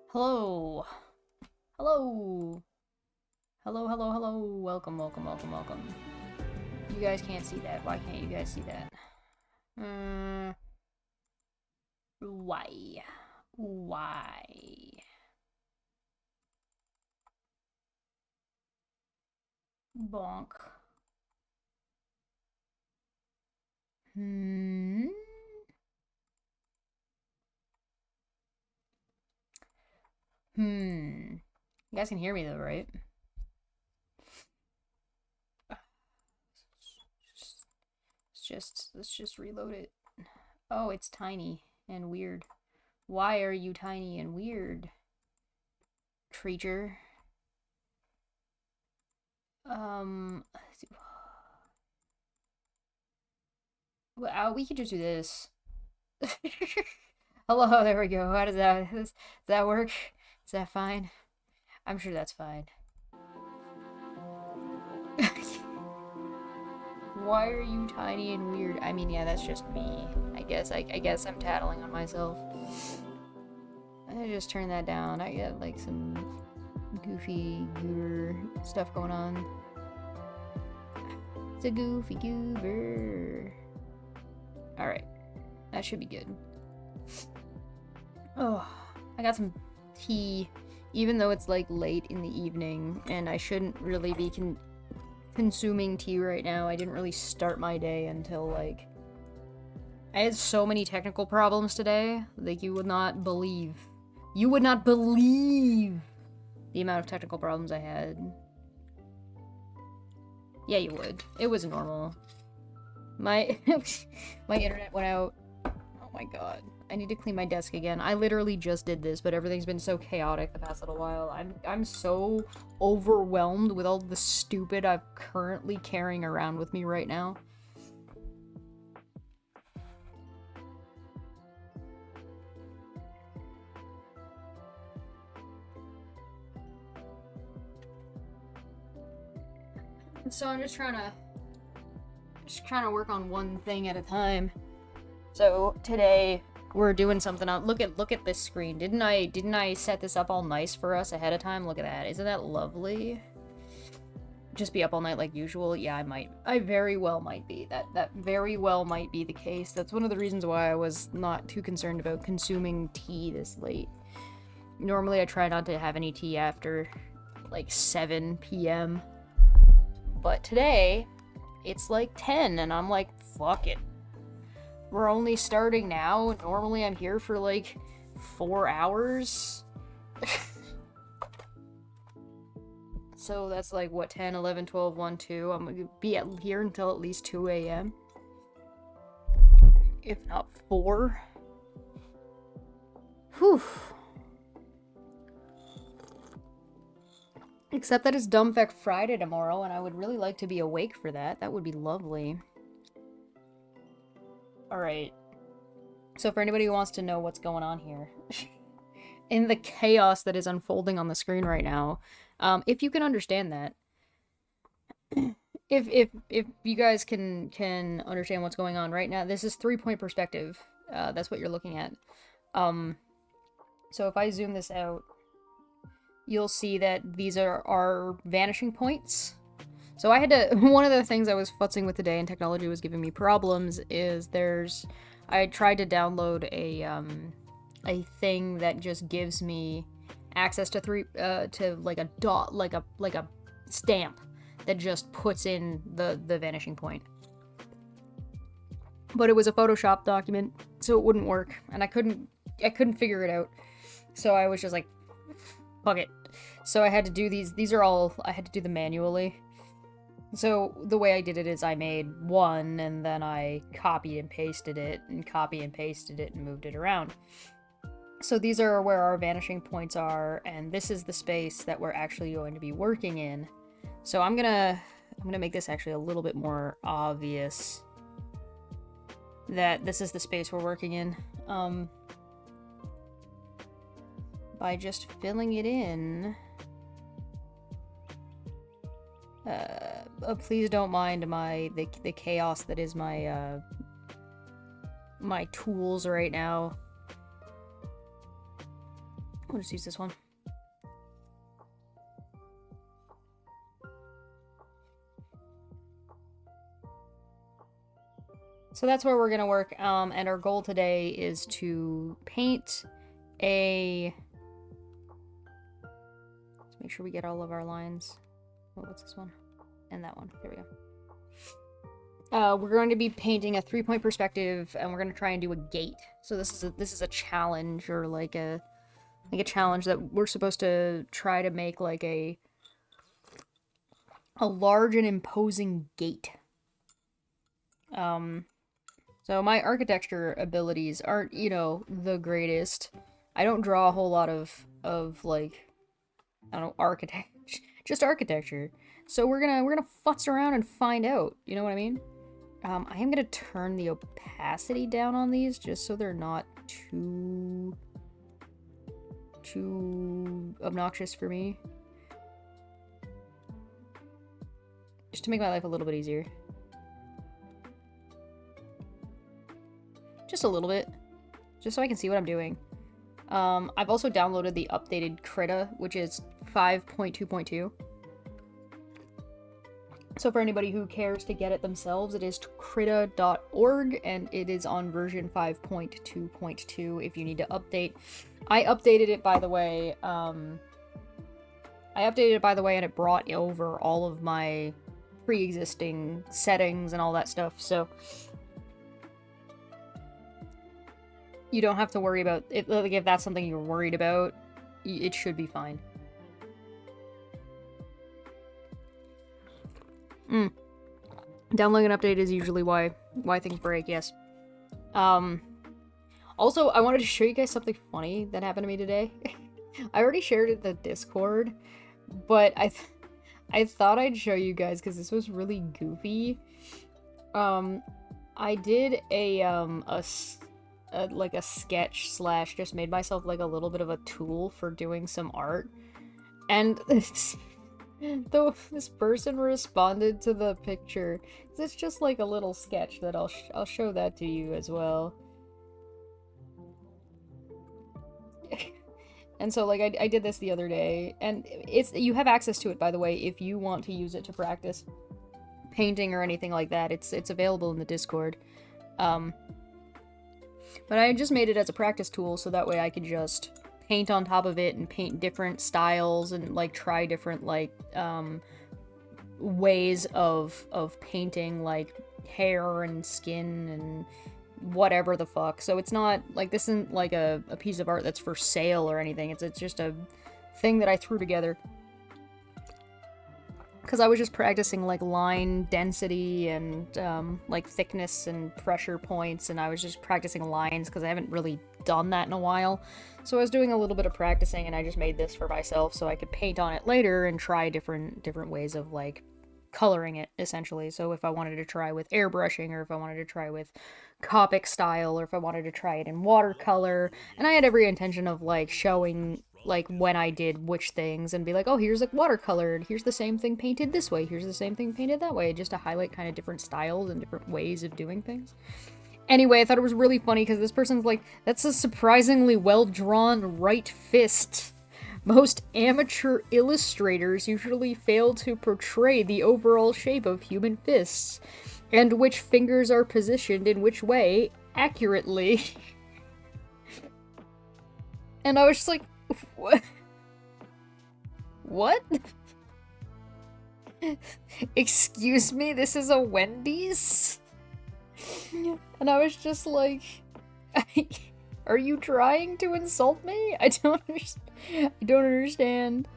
Hello. Hello. Hello, hello, hello. Welcome, welcome, welcome, welcome. You guys can't see that. Why can't you guys see that? Why? Why? Bonk. Hmm? You guys can hear me though, right? Let's just reload it. Oh, it's tiny and weird. Why are you tiny and weird, creature? Well, we could just do this. Hello, there we go. How does that work? Is that fine? I'm sure that's fine. Why are you tiny and weird? I mean, yeah, that's just me. I guess I'm tattling on myself. gonna just turn that down. I got like some goofy goober stuff going on. It's a goofy goober. Alright. That should be good. Oh, I got some tea, even though it's like late in the evening and I shouldn't really be consuming tea right now. I didn't really start my day until like... I had so many technical problems today, like you would not believe. You would not believe the amount of technical problems I had. Yeah, you would. It was normal. My my internet went out. Oh my god. I need to clean my desk again. I literally just did this, but everything's been so chaotic the past little while. I'm so overwhelmed with all the stupid I'm currently carrying around with me right now. So I'm just trying to work on one thing at a time. So today we're doing something on look at this screen. Didn't I set this up all nice for us ahead of time? Look at that. Isn't that lovely? Just be up all night like usual? Yeah, I might. I very well might be. That very well might be the case. That's one of the reasons why I was not too concerned about consuming tea this late. Normally I try not to have any tea after like 7 p.m. But today it's like 10 and I'm like, fuck it. We're only starting now. Normally I'm here for like 4 hours. So that's like, what, 10, 11, 12, 1, 2. I'm gonna be here until at least 2 a.m. If not 4. Whew. Except that it's Dumbfuck Friday tomorrow, and I would really like to be awake for that. That would be lovely. Alright. So for anybody who wants to know what's going on here, in the chaos that is unfolding on the screen right now, if you can understand that, if you guys can understand what's going on right now, this is 3-point perspective. That's what you're looking at. So if I zoom this out, you'll see that these are our vanishing points. So I had to, one of the things I was futzing with today and technology was giving me problems is I tried to download a thing that just gives me access to like a dot, like a stamp that just puts in the vanishing point. But it was a Photoshop document, so it wouldn't work, and I couldn't figure it out. So I was just like, fuck it. So I had to do I had to do them manually. So the way I did it is I made one, and then I copied and pasted it, and moved it around. So these are where our vanishing points are, and this is the space that we're actually going to be working in. So I'm gonna make this actually a little bit more obvious that this is the space we're working in. By just filling it in. Please don't mind the chaos that is my my tools right now. I'll just use this one. So that's where we're gonna work, and our goal today is to paint a... Let's make sure we get all of our lines. Oh, what's this one? And that one. There we go. We're going to be painting a 3-point perspective, and we're going to try and do a gate. So this is a challenge, or like a challenge that we're supposed to try to make like a large and imposing gate. So my architecture abilities aren't, you know, the greatest. I don't draw a whole lot of like, I don't know, just architecture. So we're gonna futz around and find out. You know what I mean? I am gonna turn the opacity down on these just so they're not too obnoxious for me. Just to make my life a little bit easier. Just a little bit. Just so I can see what I'm doing. I've also downloaded the updated Krita, which is 5.2.2. So for anybody who cares to get it themselves, it is krita.org, and it is on version 5.2.2 if you need to update. I updated it, by the way, and it brought over all of my pre-existing settings and all that stuff, so you don't have to worry about it. Like, if that's something you're worried about, it should be fine. Downloading an update is usually why things break, yes. Also, I wanted to show you guys something funny that happened to me today. I already shared it in the Discord, but I thought I'd show you guys because this was really goofy. I did like a sketch slash just made myself like a little bit of a tool for doing some art, and this person responded to the picture. It's just like a little sketch that I'll show that to you as well. And so, like, I did this the other day, and you have access to it, by the way, if you want to use it to practice painting or anything like that. It's available in the Discord. But I just made it as a practice tool, so that way I could just paint on top of it and paint different styles and, like, try different, like, ways of painting, like, hair and skin and whatever the fuck. So it's not, like, this isn't, like, a piece of art that's for sale or anything. It's just a thing that I threw together. Because I was just practicing, like, line density and, like, thickness and pressure points, and I was just practicing lines because I haven't really done that in a while. So I was doing a little bit of practicing, and I just made this for myself so I could paint on it later and try different ways of, like, coloring it, essentially. So if I wanted to try with airbrushing, or if I wanted to try with Copic style, or if I wanted to try it in watercolor, and I had every intention of, like, showing, like, when I did which things, and be like, oh, here's, like, watercolored, here's the same thing painted this way, here's the same thing painted that way, just to highlight kind of different styles and different ways of doing things. Anyway, I thought it was really funny, because this person's like, that's a surprisingly well-drawn right fist. Most amateur illustrators usually fail to portray the overall shape of human fists, and which fingers are positioned in which way accurately. And I was just like, what? What? Excuse me, this is a Wendy's? And I was just like, are you trying to insult me? I don't understand.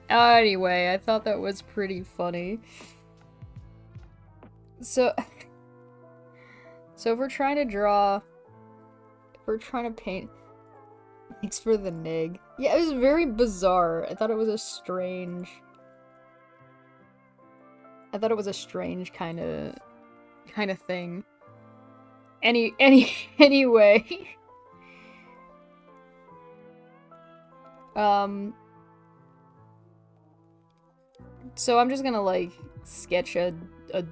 Anyway, I thought that was pretty funny. So if we're trying to draw, if we're trying to paint, thanks for the nig. Yeah, it was very bizarre. I thought it was a strange kind of thing. Anyway. So I'm just gonna, like, sketch a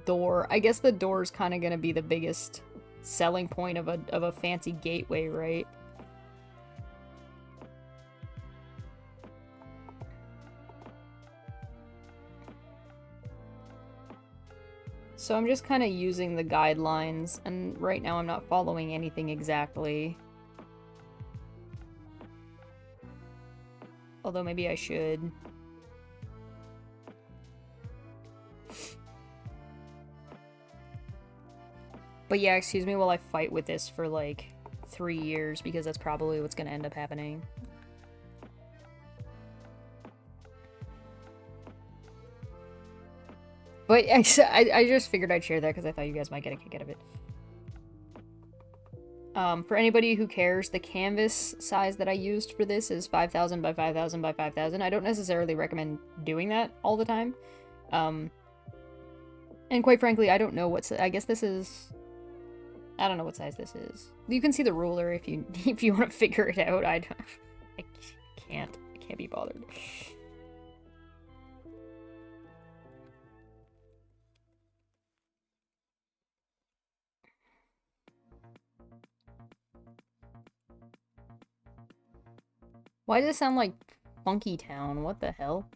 door. I guess the door's kind of gonna be the biggest selling point of a fancy gateway, right? So I'm just kind of using the guidelines, and right now I'm not following anything exactly. Although maybe I should. But yeah, excuse me while I fight with this for, like, 3 years, because that's probably what's gonna end up happening. But I just figured I'd share that because I thought you guys might get a kick out of it. For anybody who cares, the canvas size that I used for this is 5,000 by 5,000 by 5,000. I don't necessarily recommend doing that all the time. And quite frankly, I don't know what I guess this is. I don't know what size this is. You can see the ruler if you want to figure it out. I can't be bothered. Why does it sound like Funky Town? What the hell?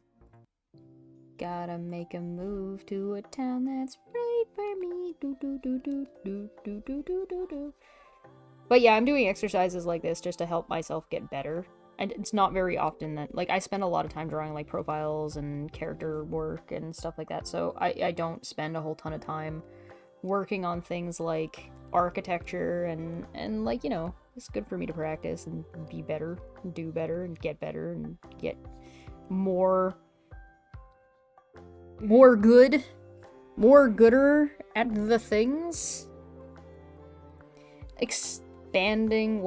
Gotta make a move to a town that's right for me. Do do do do do do do do do do. But yeah, I'm doing exercises like this just to help myself get better. And it's not very often that, like, I spend a lot of time drawing, like, profiles and character work and stuff like that, so I don't spend a whole ton of time working on things like architecture and like, you know, it's good for me to practice and be better, and do better, and get more gooder at the things. Expanding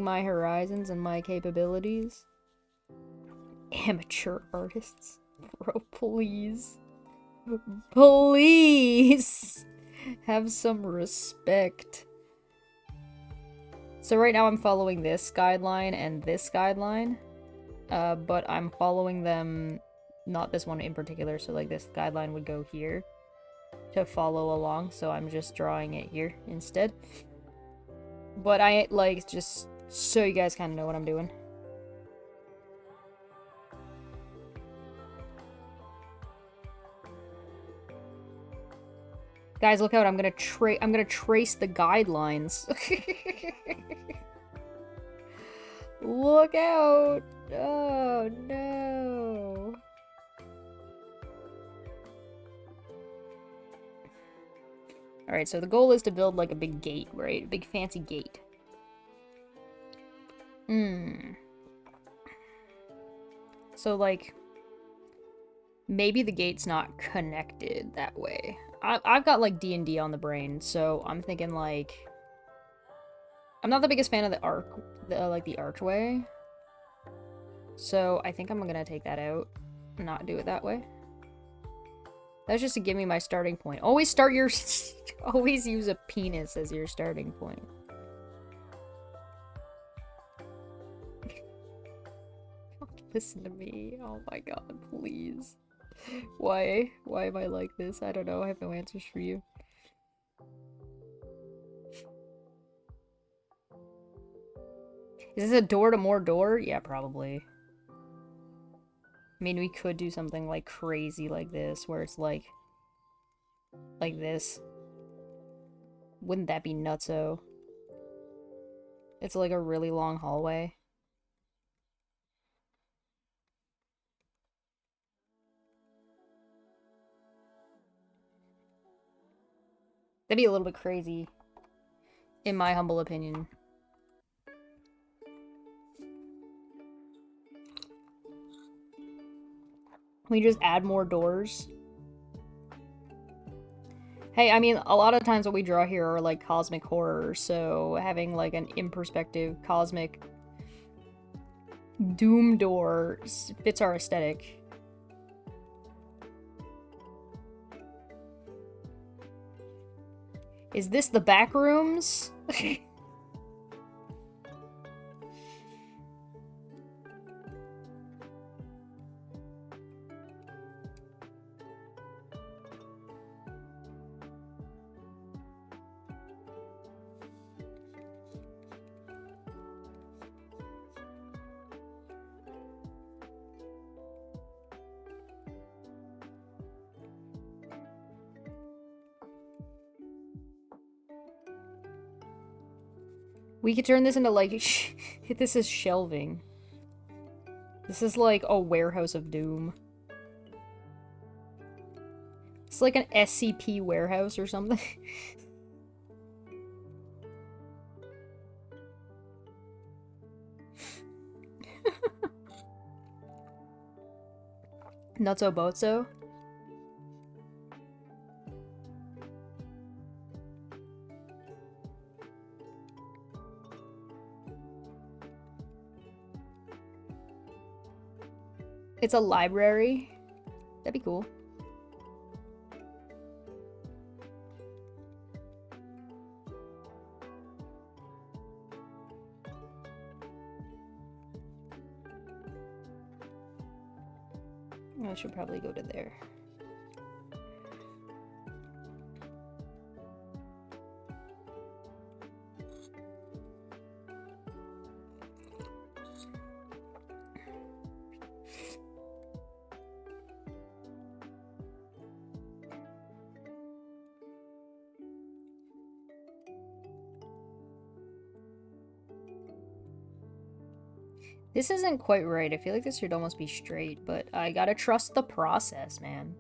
my horizons and my capabilities. Amateur artists. Bro, please. Please! Have some respect. So right now I'm following this guideline and this guideline. But I'm following them, not this one in particular, so like this guideline would go here to follow along, so I'm just drawing it here instead. But I, like, just so you guys kind of know what I'm doing. Guys, look out, I'm gonna trace the guidelines. Look out! Oh, no. Alright, so the goal is to build, like, a big gate, right? A big fancy gate. So, like, maybe the gate's not connected that way. I've got, like, D&D on the brain, so I'm thinking, like... I'm not the biggest fan of the archway. So I think I'm gonna take that out. Not do it that way. That's just to give me my starting point. Always start your... always use a penis as your starting point. Listen to me. Oh my god, please. Why? Why am I like this? I don't know. I have no answers for you. Is this a door to more door? Yeah, probably. I mean, we could do something like crazy like this, where it's like this. Wouldn't that be nutso? It's like a really long hallway. That'd be a little bit crazy, in my humble opinion. We just add more doors. Hey, I mean, a lot of times what we draw here are like cosmic horror, so having like an in-perspective cosmic doom door fits our aesthetic. Is this the back rooms? We could turn this into, like, this is shelving. This is like a warehouse of doom. It's like an SCP warehouse or something. Nutso Botso. It's a library. That'd be cool. I should probably go to there. This isn't quite right. I feel like this should almost be straight, but I gotta trust the process, man.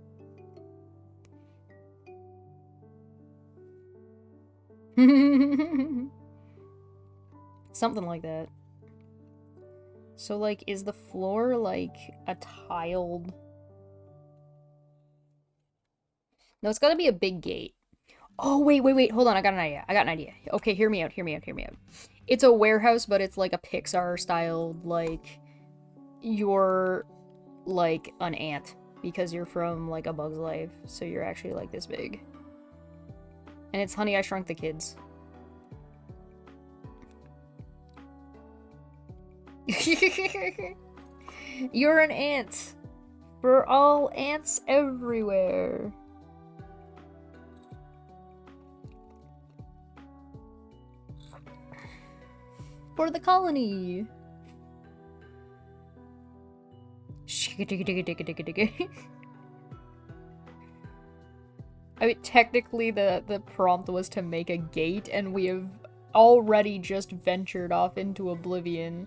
Something like that. So, like, is the floor, like, a tiled... No, it's gotta be a big gate. Oh, wait, hold on, I got an idea. Okay, hear me out. It's a warehouse, but it's like a Pixar-styled, like, you're, like, an ant. Because you're from, like, A Bug's Life, so you're actually, like, this big. And it's Honey, I Shrunk the Kids. You're an ant. For all ants everywhere. For the colony. I mean, technically the prompt was to make a gate, and we have already just ventured off into oblivion.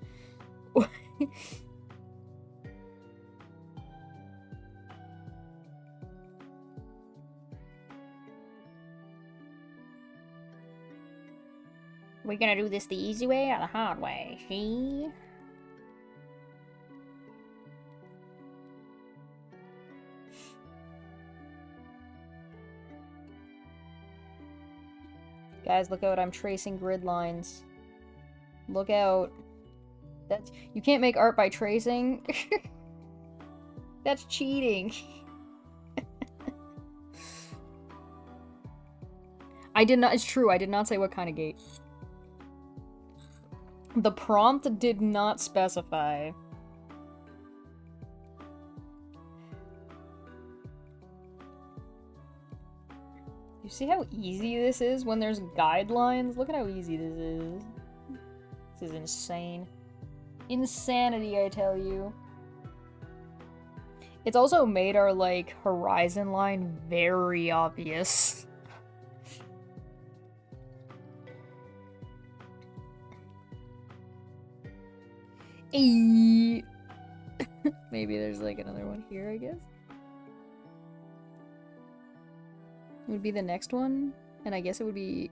We're gonna do this the easy way or the hard way, see? Guys, look out, I'm tracing grid lines. Look out. That's... You can't make art by tracing. That's cheating. I did not- It's true, I did not say what kind of gate. The prompt did not specify. You see how easy this is when there's guidelines? Look at how easy this is. This is insane. Insanity, I tell you. It's also made our, like, horizon line very obvious. Maybe there's, like, another one here, I guess. It would be the next one, and I guess it would be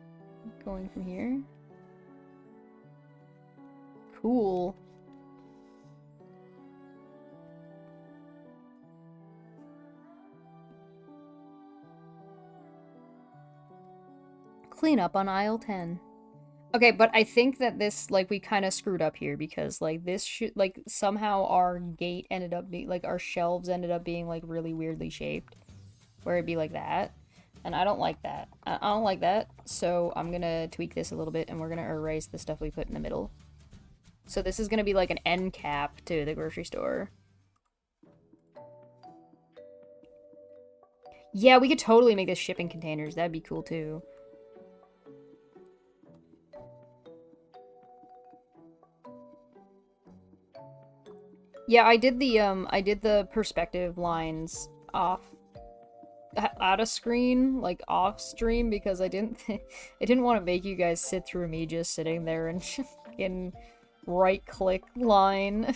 going from here. Cool. Clean up on aisle 10. Okay, but I think that this, like, we kind of screwed up here because, like, this should, like, somehow our gate ended up being, like, our shelves ended up being, like, really weirdly shaped. Where it'd be like that. And I don't like that. I don't like that, so I'm gonna tweak this a little bit and we're gonna erase the stuff we put in the middle. So this is gonna be like an end cap to the grocery store. Yeah, we could totally make this shipping containers. That'd be cool too. Yeah, I did the perspective lines off out of screen, like off stream, because I didn't want to make you guys sit through me just sitting there and in right click line.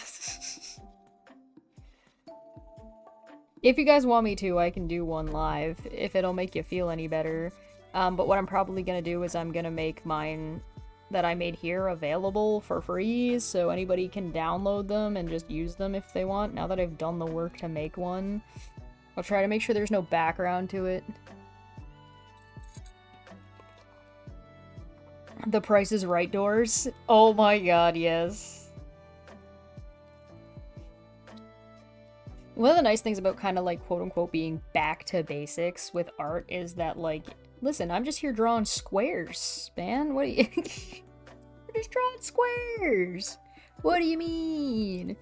If you guys want me to, I can do one live if it'll make you feel any better. But what I'm probably gonna do is I'm gonna make mine that I made here available for free, so anybody can download them and just use them if they want. Now that I've done the work to make one, I'll try to make sure there's no background to it. The Price is Right doors. Oh my god, yes. One of the nice things about kind of like quote-unquote being back to basics with art is that, like, listen, I'm just here drawing squares, man. What do you... We're just drawing squares. What do you mean?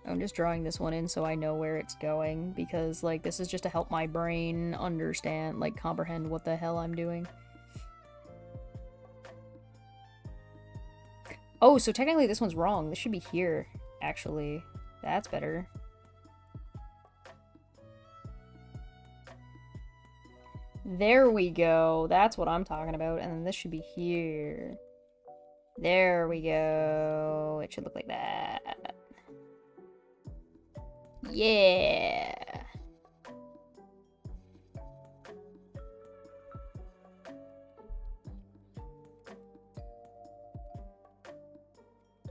I'm just drawing this one in so I know where it's going, because, like, this is just to help my brain understand, like, comprehend what the hell I'm doing. Oh, so technically this one's wrong. This should be here, actually. That's better. There we go. That's what I'm talking about. And then this should be here. There we go. It should look like that. Yeah.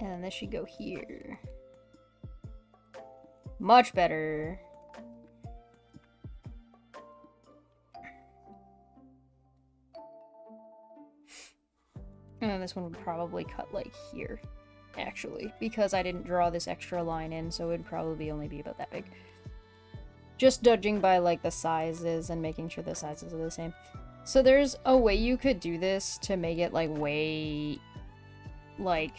And then this should go here. Much better. And then this one would probably cut like here, actually, because I didn't draw this extra line in, so it would probably only be about that big. Just judging by like the sizes and making sure the sizes are the same. So there's a way you could do this to make it like way like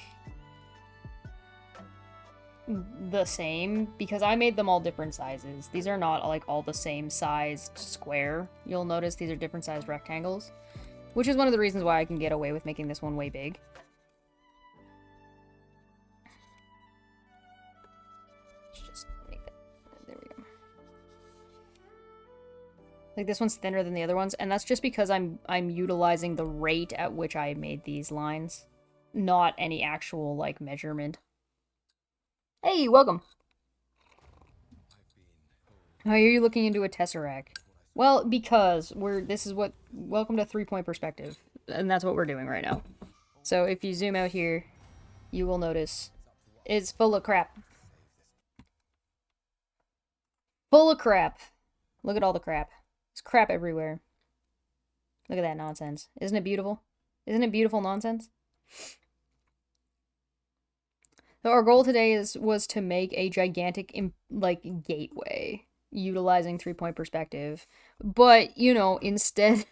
the same, because I made them all different sizes. These are not like all the same sized square. You'll notice these are different sized rectangles, which is one of the reasons why I can get away with making this one way big. Let's just make that. There we go. Like this one's thinner than the other ones, and that's just because I'm utilizing the rate at which I made these lines, not any actual like measurement. Hey, welcome. How are you looking into a tesseract? Well, because welcome to 3-point perspective, and that's what we're doing right now. So if you zoom out here, you will notice it's full of crap. Full of crap. Look at all the crap. There's crap everywhere. Look at that nonsense. Isn't it beautiful? Isn't it beautiful nonsense? So our goal today was to make a gigantic like gateway utilizing 3-point perspective. But, you know, instead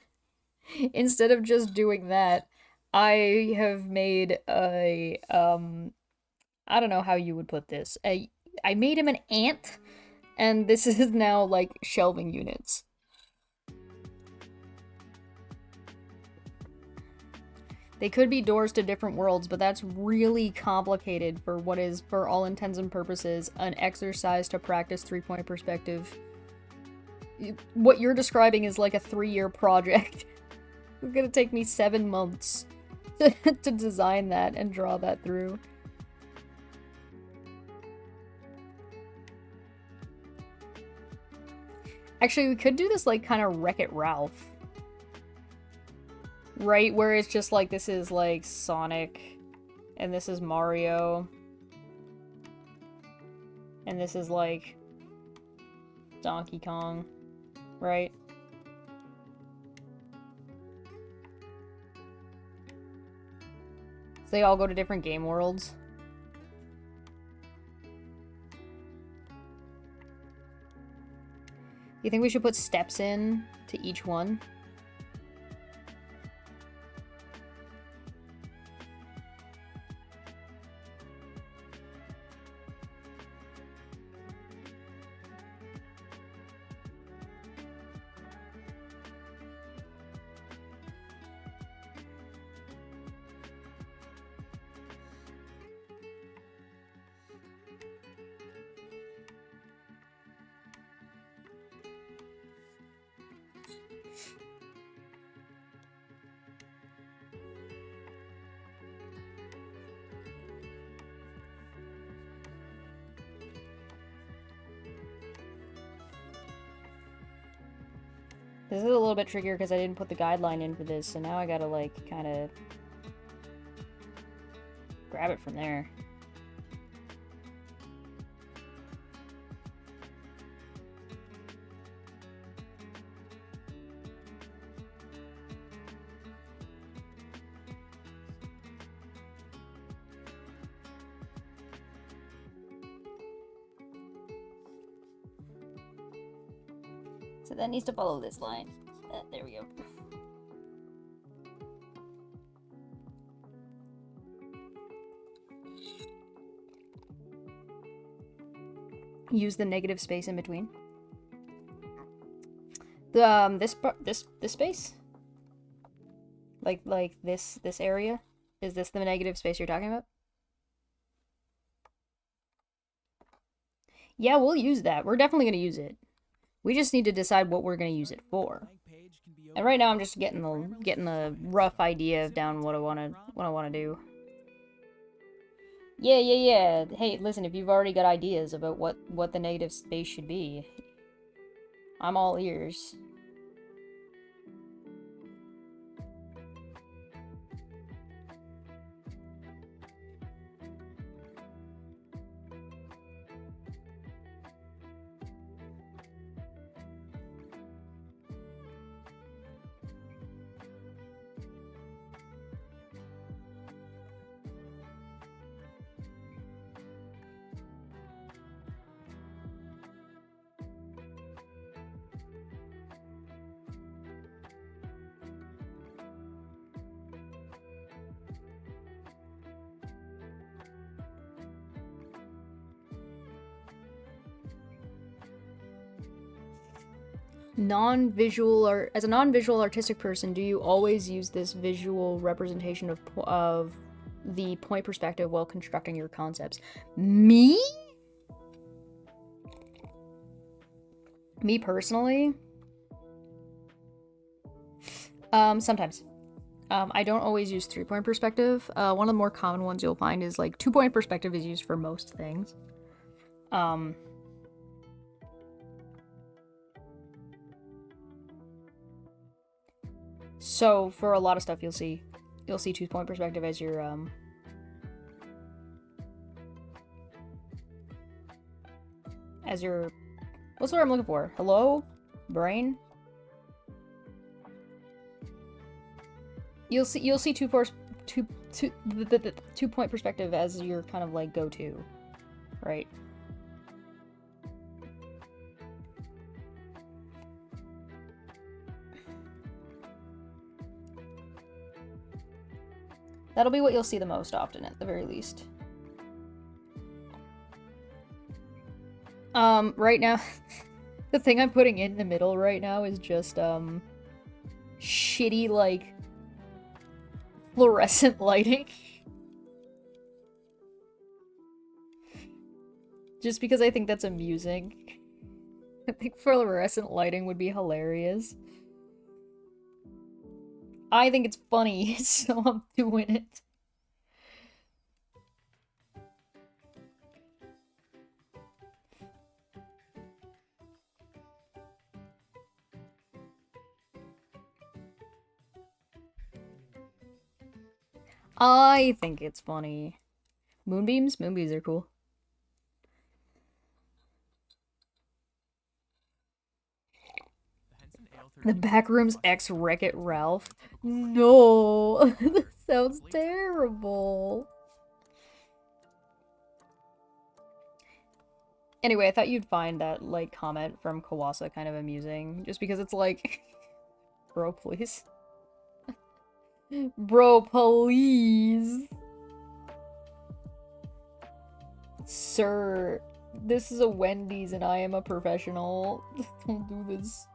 of just doing that, I have made a I don't know how you would put this. I made him an ant, and this is now like shelving units. They could be doors to different worlds, but that's really complicated for what is, for all intents and purposes, an exercise to practice 3-point perspective. What you're describing is like a 3-year project. It's gonna take me 7 months to design that and draw that through. Actually, we could do this like kind of Wreck-It Ralph. Right, where it's just like, this is like Sonic, and this is Mario, and this is like Donkey Kong, right? So they all go to different game worlds. You think we should put steps in to each one? This is a little bit trickier because I didn't put the guideline in for this, so now I gotta, like, kind of grab it from there. So that needs to follow this line. There we go. Use the negative space in between. The this space, like this area, is this the negative space you're talking about? Yeah, we'll use that. We're definitely gonna use it. We just need to decide what we're gonna use it for. And right now I'm just getting the rough idea of down what I wanna do. Yeah. Hey, listen, if you've already got ideas about what the negative space should be, I'm all ears. As a non-visual artistic person, do you always use this visual representation of the point perspective while constructing your concepts? Me? Me personally? Sometimes. I don't always use 3-point perspective. One of the more common ones you'll find is like 2-point perspective is used for most things. So for a lot of stuff you'll see 2-point perspective as your what's the word I'm looking for? Hello? Brain? You'll see 2-point perspective as your kind of like go-to, right? That'll be what you'll see the most often, at the very least. Right now, the thing I'm putting in the middle right now is just, shitty, like, fluorescent lighting. Just because I think that's amusing. I think fluorescent lighting would be hilarious. I think it's funny, so I'm doing it. I think it's funny. Moonbeams? Moonbeams are cool. The Backrooms X Wreck-It Ralph? No! That sounds terrible. Anyway, I thought you'd find that, like, comment from Kawasa kind of amusing. Just because it's like... Bro, please. Bro, please. Sir, this is a Wendy's and I am a professional. Don't do this.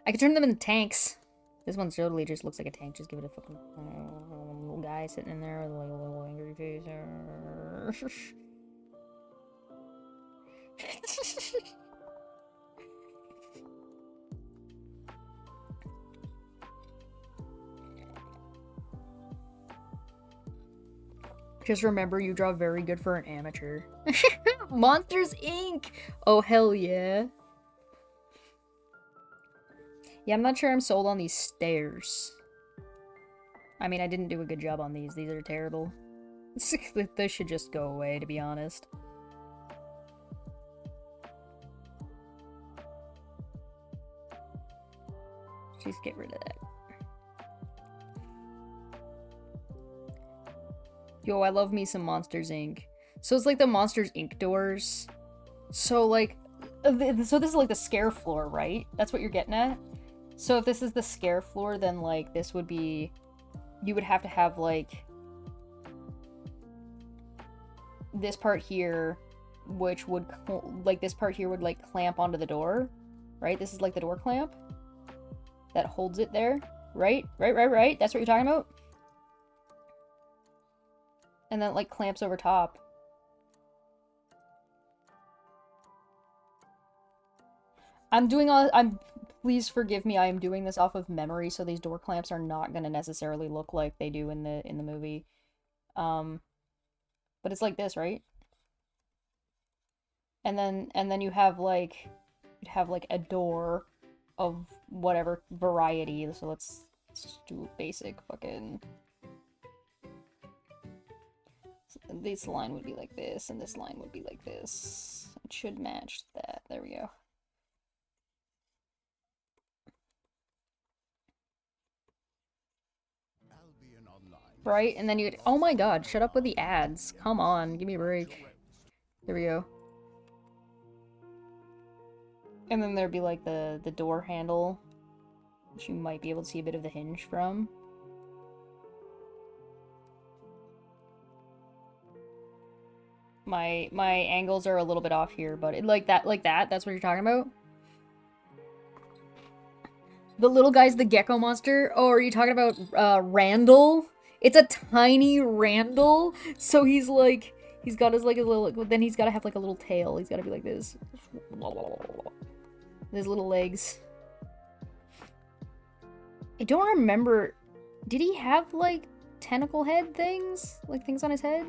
I could turn them into tanks. This one totally just looks like a tank. Just give it a fucking little guy sitting in there with like a little angry face. Just remember, you draw very good for an amateur. Monsters Inc! Oh, hell yeah. Yeah, I'm not sure I'm sold on these stairs. I mean, I didn't do a good job on these. These are terrible. This should just go away, to be honest. Just get rid of that. Yo, I love me some Monsters Inc. So it's like the Monsters Inc. doors. So like, so this is like the scare floor, right? That's what you're getting at? So if this is the scare floor, then like this would be, you would have to have like this part here, which would like this part here would like clamp onto the door, right? This is like the door clamp that holds it there, right? Right. That's what you're talking about? And then it, like, clamps over top. Please forgive me, I am doing this off of memory, so these door clamps are not gonna necessarily look like they do in the movie. But it's like this, right? And then you'd have like a door of whatever variety. So let's do basic fucking. This line would be like this, and this line would be like this. It should match that. There we go. Right? And then you'd... Oh my god, shut up with the ads. Come on, give me a break. There we go. And then there'd be like the door handle, which you might be able to see a bit of the hinge from. My angles are a little bit off here, but like that, that's what you're talking about? The little guy's the gecko monster? Oh, are you talking about Randall? It's a tiny Randall, so he's like, he's got his like a little, then he's gotta have like a little tail. He's gotta be like this. His little legs. I don't remember, did he have like tentacle head things? Like things on his head?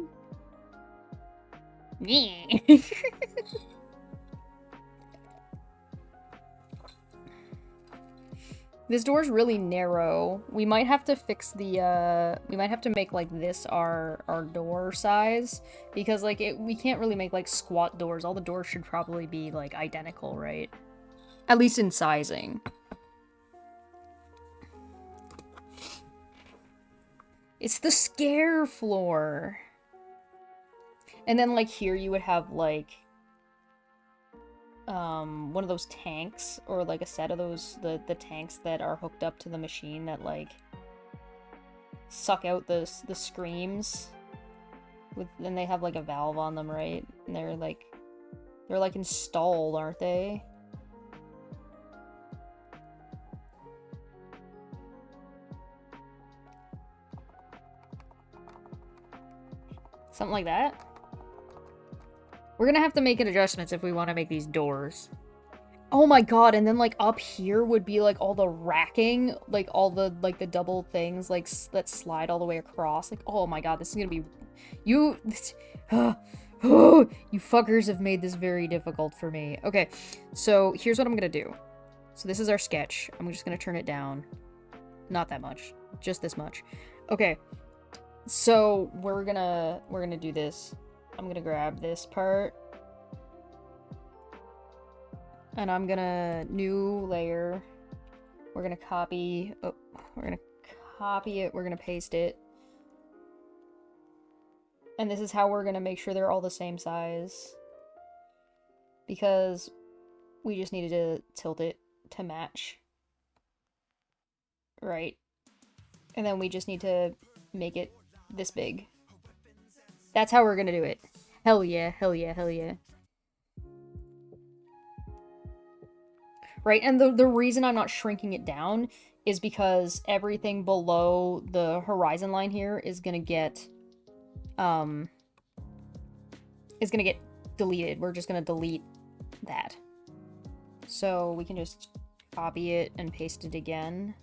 This door's really narrow. We might have to fix the, we might have to make, like, this our door size. Because, like, we can't really make, like, squat doors. All the doors should probably be, like, identical, right? At least in sizing. It's the scare floor! And then, like, here you would have, like... one of those tanks, or like a set of those, the tanks that are hooked up to the machine that like suck out the screams with, and they have like a valve on them, right? And they're like installed, aren't they? Something like that. We're gonna have to make adjustments if we want to make these doors. Oh my god, and then, like, up here would be, like, all the racking, like, all the, like, the double things, like, that slide all the way across. Like, oh my god, this is gonna be... You... you fuckers have made this very difficult for me. Okay, so here's what I'm gonna do. So this is our sketch. I'm just gonna turn it down. Not that much. Just this much. Okay, so we're gonna do this. I'm gonna grab this part. And I'm gonna new layer. We're gonna copy. Oh, we're gonna copy it. We're gonna paste it. And this is how we're gonna make sure they're all the same size. Because we just needed to tilt it to match. Right. And then we just need to make it this big. That's how we're gonna do it. Hell yeah, hell yeah, hell yeah. Right, and the reason I'm not shrinking it down is because everything below the horizon line here is gonna get deleted. We're just gonna delete that. So we can just copy it and paste it again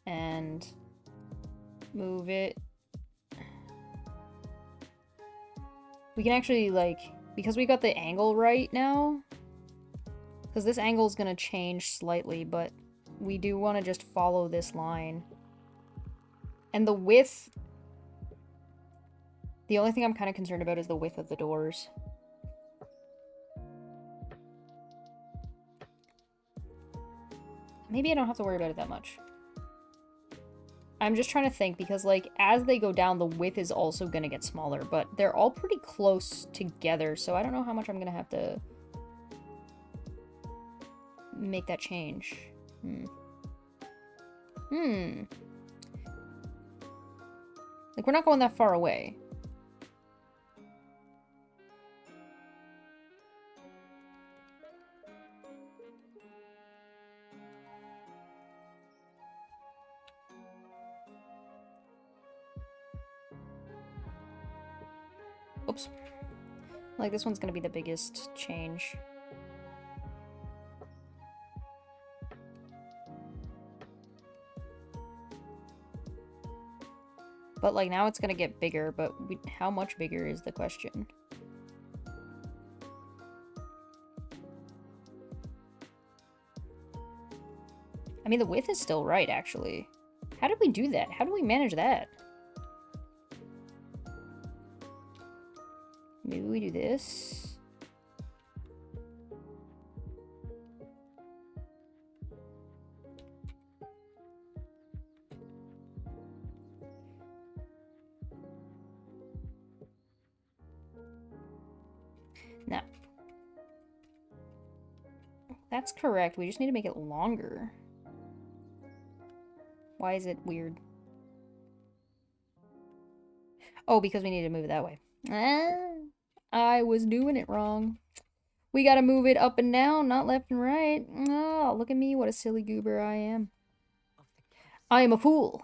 and move it. We can actually, like, because we got the angle right now, because this angle is going to change slightly, but we do want to just follow this line. And the width... The only thing I'm kind of concerned about is the width of the doors. Maybe I don't have to worry about it that much. I'm just trying to think, because, like, as they go down, the width is also going to get smaller, but they're all pretty close together, so I don't know how much I'm going to have to make that change. Like, we're not going that far away. Oops. Like, this one's gonna be the biggest change. But, like, now it's gonna get bigger, but how much bigger is the question? I mean, the width is still right, actually. How did we do that? How do we manage that? Maybe we do this. No. That's correct. We just need to make it longer. Why is it weird? Oh, because we need to move it that way. I was doing it wrong. We gotta move it up and down, not left and right. Oh, look at me, what a silly goober I am. I am a fool.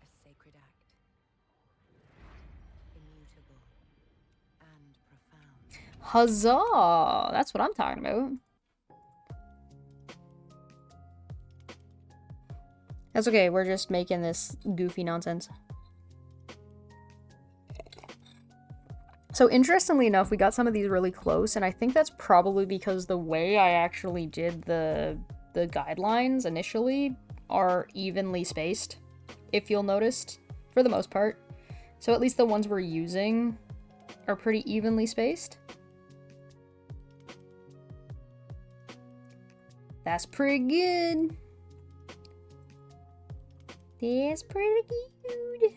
A sacred act. Immutable and profound. Huzzah! That's what I'm talking about. That's okay, we're just making this goofy nonsense. So interestingly enough, we got some of these really close, and I think that's probably because the way I actually did the guidelines initially are evenly spaced, if you'll notice, for the most part. So at least the ones we're using are pretty evenly spaced. That's pretty good. That's pretty good.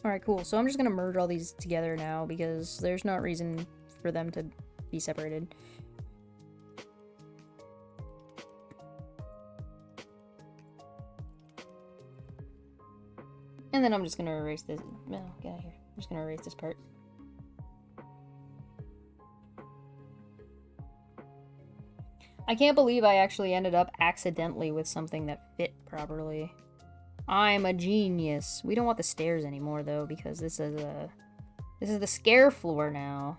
Alright, cool. So I'm just gonna merge all these together now because there's no reason for them to be separated. And then I'm just gonna erase this. No, get out of here. I'm just gonna erase this part. I can't believe I actually ended up accidentally with something that fit properly. I'm a genius. We don't want the stairs anymore though, because this is the scare floor now.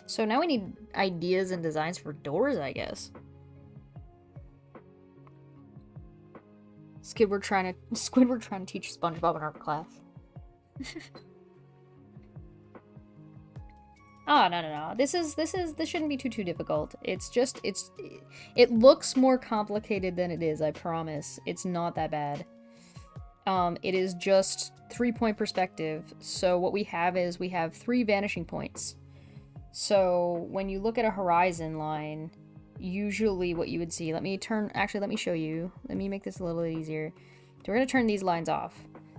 So now we need ideas and designs for doors, I guess. Squidward trying to teach SpongeBob in art class. Oh, no. This shouldn't be too difficult. It looks more complicated than it is, I promise. It's not that bad. It is just 3-point perspective. So what we have is we have 3 vanishing points. So when you look at a horizon line, usually what you would see, let me show you. Let me make this a little easier. So we're going to turn these lines off.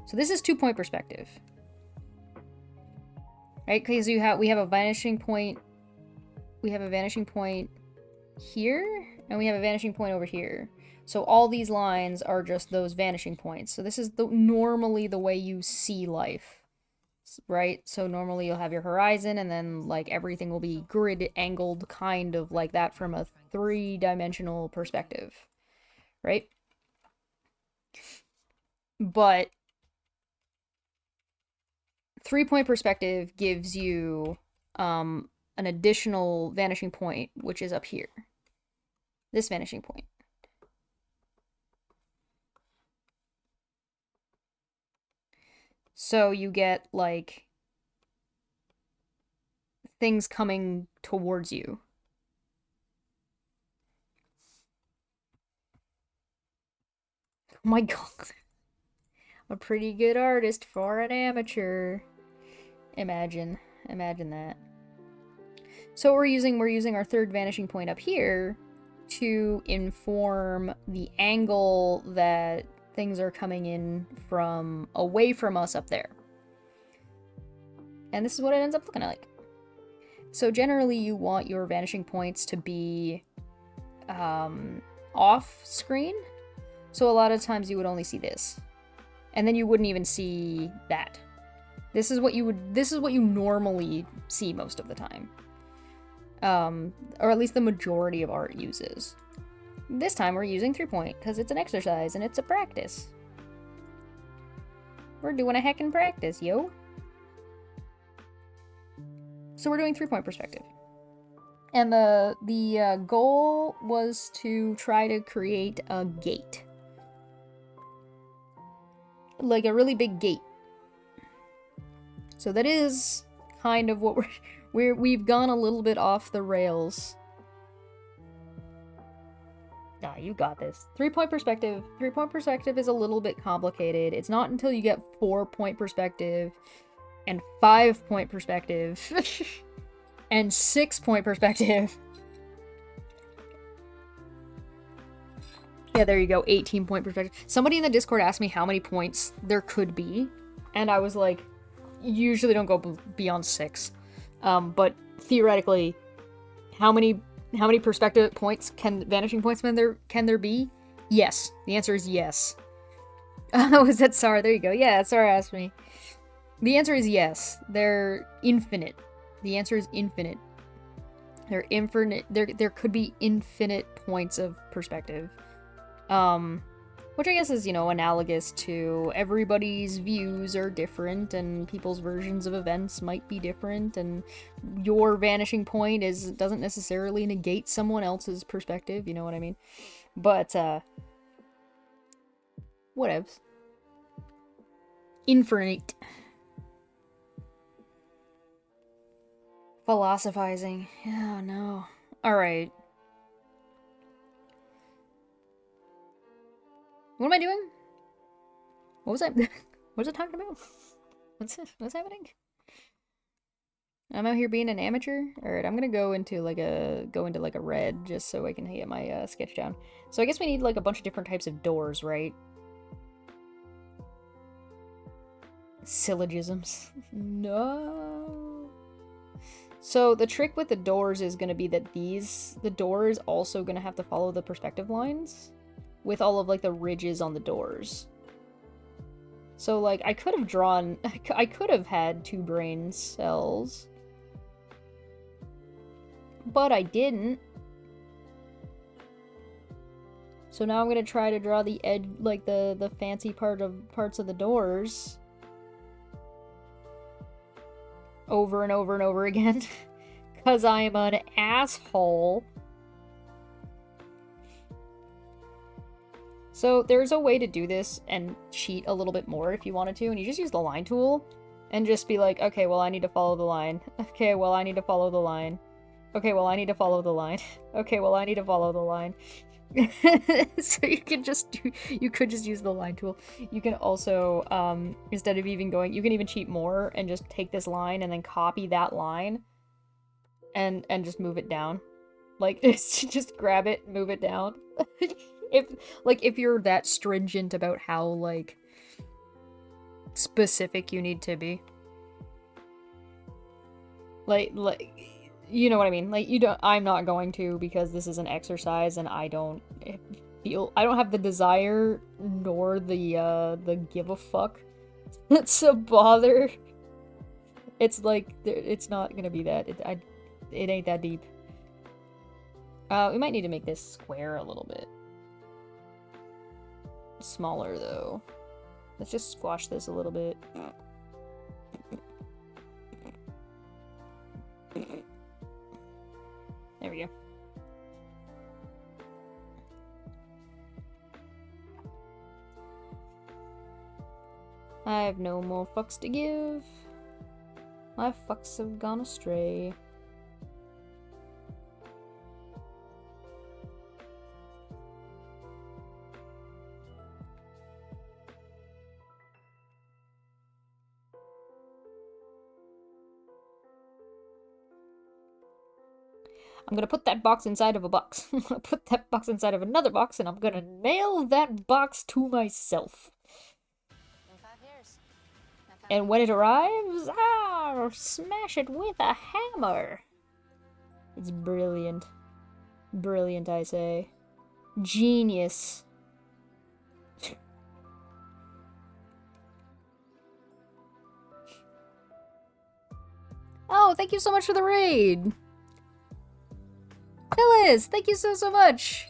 So this is 2-point perspective. Right? Because we have a vanishing point. We have a vanishing point here, and we have a vanishing point over here. So all these lines are just those vanishing points. So this is normally the way you see life. Right? So normally you'll have your horizon, and then like everything will be grid angled kind of like that from a 3-dimensional perspective. Right? But 3-point perspective gives you an additional vanishing point, which is up here. This vanishing point. So you get, like, things coming towards you. Oh my god. I'm a pretty good artist for an amateur. Imagine that. So we're using our 3rd vanishing point up here to inform the angle that things are coming in from away from us up there. And this is what it ends up looking like. So generally you want your vanishing points to be off screen. So a lot of times you would only see this. And then you wouldn't even see that. This is what you normally see most of the time. Or at least the majority of art uses. This time we're using 3-point because it's an exercise and it's a practice. We're doing a heckin' practice, yo. So we're doing 3-point perspective. And the goal was to try to create a gate. Like a really big gate. So that is kind of what we've gone a little bit off the rails. Nah, you got this. 3-point perspective. 3-point perspective is a little bit complicated. It's not until you get 4-point perspective and 5-point perspective and 6-point perspective. Yeah, there you go. 18-point perspective. Somebody in the Discord asked me how many points there could be, and I was like, usually don't go beyond 6. But theoretically, how many perspective points vanishing points can there be? Yes. The answer is yes. Oh, is that Sarah? There you go. Yeah, Sarah asked me. The answer is yes. They're infinite. The answer is infinite. They're infinite. There could be infinite points of perspective. Which I guess is, analogous to everybody's views are different and people's versions of events might be different, and your vanishing point doesn't necessarily negate someone else's perspective, you know what I mean? But, whatevs. Infinite. Philosophizing. Oh, no. Alright. What am I doing? What was I? What was I talking about? What's happening? I'm out here being an amateur. All right, I'm gonna go into like a red just so I can get my sketch down. So I guess we need like a bunch of different types of doors, right? Syllogisms. No. So the trick with the doors is gonna be that the door is also gonna have to follow the perspective lines, with all of like the ridges on the doors. So like I could have had 2 brain cells, but I didn't. So now I'm gonna try to draw the edge, like the fancy parts of the doors over and over and over again, because I'm an asshole. So there's a way to do this and cheat a little bit more if you wanted to, and you just use the line tool and just be like, okay, well, I need to follow the line. Okay, well, I need to follow the line. Okay, well, I need to follow the line. Okay, well, I need to follow the line. So you could just use the line tool. You can also, instead of even going, you can even cheat more and just take this line and then copy that line and just move it down. Like, just grab it, move it down. If you're that stringent about how, like, specific you need to be. Like, you know what I mean? Like, I'm not going to, because this is an exercise and I don't have the desire nor the give a fuck to bother. It's like, it's not gonna be that. It ain't that deep. We might need to make this square a little bit smaller, though. Let's just squash this a little bit. There we go. I have no more fucks to give. My fucks have gone astray. I'm gonna put that box inside of a box. I'm gonna put that box inside of another box, and I'm gonna nail that box to myself. And when it arrives, I'll smash it with a hammer. It's brilliant. Brilliant, I say. Genius. Oh, thank you so much for the raid. Phyllis, thank you so much.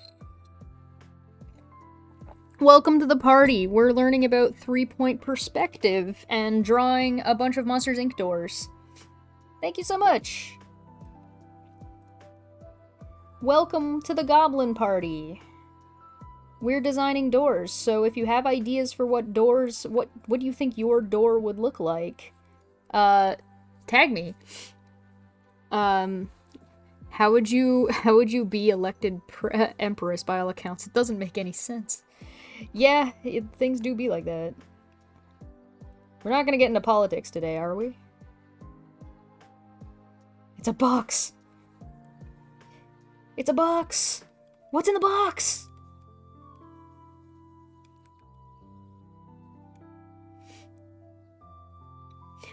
Welcome to the party. We're learning about 3-point perspective and drawing a bunch of Monsters, Inc. doors. Thank you so much. Welcome to the Goblin Party. We're designing doors, so if you have ideas for what doors, what do you think your door would look like, tag me. How would you be elected empress by all accounts? It doesn't make any sense. Yeah, things do be like that. We're not gonna get into politics today, are we? It's a box! It's a box! What's in the box?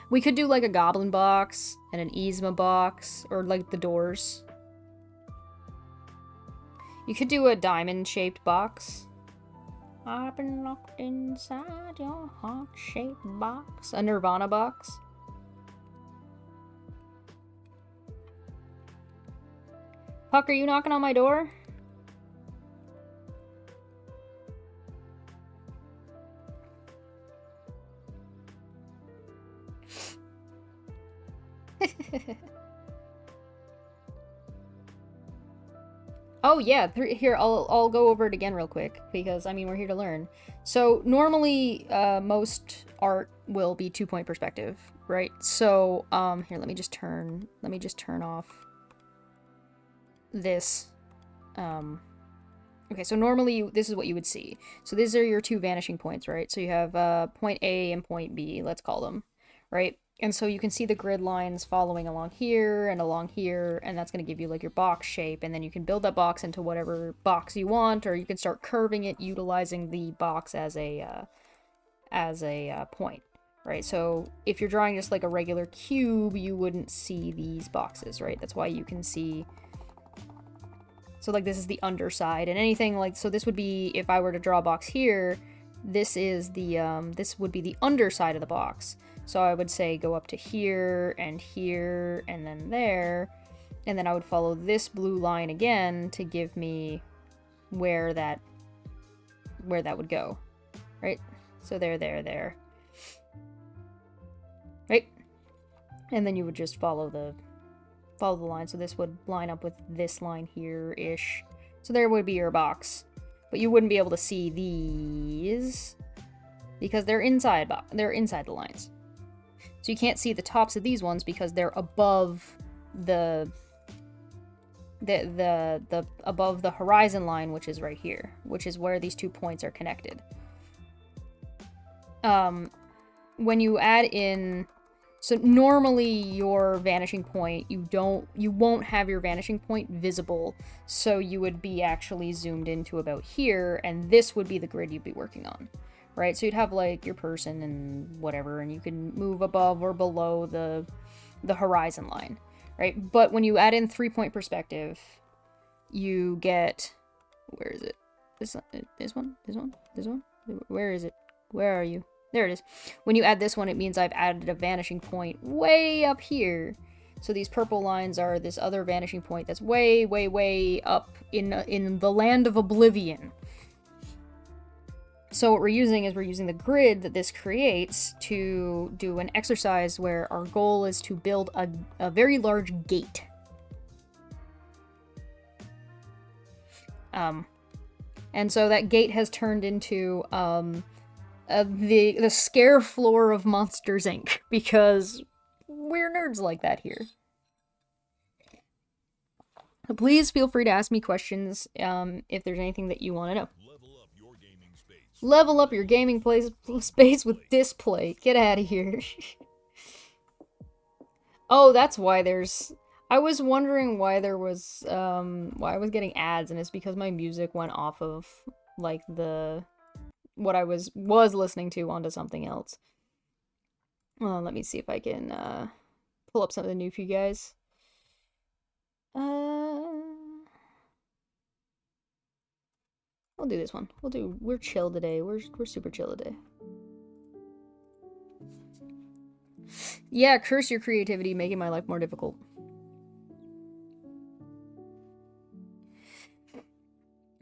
We could do like a goblin box and an Yzma box, or like the doors. You could do a diamond-shaped box. I've been locked inside your heart-shaped box. A Nirvana box. Puck, are you knocking on my door? Oh yeah, here, I'll go over it again real quick, because, I mean, we're here to learn. So, normally, most art will be 2-point perspective, right? So, here, let me just turn off this. Okay, so normally, this is what you would see. So these are your 2 vanishing points, right? So you have, point A and point B, let's call them, right? And so you can see the grid lines following along here, and that's going to give you like your box shape, and then you can build that box into whatever box you want, or you can start curving it utilizing the box as a point, right? So if you're drawing just like a regular cube, you wouldn't see these boxes, right? That's why you can see... So like this is the underside, and anything like... So this would be, if I were to draw a box here, this is the, this would be the underside of the box. So I would say go up to here, and then there, and then I would follow this blue line again to give me where that would go, right? So there. Right? And then you would just follow the line. So this would line up with this line here-ish. So there would be your box. But you wouldn't be able to see these because they're inside the lines. So you can't see the tops of these ones because they're above the above the horizon line, which is right here, which is where these 2 points are connected. When you add in, so normally your vanishing point, you won't have your vanishing point visible, so you would be actually zoomed into about here, and this would be the grid you'd be working on. Right, so you'd have like your person and whatever, and you can move above or below the horizon line, right? But when you add in 3-point perspective, you get, where is it? This one? Where is it? Where are you? There it is. When you add this one, it means I've added a vanishing point way up here. So these purple lines are this other vanishing point that's way up in the land of oblivion. So what we're using the grid that this creates to do an exercise where our goal is to build a very large gate. And so that gate has turned into the scare floor of Monsters, Inc. because we're nerds like that here. Please feel free to ask me questions if there's anything that you want to know. Level up your gaming space with display. Get out of here. Oh, that's why there's... I was wondering why there was, why I was getting ads, and it's because my music went off of, like, what I was listening to onto something else. Let me see if I can, pull up something new for you guys. We'll do this one. We're chill today. We're super chill today. Yeah, curse your creativity, making my life more difficult.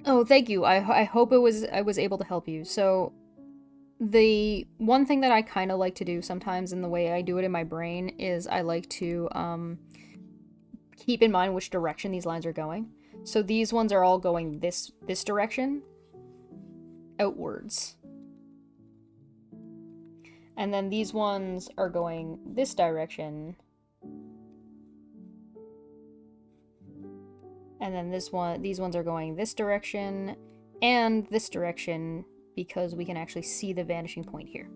Oh, thank you. I hope I was able to help you. So, the one thing that I kind of like to do sometimes in the way I do it in my brain is I like to keep in mind which direction these lines are going. So these ones are all going this direction, outwards. And then these ones are going this direction. And then these ones are going this direction and this direction because we can actually see the vanishing point here.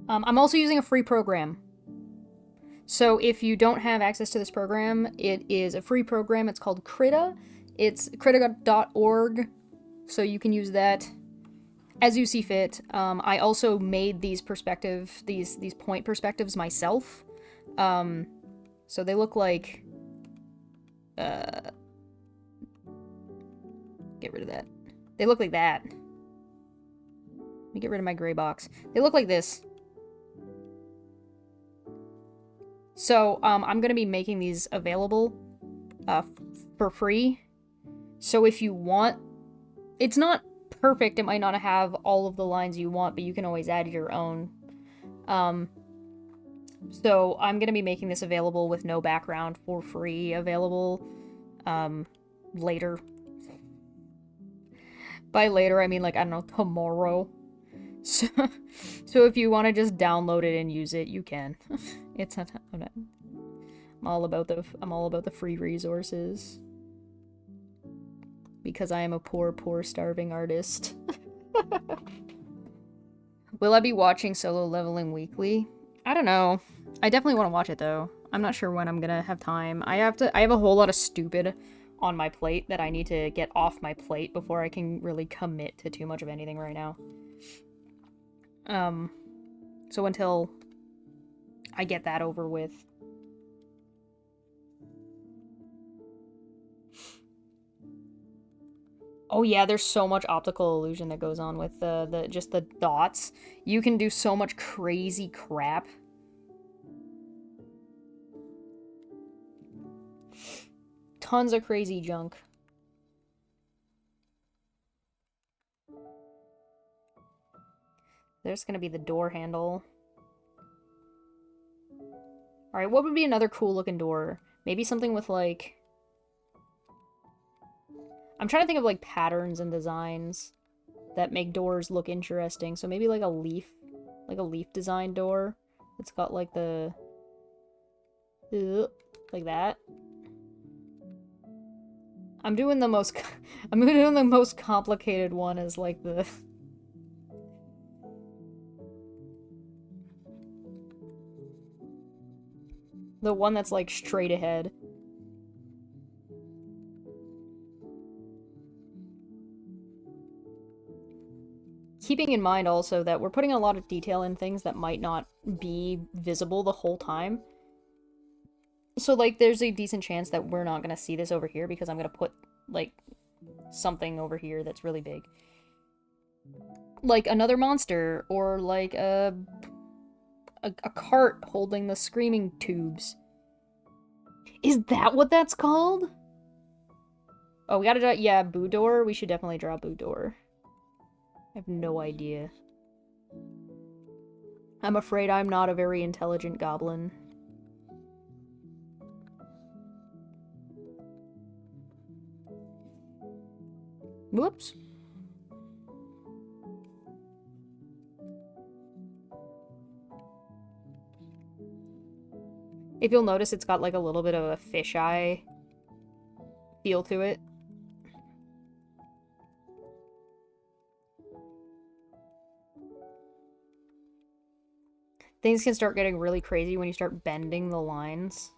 I'm also using a free program. So if you don't have access to this program, it is a free program. It's called Krita. It's krita.org, so you can use that as you see fit. I also made these these point perspectives myself. So they look like... get rid of that. They look like that. Let me get rid of my gray box. They look like this. So, I'm gonna be making these available, for free. So if you want... It's not perfect, it might not have all of the lines you want, but you can always add your own. So I'm gonna be making this available with no background for free, available, later. By later, I mean, like, I don't know, tomorrow. So, so if you want to just download it and use it, you can. It's not... I'm all about the free resources. Because I am a poor, starving artist. Will I be watching Solo Leveling weekly? I don't know. I definitely want to watch it, though. I'm not sure when I'm gonna have time. I have a whole lot of stupid on my plate that I need to get off my plate before I can really commit to too much of anything right now. So until I get that over with. Oh yeah, there's so much optical illusion that goes on with just the dots. You can do so much crazy crap. Tons of crazy junk. There's gonna be the door handle. Alright, what would be another cool looking door? Maybe something with, like... I'm trying to think of, like, patterns and designs that make doors look interesting. So maybe, like, a leaf design door. It's got, like, the... like that. I'm doing the most... I'm doing the most complicated one as, like, the... the one that's, like, straight ahead. Keeping in mind also that we're putting a lot of detail in things that might not be visible the whole time. So, like, there's a decent chance that we're not gonna see this over here because I'm gonna put, like, something over here that's really big. Like another monster, or like a cart holding the screaming tubes. Is that what that's called? Oh, we gotta draw... Yeah, Boudor. We should definitely draw Boudor. I have no idea. I'm afraid I'm not a very intelligent goblin. Whoops. If you'll notice, it's got like a little bit of a fisheye feel to it. Things can start getting really crazy when you start bending the lines.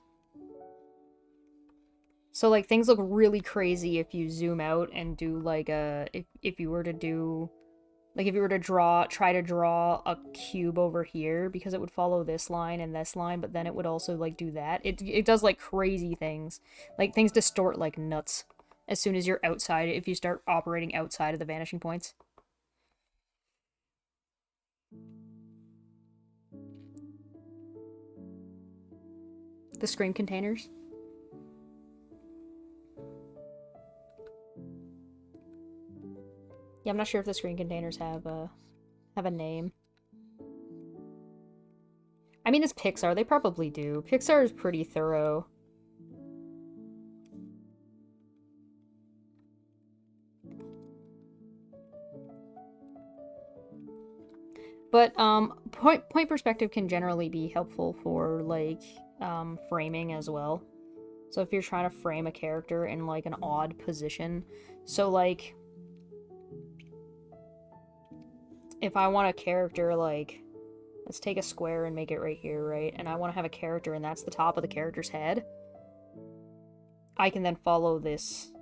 So, like, things look really crazy if you zoom out and do, like, if you were to do Like if you were to try to draw a cube over here, because it would follow this line and this line, but then it would also like do that. It does like crazy things. Like things distort like nuts as soon as you're outside, if you start operating outside of the vanishing points. The screen containers. Yeah, I'm not sure if the screen containers have a name. I mean, it's Pixar. They probably do. Pixar is pretty thorough. But point perspective can generally be helpful for like framing as well. So if you're trying to frame a character in like an odd position, so like if I want a character like, let's take a square and make it right here, right? And I want to have a character and that's the top of the character's head. I can then follow this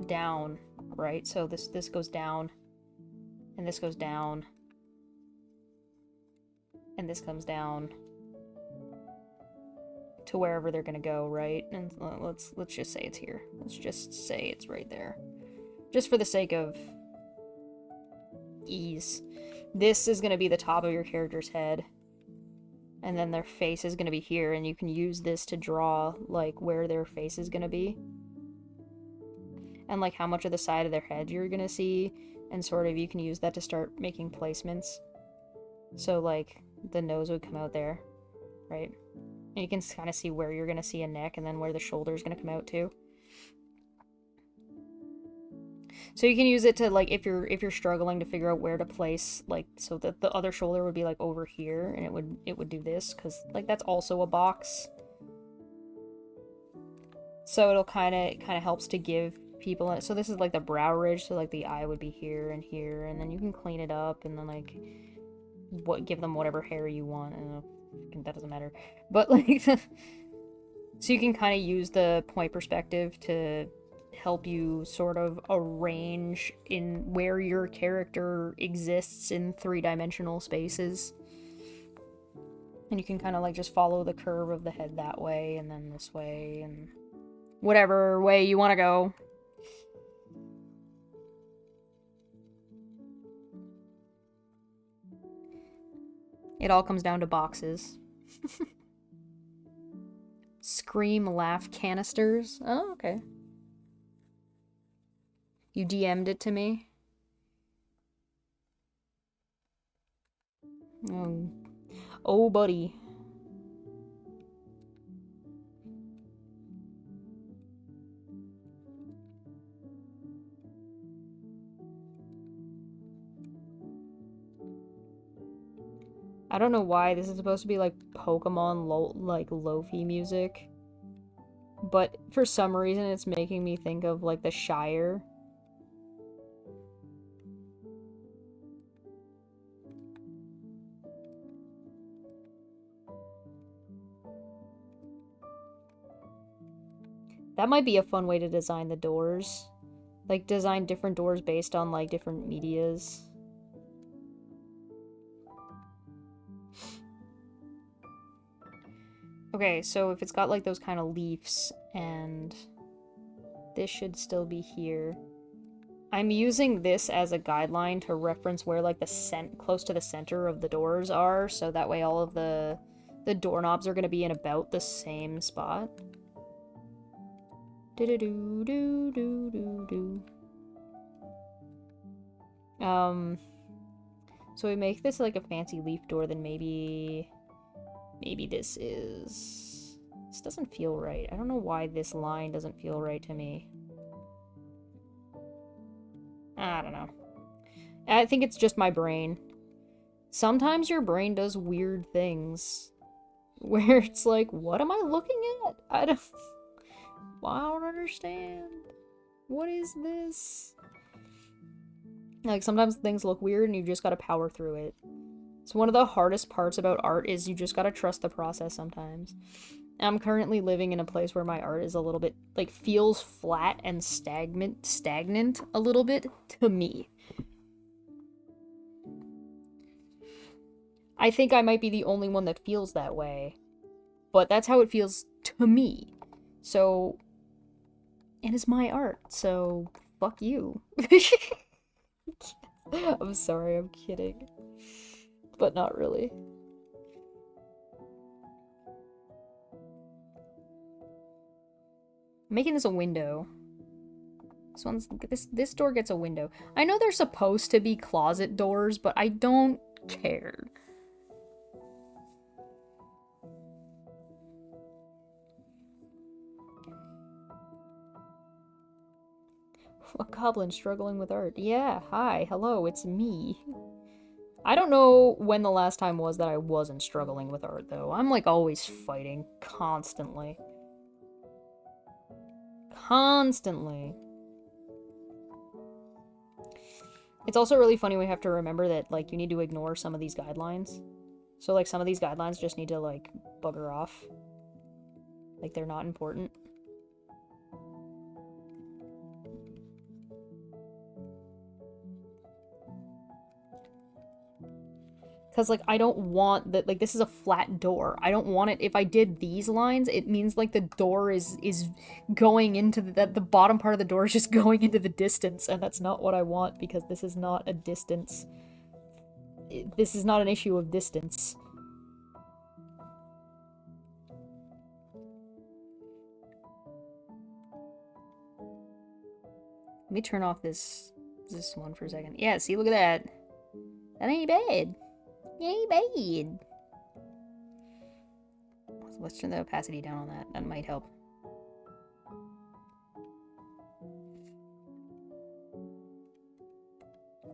down, right? So this goes down, and this goes down, and this comes down to wherever they're gonna go, right? And let's just say it's here. Let's just say it's right there, just for the sake of ease. This is gonna be the top of your character's head, and then their face is gonna be here, and you can use this to draw like where their face is gonna be, and like how much of the side of their head you're gonna see, and sort of you can use that to start making placements. So like the nose would come out there, right? And you can kind of see where you're gonna see a neck, and then where the shoulder is gonna come out too. So you can use it to like if you're struggling to figure out where to place, like, so that the other shoulder would be like over here, and it would do this, because like that's also a box. So it'll kind of helps to give people. So this is like the brow ridge, so like the eye would be here and here, and then you can clean it up, and then like give them whatever hair you want. I don't know, that doesn't matter, but like so you can kind of use the point perspective to help you sort of arrange in where your character exists in three-dimensional spaces. And you can kind of like just follow the curve of the head that way, and then this way, and whatever way you want to go. It all comes down to boxes. Scream laugh canisters. Oh, okay. You DM'd it to me? Oh. Oh, buddy. I don't know why this is supposed to be like Pokemon like Lo-fi music, but for some reason it's making me think of like the Shire. That might be a fun way to design the doors. Like design different doors based on like different medias. Okay, so if it's got like those kind of leaves, and this should still be here. I'm using this as a guideline to reference where like the close to the center of the doors are, so that way all of the doorknobs are going to be in about the same spot. So we make this like a fancy leaf door, then maybe this doesn't feel right. I don't know why this line doesn't feel right to me. I don't know. I think it's just my brain. Sometimes your brain does weird things where it's like, what am I looking at? I don't understand. What is this? Like, sometimes things look weird and you just gotta power through it. It's one of the hardest parts about art, is you just gotta trust the process sometimes. I'm currently living in a place where my art is a little bit, like, feels flat and stagnant a little bit to me. I think I might be the only one that feels that way, but that's how it feels to me. So, and it's my art, so fuck you. I'm sorry, I'm kidding. But not really. I'm making this a window. This door gets a window. I know they're supposed to be closet doors, but I don't care. A goblin struggling with art. Yeah, hi, hello, it's me. I don't know when the last time was that I wasn't struggling with art, though. I'm, like, always fighting. Constantly. Constantly. It's also really funny we have to remember that, like, you need to ignore some of these guidelines. So, like, some of these guidelines just need to, like, bugger off. Like, they're not important. Because, like, I don't want that, like, this is a flat door. I don't want it, if I did these lines, it means, like, the door is going into the bottom part of the door is just going into the distance, and that's not what I want, because this is not a distance. This is not an issue of distance. Let me turn off this one for a second. Yeah, see, look at that. That ain't bad. It ain't bad. So let's turn the opacity down on that. That might help.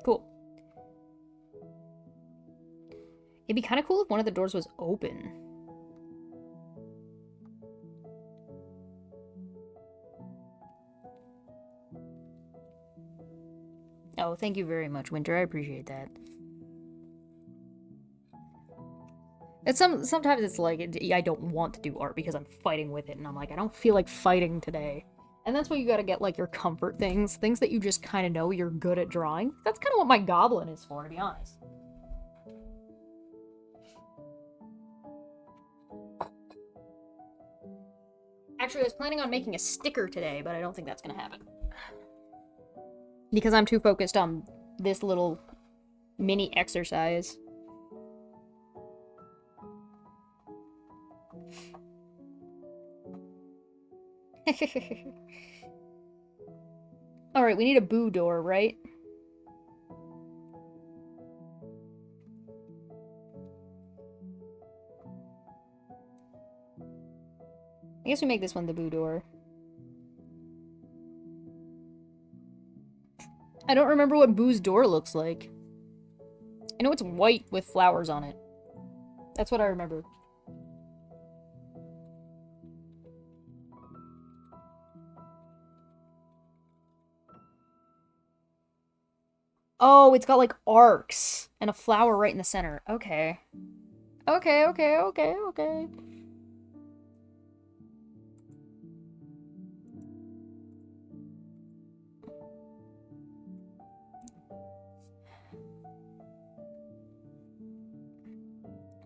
Cool. It'd be kind of cool if one of the doors was open. Oh, thank you very much, Winter. I appreciate that. Sometimes it's like, I don't want to do art because I'm fighting with it, and I'm like, I don't feel like fighting today. And that's why you gotta get, like, your comfort things that you just kind of know you're good at drawing. That's kind of what my goblin is for, to be honest. Actually, I was planning on making a sticker today, but I don't think that's gonna happen. Because I'm too focused on this little mini exercise. Alright, we need a boo door, right? I guess we make this one the boo door. I don't remember what Boo's door looks like. I know it's white with flowers on it. That's what I remember. Oh, it's got, like, arcs and a flower right in the center. Okay. Okay, okay, okay, okay.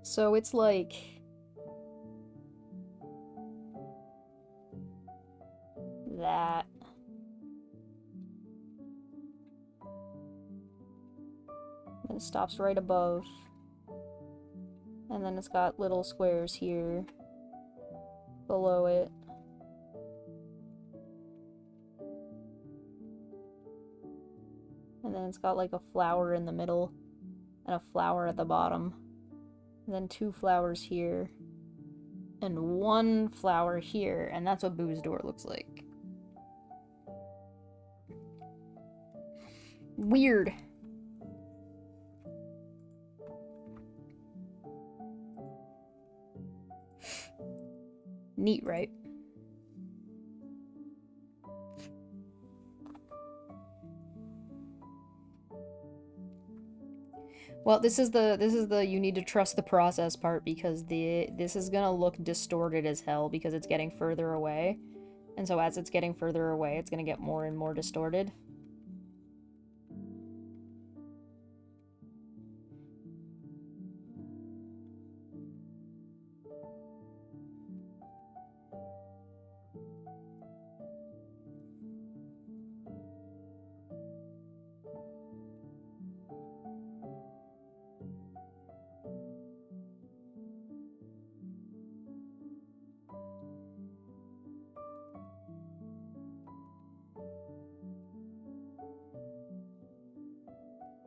So it's like... that. And it stops right above. And then it's got little squares here below it. And then it's got, like, a flower in the middle and a flower at the bottom. And then 2 flowers here. And 1 flower here. And that's what Boo's door looks like. Weird. Neat, right? Well, this is the you need to trust the process part because this is gonna look distorted as hell because it's getting further away. And so as it's getting further away, it's gonna get more and more distorted.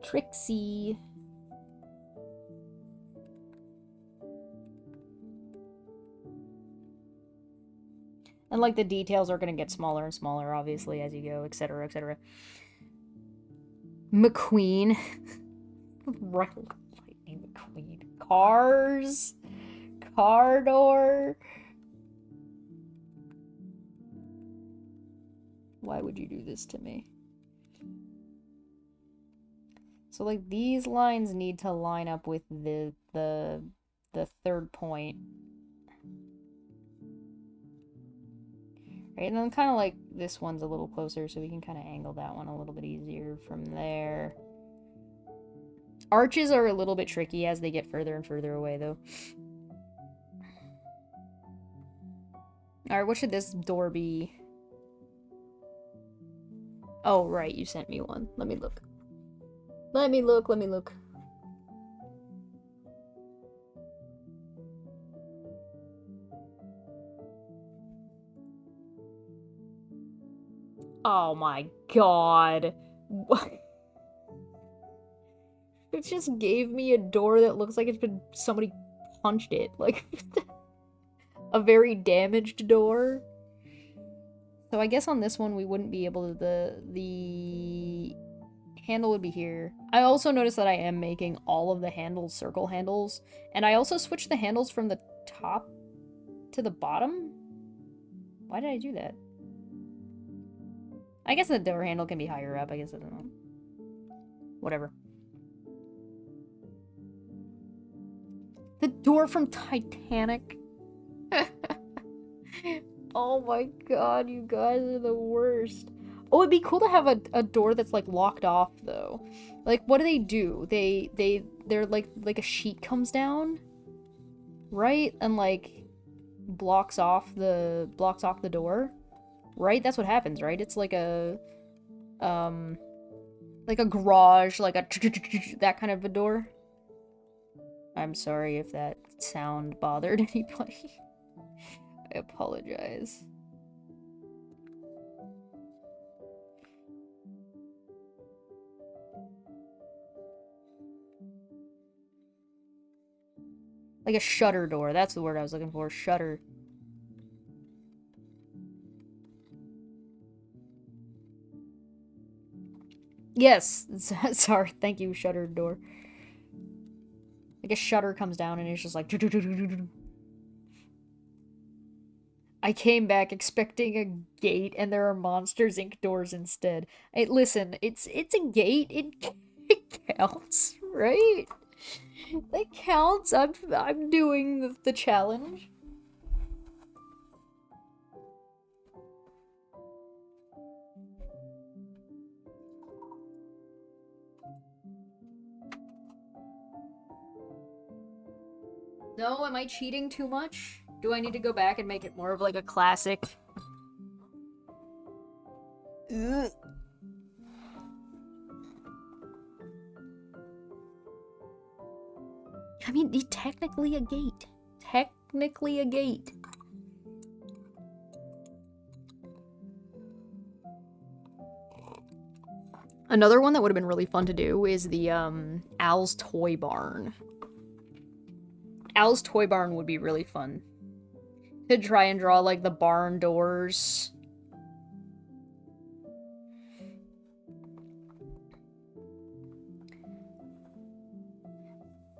Trixie. And like the details are gonna get smaller and smaller, obviously, as you go, etc., etc. McQueen. Lightning McQueen. Cars. Car door. Why would you do this to me? So like these lines need to line up with the third point. Right, and then kind of like this one's a little closer, so we can kind of angle that one a little bit easier from there. Arches are a little bit tricky as they get further and further away, though. Alright, what should this door be? Oh, right, you sent me one. Let me look. Let me look, let me look. Oh my god. What? It just gave me a door that looks like it's been somebody punched it. Like a very damaged door. So I guess on this one we wouldn't be able to the handle would be here. I also noticed that I am making all of the handles circle handles, and I also switched the handles from the top to the bottom. Why did I do that? I guess the door handle can be higher up. I guess I don't know. Whatever. The door from Titanic. Oh my god, you guys are the worst. Oh, it'd be cool to have a door that's like locked off though. Like, what do? They're like a sheet comes down, right? And like blocks off the door. Right? That's what happens, right? It's like a garage, like a that kind of a door. I'm sorry if that sound bothered anybody. I apologize. Like a shutter door. That's the word I was looking for. Shutter. Yes. Sorry. Thank you, shutter door. Like a shutter comes down and it's just like... I came back expecting a gate and there are Monsters Inc. doors instead. Hey, listen, it's a gate. It counts, right? That counts. I'm doing the challenge. No, am I cheating too much? Do I need to go back and make it more of like a classic? Ugh. I mean, technically a gate. Technically a gate. Another one that would have been really fun to do is the Al's Toy Barn. Al's Toy Barn would be really fun. To try and draw like the barn doors.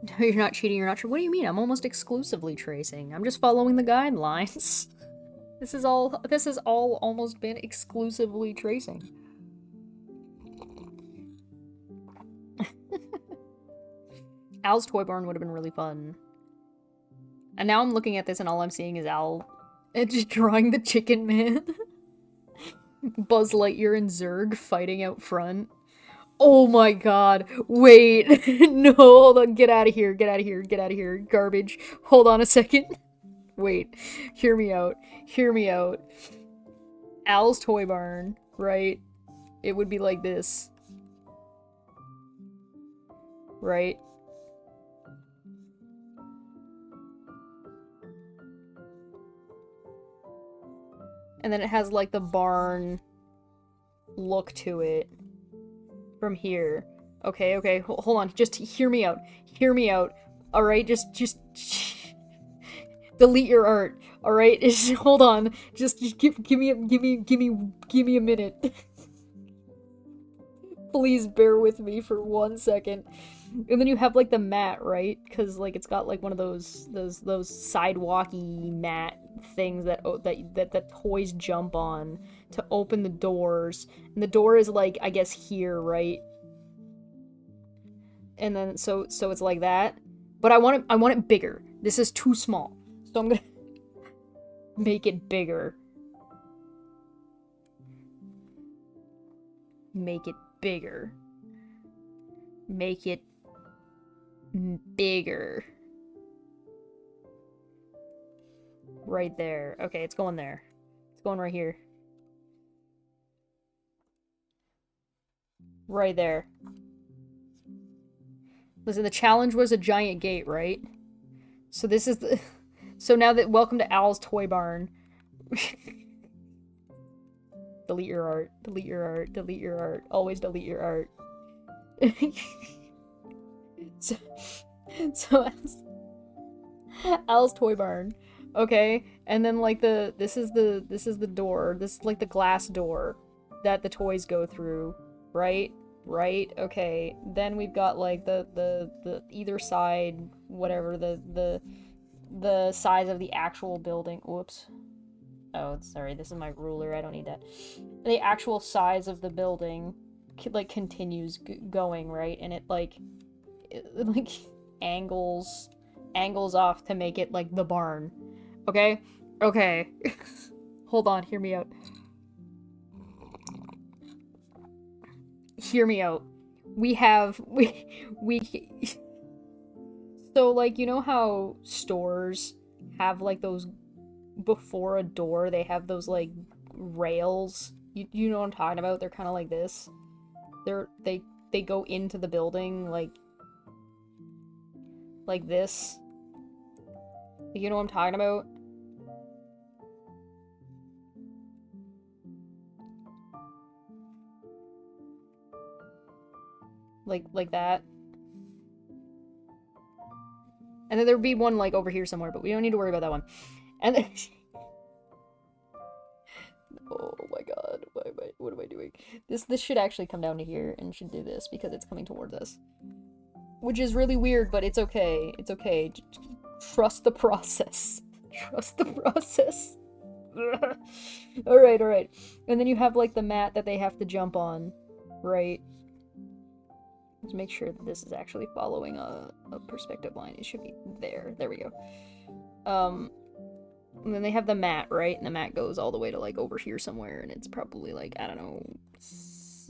No, you're not cheating, you're not sure. What do you mean? I'm almost exclusively tracing. I'm just following the guidelines. This has all almost been exclusively tracing. Al's Toy Barn would have been really fun. And now I'm looking at this and all I'm seeing is Al just drawing the chicken man. Buzz Lightyear and Zurg fighting out front. Oh my god. Wait. No, hold on. Get out of here. Get out of here. Get out of here. Garbage. Hold on a second. Wait. Hear me out. Hear me out. Al's Toy Barn, right? It would be like this. Right? And then it has like the barn look to it from here. Okay, okay, hold on. Just hear me out. Hear me out. All right, just delete your art. All right, hold on. Just give me a minute. Please bear with me for 1 second. And then you have like the mat, right? Because like it's got like one of those sidewalky mat things that toys jump on to open the doors. And the door is like, I guess here, right? And then so it's like that. But I want it bigger. This is too small. So I'm gonna make it bigger. Make it bigger. Make it bigger. Right there. Okay, it's going there. It's going right here. Right there. Listen, the challenge was a giant gate, right? So this is the... So now that... Welcome to Al's Toy Barn. Delete your art. Delete your art. Delete your art. Always delete your art. so Al's Toy Barn. Okay, and then like this is the door. This is like the glass door that the toys go through, right? Right? Okay. Then we've got like the either side, whatever, the size of the actual building. Whoops. Oh, sorry, this is my ruler, I don't need that. The actual size of the building, like, continues going, right? And it, like, angles off to make it, like, the barn. Okay? Okay. Hold on, hear me out. Hear me out. We So, like, you know how stores have, like, those... Before a door, they have those, like, rails. You know what I'm talking about? They're kind of like this. They go into the building, like this. You know what I'm talking about? Like that. And then there'd be one, like, over here somewhere, but we don't need to worry about that one. And then... Oh my god, what am I doing? This should actually come down to here and should do this because it's coming towards us. Which is really weird, but it's okay. It's okay. Trust the process. Trust the process. Alright. And then you have, like, the mat that they have to jump on, right? Let's make sure that this is actually following a perspective line. It should be there. There we go. And then they have the mat, right? And the mat goes all the way to, like, over here somewhere, and it's probably, like, I don't know,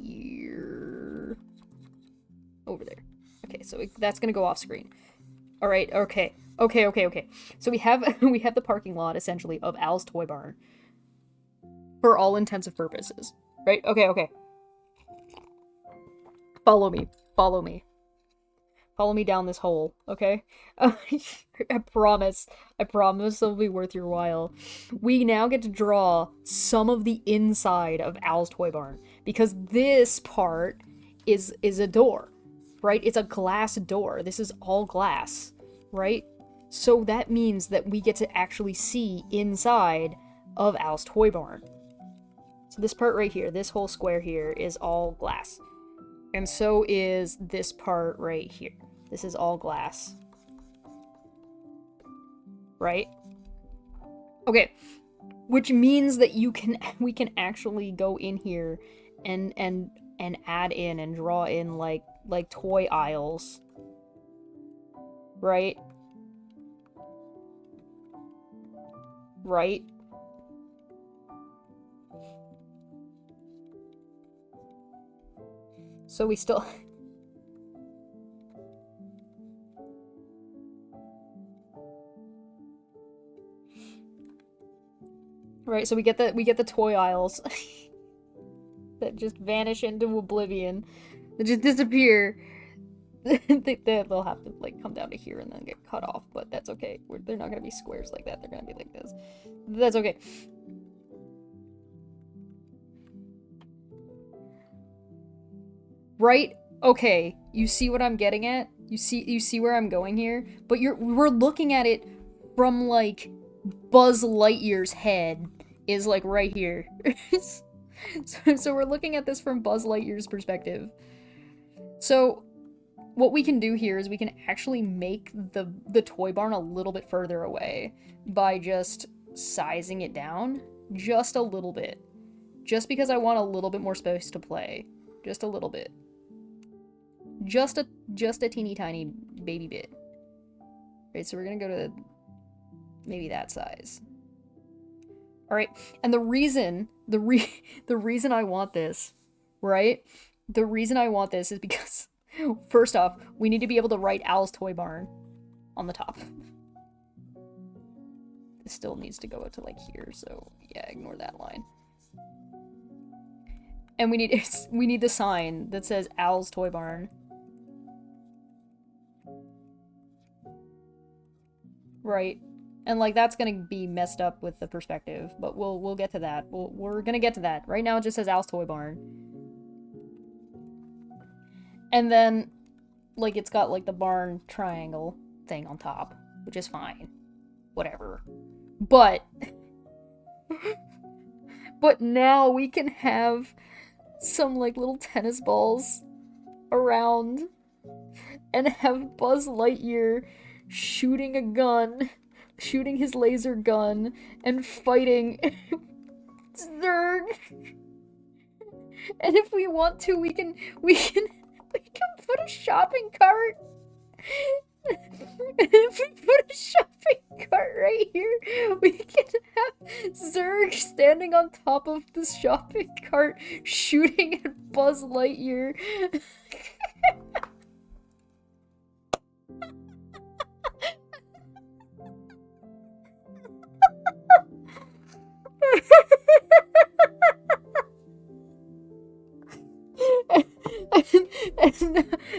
here... Over there. Okay, so that's gonna go off screen. Alright, okay. Okay. So we have the parking lot, essentially, of Al's Toy Barn. For all intents and purposes. Right? Okay. Follow me. Follow me down this hole, okay? I promise it'll be worth your while. We now get to draw some of the inside of Al's Toy Barn, because this part is a door, right? It's a glass door. This is all glass, right? So that means that we get to actually see inside of Al's Toy Barn. So this part right here, this whole square here, is all glass. And so is this part right here. This is all glass. Right? Okay. Which means that we can actually go in here and add in and draw in like toy aisles. Right? Right? So we still... Right, so we get the toy aisles that just vanish into oblivion. They just disappear. They'll have to like come down to here and then get cut off, but that's okay. They're not gonna be squares like that. They're gonna be like this. That's okay. Right? Okay. You see what I'm getting at? You see where I'm going here? But we're looking at it from like Buzz Lightyear's head is like right here. So we're looking at this from Buzz Lightyear's perspective. So what we can do here is we can actually make the toy barn a little bit further away by just sizing it down just a little bit. Just because I want a little bit more space to play. Just a little bit. Just a teeny tiny baby bit. Right, so we're gonna go to maybe that size. Alright, and the reason I want this, right? The reason I want this is because, first off, we need to be able to write Al's Toy Barn on the top. This still needs to go to like here, so yeah, ignore that line. And we need the sign that says Al's Toy Barn. Right. And like that's gonna be messed up with the perspective, but we'll get to that. We're gonna get to that. Right now it just says Al's Toy Barn. And then like it's got like the barn triangle thing on top, which is fine. Whatever. But now we can have some like little tennis balls around and have Buzz Lightyear shooting a gun, shooting his laser gun, and fighting Zurg. And if we want to, we can put a shopping cart. If we put a shopping cart right here, we can have Zurg standing on top of the shopping cart, shooting at Buzz Lightyear.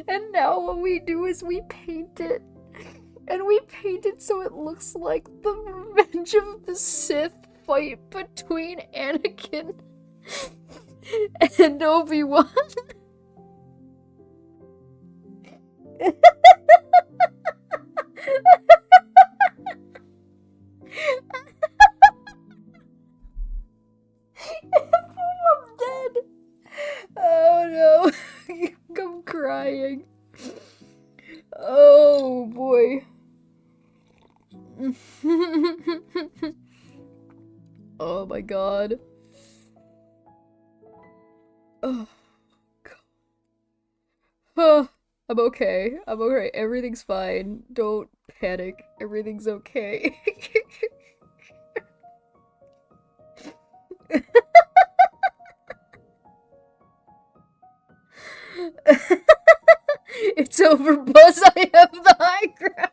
And now what we do is we paint it. And we paint it so it looks like the Revenge of the Sith fight between Anakin and Obi-Wan. I'm dead. Oh no. I'm crying. Oh boy. Oh my god. Oh god. Oh, I'm okay. I'm okay. Everything's fine. Don't panic. Everything's okay. It's over, Buzz. I have the high ground.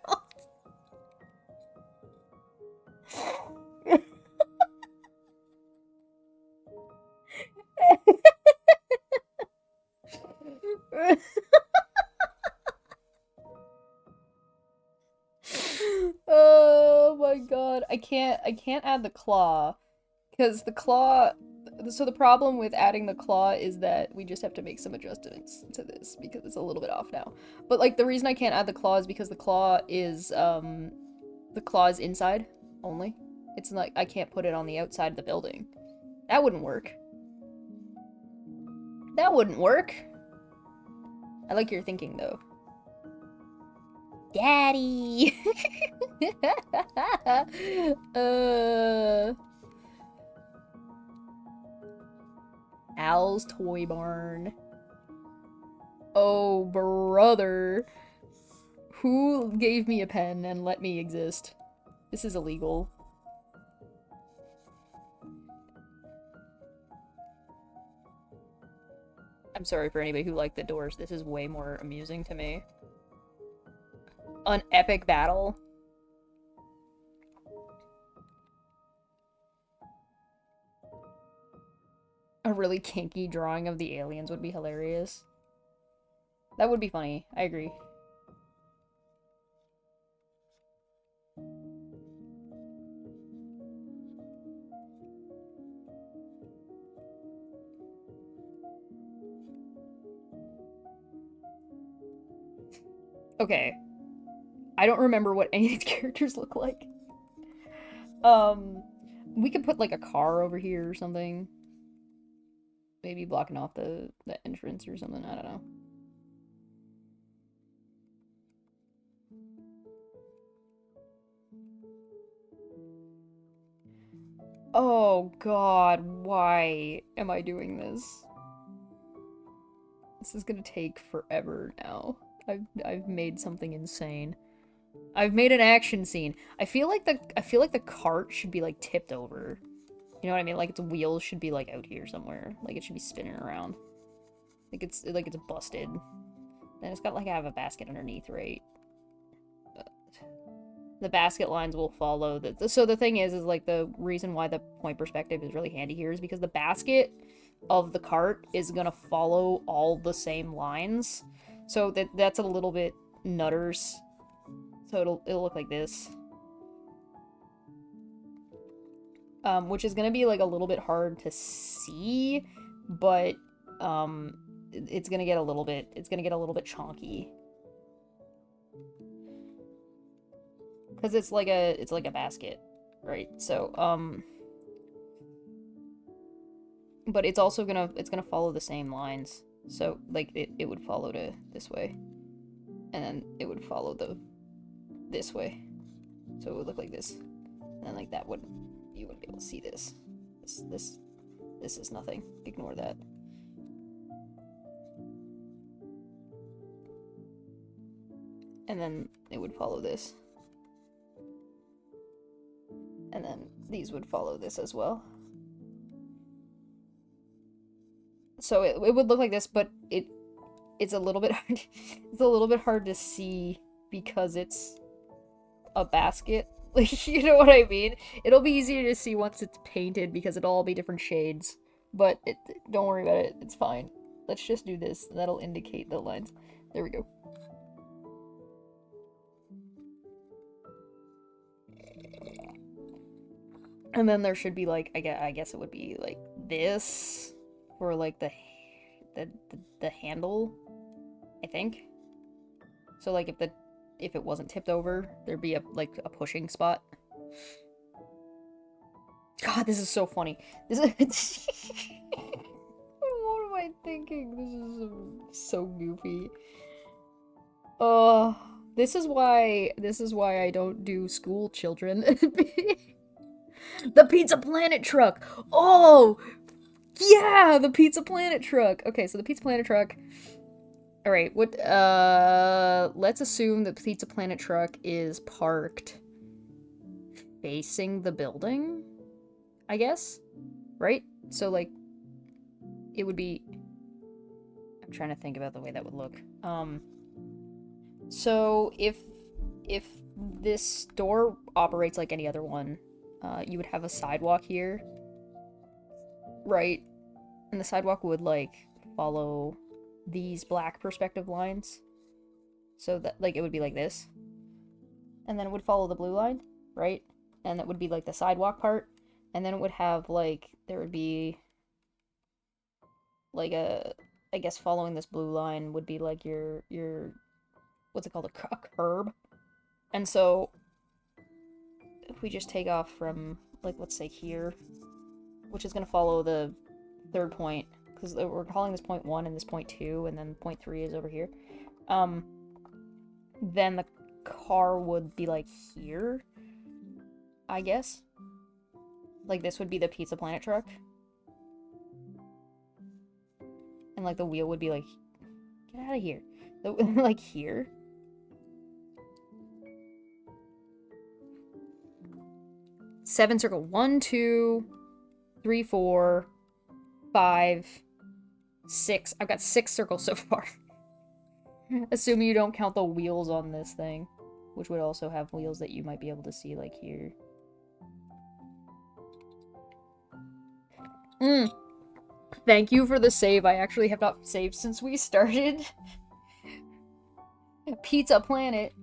Oh my god. I can't add the claw. Because the claw... So the problem with adding the claw is that we just have to make some adjustments to this because it's a little bit off now. But like the reason I can't add the claw is because the claw is inside only. It's like I can't put it on the outside of the building. That wouldn't work. That wouldn't work. I like your thinking though. Daddy. Al's Toy Barn. Oh, brother. Who gave me a pen and let me exist? This is illegal. I'm sorry for anybody who liked the doors. This is way more amusing to me. An epic battle. A really kinky drawing of the aliens would be hilarious. That would be funny. I agree. Okay. I don't remember what any of these characters look like. We could put like a car over here or something. Maybe blocking off the entrance or something, I don't know. Oh god, why am I doing this? This is gonna take forever now. I've made something insane. I've made an action scene. I feel like the cart should be like tipped over. You know what I mean? Like its wheels should be like out here somewhere. Like it should be spinning around. Like it's busted. And it's got like I have a basket underneath, right? But the basket lines will follow the so the thing is like the reason why the point perspective is really handy here is because the basket of the cart is gonna follow all the same lines. So that's a little bit nutters. So it'll look like this. Which is gonna be like a little bit hard to see, but it's gonna get a little bit chonky. Cause it's like a basket, right? So but it's also gonna follow the same lines. So like it would follow to this way. And then it would follow this way. So it would look like this. And then like that would you wouldn't be able to see this. This is nothing. Ignore that. And then it would follow this. And then these would follow this as well. So it would look like this, but it's a little bit hard, it's a little bit hard to see because it's a basket. Like, you know what I mean? It'll be easier to see once it's painted because it'll all be different shades. But don't worry about it. It's fine. Let's just do this. And that'll indicate the lines. There we go. And then there should be like I guess it would be like this for like the handle, I think. So like if it wasn't tipped over, there'd be a pushing spot. God, this is so funny. This is what am I thinking? This is so goofy. This is why I don't do school children. The Pizza Planet truck. Oh, yeah, the Pizza Planet truck. Okay, so the Pizza Planet truck. All right, what let's assume the Pizza Planet truck is parked facing the building, I guess. Right? So like it would be I'm trying to think about the way that would look. So if this store operates like any other one, you would have a sidewalk here, right? And the sidewalk would like follow these black perspective lines. So that like it would be like this. And then it would follow the blue line, right? And that would be like the sidewalk part. And then it would have like there would be like I guess following this blue line would be like your what's it called, a curb. And so if we just take off from like let's say here, which is going to follow the third point because we're calling this point 1 and this point 2 and then point 3 is over here. Then the car would be like here, I guess. Like this would be the Pizza Planet truck. And like the wheel would be like, get out of here. Like here. 7 circle. 1, 2, 3, 4, 5, 6. I've got 6 circles so far. Assuming you don't count the wheels on this thing, which would also have wheels that you might be able to see, like here. Thank you for the save. I actually have not saved since we started. Pizza Planet.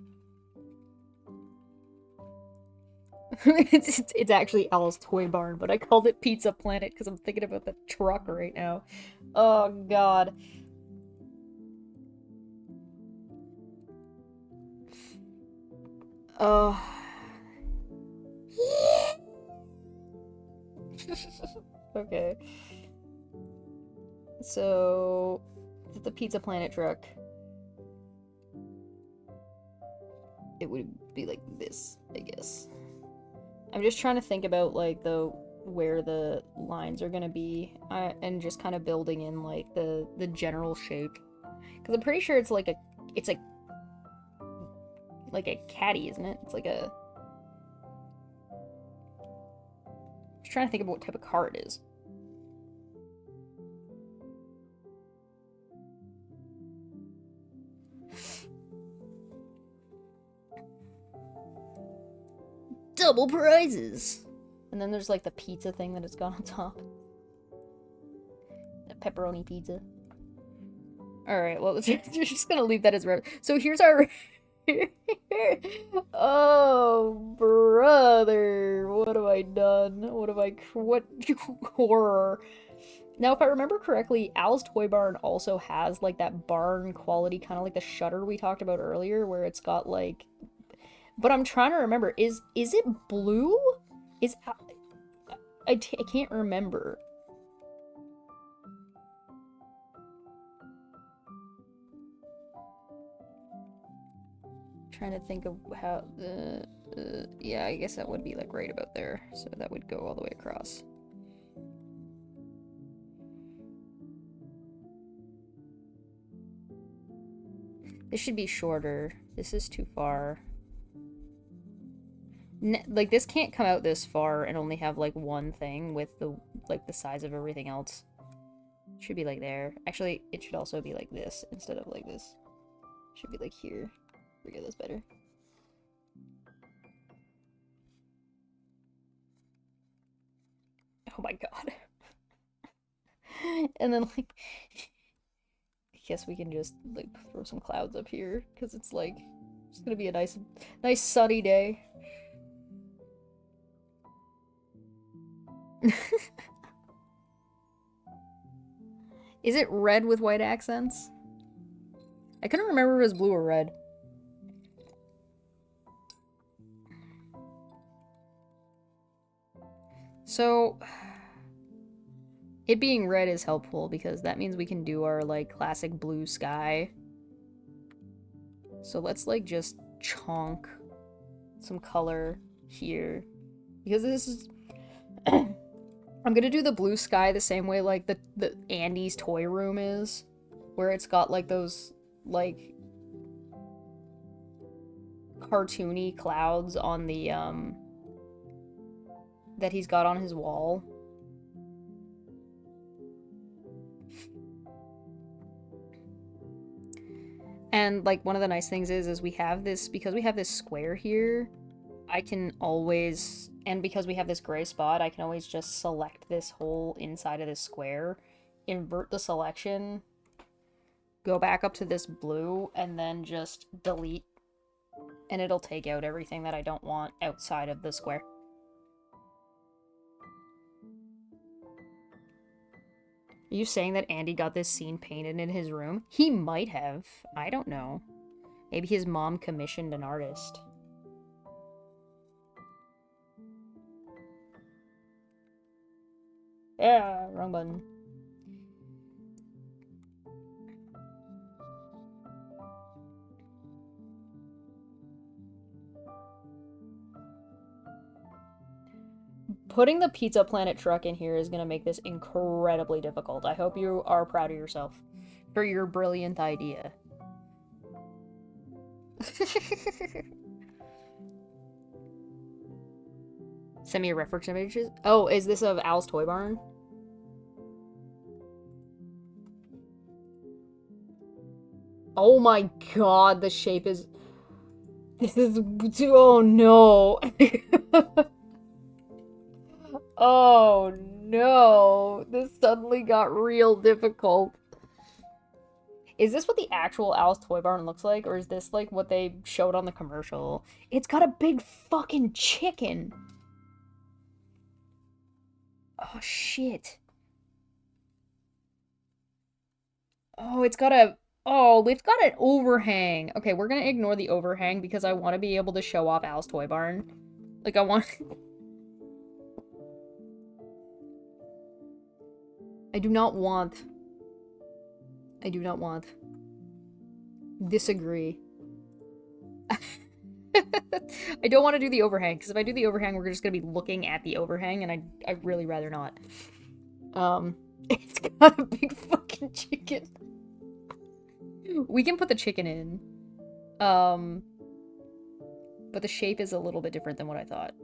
It's actually Al's Toy Barn, but I called it Pizza Planet because I'm thinking about the truck right now. Oh, God. Oh. Okay. So, the Pizza Planet truck. It would be like this, I guess. I'm just trying to think about, like, where the lines are gonna be, and just kind of building in, like, the general shape. Because I'm pretty sure it's like a caddy, isn't it? It's like a... I'm just trying to think of what type of car it is. Double prizes! And then there's like the pizza thing that it's got on top. The pepperoni pizza. Alright, well, we're just gonna leave that as red. So here's our... Oh, brother. What have I done? What horror. Now, if I remember correctly, Al's Toy Barn also has, like, that barn quality, kind of like the shutter we talked about earlier, where it's got, like... But I'm trying to remember, is it blue? I can't remember. Trying to think of how yeah, I guess that would be like right about there, so that would go all the way across. This should be shorter. This is too far. Like, this can't come out this far and only have like one thing with the size of everything else. It should be like there. Actually, it should also be like this instead of like this. It should be like here. Forget this better. Oh my god. And then, like, I guess we can just like throw some clouds up here because it's like it's gonna be a nice sunny day. Is it red with white accents? I couldn't remember if it was blue or red. So, it being red is helpful because that means we can do our, like, classic blue sky. So let's, like, just chonk some color here. Because this is... I'm gonna do the blue sky the same way, like, the Andy's toy room is. Where it's got, like, those, like, cartoony clouds on the, that he's got on his wall. And, like, one of the nice things is we have this, because we have this square here, I can always, and because we have this gray spot, I can always just select this whole inside of this square, invert the selection, go back up to this blue, and then just delete, and it'll take out everything that I don't want outside of the square. Are you saying that Andy got this scene painted in his room? He might have. I don't know. Maybe his mom commissioned an artist. Yeah, wrong button. Putting the Pizza Planet truck in here is going to make this incredibly difficult. I hope you are proud of yourself for your brilliant idea. Send me a reference images. Oh, is this of Al's Toy Barn? Oh my god, the shape is... This is... Oh no. Oh no. This suddenly got real difficult. Is this what the actual Al's Toy Barn looks like? Or is this like what they showed on the commercial? It's got a big fucking chicken. Oh shit. Oh, it's got a... Oh, we've got an overhang. Okay, we're gonna ignore the overhang because I want to be able to show off Al's Toy Barn. Like, I want... I do not want... I do not want... Disagree. I don't want to do the overhang, because if I do the overhang, we're just gonna be looking at the overhang, and I'd really rather not. It's got a big fucking chicken. We can put the chicken in. But the shape is a little bit different than what I thought.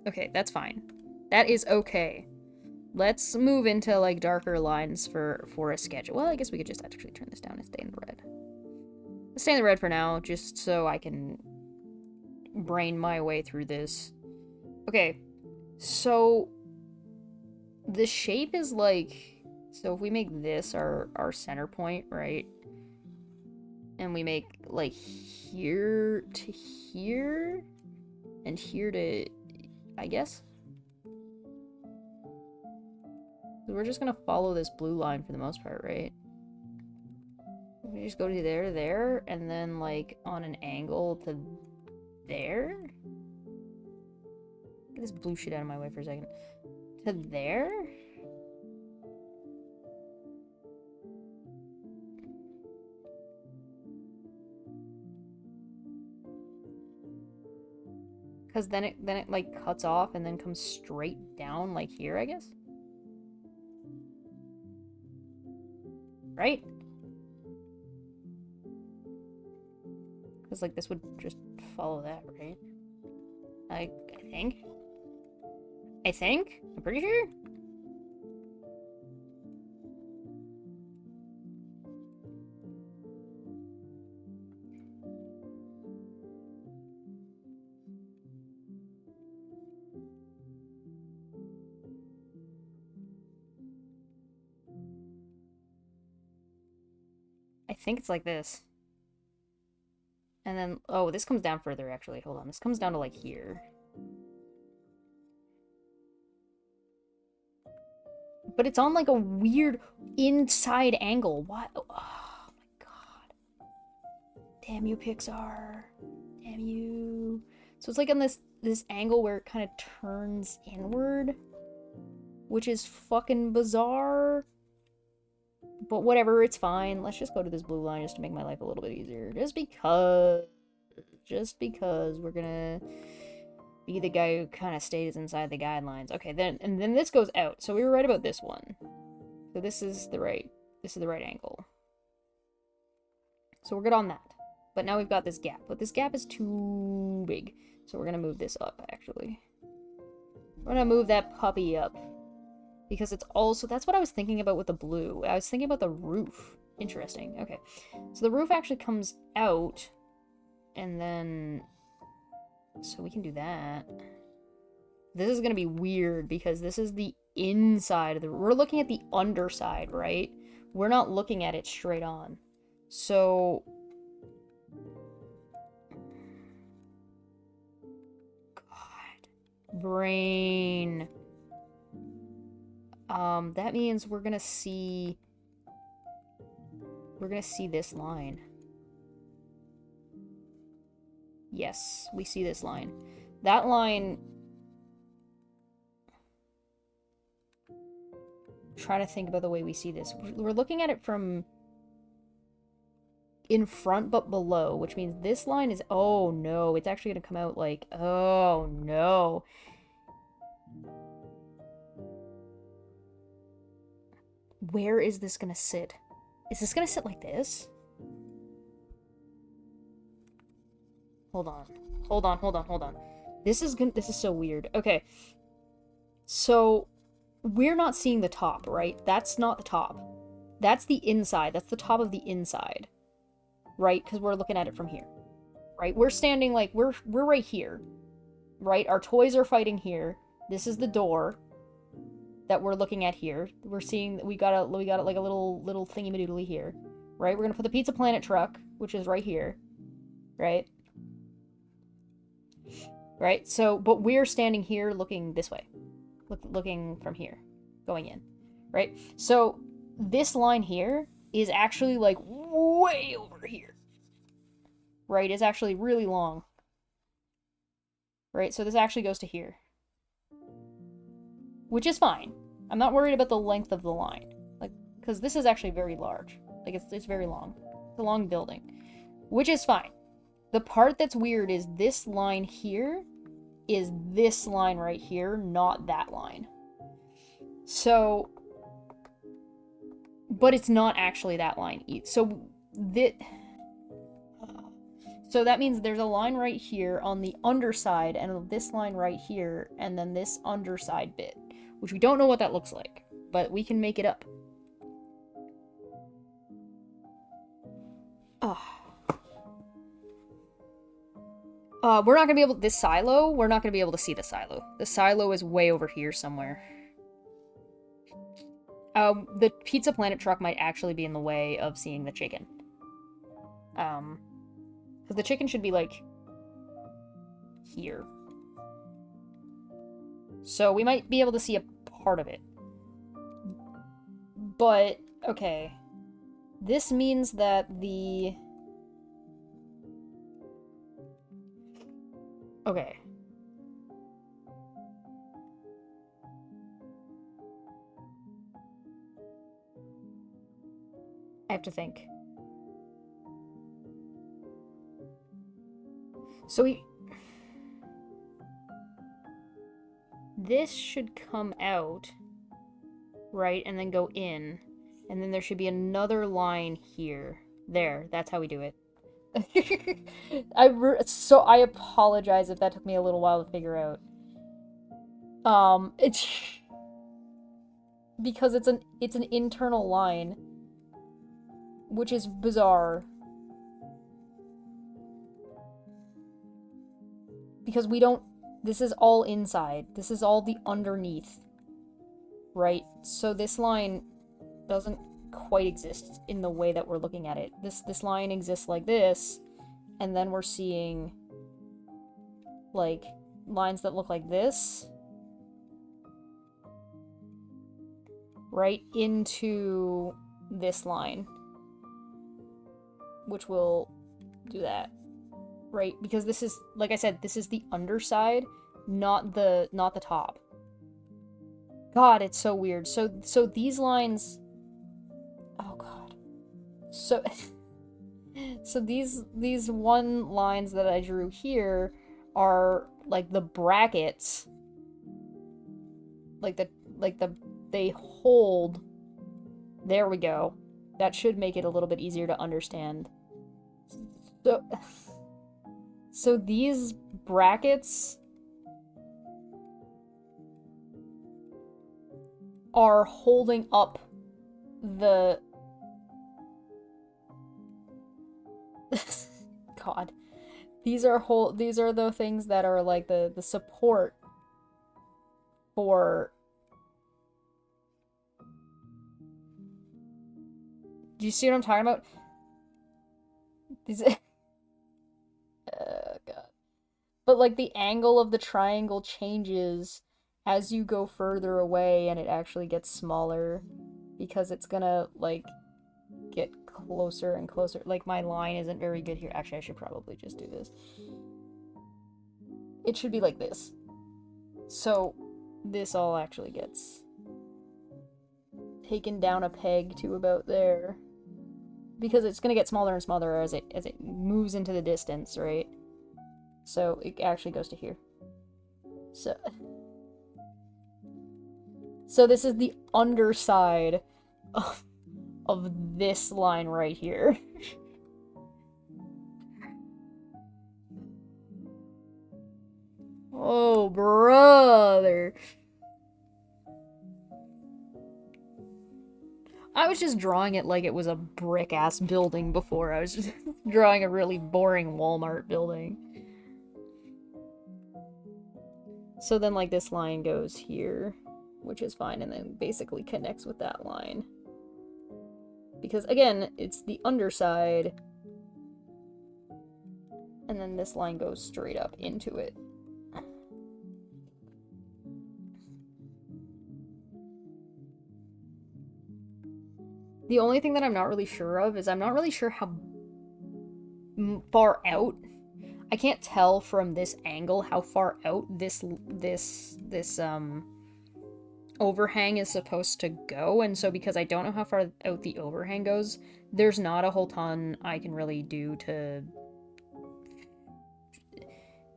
Okay, that's fine. That is okay. Let's move into, like, darker lines for a sketch. Well, I guess we could just actually turn this down and stay in the red. Let's stay in the red for now, just so I can brain my way through this. Okay, so the shape is like... So if we make this our center point, right? And we make, like, here to here, and here to... I guess? We're just gonna follow this blue line for the most part, right? We just go to there, and then, like, on an angle to there? Get this blue shit out of my way for a second. To there? Because then it, like, cuts off and then comes straight down, like, here, I guess? Right? Because, like, this would just follow that, right? I think? I'm pretty sure? I think it's like this. And then, oh, this comes down further, actually. Hold on. This comes down to, like, here. But it's on, like, a weird inside angle. What? Oh, my god. Damn you, Pixar. Damn you. So it's, like, on this angle where it kind of turns inward. Which is fucking bizarre. But whatever, it's fine. Let's just go to this blue line just to make my life a little bit easier. Just because we're gonna be the guy who kind of stays inside the guidelines. Okay, then this goes out. So we were right about this one. So this is the right angle. So we're good on that. But now we've got this gap. But this gap is too big. So we're gonna move this up, actually. We're gonna move that puppy up. Because it's also... That's what I was thinking about with the blue. I was thinking about the roof. Interesting. Okay. So the roof actually comes out. And then... So we can do that. This is going to be weird because this is the inside of the... We're looking at the underside, right? We're not looking at it straight on. So... God. Brain... that means we're gonna see this line. Yes, we see this line. That line... Trying to think about the way we see this. We're looking at it from in front but below, which means this line is... Oh no, it's actually gonna come out like... Oh no. Where is this gonna sit? Is this gonna sit like this? Hold on. This is so weird. Okay. So we're not seeing the top, right? That's not the top. That's the inside. That's the top of the inside, right? Because we're looking at it from here, right? We're standing like we're right here, right? Our toys are fighting here. This is the door that we're looking at here. We're seeing we got like a little thingy madoodly here, right? We're gonna put the Pizza Planet truck, which is right here, right? Right. So, but we're standing here looking this way, looking from here, going in, right? So this line here is actually like way over here, right? It's actually really long, right? So this actually goes to here, which is fine. I'm not worried about the length of the line, like, because this is actually very large. Like, it's very long. It's a long building, which is fine. The part that's weird is this line here is this line right here, not that line. So, but it's not actually that line. So that means there's a line right here on the underside, and this line right here, and then this underside bit, which we don't know what that looks like, but we can make it up. We're not gonna be able this silo. We're not gonna be able to see the silo. The silo is way over here somewhere. The Pizza Planet truck might actually be in the way of seeing the chicken. Because the chicken should be, like, here. So we might be able to see a part of it. But, okay. This means that the... Okay. I have to think. So this should come out, right, and then go in, and then there should be another line here. There, that's how we do it. I apologize if that took me a little while to figure out. It's because it's an internal line, which is bizarre. Because we don't... This is all inside. This is all the underneath. Right? So this line doesn't quite exist in the way that we're looking at it. This line exists like this, and then we're seeing, like, lines that look like this. Right into this line. Which will do that. Right, because this is, like I said, this is the underside, not the top. God, it's so weird. So these lines... Oh, God. So... so these one lines that I drew here are, like, the brackets. They hold... There we go. That should make it a little bit easier to understand. So these brackets are holding up the... God. These are the things that are like the support for... Do you see what I'm talking about? These... God. But, like, the angle of the triangle changes as you go further away, and it actually gets smaller because it's gonna, like, get closer and closer. Like, my line isn't very good here. Actually, I should probably just do this. It should be like this. So, this all actually gets taken down a peg to about there. Because it's gonna get smaller and smaller as it moves into the distance, right? So it actually goes to here. So this is the underside of this line right here. Oh, brother. I was just drawing it like it was a brick-ass building before. I was just drawing a really boring Walmart building. So then, like, this line goes here, which is fine, and then basically connects with that line. Because, again, it's the underside, and then this line goes straight up into it. The only thing that I'm not really sure of is I'm not really sure how far out. I can't tell from this angle how far out this overhang is supposed to go, and so because I don't know how far out the overhang goes, there's not a whole ton I can really do to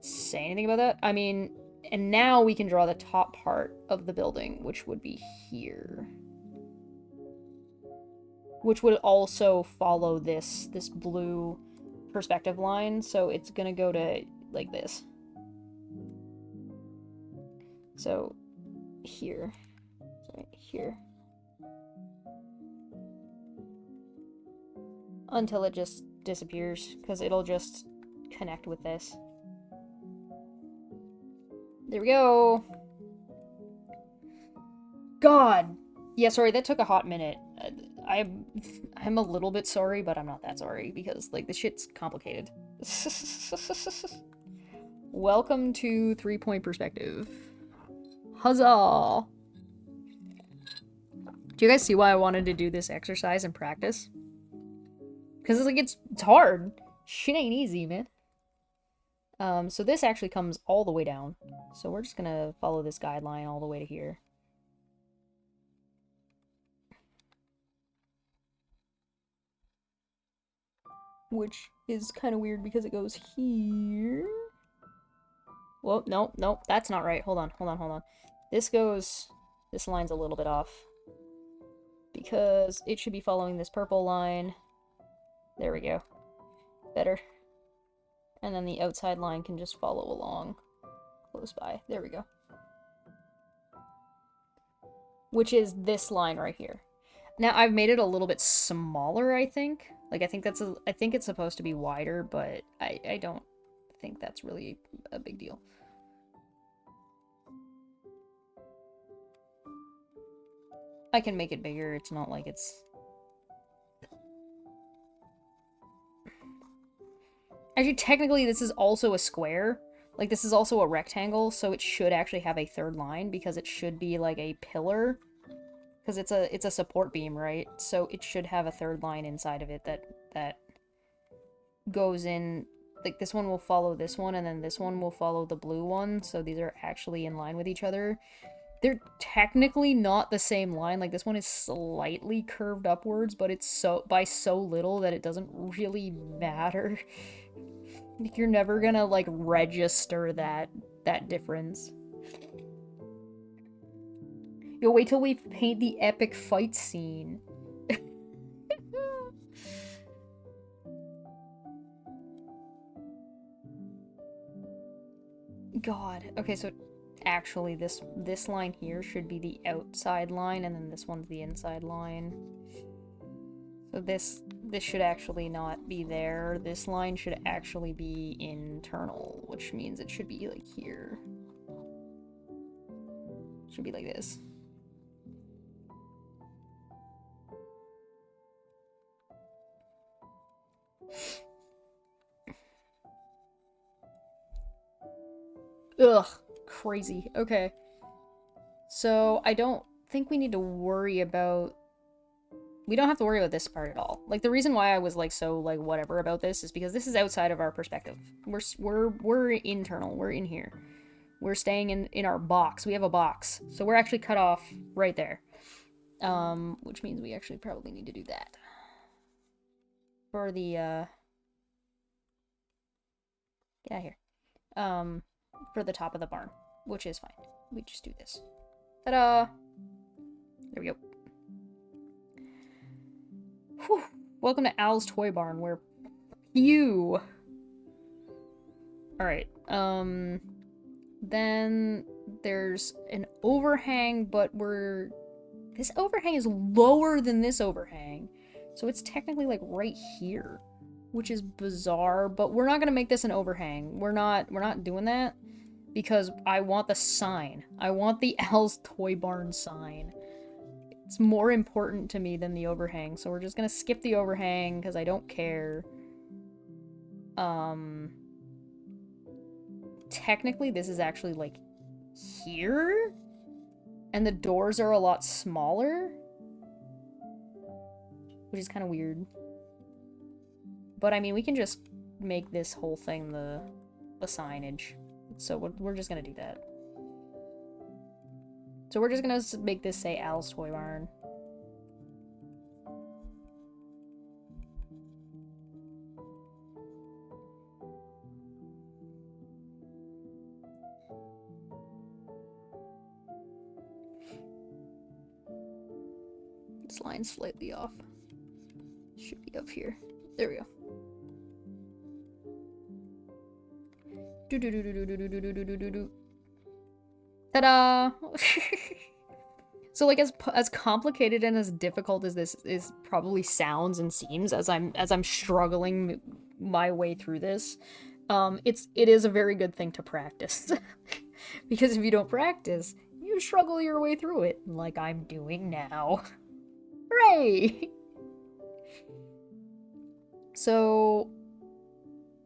say anything about that. I mean, and now we can draw the top part of the building, which would be here. Which would also follow this blue perspective line, so it's gonna go to like this. So here. Sorry, here. Until it just disappears, because it'll just connect with this. There we go. God! Yeah, sorry, that took a hot minute. I'm a little bit sorry, but I'm not that sorry, because, like, this shit's complicated. Welcome to 3-point perspective. Huzzah! Do you guys see why I wanted to do this exercise and practice? Because it's like, it's hard. Shit ain't easy, man. So this actually comes all the way down. So we're just gonna follow this guideline all the way to here. Which is kind of weird because it goes here. Well, no, that's not right. Hold on. This line's a little bit off. Because it should be following this purple line. There we go. Better. And then the outside line can just follow along close by. There we go. Which is this line right here. Now, I've made it a little bit smaller, I think. Like, I think it's supposed to be wider, but I don't think that's really a big deal. I can make it bigger. It's not like it's... Actually, technically, this is also a square. Like, this is also a rectangle, so it should actually have a third line, because it should be, like, a pillar. Because it's a support beam, right? So it should have a third line inside of it that goes in... Like, this one will follow this one, and then this one will follow the blue one, so these are actually in line with each other. They're technically not the same line. Like, this one is slightly curved upwards, but it's by so little that it doesn't really matter. Like, you're never gonna, like, register that difference. Yo, wait till we paint the epic fight scene. God. Okay, so actually this line here should be the outside line, and then this one's the inside line. So this should actually not be there. This line should actually be internal, which means it should be like here. It should be like this. Ugh, crazy. Okay. So I don't think we need to worry about... We don't have to worry about this part at all. Like, the reason why I was, like, so, like, whatever about this is because this is outside of our perspective. We're internal. We're in here. We're staying in our box. We have a box. So we're actually cut off right there. Which means we actually probably need to do that. For the, Get out of here. For the top of the barn. Which is fine. We just do this. Ta-da! There we go. Whew. Welcome to Al's Toy Barn, where you... Alright, then there's an overhang, but we're This overhang is lower than this overhang. So it's technically like right here, which is bizarre, but we're not gonna make this an overhang. We're not doing that because I want the sign. I want the Al's Toy Barn sign. It's more important to me than the overhang, so we're just gonna skip the overhang because I don't care. Technically this is actually like here, and the doors are a lot smaller, which is kind of weird. But I mean, we can just make this whole thing the signage. So we're just gonna do that. So we're just gonna make this say Al's Toy Barn. This line's slightly off. Should be up here. There we go. Ta-da! So like as complicated and as difficult as this is probably sounds and seems as I'm struggling my way through this, it is a very good thing to practice. Because if you don't practice, you struggle your way through it, like I'm doing now. Hooray! So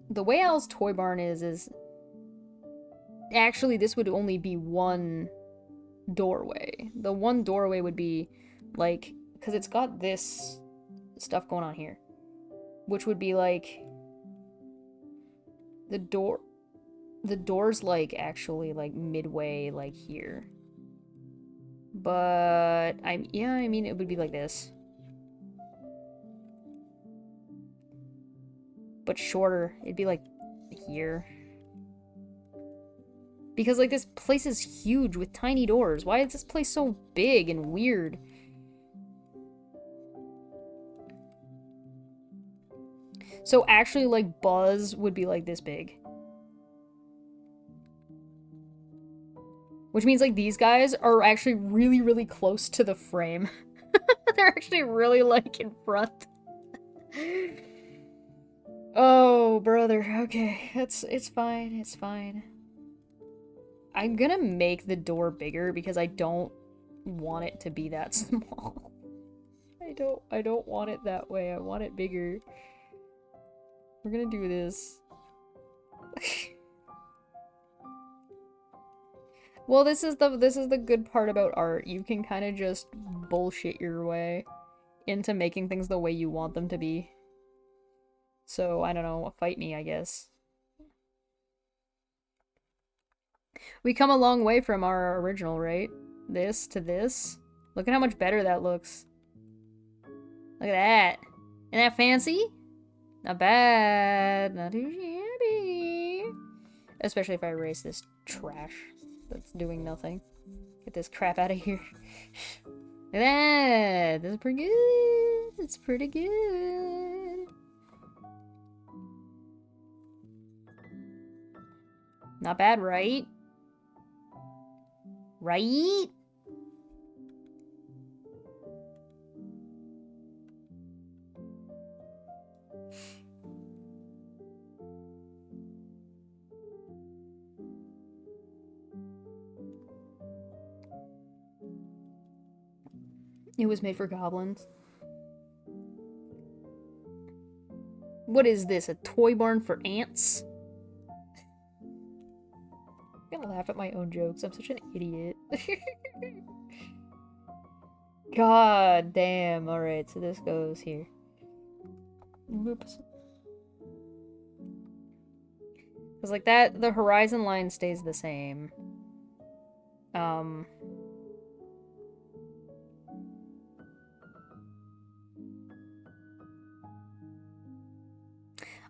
the way Al's Toy Barn is actually this would only be one doorway. The one doorway would be like, because it's got this stuff going on here, which would be like the door's like actually like midway like here. But I mean it would be like this. But shorter. It'd be like here. Because like this place is huge with tiny doors. Why is this place so big and weird? So actually like Buzz would be like this big. Which means like these guys are actually really, really close to the frame. They're actually really like in front. Oh, brother. Okay, it's fine. It's fine. I'm gonna make the door bigger because I don't want it to be that small. I don't want it that way. I want it bigger. We're gonna do this. Well, this is the good part about art. You can kind of just bullshit your way into making things the way you want them to be. So, I don't know, fight me, I guess. We come a long way from our original, right? This to this. Look at how much better that looks. Look at that. Isn't that fancy? Not bad. Not too shabby. Especially if I erase this trash that's doing nothing. Get this crap out of here. Look at that. This is pretty good. It's pretty good. Not bad, right? Right? It was made for goblins. What is this? A toy barn for ants? I'm gonna laugh at my own jokes. I'm such an idiot. God damn. Alright, so this goes here. Whoops. Because like that, the horizon line stays the same.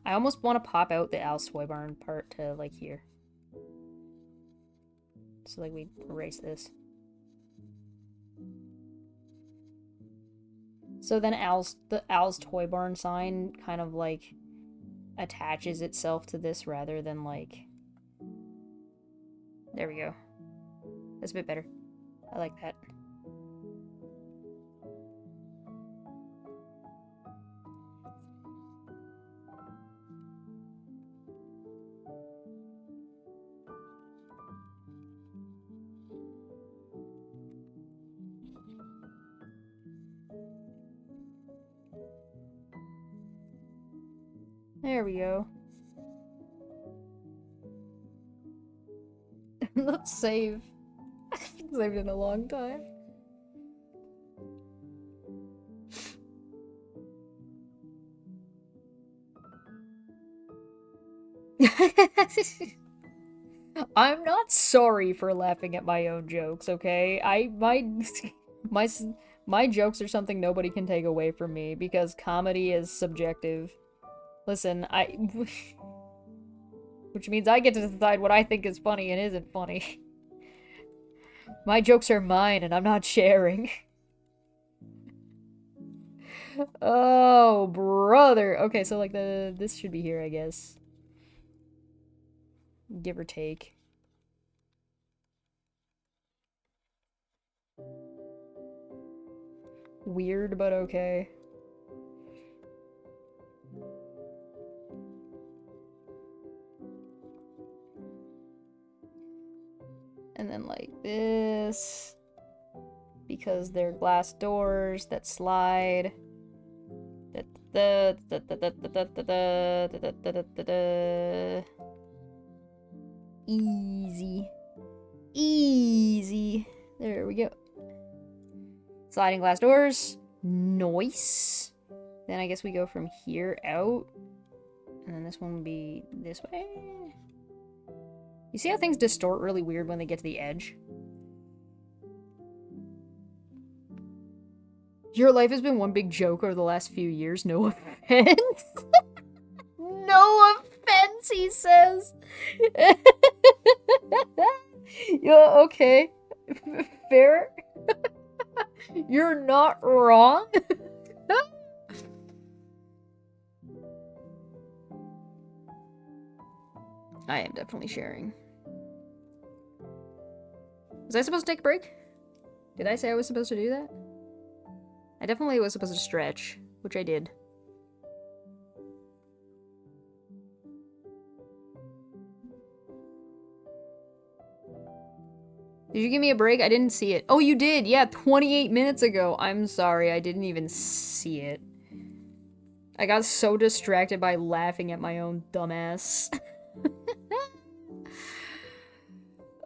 I almost want to pop out the Al's Toy Barn part to like here. So like we erase this. So then the Al's Toy Barn sign kind of like attaches itself to this rather than like... There we go. That's a bit better. I like that. There we go. Let's save. I haven't saved in a long time. I'm not sorry for laughing at my own jokes, okay? My jokes are something nobody can take away from me because comedy is subjective. Listen, which means I get to decide what I think is funny and isn't funny. My jokes are mine and I'm not sharing. Oh, brother. Okay, so like this should be here, I guess. Give or take. Weird, but okay. And then like this. Because they're glass doors that slide. Easy. Easy. There we go. Sliding glass doors. Nice. Then I guess we go from here out. And then this one would be this way. You see how things distort really weird when they get to the edge? Your life has been one big joke over the last few years. No offense. No offense, he says. Yeah, okay. Fair. You're not wrong. I am definitely sharing. Was I supposed to take a break? Did I say I was supposed to do that? I definitely was supposed to stretch, which I did. Did you give me a break? I didn't see it. Oh, you did! Yeah, 28 minutes ago. I'm sorry, I didn't even see it. I got so distracted by laughing at my own dumbass.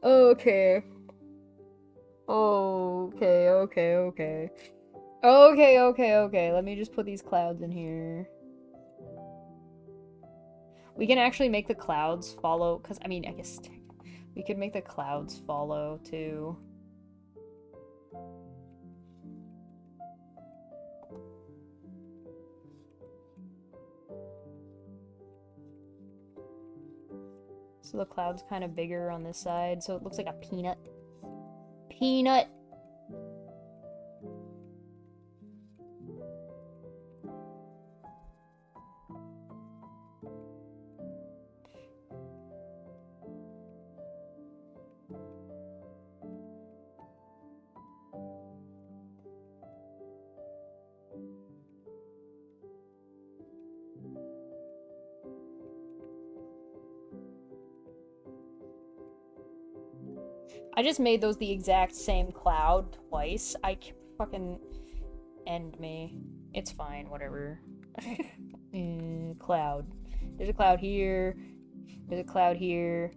Okay. Okay. Okay. Let me just put these clouds in here. We can actually make the clouds follow, because, I mean, I guess we could make the clouds follow, too. So the cloud's kind of bigger on this side, so it looks like a peanut. Peanut! I just made those the exact same cloud twice. I can fucking end me. It's fine, whatever. Cloud. There's a cloud here. There's a cloud here.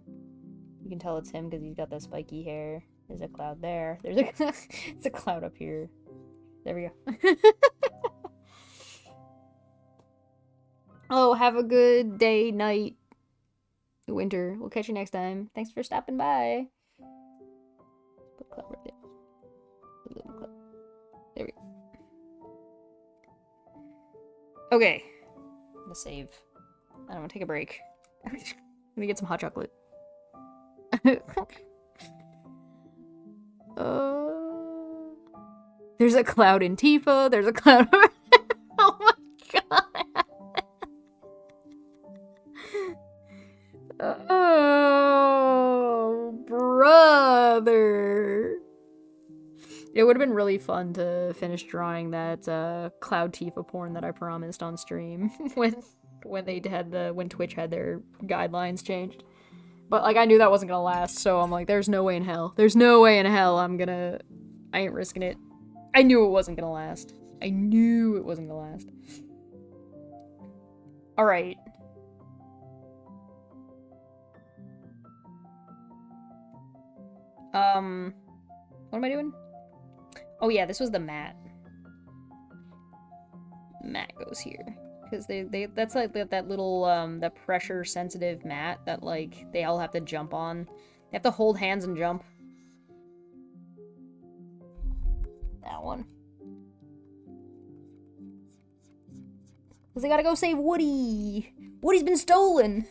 You can tell it's him because he's got that spiky hair. There's a cloud there. There's a it's a cloud up here. There we go. Oh, have a good day, night, winter. We'll catch you next time. Thanks for stopping by. Put cloud right there. A little cloud. There we go. Okay. I'm gonna save. I don't want to take a break. Let me get some hot chocolate. There's a cloud in Tifa. There's a cloud. Oh my god. Oh, brother. It would have been really fun to finish drawing that Cloud Tifa porn that I promised on stream when Twitch had their guidelines changed. But like I knew that wasn't gonna last, so I'm like, there's no way in hell. There's no way in hell I ain't risking it. I knew it wasn't gonna last. I knew it wasn't gonna last. Alright. What am I doing? Oh yeah, this was the mat. Mat goes here. Because that's like that little, that pressure sensitive mat that, like, they all have to jump on. They have to hold hands and jump. That one. Because they gotta go save Woody! Woody's been stolen!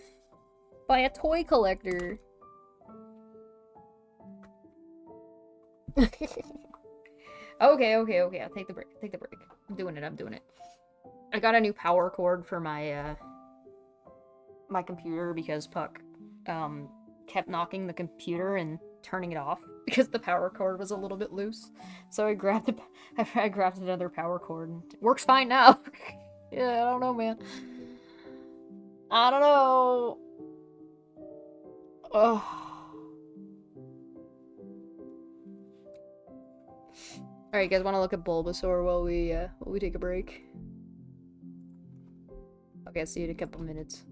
By a toy collector. Okay. I'll take the break. I'm doing it. I got a new power cord for my, my computer because Puck, kept knocking the computer and turning it off because the power cord was a little bit loose. So I grabbed I grabbed another power cord and it works fine now. Yeah, I don't know, man. I don't know. Ugh. Alright, you guys want to look at Bulbasaur while we take a break? Okay, I'll see you in a couple minutes.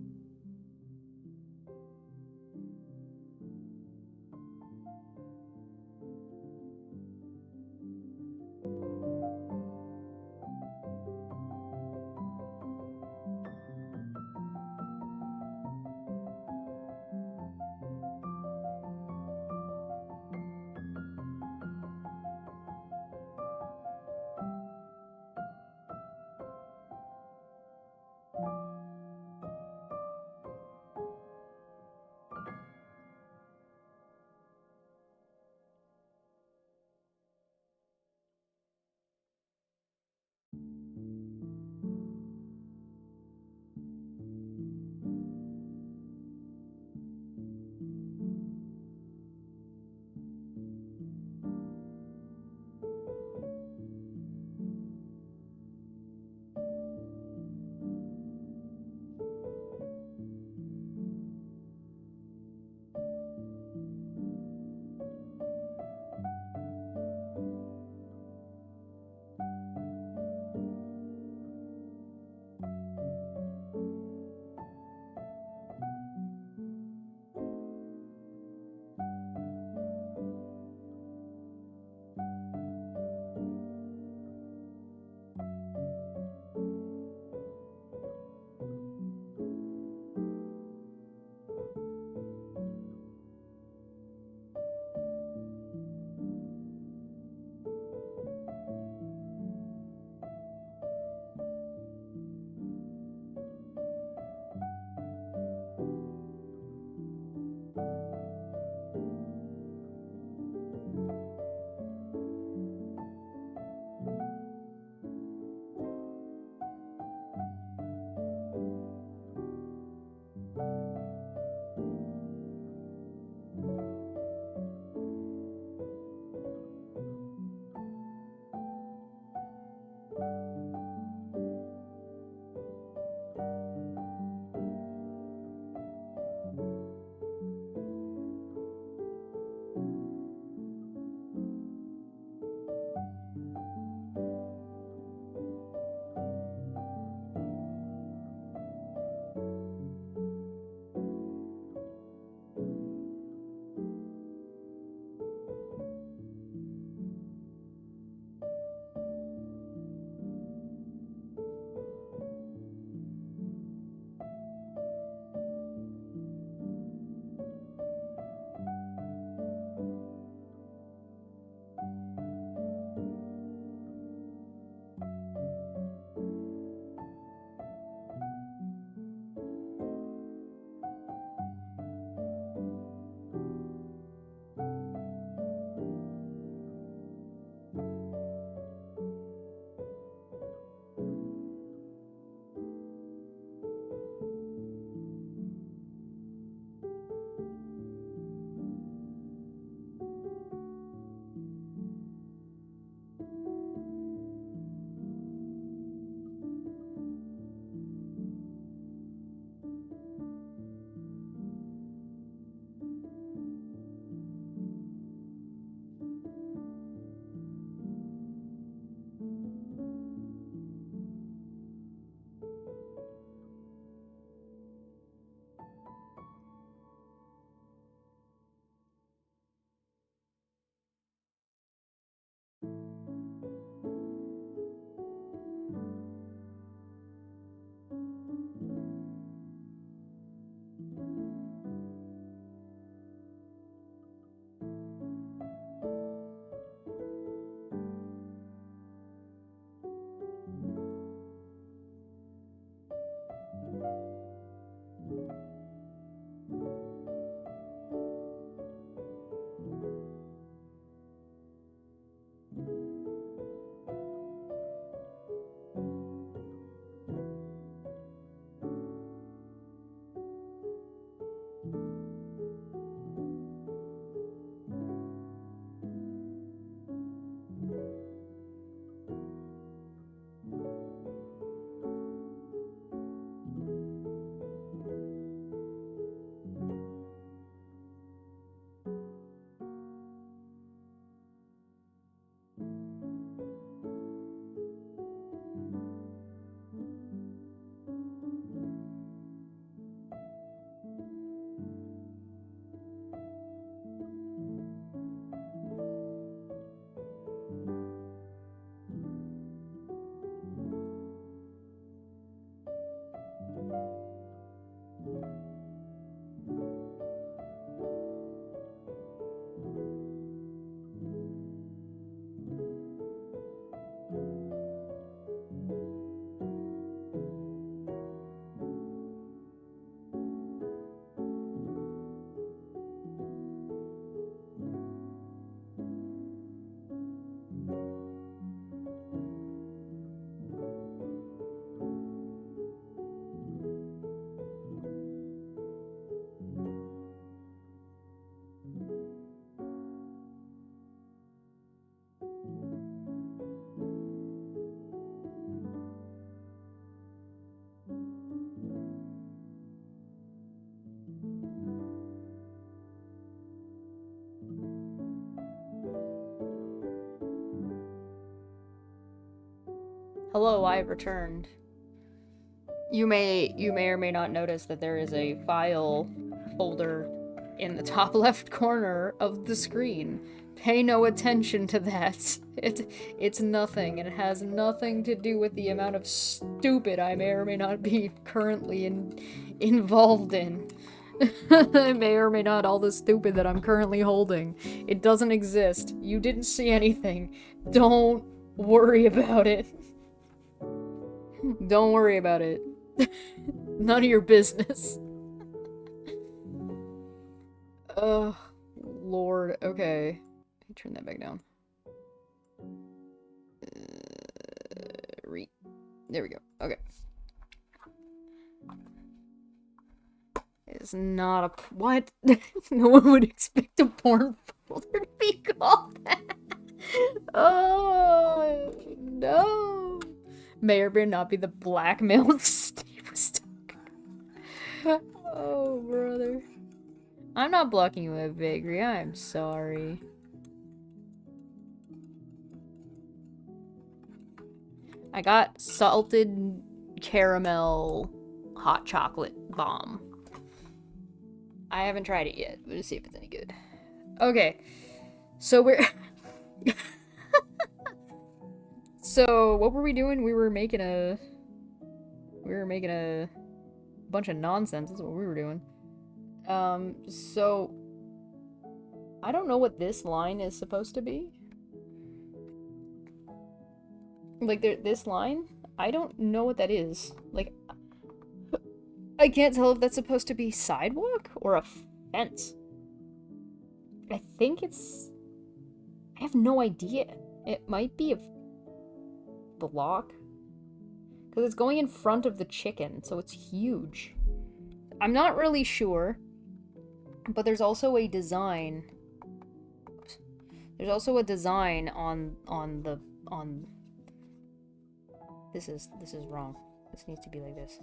Hello, I have returned. You may or may not notice that there is a file folder in the top left corner of the screen. Pay no attention to that. It's nothing, and it has nothing to do with the amount of stupid I may or may not be currently involved in. I may or may not all the stupid that I'm currently holding. It doesn't exist. You didn't see anything. Don't worry about it. Don't worry about it. None of your business. Oh, Lord. Okay. Let me turn that back down. There we go. Okay. It's not a... What? No one would expect a porn folder to be called that. Oh, no. May or may not be the blackmail Steve was talking. Oh, brother. I'm not blocking you at Vigri. I'm sorry. I got salted caramel hot chocolate bomb. I haven't tried it yet. We'll see if it's any good. Okay. So we're... So, what were we doing? We were making a bunch of nonsense. That's what we were doing. So... I don't know what this line is supposed to be. Like, this line? I don't know what that is. Like, I can't tell if that's supposed to be sidewalk or a fence. I think it's... I have no idea. It might be a block. Because it's going in front of the chicken, so it's huge. I'm not really sure. But there's also a design. There's also a design on this is wrong. This needs to be like this.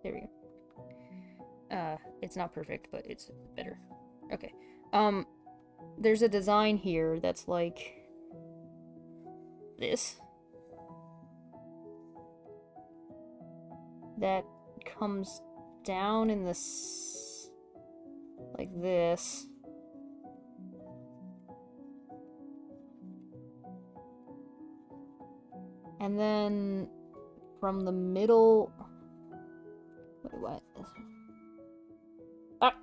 There we go. It's not perfect, but it's better. Okay. There's a design here that's like this. That comes down in this, like this. And then from the middle... Wait, what? Ah!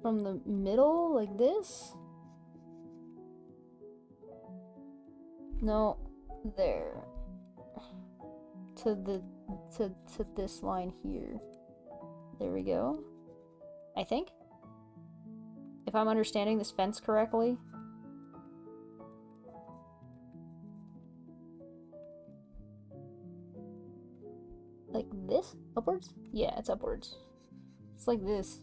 From the middle, like this? No, there. To this line here. There we go. I think. If I'm understanding this fence correctly. Like this? Upwards? Yeah, it's upwards. It's like this.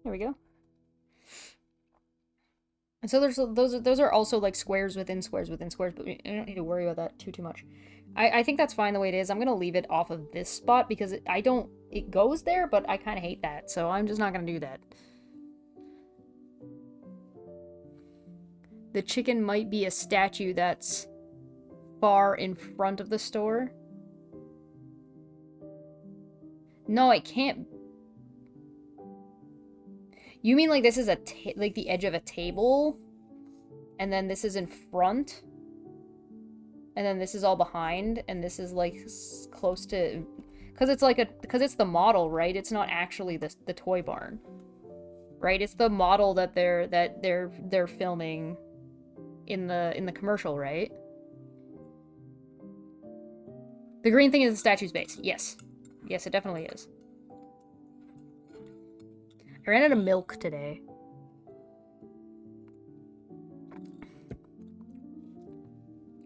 There we go. And so there's those are also like squares within squares within squares, but I don't need to worry about that too much. I think that's fine the way it is. I'm gonna leave it off of this spot because it goes there, but I kind of hate that, so I'm just not gonna do that. The chicken might be a statue that's far in front of the store. No, it can't. You mean like this is like the edge of a table? And then this is in front? And then this is all behind? And this is like close to... Because it's the model, right? It's not actually the toy barn. Right? It's the model that they're filming in the commercial, right? The green thing is the statue's base. Yes. Yes, it definitely is. I ran out of milk today.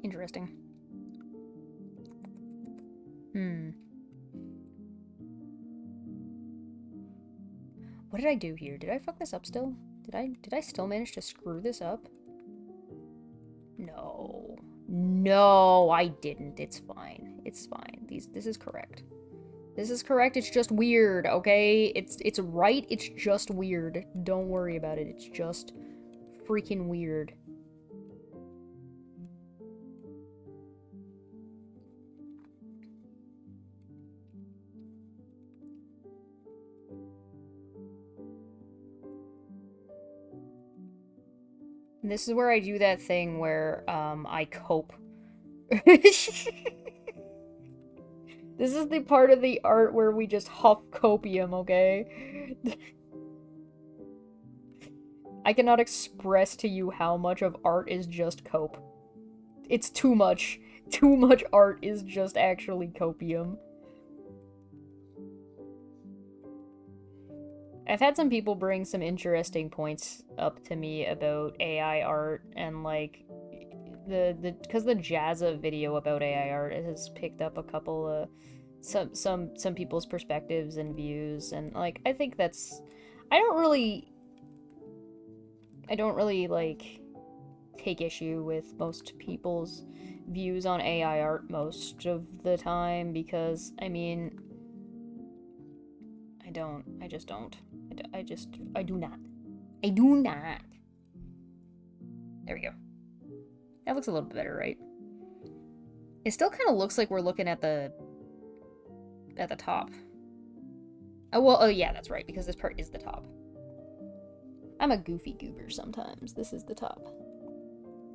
Interesting. What did I do here? Did I fuck this up still? Did I still manage to screw this up? No. No, I didn't. It's fine. It's fine. This is correct. This is correct. It's just weird, okay? It's right. It's just weird. Don't worry about it. It's just freaking weird. And this is where I do that thing where I cope. This is the part of the art where we just huff copium, okay? I cannot express to you how much of art is just cope. It's too much. Too much art is just actually copium. I've had some people bring some interesting points up to me about AI art and like because the Jazza video about AI art has picked up a couple of some people's perspectives and views, and like I think that's I don't really like take issue with most people's views on AI art most of the time, because I mean I just don't. I do not. I do not. There we go. That looks a little bit better, right? It still kind of looks like we're looking at the top. Oh, well, oh yeah, that's right, because this part is the top. I'm a goofy goober sometimes. This is the top.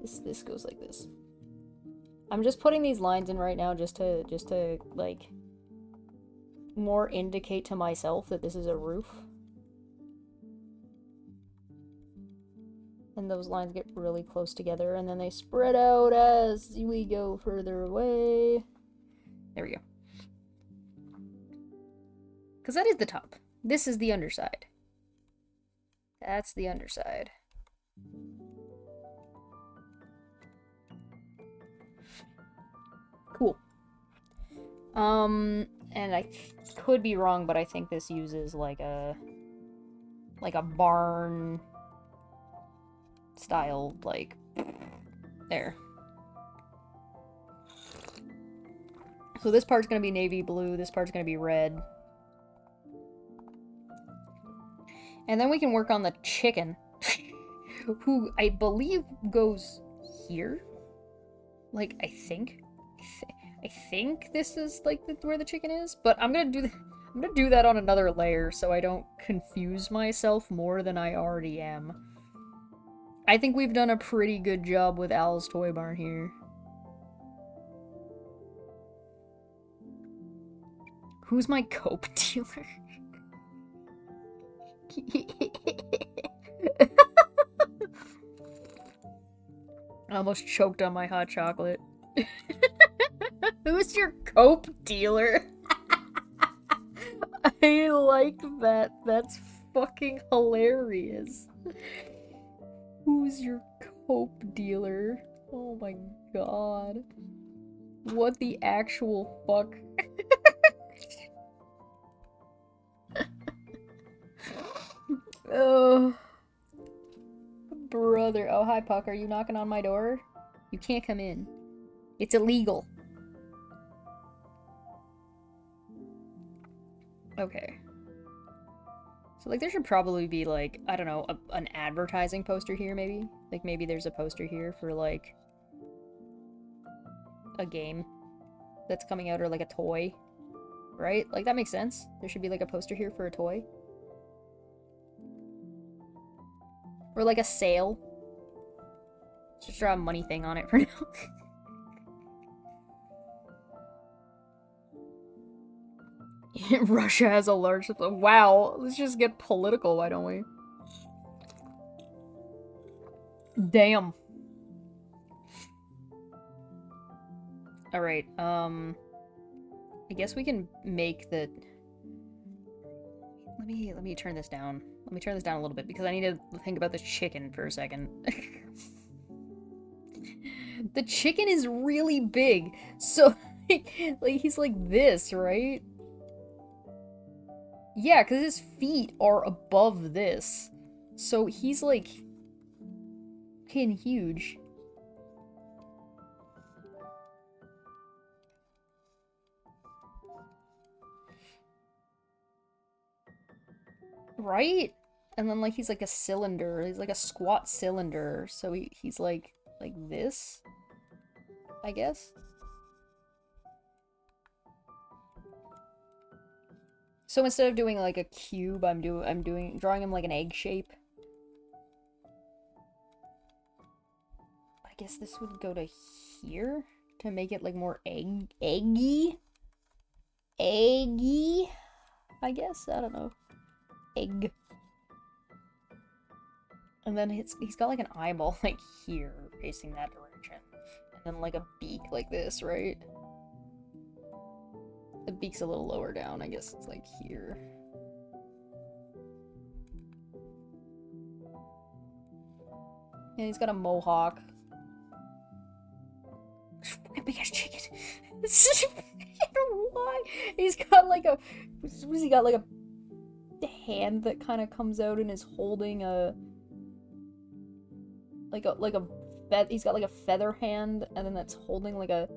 This goes like this. I'm just putting these lines in right now just to like more indicate to myself that this is a roof. And those lines get really close together, and then they spread out as we go further away. There we go. Because that is the top. This is the underside. That's the underside. Cool. And I could be wrong, but I think this uses like a barn style, like, there. So this part's gonna be navy blue, this part's gonna be red. And then we can work on the chicken, who I believe goes here. Like, I think this is like where the chicken is, but I'm gonna do that on another layer so I don't confuse myself more than I already am. I think we've done a pretty good job with Al's Toy Barn here. Who's my cope dealer? I almost choked on my hot chocolate. Who's your cope dealer? I like that. That's fucking hilarious. Who's your cope dealer? Oh my god. What the actual fuck? Oh. Brother. Oh, hi, Puck. Are you knocking on my door? You can't come in. It's illegal. Okay. So, like, there should probably be, like, I don't know, an advertising poster here, maybe? Like, maybe there's a poster here for, like, a game that's coming out, or, like, a toy. Right? Like, that makes sense. There should be, like, a poster here for a toy. Or, like, a sale. Just draw a money thing on it for now. Russia has a large supply. Wow, let's just get political, why don't we? Damn. Alright, I guess we can make the... Let me turn this down. Let me turn this down a little bit, because I need to think about this chicken for a second. The chicken is really big, so, like, he's like this, right? Yeah, because his feet are above this. So he's, like, fucking huge. Right? And then, like, he's like a cylinder. He's like a squat cylinder. So he's like this, I guess. So instead of doing like a cube, I'm drawing him like an egg shape. I guess this would go to here to make it like more eggy. Eggy, I guess. I don't know. Egg. And then he's got like an eyeball like here, facing that direction. And then like a beak like this, right? The beak's a little lower down, I guess it's like here. And he's got a mohawk. Big ass chicken. I don't know why. He's got like a. What's he got? Like a hand that kind of comes out and is holding a. He's got like a feather hand, and then that's holding like a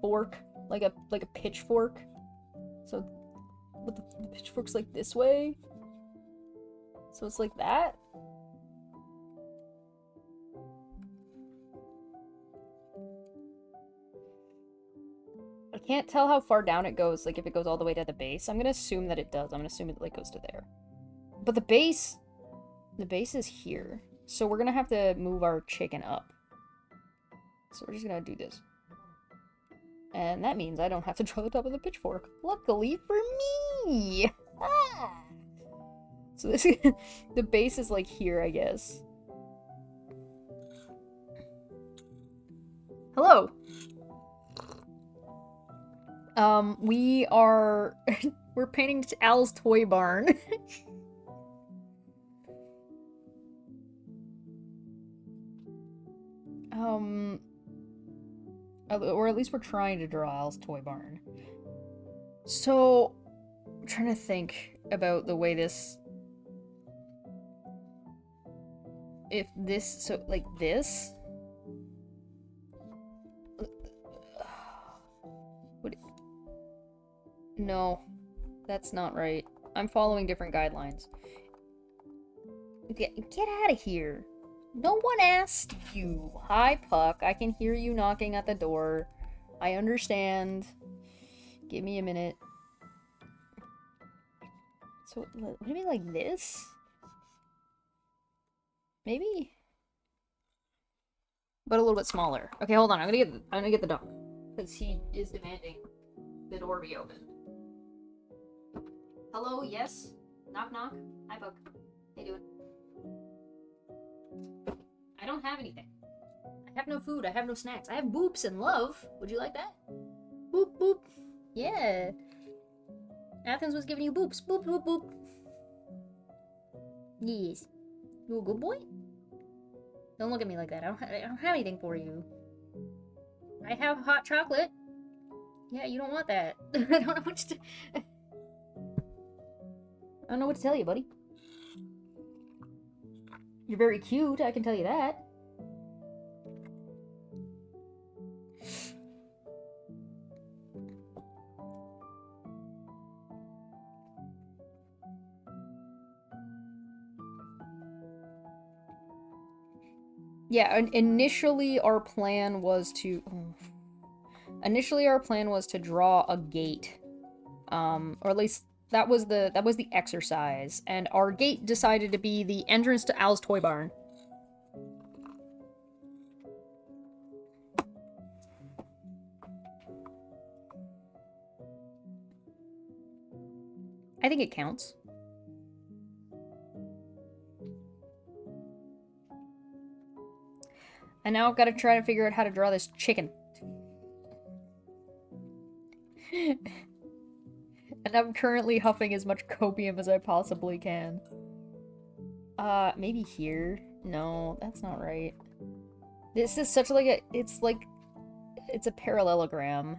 fork, like a pitchfork. So, but the pitchfork's like this way. So it's like that. I can't tell how far down it goes, like if it goes all the way to the base. I'm gonna assume that it does. I'm gonna assume it like goes to there. But the base is here. So we're gonna have to move our chicken up. So we're just gonna do this. And that means I don't have to draw the top of the pitchfork. Luckily for me! Ah! So this the base is like here, I guess. Hello! We're painting Al's toy barn. Or at least we're trying to draw Al's toy barn. So, I'm trying to think about the way this... If this, so, like this? No, that's not right. I'm following different guidelines. Get out of here. No one asked you. Hi, Puck. I can hear you knocking at the door. I understand. Give me a minute. So, what do you mean like this? Maybe? But a little bit smaller. Okay, hold on. I'm gonna get the dog. Because he is demanding the door be opened. Hello, yes? Knock, knock. Hi, Puck. How you doing? I don't have anything. I have no food. I have no snacks. I have boops and love. Would you like that? Boop, boop. Yeah. Athens was giving you boops. Boop, boop, boop. Yes. You a good boy? Don't look at me like that. I don't have anything for you. I have hot chocolate. Yeah, you don't want that. I don't know what to... I don't know what to tell you, buddy. You're very cute, I can tell you that. Yeah, initially our plan was to... Initially our plan was to draw a gate. Or at least that was the exercise. And our gate decided to be the entrance to Al's toy barn. I think it counts. And now I've got to try to figure out how to draw this chicken. And I'm currently huffing as much copium as I possibly can. Maybe here? No, that's not right. This is such like a... It's a parallelogram.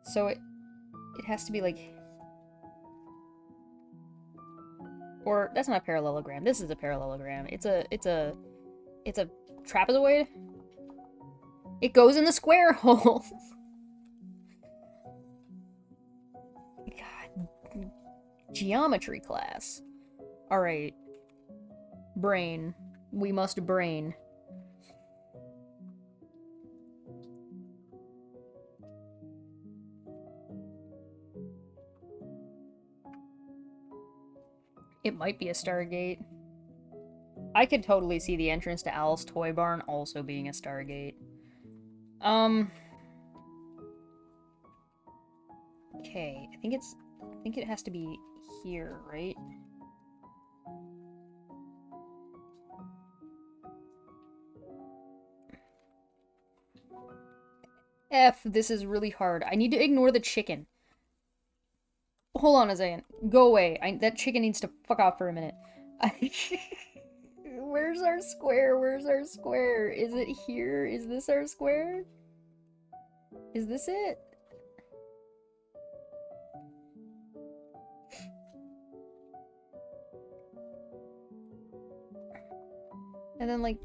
So it has to be like... Or, that's not a parallelogram. This is a parallelogram. It's a trapezoid? It goes in the square hole! God. Geometry class. Alright. Brain. We must brain. It might be a Stargate. I could totally see the entrance to Al's Toy Barn also being a Stargate. Okay, I think it has to be here, right? F, this is really hard. I need to ignore the chicken. Hold on a second. Go away. That chicken needs to fuck off for a minute. Where's our square? Where's our square? Is it here? Is this our square? Is this it? And then, like,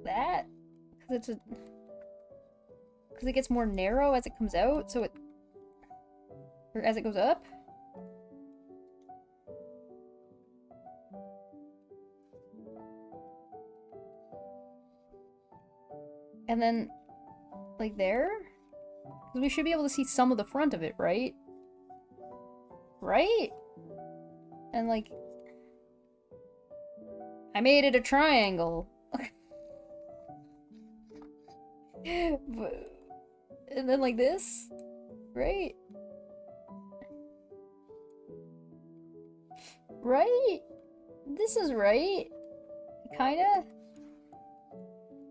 that? Because it gets more narrow as it comes out, so it... Or as it goes up? And then, like, there? Because we should be able to see some of the front of it, right? Right? And, like... I made it a triangle. And then like this? Right? Right? This is right. Kinda.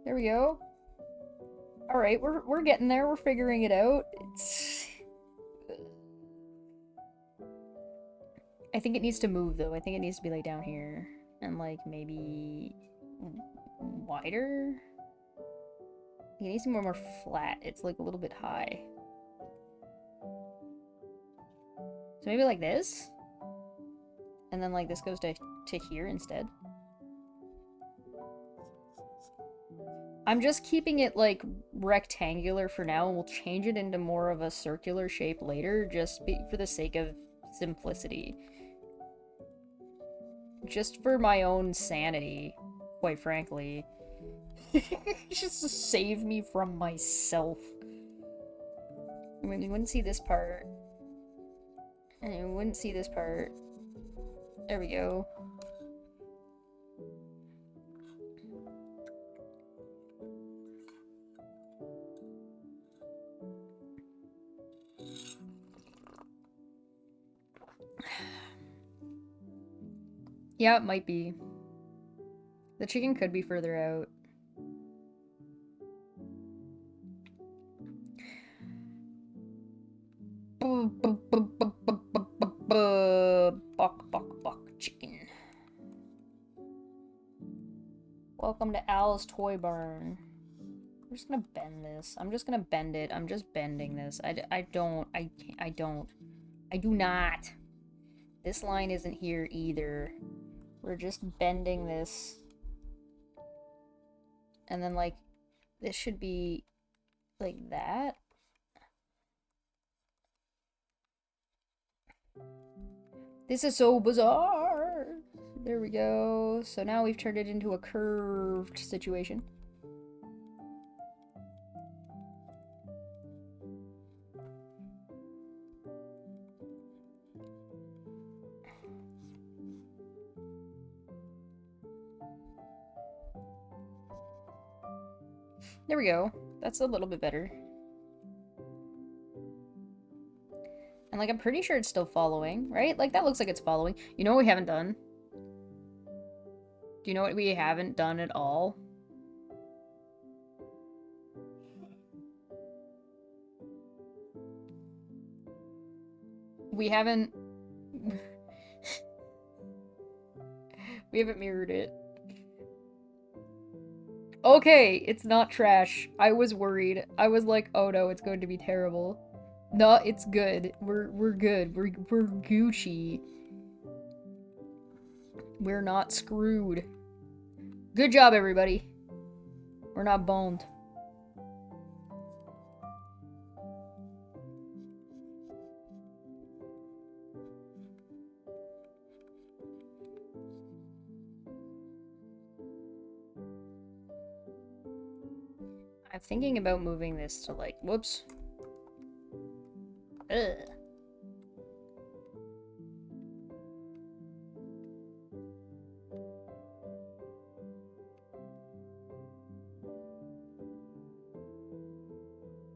There we go. Alright, we're getting there. We're figuring it out. I think it needs to move, though. I think it needs to be, like, down here. And, like, maybe... wider? It needs to be more flat. It's, like, a little bit high. So maybe like this? And then, like, this goes to here instead. I'm just keeping it, like, rectangular for now, and we'll change it into more of a circular shape later, just for the sake of simplicity. Just for my own sanity, quite frankly. Just to save me from myself. I mean, we wouldn't see this part. And we wouldn't see this part. There we go. Yeah, it might be. The chicken could be further out. Buck, chicken. Welcome to Al's Toy Barn. I'm just gonna bend this. I'm just gonna bend it. I'm just bending this. I do not. This line isn't here either. We're just bending this. And then, like, this should be like that. This is so bizarre. There we go. So now we've turned it into a curved situation. There we go. That's a little bit better. And, like, I'm pretty sure it's still following, right? Like, that looks like it's following. You know what we haven't done? Do you know what we haven't done at all? We haven't... we haven't mirrored it. Okay, it's not trash. I was worried. I was like, oh no, it's going to be terrible. No, it's good. We're good. We're Gucci. We're not screwed. Good job, everybody. We're not boned. I'm thinking about moving this to like, whoops. Ugh.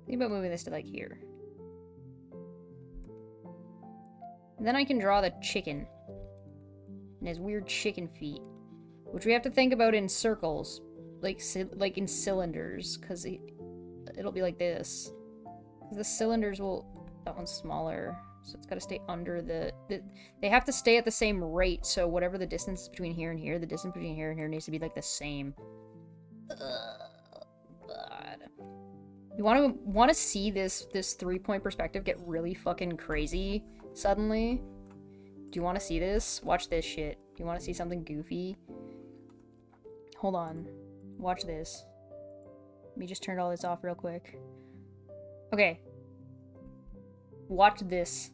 Think about moving this to like here. And then I can draw the chicken. And his weird chicken feet. Which we have to think about in circles. Like in cylinders. Because it'll be like this. Because the cylinders will... That one's smaller. So it's got to stay under the... They have to stay at the same rate. So whatever the distance is between here and here, the distance between here and here needs to be like the same. God. You want to see this 3-point perspective get really fucking crazy suddenly? Do you want to see this? Watch this shit. Do you want to see something goofy? Hold on. Watch this. Let me just turn all this off real quick. Okay. Watch this.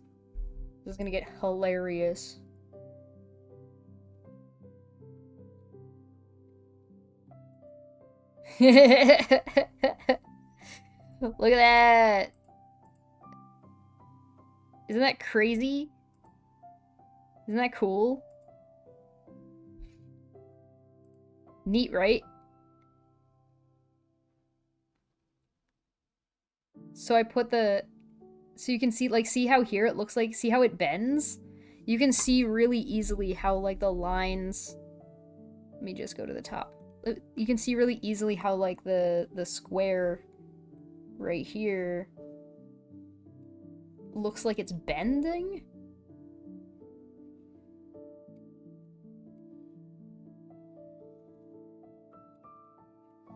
This is gonna get hilarious. Look at that! Isn't that crazy? Isn't that cool? Neat, right? So I put the... So you can see, like, see how here it looks like... See how it bends? You can see really easily how, like, the lines... Let me just go to the top. You can see really easily how, like, the square right here looks like it's bending.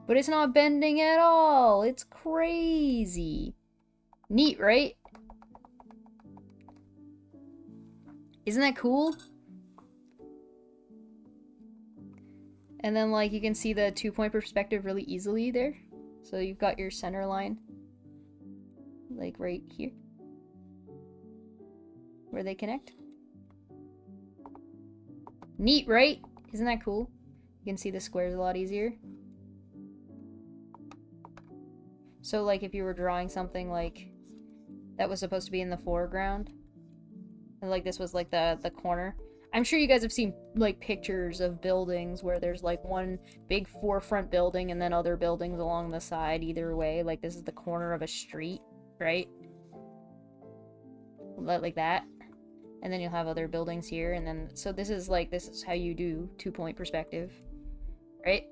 But it's not bending at all. It's crazy. Neat, right? Isn't that cool? And then, like, you can see the 2-point perspective really easily there. So you've got your center line. Like, right here. Where they connect. Neat, right? Isn't that cool? You can see the squares a lot easier. So, like, if you were drawing something, like, that was supposed to be in the foreground, and, like, this was, like, the corner. I'm sure you guys have seen, like, pictures of buildings where there's, like, one big forefront building and then other buildings along the side either way. Like, this is the corner of a street, right? Like that. And then you'll have other buildings here, and then... So this is, like, this is how you do 2-point perspective, right?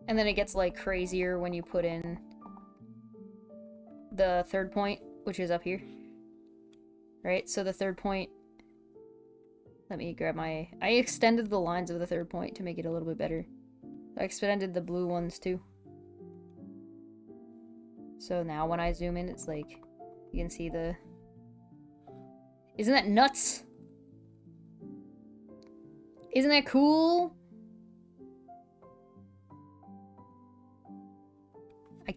And then it gets, like, crazier when you put in the 3rd point, which is up here. Right? So the 3rd point... Let me grab my... I extended the lines of the 3rd point to make it a little bit better. I extended the blue ones, too. So now when I zoom in, it's like... You can see the... Isn't that nuts? Isn't that cool? I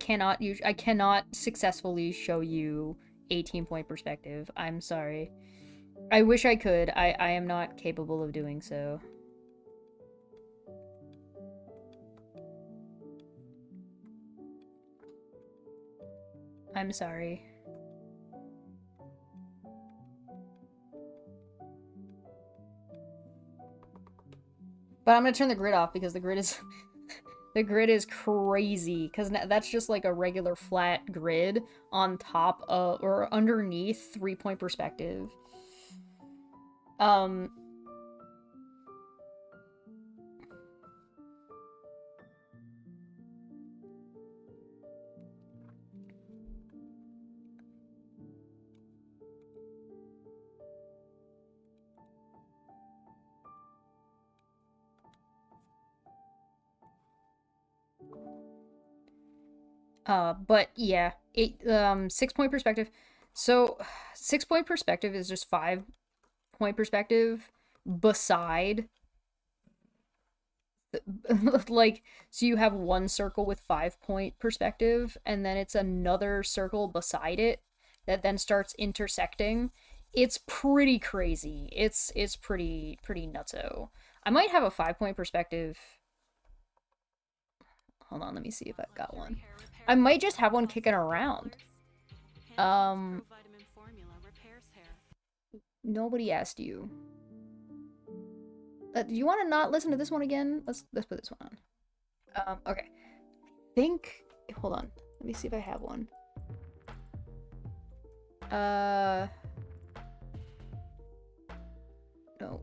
cannot successfully show you 18-point perspective. I'm sorry. I wish I could. I am not capable of doing so. I'm sorry. But I'm gonna turn the grid off because the grid is... The grid is crazy, because that's just like a regular flat grid on top of, or underneath 3-point perspective. But yeah, 6-point perspective. So 6-point perspective is just 5-point perspective beside like, so you have one circle with 5-point perspective, and then it's another circle beside it that then starts intersecting it's pretty crazy. It's pretty nutso. I might have a 5-point perspective. Hold on, let me see if I've got one. I might just have one kicking around. Nobody asked you. Do you want to not listen to this one again? Let's put this one on. Okay. Hold on. Let me see if I have one. No.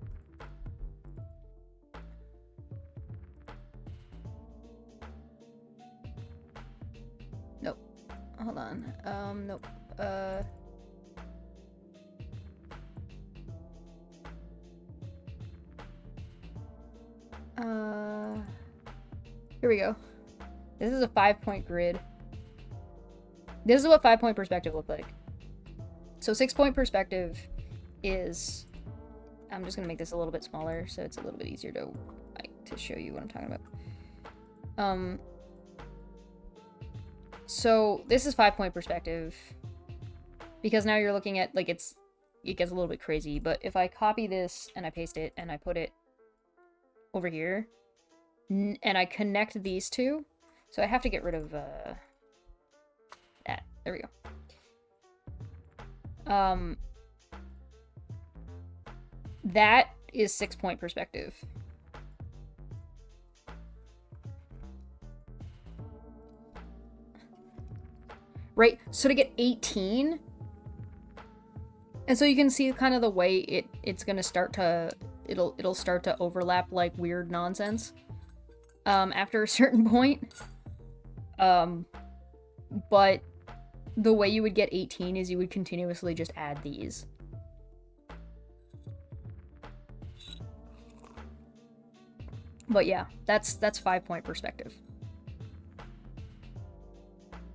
Nope. Hold on. Nope. Here we go. This is a 5-point grid. This is what 5-point perspective looked like. So 6-point perspective is... I'm just gonna make this a little bit smaller so it's a little bit easier to show you what I'm talking about. So this is 5-point perspective because now you're looking at, like, it gets a little bit crazy, but if I copy this and I paste it and I put it over here and I connect these two, so I have to get rid of that. There we go. That is 6-point perspective. Right? So to get 18, and so you can see kind of the way it's gonna start to it'll start to overlap like weird nonsense after a certain point. But the way you would get 18 is you would continuously just add these. But yeah, that's 5-point perspective.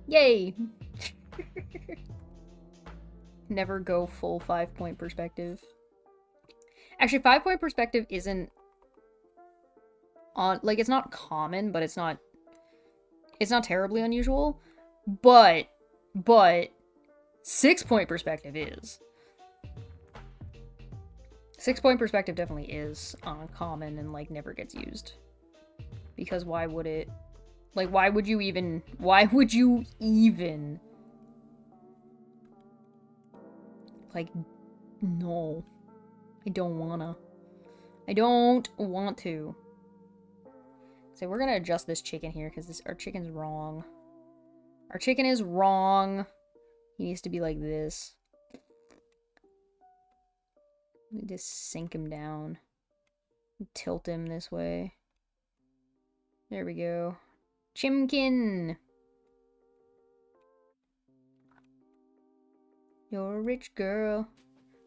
Yay! Never go full 5-point perspective. Actually, 5-point perspective isn't on, like, it's not common, but it's not terribly unusual. But 6-point perspective is. 6-point perspective definitely is uncommon and, like, never gets used. Because why would it? Like, why would you even... Like, no. I don't want to. So we're gonna adjust this chicken here, because our chicken's wrong. Our chicken is wrong. He needs to be like this. We just sink him down. Tilt him this way. There we go. Chimkin! You're a rich girl,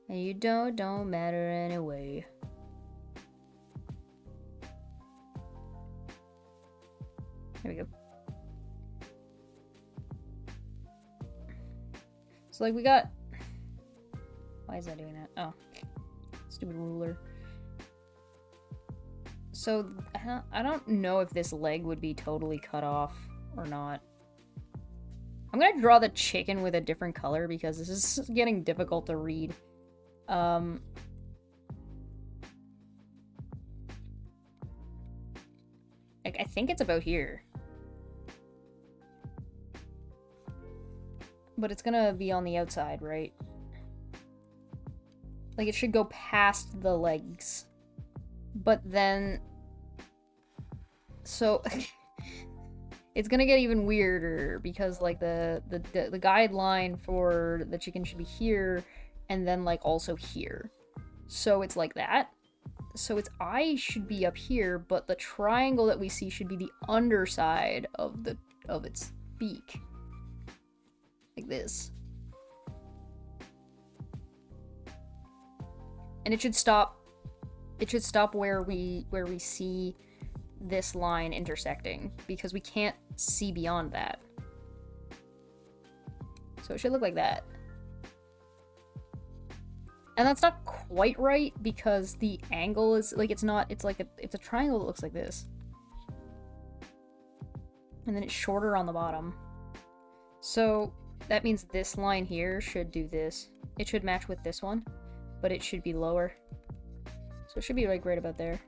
and you don't matter anyway. There we go. So, like, we got... Why is that doing that? Oh. Stupid ruler. So, I don't know if this leg would be totally cut off or not. I'm gonna draw the chicken with a different color because this is getting difficult to read. I think it's about here. But it's gonna be on the outside, right? Like, it should go past the legs. But then... So... It's gonna get even weirder because, like, the guideline for the chicken should be here and then, like, also here. So it's like that. So its eye should be up here, but the triangle that we see should be the underside of its beak. Like this. And it should stop where we see this line intersecting, because we can't see beyond that. So it should look like that. And that's not quite right because the angle is like, it's a triangle that looks like this. And then it's shorter on the bottom. So that means this line here should do this. It should match with this one, but it should be lower. So it should be like right about there.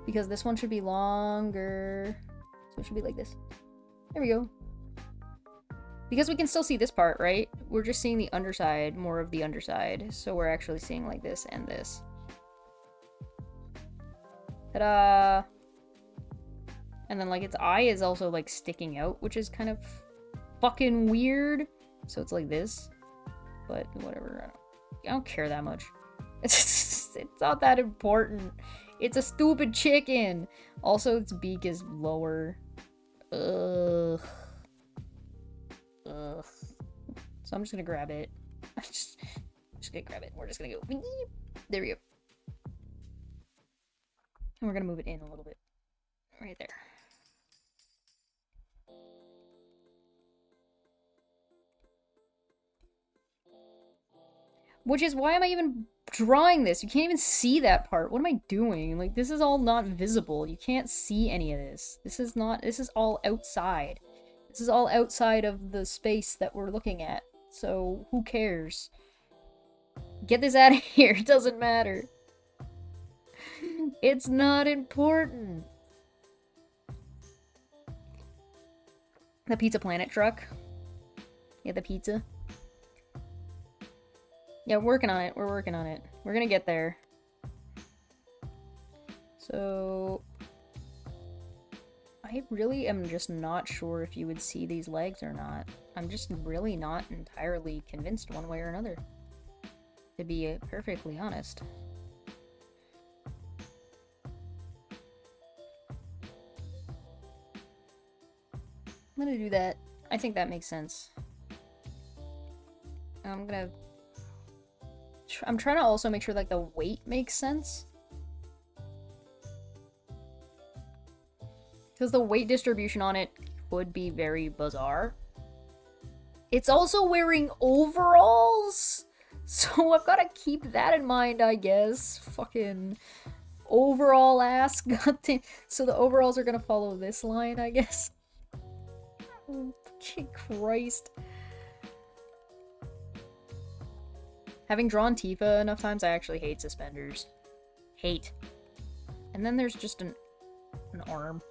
Because this one should be longer. So it should be like this. There we go. Because we can still see this part, right? We're just seeing the underside, more of the underside. So we're actually seeing like this and this. Ta-da! And then like its eye is also like sticking out, which is kind of fucking weird. So it's like this. But whatever. I don't care that much. It's not that important. It's a stupid chicken. Also, its beak is lower. Ugh. Ugh. So I'm just gonna grab it. just gonna grab it. We're just gonna go. There we go. And we're gonna move it in a little bit. Right there. Which is why am I even drawing this? You can't even see that part. What am I doing? Like, this is all not visible. You can't see any of this. This is all outside. This is all outside of the space that we're looking at. So, who cares? Get this out of here. It doesn't matter. It's not important. The Pizza Planet truck. Yeah, the pizza. Yeah, we're working on it. We're working on it. We're gonna get there. So... I really am just not sure if you would see these legs or not. I'm just really not entirely convinced one way or another. To be perfectly honest. I'm gonna do that. I think that makes sense. I'm trying to also make sure like the weight makes sense. Because the weight distribution on it would be very bizarre. It's also wearing overalls! So I've got to keep that in mind, I guess. Fucking overall ass. So the overalls are gonna follow this line, I guess. Oh, fucking Christ. Having drawn Tifa enough times, I actually hate suspenders. Hate. And then there's just an arm.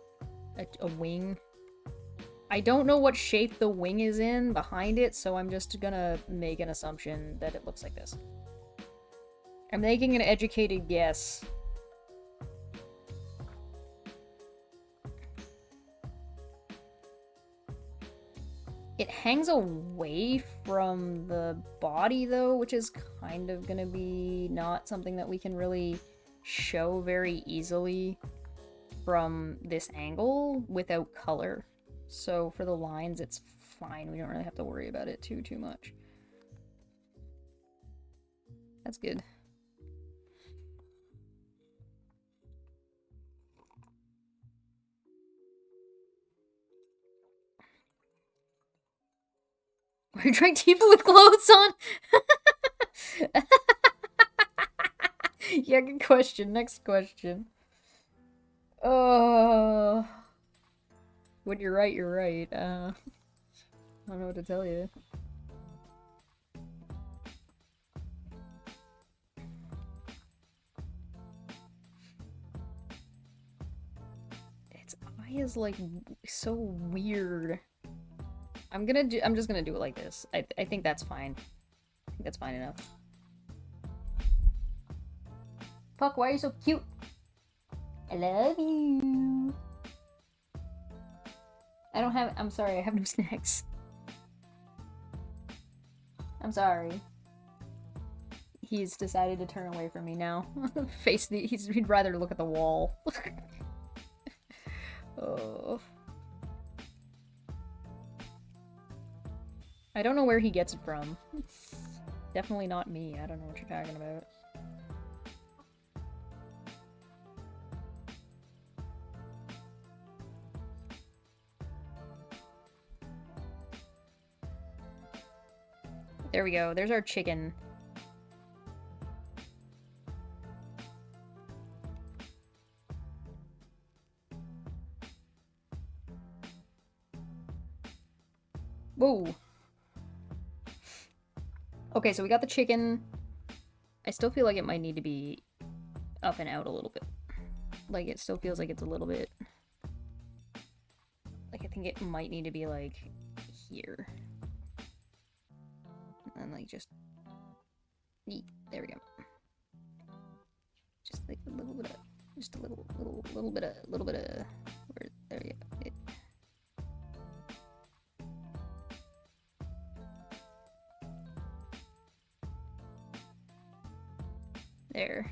A wing. I don't know what shape the wing is in behind it, so I'm just gonna make an assumption that it looks like this. I'm making an educated guess. It hangs away from the body, though, which is kind of gonna be not something that we can really show very easily from this angle without color. So for the lines, it's fine. We don't really have to worry about it too much. That's good. We're trying Tifa with clothes on? Yeah, good question. Next question. When you're right, you're right. I don't know what to tell you. Its eye is like so weird. I'm just gonna do it like this. I think that's fine. I think that's fine enough. Fuck, why are you so cute? I love you. I'm sorry, I have no snacks. I'm sorry. He's decided to turn away from me now. He'd rather look at the wall. Oh. I don't know where he gets it from. Definitely not me. I don't know what you're talking about. There we go. There's our chicken. Whoa. Okay, so we got the chicken. I still feel like it might need to be up and out a little bit. Like, it still feels like it's a little bit... Like, I think it might need to be, like, here. And, like, just... There we go. Just, like, a little bit of... Just a little bit of... There you go. There.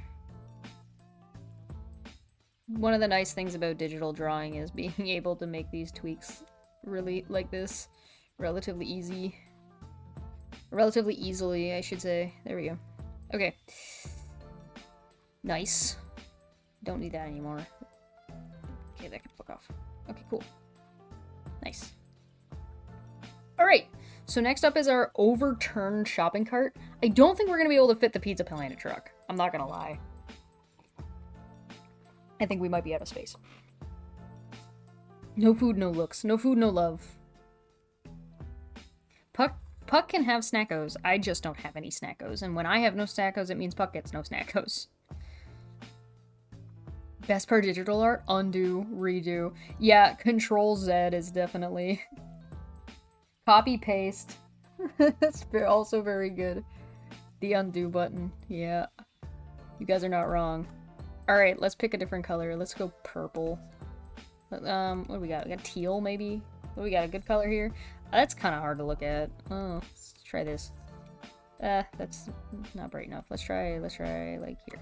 One of the nice things about digital drawing is being able to make these tweaks really like this relatively easily, I should say. There we go. Okay. Nice. Don't need that anymore. Okay, that can fuck off. Okay, cool. Nice. Alright, so next up is our overturned shopping cart. I don't think we're going to be able to fit the Pizza Planet truck. I'm not going to lie. I think we might be out of space. No food, no looks. No food, no love. Puck can have snackos. I just don't have any snackos. And when I have no snackos, it means Puck gets no snackos. Best part of digital art? Undo, redo. Yeah, Control Z is definitely... Copy, paste. That's also very good. The undo button. Yeah. You guys are not wrong. Alright, let's pick a different color. Let's go purple. What do we got? We got teal, maybe? What, we got a good color here? That's kind of hard to look at. Oh, let's try this. That's not bright enough. Let's try, like, here.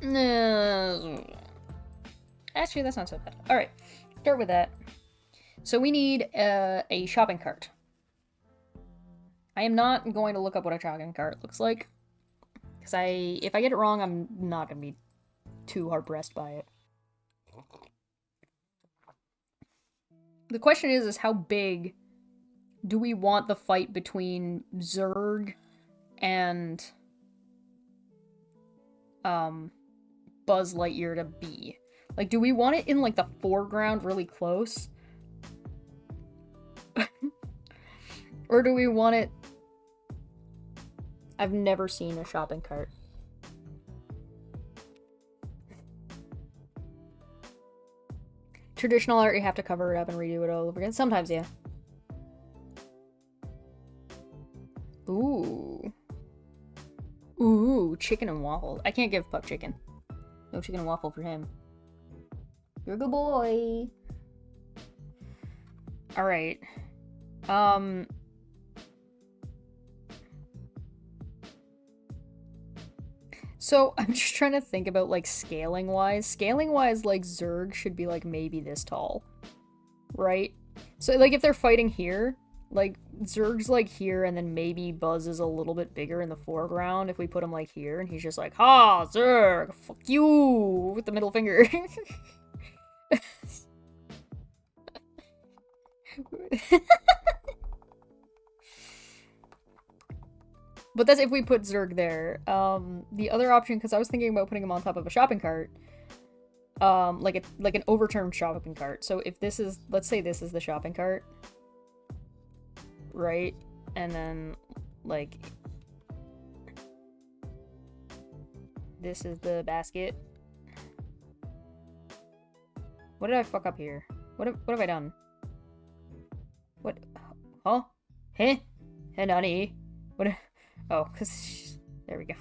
No. Actually, that's not so bad. Alright, start with that. So we need a shopping cart. I am not going to look up what a shopping cart looks like. Because if I get it wrong, I'm not going to be too hard-pressed by it. The question is how big do we want the fight between Zurg and Buzz Lightyear to be? Like, do we want it in, like, the foreground really close? Or do we want it... I've never seen a shopping cart. Traditional art, you have to cover it up and redo it all over again. Sometimes, yeah. Ooh. Ooh, chicken and waffle. I can't give Puck chicken. No chicken and waffle for him. You're a good boy. Alright. So, I'm just trying to think about, like, scaling-wise. Scaling-wise, like, Zurg should be, like, maybe this tall. Right? So, like, if they're fighting here, like, Zurg's, like, here, and then maybe Buzz is a little bit bigger in the foreground if we put him, like, here, and he's just like, ha, Zurg, fuck you, with the middle finger. But that's if we put Zurg there. The other option, because I was thinking about putting him on top of a shopping cart, like an overturned shopping cart. So if this is, let's say this is the shopping cart, right? And then, like, this is the basket. What did I fuck up here? What have I done? What? Huh? Hey? Hey, Nani? What? Oh, because... There we go.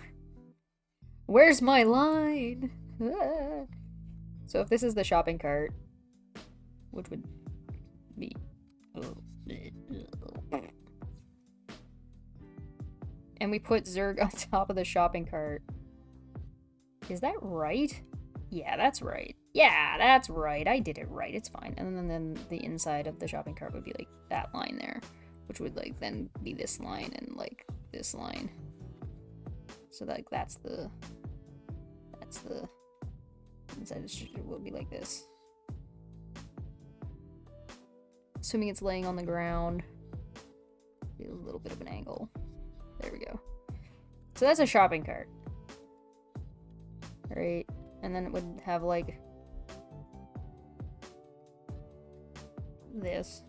Where's my line? Ah. So if this is the shopping cart, which would be... And we put Zurg on top of the shopping cart. Is that right? Yeah, that's right. Yeah, that's right. I did it right. It's fine. And then the inside of the shopping cart would be like that line there, which would like then be this line and like this line. So like that's the inside it will be like this. Assuming it's laying on the ground. Be a little bit of an angle. There we go. So that's a shopping cart. Right? And then it would have like this.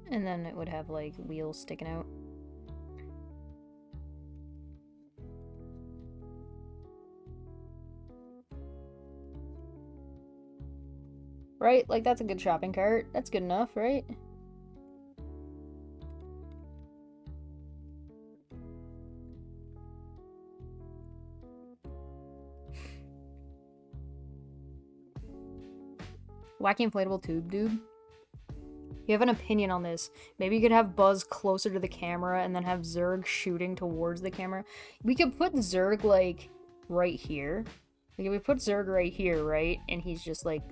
And then it would have, like, wheels sticking out. Right? Like, that's a good shopping cart. That's good enough, right? Wacky inflatable tube, dude. You have an opinion on this. Maybe you could have Buzz closer to the camera and then have Zurg shooting towards the camera. We could put Zurg, like, right here. Like, if we put Zurg right here, right? And he's just, like,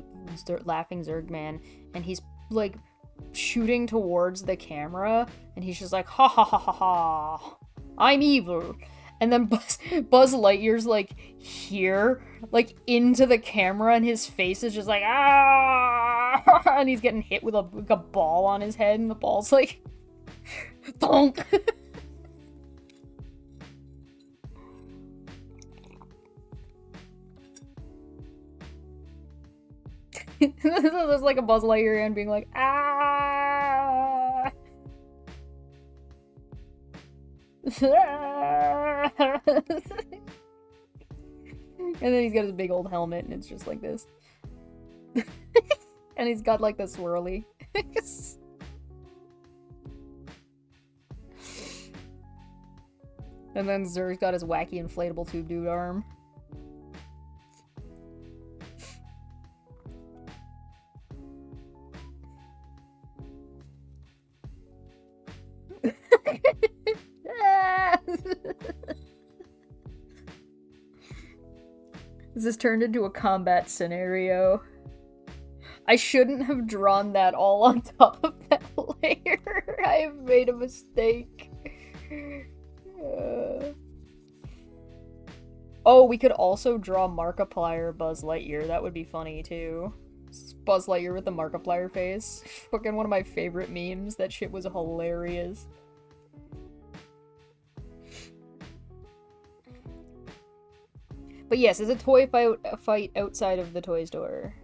laughing Zurg man. And he's, like, shooting towards the camera. And he's just like, ha ha ha ha ha. I'm evil. And then Buzz Lightyear's, like, here, like, into the camera, and his face is just like, ah! And he's getting hit with a ball on his head, and the ball's like, thonk! There's like a Buzz Lightyear and being like, ah! And then he's got his big old helmet, and it's just like this. And he's got, like, the swirly. And then Zurg's got his wacky inflatable tube dude arm. This has turned into a combat scenario. I shouldn't have drawn that all on top of that layer. I have made a mistake. Oh, we could also draw Markiplier Buzz Lightyear. That would be funny, too. Buzz Lightyear with the Markiplier face. Fucking one of my favorite memes. That shit was hilarious. But yes, it's a toy fight outside of the toy store.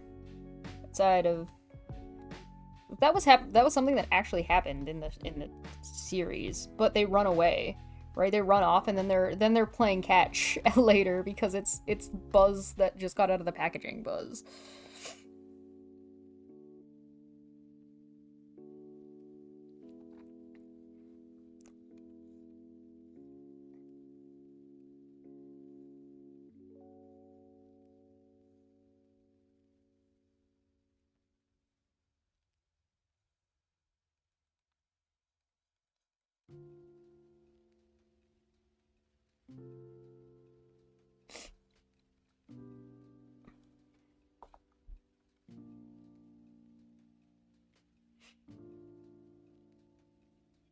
Outside of... That was something that actually happened in the series, but they run away, right? They run off, and then they're playing catch later because it's Buzz that just got out of the packaging. Buzz.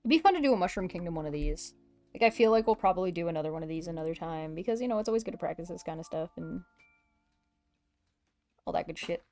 It'd be fun to do a Mushroom Kingdom one of these. Like, I feel like we'll probably do another one of these another time, because, you know, it's always good to practice this kind of stuff, and all that good shit.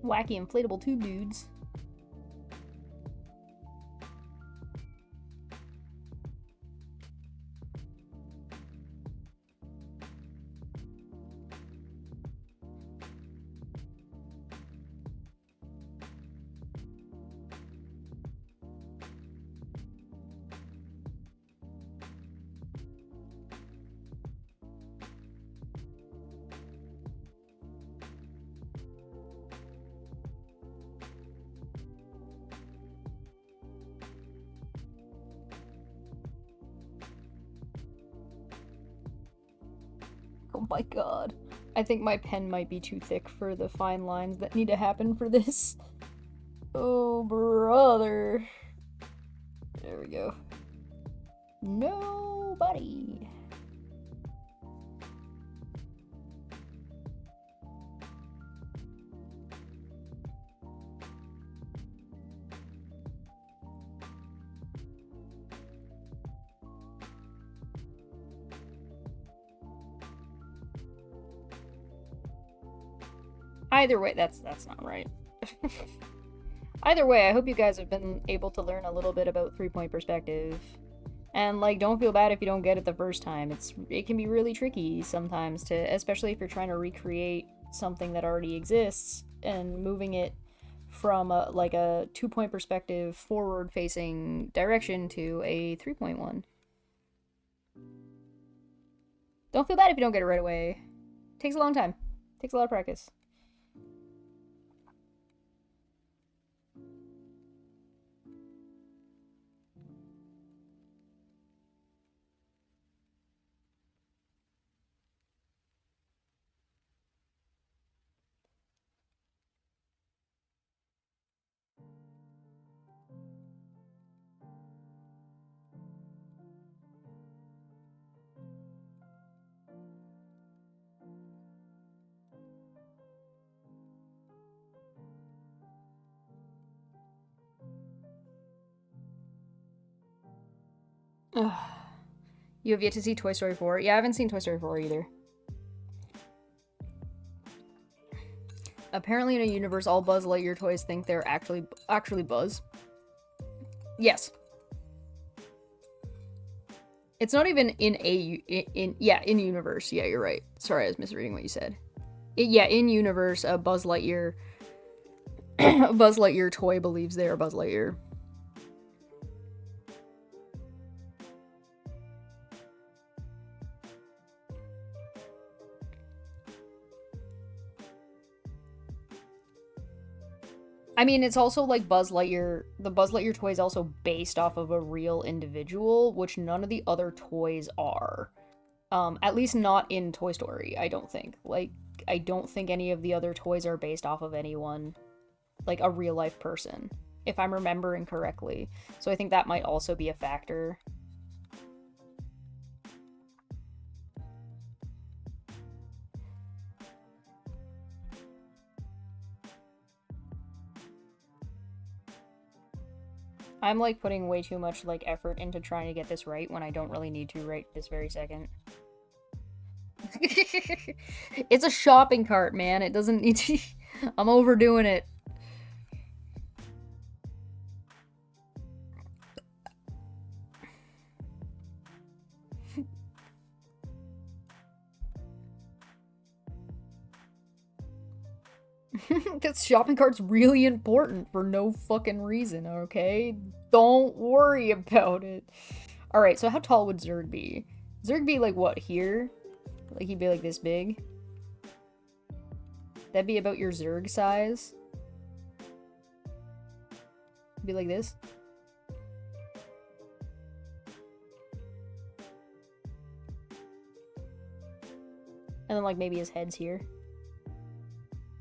Wacky inflatable tube dudes. Oh my god. I think my pen might be too thick for the fine lines that need to happen for this. Oh, brother. There we go. Nobody. Either way, that's not right. Either way, I hope you guys have been able to learn a little bit about three-point perspective. And, like, don't feel bad if you don't get it the first time. It can be really tricky sometimes to, especially if you're trying to recreate something that already exists and moving it from a 2-point perspective forward-facing direction to a 3-point one. Don't feel bad if you don't get it right away. It takes a long time. It takes a lot of practice. Ugh. You have yet to see Toy Story 4? Yeah, I haven't seen Toy Story 4 either. Apparently in a universe, all Buzz Lightyear toys think they're actually Buzz. Yes. It's not even in universe. Yeah, you're right. Sorry, I was misreading what you said. In universe, a Buzz Lightyear toy believes they are Buzz Lightyear. I mean, it's also like Buzz Lightyear. The Buzz Lightyear toy is also based off of a real individual, which none of the other toys are. At least not in Toy Story, I don't think. Like, I don't think any of the other toys are based off of anyone, like a real life person, if I'm remembering correctly. So I think that might also be a factor. I'm like putting way too much like effort into trying to get this right when I don't really need to right this very second. It's a shopping cart, man. It doesn't need to... I'm overdoing it. This shopping cart's really important for no fucking reason, okay? Don't worry about it. Alright, so how tall would Zurg be? Zurg be like what, here? Like he'd be like this big? That'd be about your Zurg size? Be like this? And then like maybe his head's here.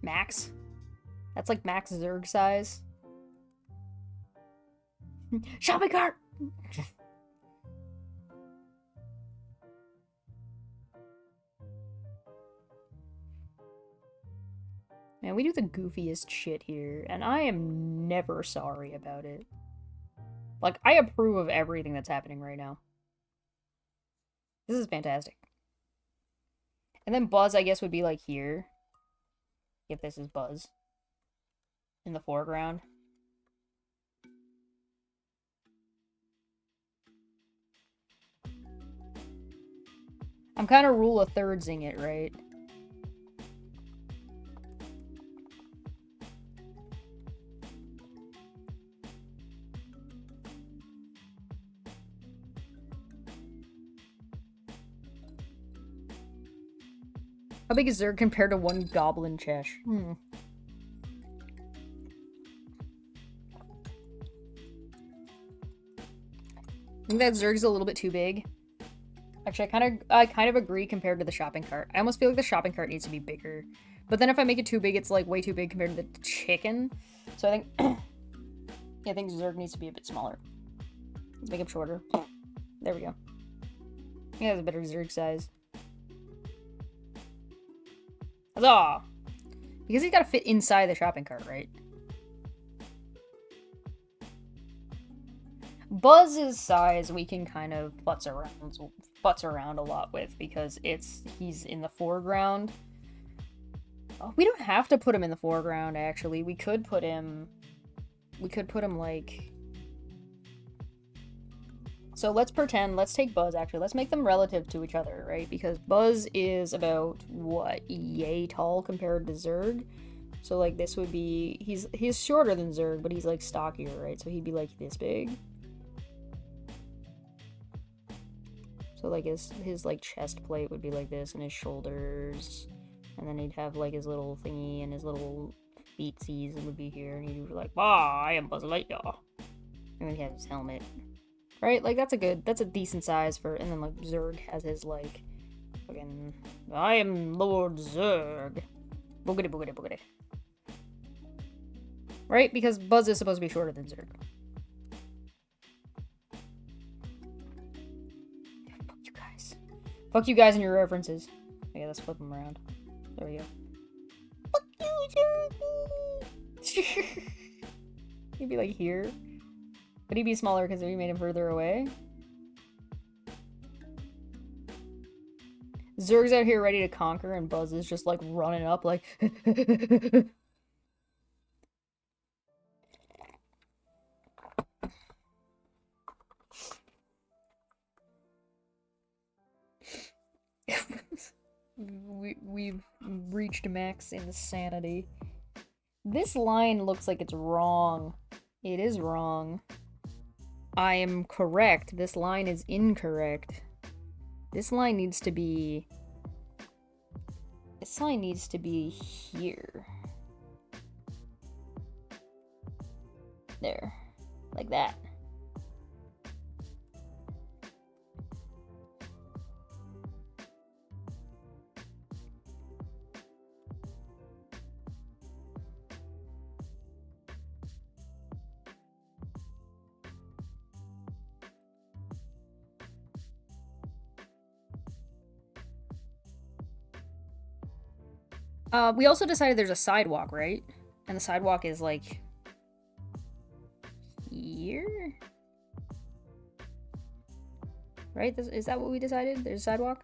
Max? That's like Max Zurg size. Shopping cart! Man, we do the goofiest shit here, and I am never sorry about it. Like, I approve of everything that's happening right now. This is fantastic. And then Buzz, I guess, would be like here. If this is Buzz. In the foreground. I'm kind of rule of thirdsing it, right? How big is Zurg compared to one goblin Chesh? I think that Zurg's a little bit too big. Actually, I kind of agree compared to the shopping cart. I almost feel like the shopping cart needs to be bigger. But then if I make it too big, it's like way too big compared to the chicken. So I think yeah, I think Zurg needs to be a bit smaller. Let's make him shorter. There we go. Yeah, that's a better Zurg size. Huzzah! Because he's got to fit inside the shopping cart, right? Buzz's size we can kind of futz around a lot with because he's in the foreground. Oh, we don't have to put him in the foreground, actually. We could put him, like... So let's pretend, let's take Buzz, actually. Let's make them relative to each other, right? Because Buzz is about, what, yay tall compared to Zurg? So, like, this would be... He's shorter than Zurg, but he's, like, stockier, right? So he'd be, like, this big. So, like, his like, chest plate would be like this, and his shoulders... And then he'd have, like, his little thingy, and his little feetsies would be here, and he'd be like, "Ah, I am Buzz Lightyear." And then he has his helmet. Right? Like, that's a decent size for... And then, like, Zurg has his, like, fucking... "I am Lord Zurg." Boogity boogity boogity. Right? Because Buzz is supposed to be shorter than Zurg. Fuck you guys. Fuck you guys and your references. Okay, let's flip them around. There we go. Fuck you, Zurg! He'd be, like, here. But he'd be smaller because we made him further away. Zurg's out here ready to conquer, and Buzz is just, like, running up, like... We've reached max insanity. This line looks like it's wrong. It is wrong. I am correct. This line is incorrect. This line needs to be... This line needs to be here. There. Like that. We also decided there's a sidewalk, right? And the sidewalk is, like... here? Right? Is that what we decided? There's a sidewalk?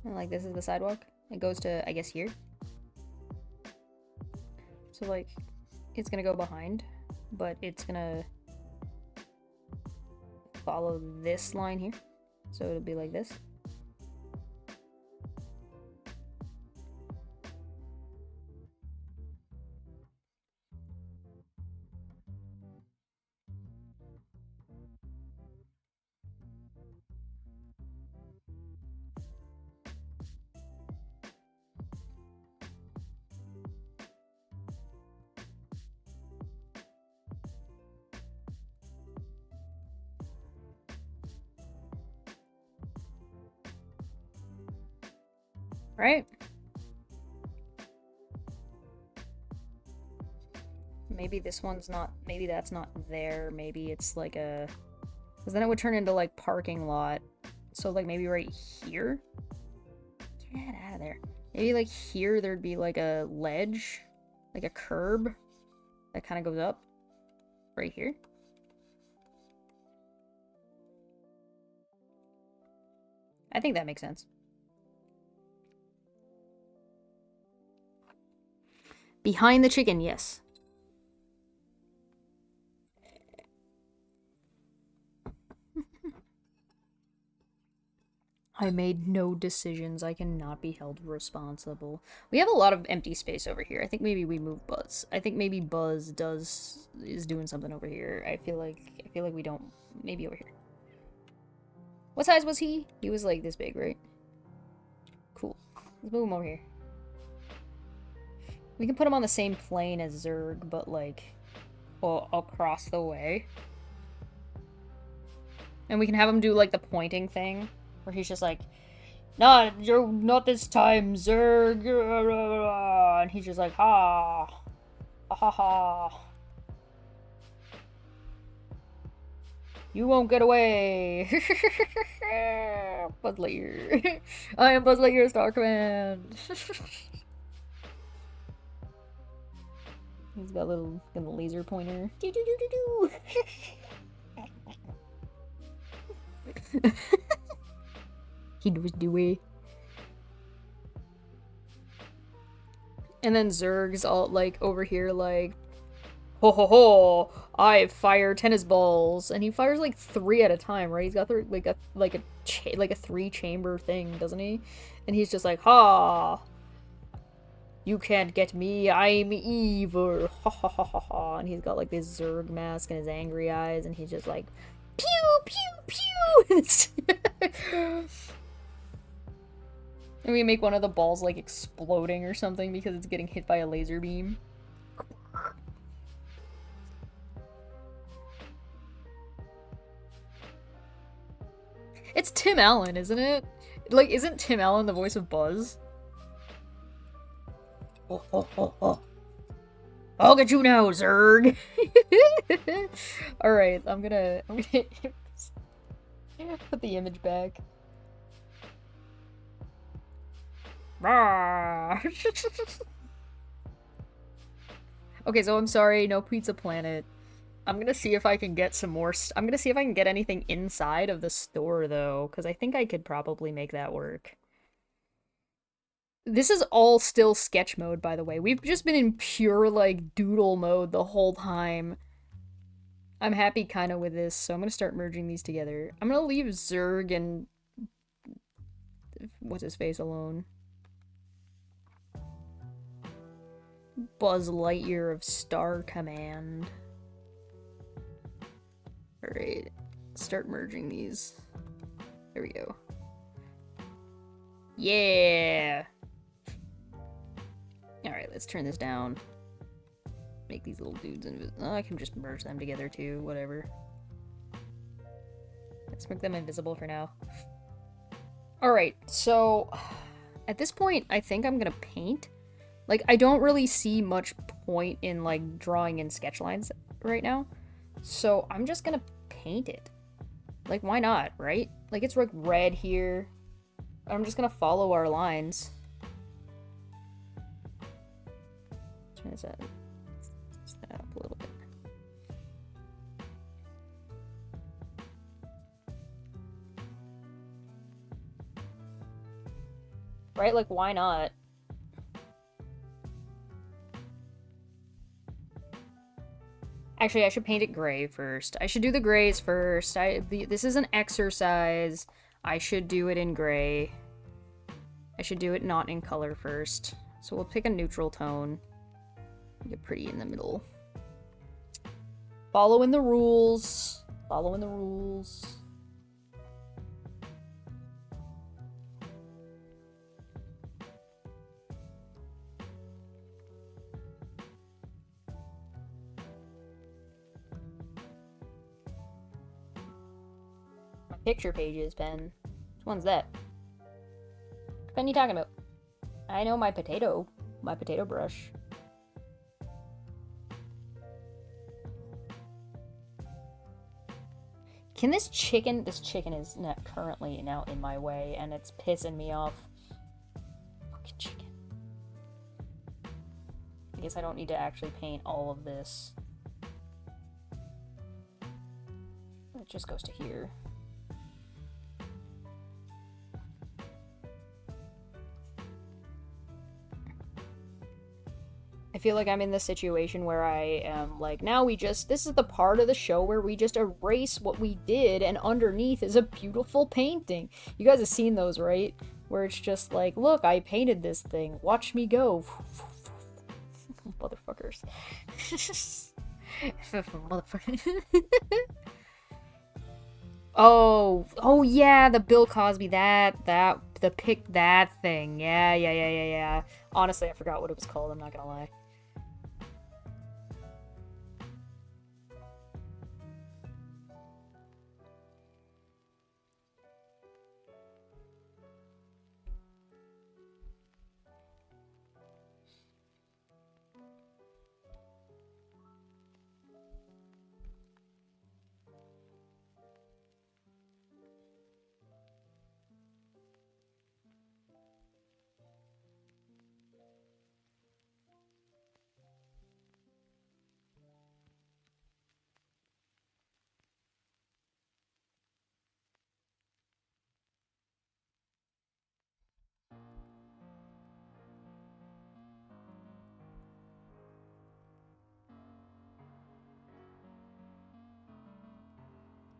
And, like, this is the sidewalk? It goes to, I guess, here? So, like, it's gonna go behind, but it's gonna follow this line here. So it'll be like this. Right? Maybe this one's not, maybe that's not there. Maybe it's like a, because then it would turn into like parking lot. So like maybe right here? Get out of there. Maybe like here there'd be like a ledge, like a curb that kind of goes up right here. I think that makes sense. Behind the chicken, yes. I made no decisions. I cannot be held responsible. We have a lot of empty space over here. I think maybe we move Buzz. I think maybe Buzz is doing something over here. I feel like we don't. Maybe over here. What size was he? He was like this big, right? Cool. Let's move him over here. We can put him on the same plane as Zurg, but like, well, across the way. And we can have him do like the pointing thing, where he's just like, "Nah, you're not this time, Zurg." And he's just like, "Ha, ha ha. You won't get away." Buzz Lightyear. I am Buzz Lightyear, Star Command. He's got a little laser pointer. Do do do do do. He knows the way. And then Zerg's all, like, over here, like, ho ho ho, I fire tennis balls. And he fires, like, 3 at a time, right? He's got, like a 3-chamber thing, doesn't he? And he's just like, ha! You can't get me, I'm evil, ha ha ha ha ha. And he's got, like, this Zerg mask and his angry eyes, and he's just like, pew pew pew! And we make one of the balls, like, exploding or something because it's getting hit by a laser beam. It's Tim Allen, isn't it? Like, isn't Tim Allen the voice of Buzz? Oh, oh, oh, oh. I'll get you now, Zerg! Alright, I'm gonna put the image back. Okay, so I'm sorry, no Pizza Planet. I'm gonna see if I can get some more. I'm gonna see if I can get anything inside of the store, though, because I think I could probably make that work. This is all still sketch mode, by the way. We've just been in pure, like, doodle mode the whole time. I'm happy kind of with this, so I'm gonna start merging these together. I'm gonna leave Zerg and what's his face alone. Buzz Lightyear of Star Command. Alright, start merging these. There we go. Yeah! Alright, let's turn this down. Make these little dudes invisible. Oh, I can just merge them together too, whatever. Let's make them invisible for now. Alright, so at this point, I think I'm gonna paint. Like, I don't really see much point in, like, drawing in sketch lines right now. So I'm just gonna paint it. Like, why not, right? Like, it's like red here. I'm just gonna follow our lines. Turn this up. That up a little bit. Right? Like, why not? Actually, I should paint it gray first. I should do the grays first. This is an exercise. I should do it in gray. I should do it not in color first. So we'll pick a neutral tone. Get pretty in the middle. Following the rules. Following the rules. Picture pages pen. Which one's that? What pen you talking about? I know my potato brush. Can this chicken is not currently now in my way and it's pissing me off. Fucking chicken. I guess I don't need to actually paint all of this. It just goes to here. I feel like I'm in the situation where I am like, now this is the part of the show where we just erase what we did and underneath is a beautiful painting. You guys have seen those, right? Where it's just like, look, I painted this thing. Watch me go. Motherfuckers. Motherfucker. Oh yeah, the Bill Cosby, the pick that thing. Yeah. Honestly, I forgot what it was called, I'm not gonna lie.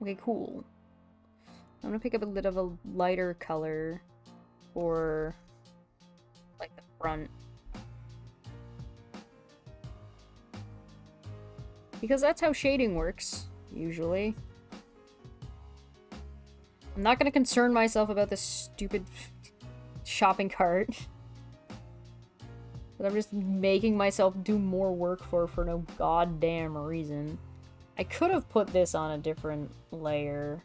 Okay, cool. I'm gonna pick up a bit of a lighter color for, like, the front. Because that's how shading works, usually. I'm not gonna concern myself about this stupid shopping cart. But I'm just making myself do more work for no goddamn reason. I could have put this on a different layer.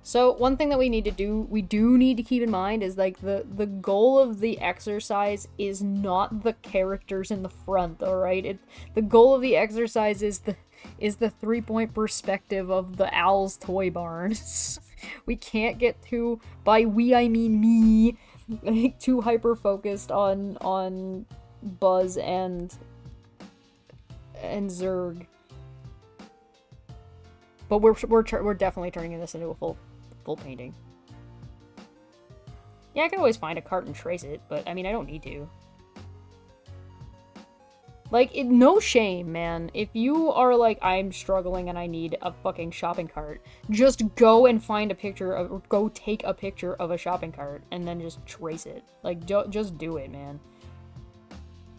So, one thing that we need to do, we do need to keep in mind is, like, the goal of the exercise is not the characters in the front, alright? The goal of the exercise is the 3-point perspective of the Owl's toy barn. We can't get too, by we I mean me, too hyper-focused on Buzz and Zurg. But we're definitely turning this into a full painting. Yeah, I can always find a cart and trace it, but I mean, I don't need to. Like, no shame, man. If you are like, I'm struggling and I need a fucking shopping cart, just go and find a picture of, or go take a picture of a shopping cart and then just trace it. Like, just do it, man.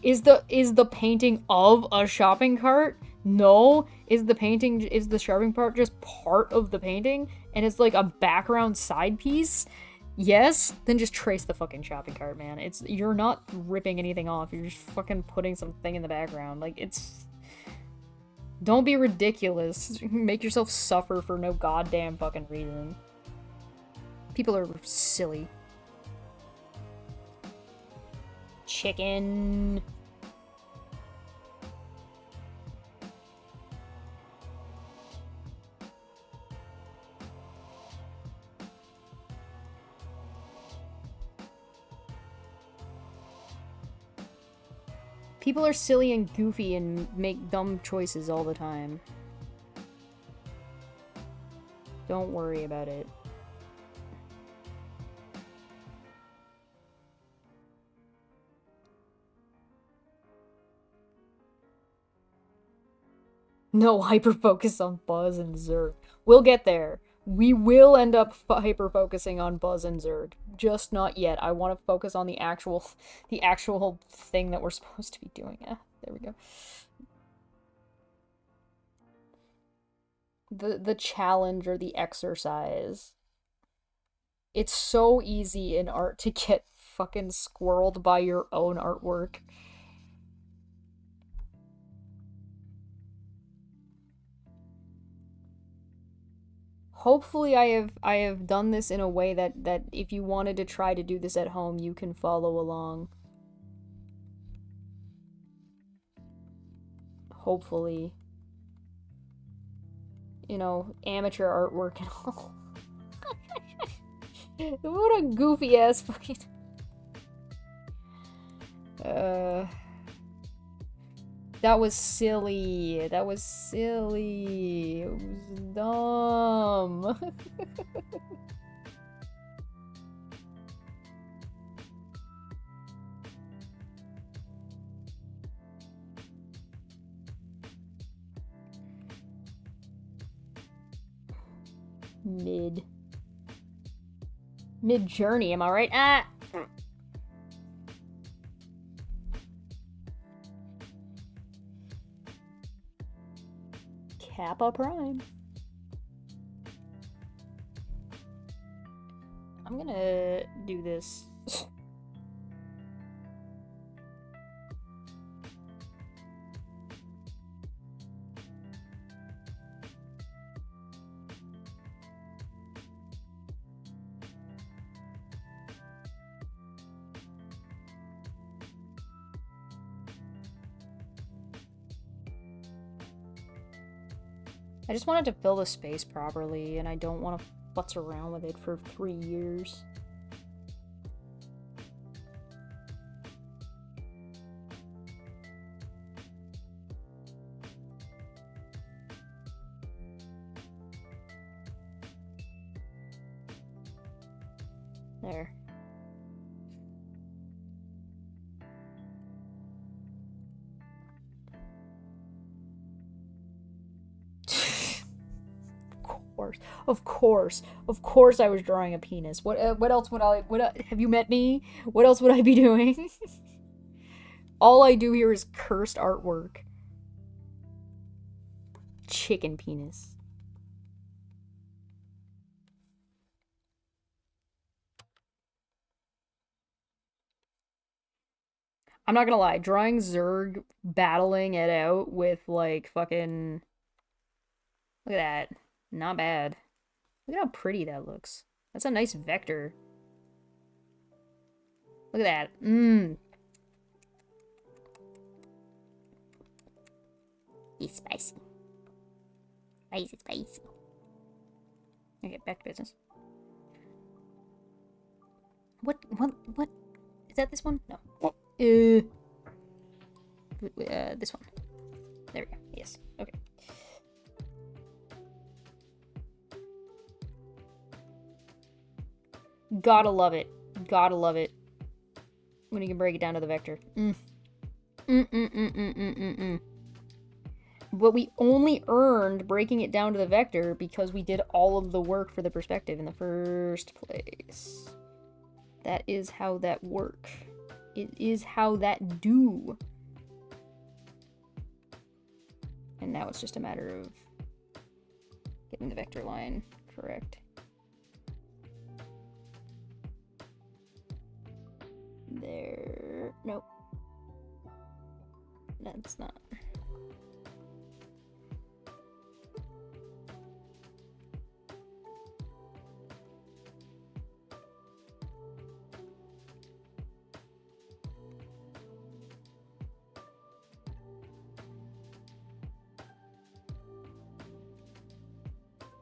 Is the painting of a shopping cart? No. Is the shopping cart just part of the painting? And it's like a background side piece? Yes? Then just trace the fucking shopping cart, man. You're not ripping anything off. You're just fucking putting something in the background. Like, don't be ridiculous. Make yourself suffer for no goddamn fucking reason. People are silly. Chicken. People are silly and goofy and make dumb choices all the time. Don't worry about it. No hyper-focus on Buzz and Zurg. We'll get there. We will end up hyper-focusing on Buzz and Zurg. Just not yet. I want to focus on the actual thing that we're supposed to be doing. Yeah, there we go. The challenge or the exercise. It's so easy in art to get fucking squirreled by your own artwork. Hopefully I have done this in a way that if you wanted to try to do this at home, you can follow along. Hopefully. You know, amateur artwork and all. What a goofy ass fucking... That was silly. That was silly. It was dumb. Mid-journey, am I right? Ah! Kappa Prime. I'm gonna do this. I just wanted to fill the space properly, and I don't want to futz around with it for 3 years. There. Of course. Of course I was drawing a penis. What else would have you met me? What else would I be doing? All I do here is cursed artwork. Chicken penis. I'm not gonna lie, drawing Zerg battling it out with, like, fucking... Look at that. Not bad. Look at how pretty that looks. That's a nice vector. Look at that. Mmm. It's spicy. Spicy, spicy. Okay, back to business. What? Is that this one? No. This one. There we go. Yes. Okay. Gotta love it. Gotta love it. When you can break it down to the vector. But we only earned breaking it down to the vector because we did all of the work for the perspective in the first place. That is how that work. It is how that do. And now it's just a matter of getting the vector line correct. There. Nope. That's not.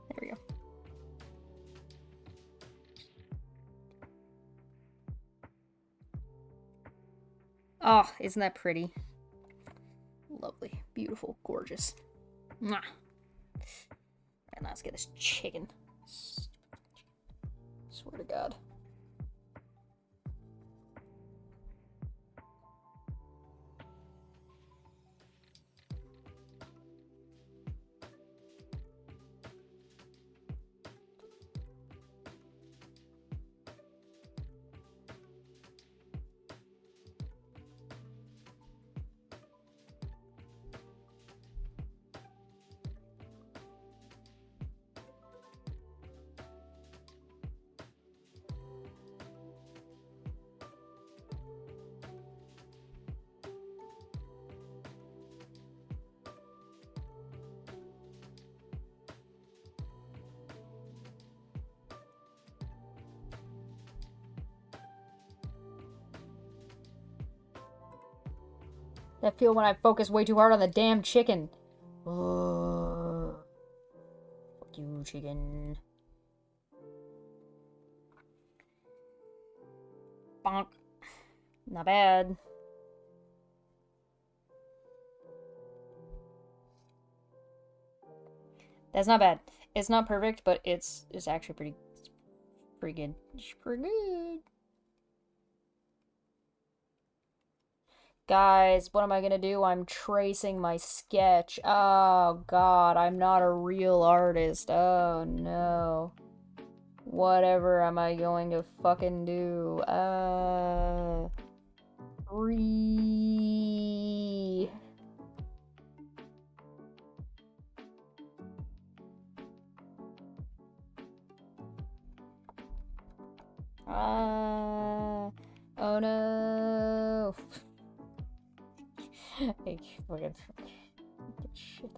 There we go. Oh, isn't that pretty? Lovely, beautiful, gorgeous. Mwah. And let's get this chicken. Swear to God. I feel when I focus way too hard on the damn chicken. Oh, fuck you, chicken. Bonk. Not bad. That's not bad. It's not perfect, but it's actually pretty good. It's pretty good. Guys, what am I gonna do? I'm tracing my sketch. Oh God, I'm not a real artist. Oh no. Whatever am I going to fucking do? Free. Oh no. Hey, fucking shit.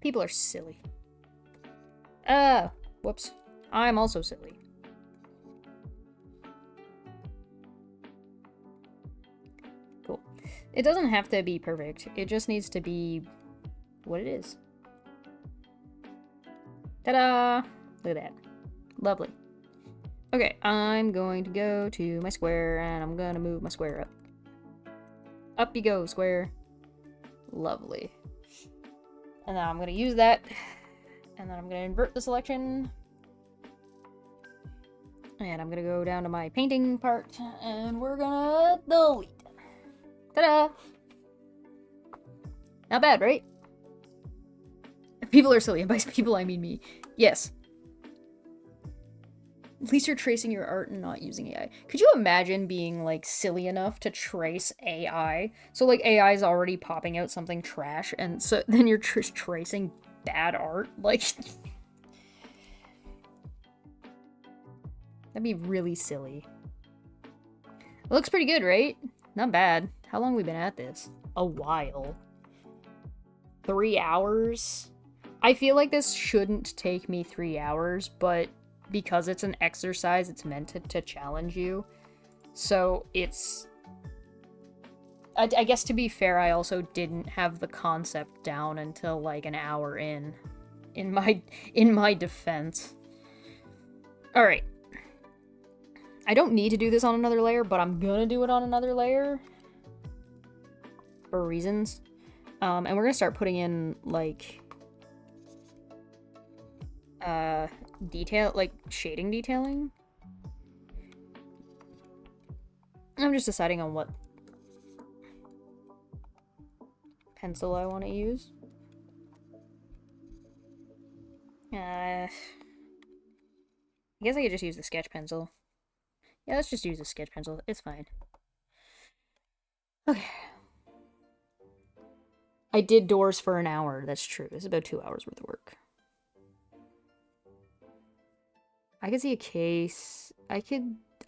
People are silly. Whoops. I'm also silly. Cool. It doesn't have to be perfect. It just needs to be what it is. Ta-da! Look at that. Lovely. Okay, I'm going to go to my square, and I'm gonna move my square up. Up you go, square. Lovely. And now I'm gonna use that, and then I'm gonna invert the selection. And I'm gonna go down to my painting part, and we're gonna delete. Ta-da! Not bad, right? People are silly, and by people I mean me. Yes. At least you're tracing your art and not using AI. Could you imagine being, like, silly enough to trace AI? So, like, AI is already popping out something trash, and so then you're just tracing bad art? Like, that'd be really silly. It looks pretty good, right? Not bad. How long have we been at this? A while. 3 hours? I feel like this shouldn't take me 3 hours, but because it's an exercise, it's meant to challenge you. So it's... I guess to be fair, I also didn't have the concept down until like an hour in my defense. Alright. I don't need to do this on another layer, but I'm gonna do it on another layer. For reasons. And we're gonna start putting in, like... detail, like, shading detailing. I'm just deciding on what pencil I want to use. I guess I could just use the sketch pencil. Yeah, let's just use the sketch pencil. It's fine. Okay. I did doors for an hour. That's true. It's about 2 hours worth of work. I could see a case.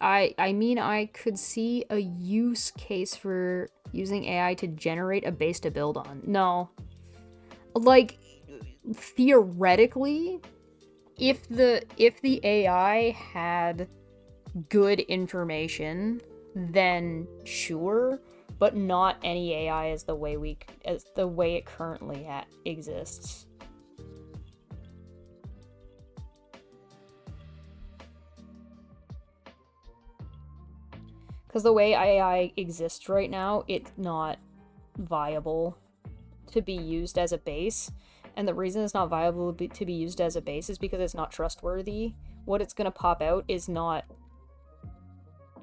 I mean, I could see a use case for using AI to generate a base to build on. No. Like, theoretically, if the AI had good information, then sure, but not any AI as the way it currently exists. Because the way AI exists right now, it's not viable to be used as a base. And the reason it's not viable to be used as a base is because it's not trustworthy. What it's going to pop out is not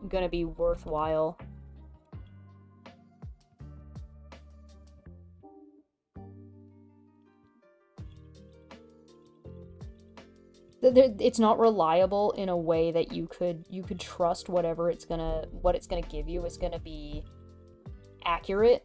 going to be worthwhile. It's not reliable in a way that you could trust what it's gonna give you is gonna be accurate.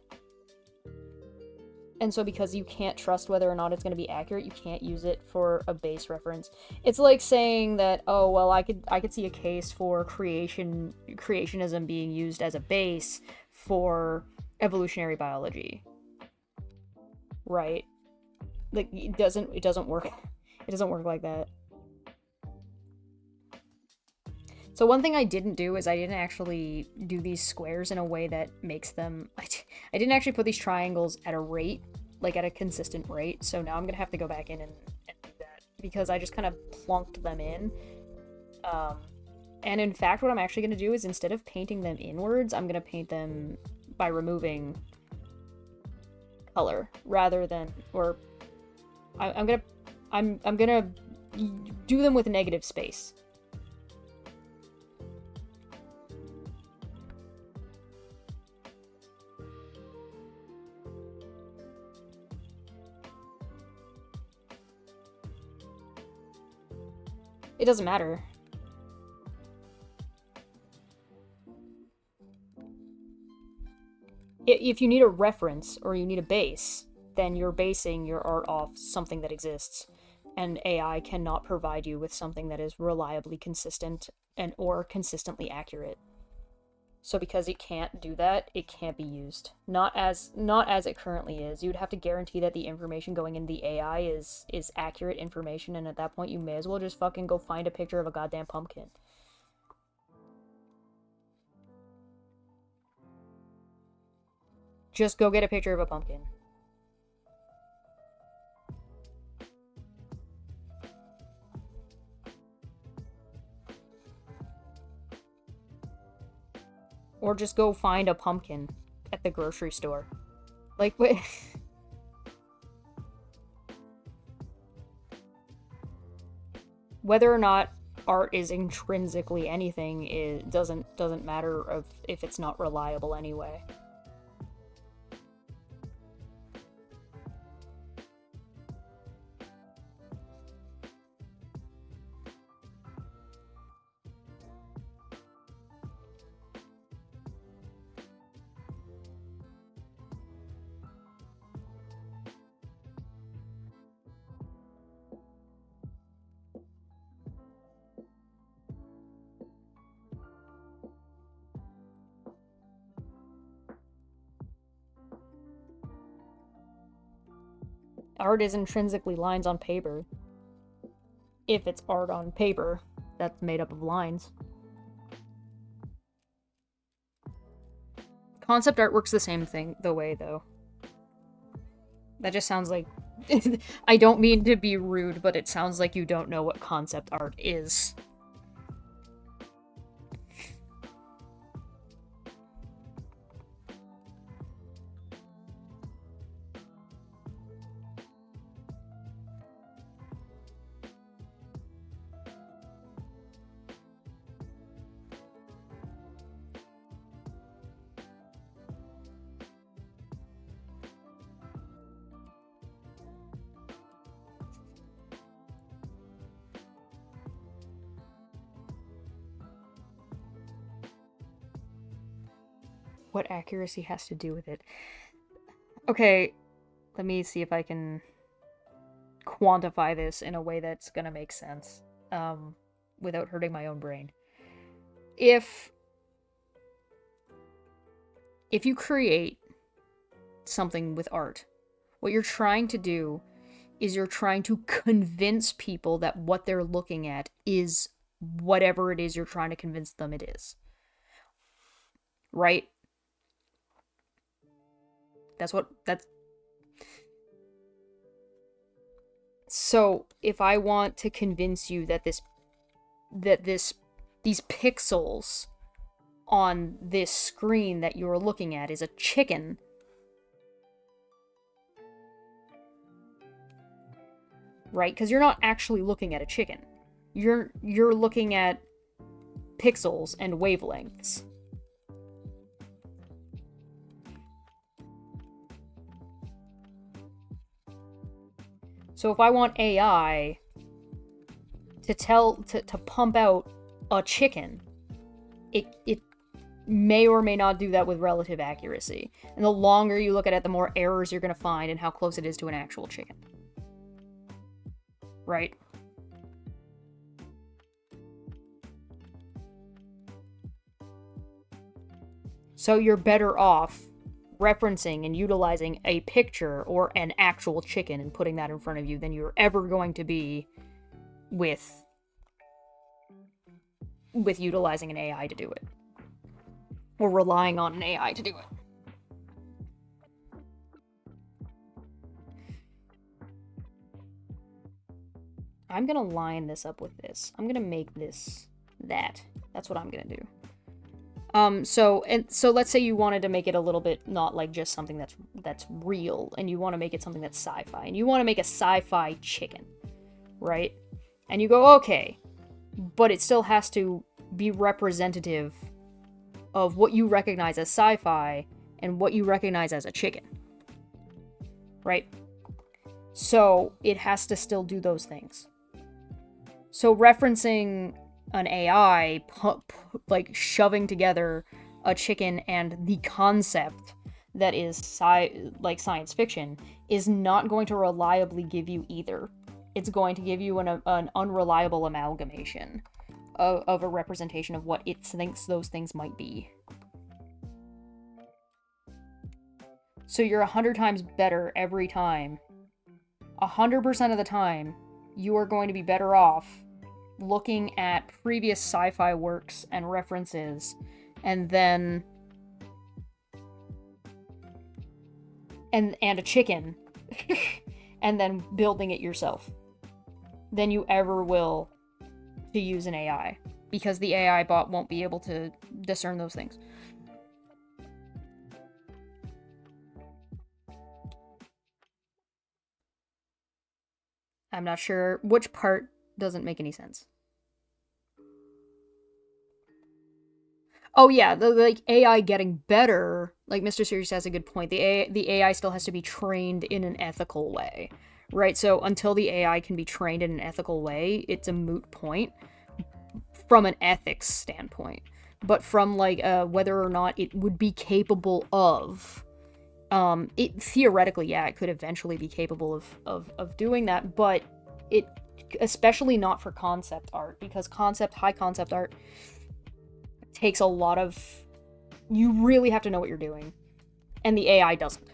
And so because you can't trust whether or not it's gonna be accurate, you can't use it for a base reference. It's like saying that, oh well, I could see a case for creationism being used as a base for evolutionary biology. Right? Like it doesn't work. It doesn't work like that. So one thing I didn't do is I didn't actually do these squares in a way that makes them... I didn't actually put these triangles at a rate, like at a consistent rate, so now I'm going to have to go back in and do that, because I just kind of plunked them in. And in fact, what I'm actually going to do is instead of painting them inwards, I'm going to paint them by removing color, rather than... Or I'm gonna do them with negative space. It doesn't matter. If you need a reference or you need a base, then you're basing your art off something that exists. And AI cannot provide you with something that is reliably consistent or consistently accurate. So because it can't do that, it can't be used. Not as it currently is. You'd have to guarantee that the information going in the AI is accurate information, and at that point you may as well just fucking go find a picture of a goddamn pumpkin. Just go get a picture of a pumpkin. Or just go find a pumpkin at the grocery store. Like, wait. Whether or not art is intrinsically anything doesn't matter if it's not reliable anyway. Art is intrinsically lines on paper. If it's art on paper, that's made up of lines. Concept art works the same thing, the way, though. That just sounds like... I don't mean to be rude, but it sounds like you don't know what concept art is. What accuracy has to do with it. Okay, let me see if I can quantify this in a way that's gonna make sense, without hurting my own brain. If you create something with art, what you're trying to do is you're trying to convince people that what they're looking at is whatever it is you're trying to convince them it is. Right? That's so if I want to convince you that these pixels on this screen that you're looking at is a chicken, right? Because you're not actually looking at a chicken. You're looking at pixels and wavelengths. So if I want AI to pump out a chicken, it may or may not do that with relative accuracy. And the longer you look at it, the more errors you're going to find in how close it is to an actual chicken. Right? So you're better off referencing and utilizing a picture or an actual chicken and putting that in front of you than you're ever going to be with utilizing an AI to do it. Or relying on an AI to do it. I'm gonna line this up with this. I'm gonna make this that. That's what I'm gonna do. So let's say you wanted to make it a little bit not like just something that's real, and you want to make it something that's sci-fi, and you want to make a sci-fi chicken, right? And you go, okay, but it still has to be representative of what you recognize as sci-fi and what you recognize as a chicken, right? So it has to still do those things. So referencing an AI, like shoving together a chicken and the concept that is science fiction is not going to reliably give you either. It's going to give you an unreliable amalgamation of a representation of what it thinks those things might be. So you're 100 times better every time. 100% of the time, you are going to be better off looking at previous sci-fi works and references, and then and a chicken, and then building it yourself, than you ever will to use an AI, because the AI bot won't be able to discern those things. I'm not sure which part doesn't make any sense. Oh yeah, the like AI getting better, like Mr. Series has a good point. The AI still has to be trained in an ethical way, right? So until the AI can be trained in an ethical way, it's a moot point from an ethics standpoint. But from like whether or not it would be capable of, it theoretically, yeah, it could eventually be capable of doing that, but it, especially not for concept art, because high concept art takes a lot of, you really have to know what you're doing, and the AI doesn't.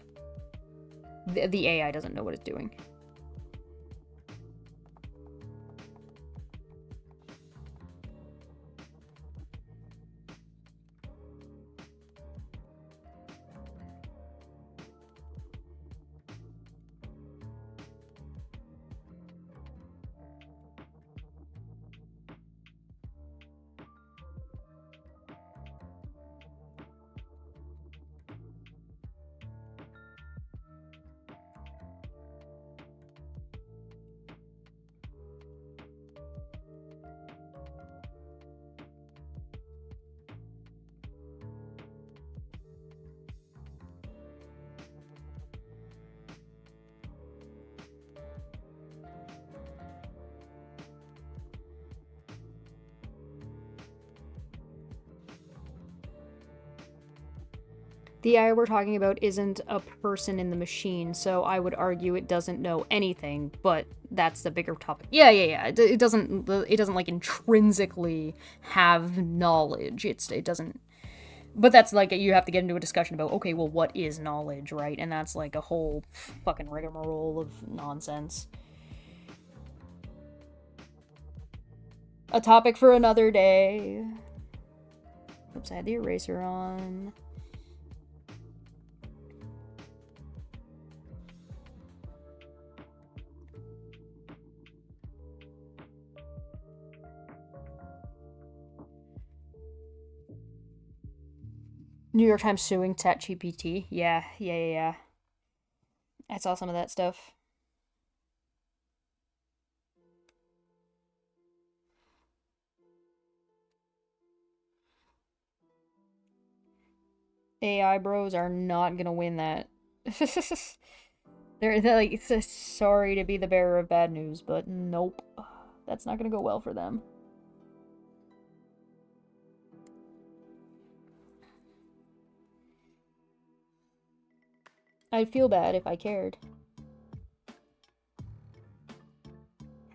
The AI doesn't know what it's doing. The AI we're talking about isn't a person in the machine, so I would argue it doesn't know anything, but that's the bigger topic. Yeah. It doesn't like intrinsically have knowledge. It doesn't. But that's like you have to get into a discussion about, okay, well, what is knowledge, right? And that's like a whole fucking rigmarole of nonsense. A topic for another day. Oops, I had the eraser on. New York Times suing ChatGPT. Yeah. I saw some of that stuff. AI bros are not gonna win that. they're like, sorry to be the bearer of bad news, but nope. That's not gonna go well for them. I'd feel bad if I cared.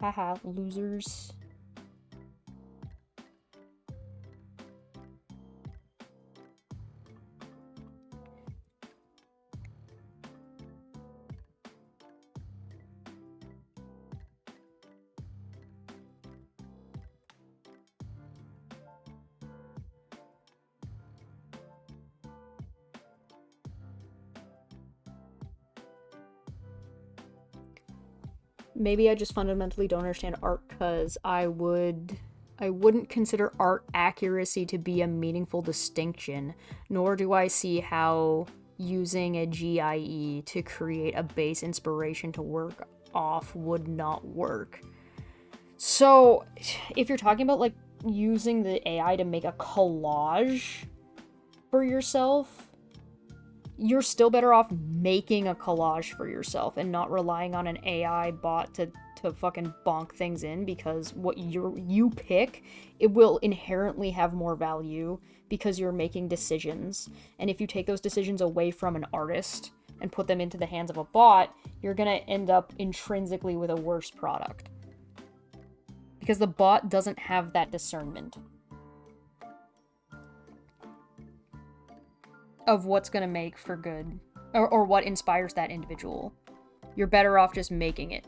Haha, losers. Maybe I just fundamentally don't understand art because I wouldn't consider art accuracy to be a meaningful distinction, nor do I see how using a GIE to create a base inspiration to work off would not work. So, if you're talking about like using the AI to make a collage for yourself, you're still better off making a collage for yourself and not relying on an AI bot to fucking bonk things in, because what you pick, it will inherently have more value because you're making decisions. And if you take those decisions away from an artist and put them into the hands of a bot, you're gonna end up intrinsically with a worse product. Because the bot doesn't have that discernment of what's gonna make for good, or what inspires that individual. You're better off just making it.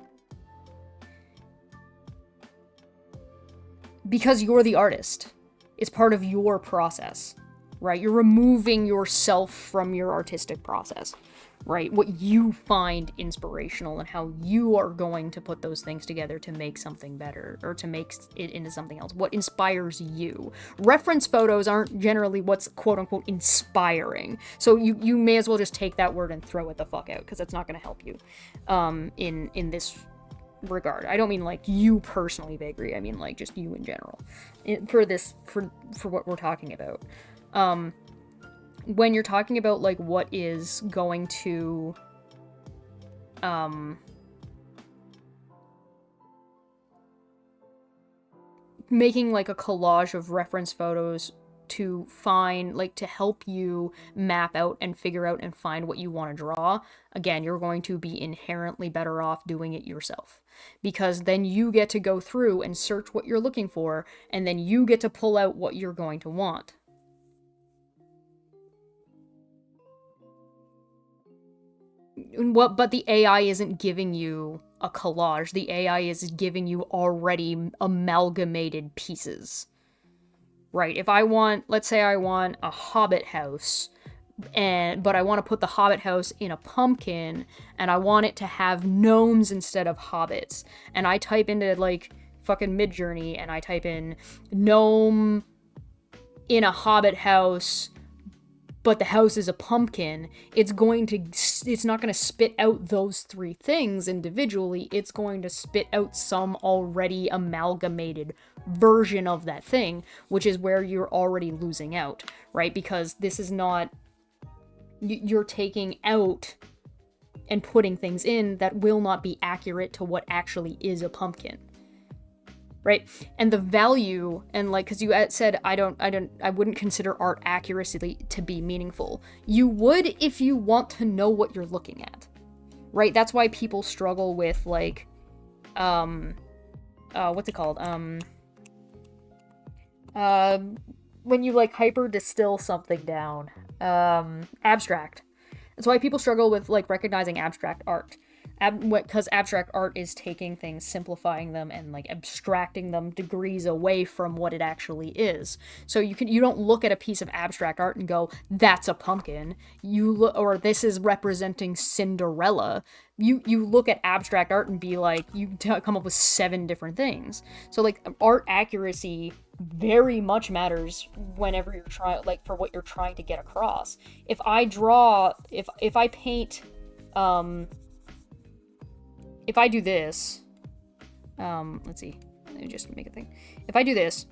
Because you're the artist. It's part of your process, right? You're removing yourself from your artistic process, right? What you find inspirational and how you are going to put those things together to make something better or to make it into something else. What inspires you. Reference photos aren't generally what's quote unquote inspiring. So you may as well just take that word and throw it the fuck out, because it's not going to help you in this regard. I don't mean like you personally, Bakery. I mean like just you in general. For what we're talking about. When you're talking about like what is going to making like a collage of reference photos to find, like, to help you map out and figure out and find what you want to draw, again, you're going to be inherently better off doing it yourself. Because then you get to go through and search what you're looking for, and then you get to pull out what you're going to want. But the AI isn't giving you a collage. The AI is giving you already amalgamated pieces. Right? If I want, let's say I want a hobbit house, but I want to put the hobbit house in a pumpkin, and I want it to have gnomes instead of hobbits, and I type into like fucking Midjourney and I type in gnome in a hobbit house, but the house is a pumpkin, it's not going to spit out those three things individually. It's going to spit out some already amalgamated version of that thing, which is where you're already losing out, right? Because this is not, you're taking out and putting things in that will not be accurate to what actually is a pumpkin. right? And the value, and like, because you said I wouldn't consider art accuracy to be meaningful. You would if you want to know what you're looking at, right? That's why people struggle with like, what's it called? When you like hyper distill something down, abstract. That's why people struggle with like recognizing abstract art, because abstract art is taking things, simplifying them, and like abstracting them degrees away from what it actually is. So you don't look at a piece of abstract art and go, "That's a pumpkin." You look, or "This is representing Cinderella." You look at abstract art and be like, come up with 7 different things. So like art accuracy very much matters whenever you're trying, like, for what you're trying to get across. If I draw, if I paint, if I do this, let's see, let me just make a thing. If I do this,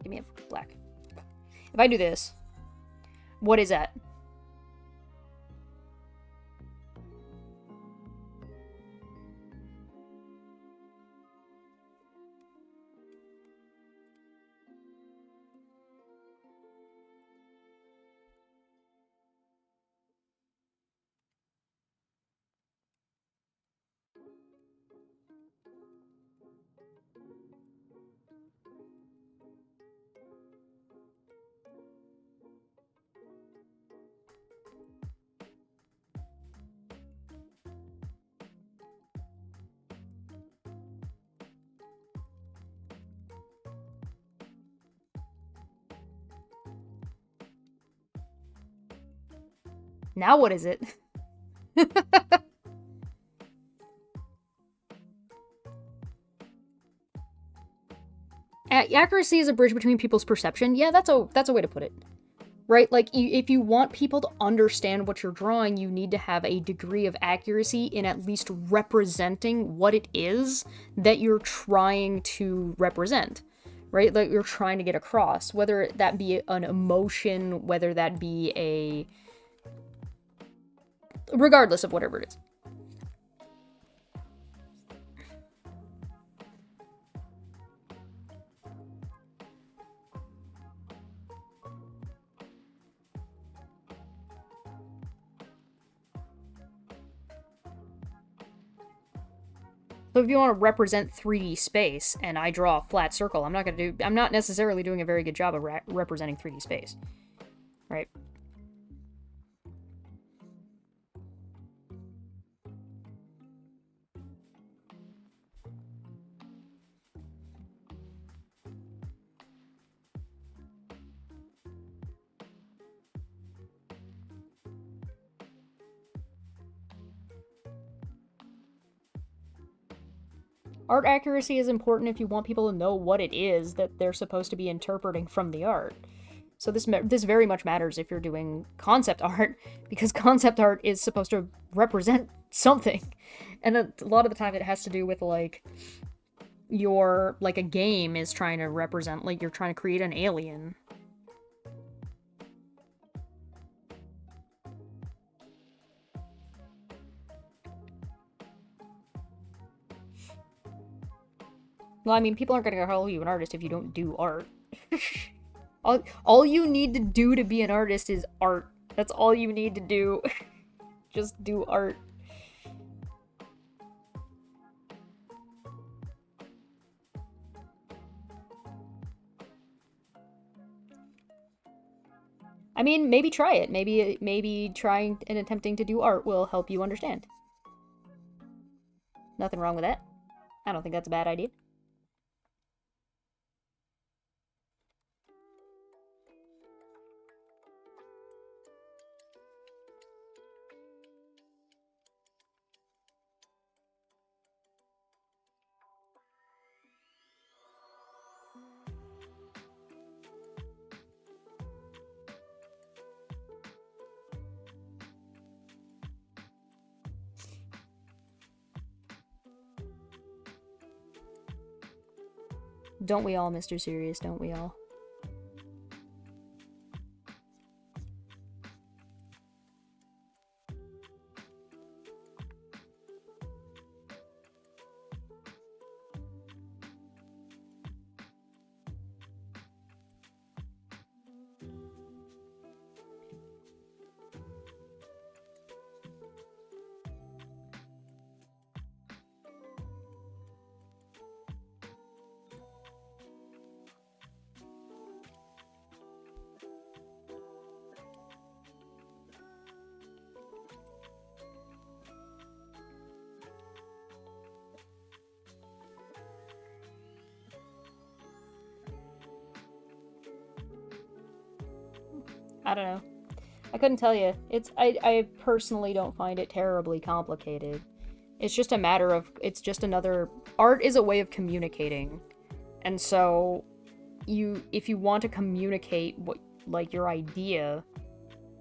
give me a black. If I do this, what is that? Now what is it? Accuracy is a bridge between people's perception. Yeah, that's a way to put it. Right? Like, if you want people to understand what you're drawing, you need to have a degree of accuracy in at least representing what it is that you're trying to represent, right? Like, you're trying to get across, whether that be an emotion, whether that be a... regardless of whatever it is. So if you want to represent 3D space and I draw a flat circle, I'm not necessarily doing a very good job of representing 3D space, right? Art accuracy is important if you want people to know what it is that they're supposed to be interpreting from the art. So this very much matters if you're doing concept art, because concept art is supposed to represent something. And a lot of the time it has to do with, like, like, a game is trying to represent, like, you're trying to create an alien. Well, I mean, people aren't gonna call you an artist if you don't do art. all you need to do to be an artist is art. That's all you need to do. Just do art. I mean, maybe try it. Maybe trying and attempting to do art will help you understand. Nothing wrong with that. I don't think that's a bad idea. Don't we all, Mr. Serious? Don't we all? I don't know. I couldn't tell you. I personally don't find it terribly complicated. It's just a matter of, it's just another, art is a way of communicating. And so if you want to communicate what, like, your idea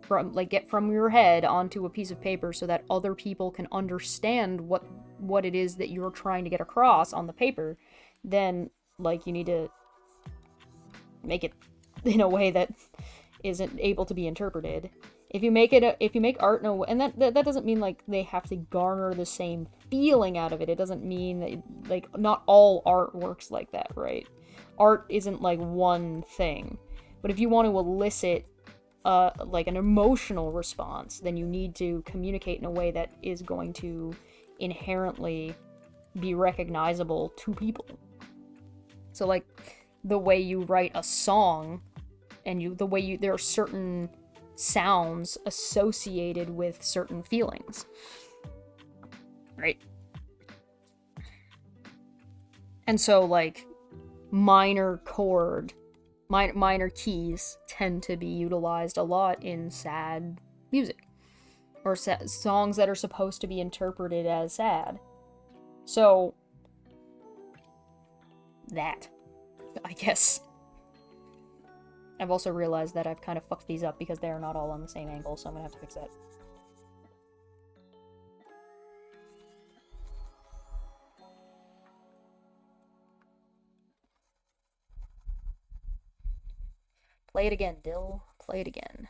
from, like, get from your head onto a piece of paper so that other people can understand what it is that you're trying to get across on the paper, then, like, you need to make it in a way that isn't able to be interpreted. If you make art in a way, and that doesn't mean, like, they have to garner the same feeling out of it. It doesn't mean that, like, not all art works like that, right? Art isn't, like, one thing. But if you want to elicit, like, an emotional response, then you need to communicate in a way that is going to inherently be recognizable to people. So, like, the way you write a song, and there are certain sounds associated with certain feelings, right? And so, like, minor keys tend to be utilized a lot in sad music, or songs that are supposed to be interpreted as sad. So that, I guess. I've also realized that I've kind of fucked these up because they're not all on the same angle, so I'm gonna have to fix that. Play it again, Dill. Play it again.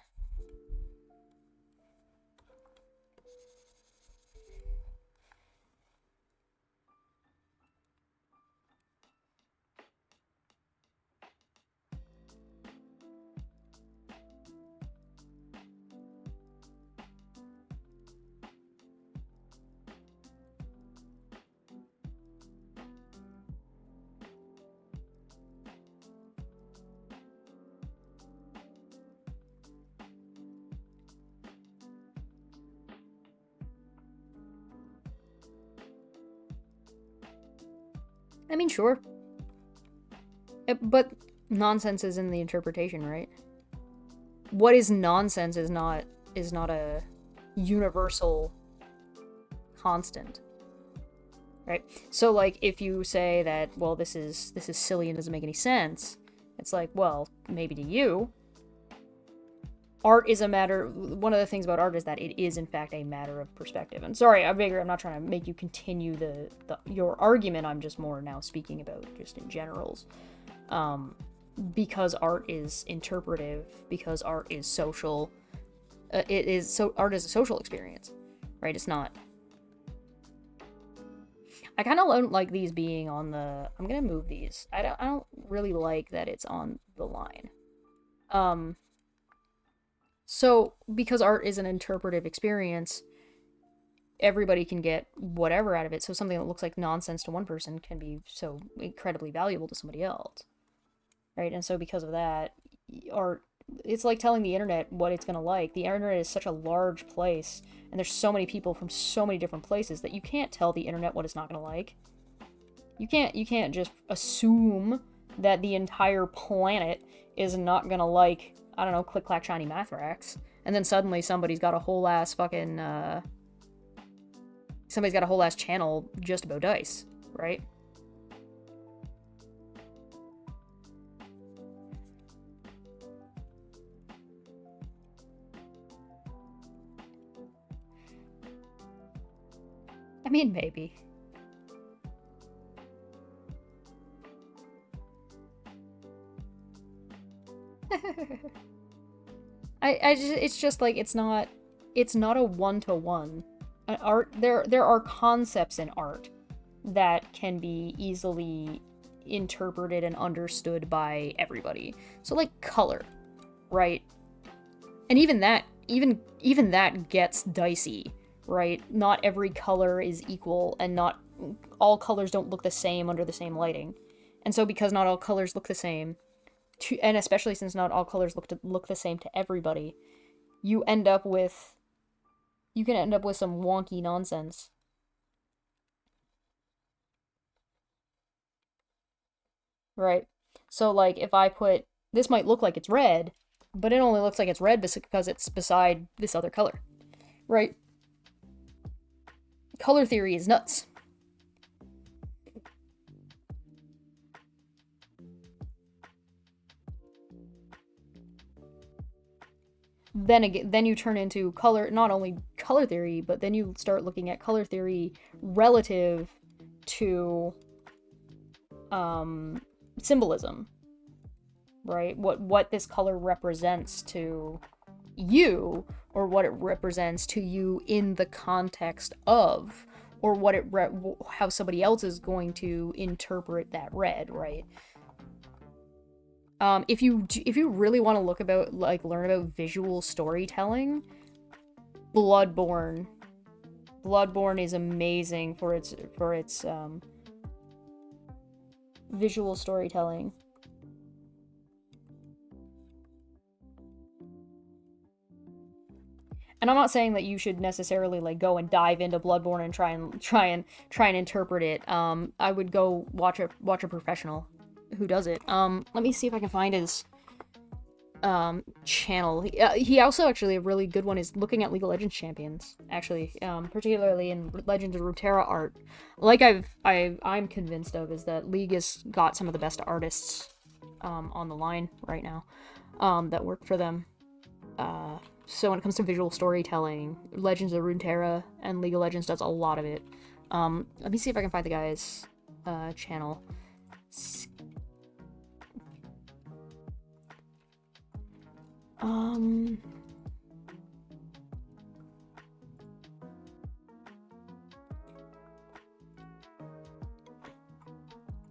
I mean, sure. But nonsense is in the interpretation, right? What is nonsense is not a universal constant, right? So, like, if you say that, well, this is silly and doesn't make any sense, it's like, well, maybe to you, art is a matter. One of the things about art is that it is, in fact, a matter of perspective. And sorry, I'm not trying to make you continue your argument. I'm just more now speaking about just in generals. Because art is interpretive, because art is social. Art is a social experience, right? It's not. I kind of don't like these being on the. I'm gonna move these. I don't really like that it's on the line. So, because art is an interpretive experience, everybody can get whatever out of it. So something that looks like nonsense to one person can be so incredibly valuable to somebody else, right? And so because of that, art, it's like telling the internet what it's going to like. The internet is such a large place, and there's so many people from so many different places that you can't tell the internet what it's not going to like. You can't just assume that the entire planet is not going to like, I don't know, Click Clack Shiny Mathrax, and then suddenly somebody's got a whole ass fucking somebody's got a whole ass channel just about dice, right? I mean, maybe. It's just like, it's not a one-to-one. Art, there are concepts in art that can be easily interpreted and understood by everybody. So, like, color, right? And even that gets dicey, right? Not every color is equal, and not all colors don't look the same under the same lighting. And so because not all colors look the same, and especially since not all colors look the same to everybody, you can end up with some wonky nonsense. Right? So, like, if I put, this might look like it's red, but it only looks like it's red because it's beside this other color, right? Color theory is nuts. Then you turn into color, not only color theory, but then you start looking at color theory relative to symbolism, right? What this color represents to you, or what it represents to you in the context of, or what how somebody else is going to interpret that red, right? If you really want to learn about visual storytelling, Bloodborne is amazing for its visual storytelling. And I'm not saying that you should necessarily like go and dive into Bloodborne and try and interpret it. I would go watch a professional who does it. Let me see if I can find his channel. He also, actually, a really good one is looking at League of Legends champions, actually, particularly in Legends of Runeterra art. Like I'm convinced of is that League has got some of the best artists on the line right now that work for them. So when it comes to visual storytelling, Legends of Runeterra and League of Legends does a lot of it. Let me see if I can find the guy's channel.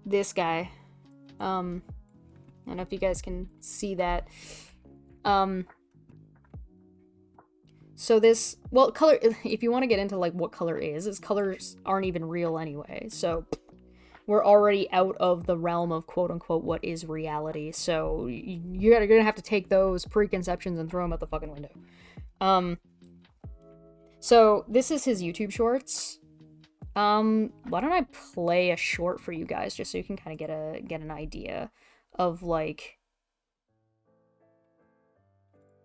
This guy. I don't know if you guys can see that. So this, well, color, if you want to get into like what color is colors aren't even real anyway. So we're already out of the realm of quote unquote what is reality. So you're gonna have to take those preconceptions and throw them out the fucking window. So this is his YouTube shorts. Why don't I play a short for you guys just so you can kind of get an idea of like.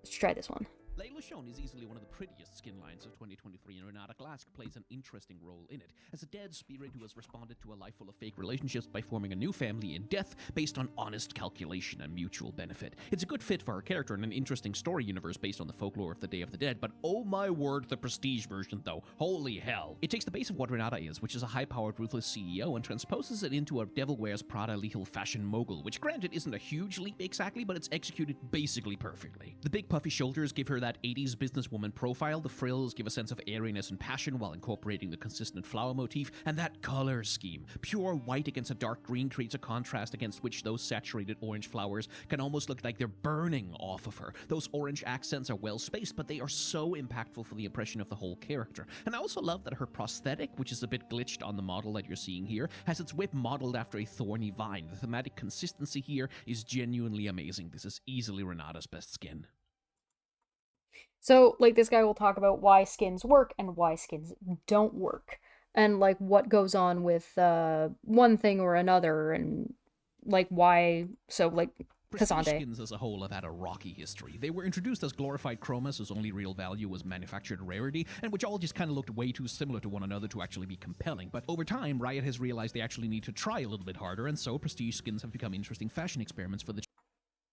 Let's try this one. Layla Shown is easily one of the prettiest skin lines of 2023, and Renata Glask plays an interesting role in it, as a dead spirit who has responded to a life full of fake relationships by forming a new family in death based on honest calculation and mutual benefit. It's a good fit for her character and an interesting story universe based on the folklore of the Day of the Dead, but oh my word, the prestige version though, holy hell. It takes the base of what Renata is, which is a high-powered, ruthless CEO, and transposes it into a Devil Wears Prada lethal fashion mogul, which granted isn't a huge leap exactly, but it's executed basically perfectly. The big puffy shoulders give her that 80s businesswoman profile, the frills give a sense of airiness and passion while incorporating the consistent flower motif, and that color scheme. Pure white against a dark green creates a contrast against which those saturated orange flowers can almost look like they're burning off of her. Those orange accents are well spaced, but they are so impactful for the impression of the whole character. And I also love that her prosthetic, which is a bit glitched on the model that you're seeing here, has its whip modeled after a thorny vine. The thematic consistency here is genuinely amazing. This is easily Renata's best skin. So, like, this guy will talk about why skins work and why skins don't work. And, like, what goes on with one thing or another, and, like, why... So, like, Prestige Cassandre. skins as a whole have had a rocky history. They were introduced as glorified chromas whose only real value was manufactured rarity, and which all just kind of looked way too similar to one another to actually be compelling. But over time, Riot has realized they actually need to try a little bit harder, and so prestige skins have become interesting fashion experiments for the...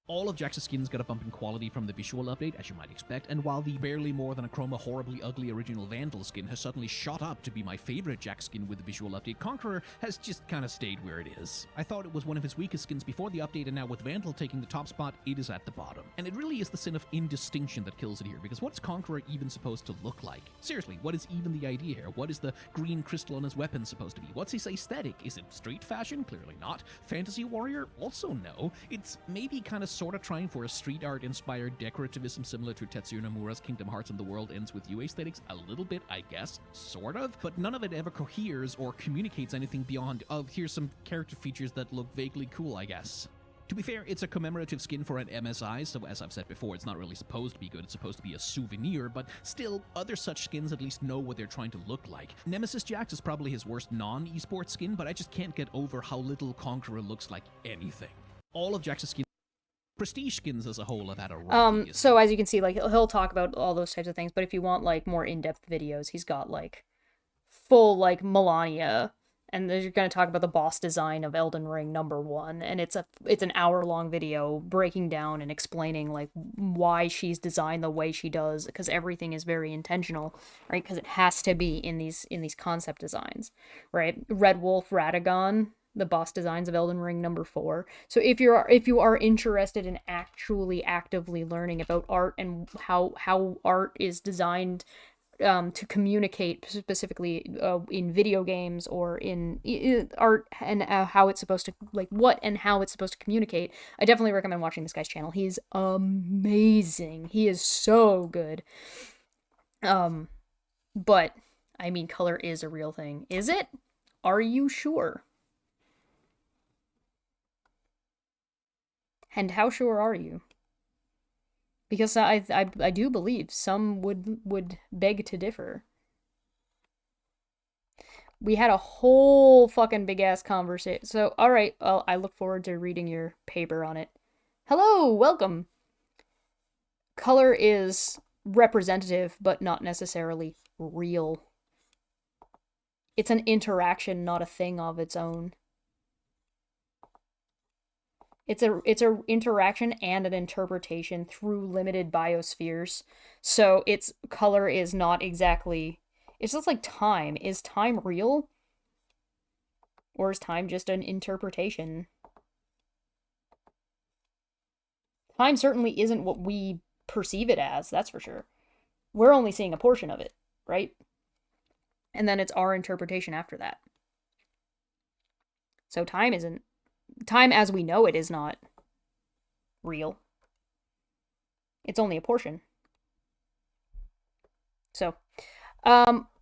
All of Jax's skins got a bump in quality from the visual update, as you might expect, and while the barely more than a chroma horribly ugly original Vandal skin has suddenly shot up to be my favorite Jax skin with the visual update, Conqueror has just kind of stayed where it is. I thought it was one of his weakest skins before the update, and now with Vandal taking the top spot, it is at the bottom. And it really is the sin of indistinction that kills it here, because what's Conqueror even supposed to look like? Seriously, what is even the idea here? What is the green crystal on his weapon supposed to be? What's his aesthetic? Is it street fashion? Clearly not. Fantasy warrior? Also no. It's maybe kind of sort of trying for a street art inspired decorativism similar to Tetsuya Nomura's Kingdom Hearts and the World Ends With You aesthetics, a little bit, I guess, sort of, but none of it ever coheres or communicates anything beyond, here's some character features that look vaguely cool, I guess. To be fair, it's a commemorative skin for an MSI, so as I've said before, it's not really supposed to be good, it's supposed to be a souvenir, but still, other such skins at least know what they're trying to look like. Nemesis Jax is probably his worst non-esports skin, but I just can't get over how little Conqueror looks like anything. All of Jax's skin Prestige skins as a whole have had a rocky history. So as you can see, like, he'll talk about all those types of things, but if you want, like, more in-depth videos, he's got, like, full, like, Melania, and you're gonna talk about the boss design of Elden Ring #1, and it's an hour-long video breaking down and explaining, like, why she's designed the way she does, because everything is very intentional, right? Because it has to be in these concept designs, right? Red Wolf Radagon, the boss designs of Elden Ring #4. So if you are interested in actually actively learning about art and how art is designed to communicate specifically in video games or in art, and how it's supposed to, like, what and how it's supposed to communicate, I definitely recommend watching this guy's channel. He's amazing. He is so good. But I mean, color is a real thing. Is it? Are you sure? And how sure are you? Because I do believe some would beg to differ. We had a whole fucking big ass conversation. So, all right, well, I look forward to reading your paper on it. Hello, welcome. Color is representative, but not necessarily real. It's an interaction, not a thing of its own. It's a interaction and an interpretation through limited biospheres. So its color is not exactly, it's just like time. Is time real? Or is time just an interpretation? Time certainly isn't what we perceive it as, that's for sure. We're only seeing a portion of it, right? And then it's our interpretation after that. So time as we know it is not real. It's only a portion. So,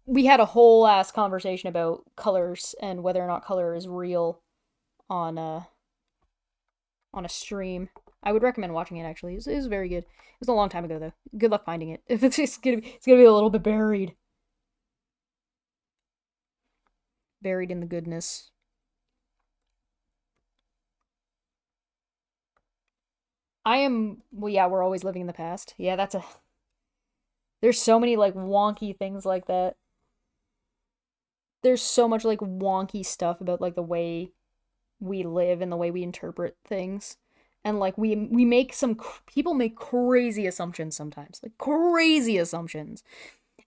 we had a whole ass conversation about colors and whether or not color is real on a stream. I would recommend watching it, actually. It was very good. It was a long time ago, though. Good luck finding it. It's gonna be a little bit buried. Buried in the goodness. Well, yeah, we're always living in the past. Yeah, there's so many, like, wonky things like that. There's so much, like, wonky stuff about, like, the way we live and the way we interpret things. And, like, people make crazy assumptions sometimes. Like, crazy assumptions.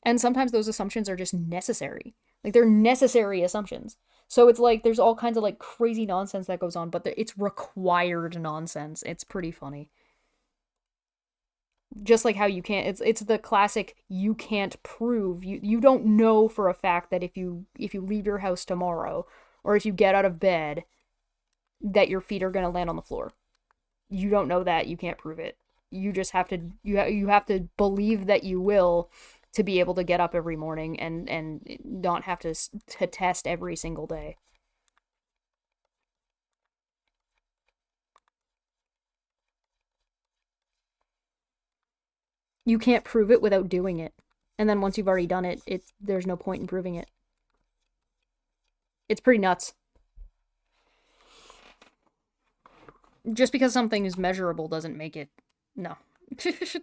And sometimes those assumptions are just necessary. Like, they're necessary assumptions. So it's like there's all kinds of, like, crazy nonsense that goes on, but it's required nonsense. It's pretty funny. Just like how you can't, it's the classic, you can't prove, you don't know for a fact that if you leave your house tomorrow, or if you get out of bed, that your feet are going to land on the floor. You don't know that, you can't prove it. You just have to, you have to believe that you will, to be able to get up every morning and not have to test every single day. You can't prove it without doing it. And then once you've already done it, there's no point in proving it. It's pretty nuts. Just because something is measurable doesn't make it... No.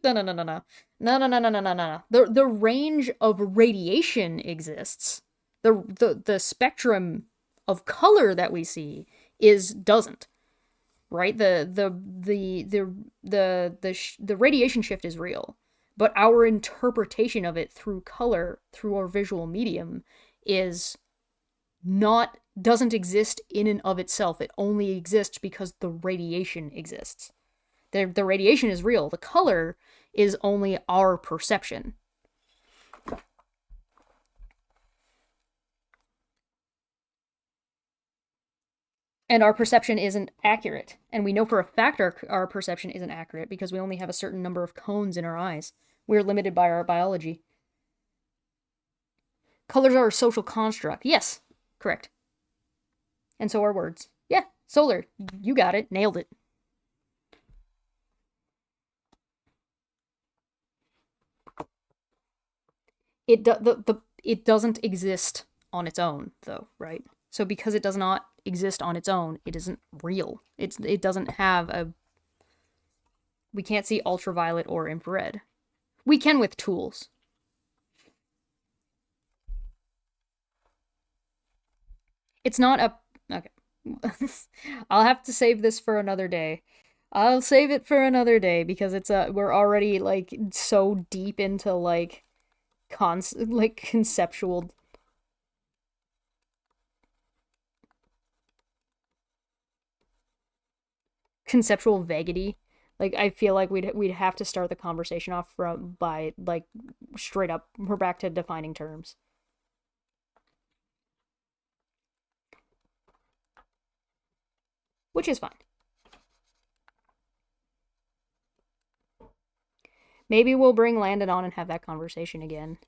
No. No. The range of radiation exists. The spectrum of color that we see doesn't. Right? The radiation shift is real. But our interpretation of it through color, through our visual medium, doesn't exist in and of itself. It only exists because the radiation exists. The radiation is real. The color is only our perception. And our perception isn't accurate. And we know for a fact our perception isn't accurate because we only have a certain number of cones in our eyes. We're limited by our biology. Colors are a social construct. Yes, correct. And so are words. Yeah, solar. You got it. Nailed it. It doesn't exist on its own, though, right? So because it does not exist on its own, it isn't real. It doesn't have We can't see ultraviolet or infrared. We can with tools. It's not a... Okay. I'll have to save this for another day. I'll save it for another day because it's we're already like so deep into like conceptual vaguity. Like I feel like we'd have to start the conversation off from by like straight up we're back to defining terms. Which is fine. Maybe we'll bring Landon on and have that conversation again.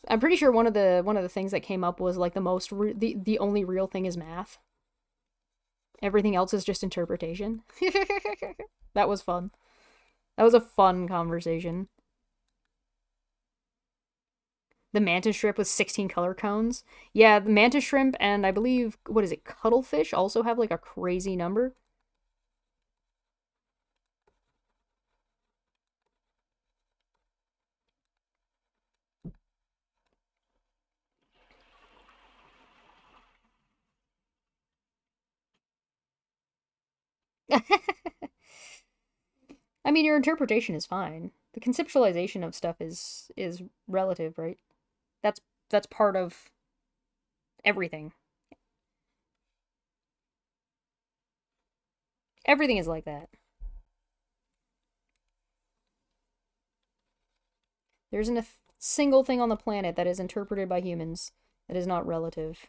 I'm pretty sure one of the things that came up was like the only real thing is math. Everything else is just interpretation. That was fun. That was a fun conversation. The mantis shrimp with 16 color cones. Yeah, the mantis shrimp and I believe, what is it, cuttlefish also have like a crazy number. I mean, your interpretation is fine. The conceptualization of stuff is relative, right? That's part of everything. Everything is like that. There isn't a single thing on the planet that is interpreted by humans that is not relative.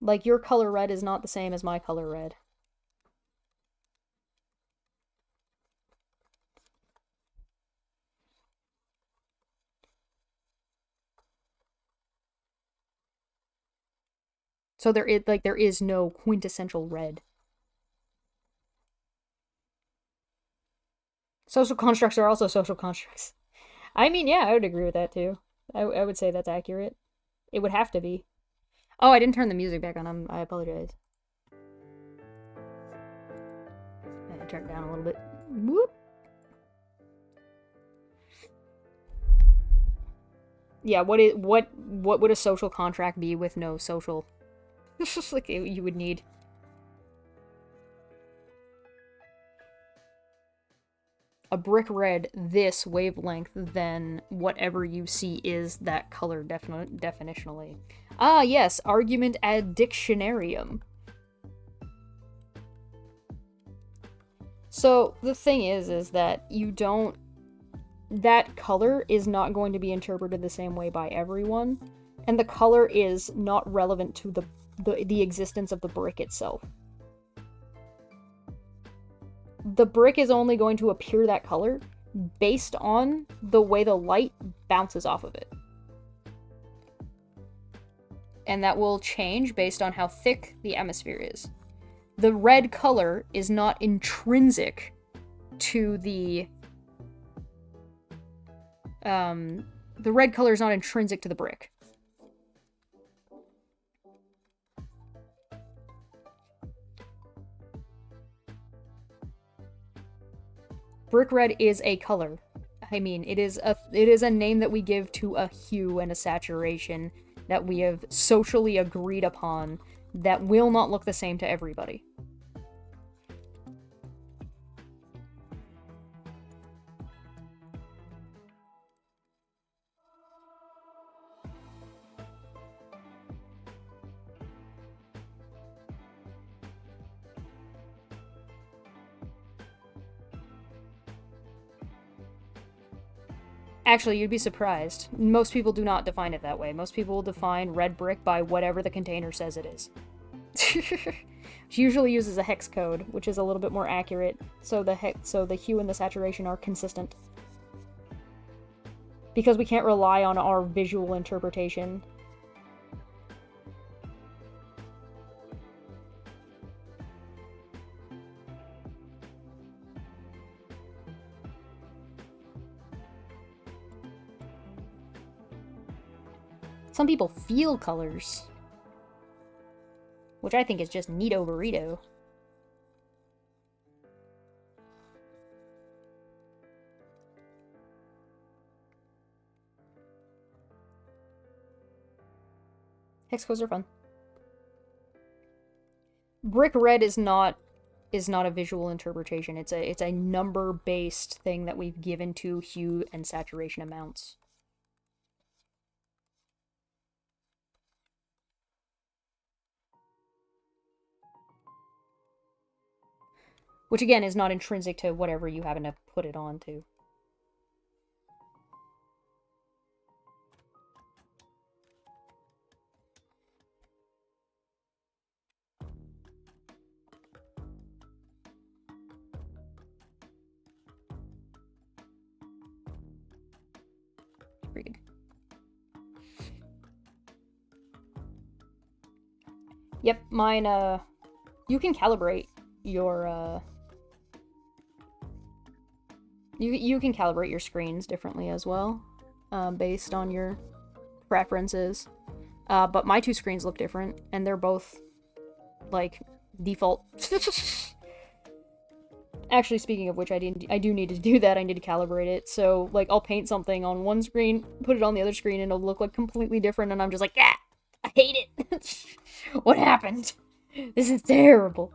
Like, your color red is not the same as my color red. So there is no quintessential red. Social constructs are also social constructs. I mean, yeah, I would agree with that too. I would say that's accurate. It would have to be. Oh, I didn't turn the music back on. I apologize. I turned it down a little bit. Whoop. Yeah, what would a social contract be with no social? Like you would need. A brick red this wavelength, then whatever you see is that color definitionally. Ah, yes, argument ad dictionarium. So the thing is that you don't... That color is not going to be interpreted the same way by everyone, and the color is not relevant to the existence of the brick itself. The brick is only going to appear that color based on the way the light bounces off of it. And that will change based on how thick the atmosphere is. The red color is not intrinsic to the red color is not intrinsic to the brick. Brick red is a color. I mean, it is a name that we give to a hue and a saturation that we have socially agreed upon that will not look the same to everybody. Actually, you'd be surprised. Most people do not define it that way. Most people will define red brick by whatever the container says it is. She usually uses a hex code, which is a little bit more accurate, so the hue and the saturation are consistent. Because we can't rely on our visual interpretation. Some people feel colors. Which I think is just neato burrito. Hex codes are fun. Brick red is not a visual interpretation. It's a number-based thing that we've given to hue and saturation amounts. Which again is not intrinsic to whatever you happen to put it on to. Read. Yep, mine, you can calibrate your, you can calibrate your screens differently as well, based on your preferences. But my two screens look different, and they're both, like, default. Actually, speaking of which, I do need to do that. I need to calibrate it. So, like, I'll paint something on one screen, put it on the other screen, and it'll look, like, completely different, and I'm just like, ah! I hate it! What happened? This is terrible.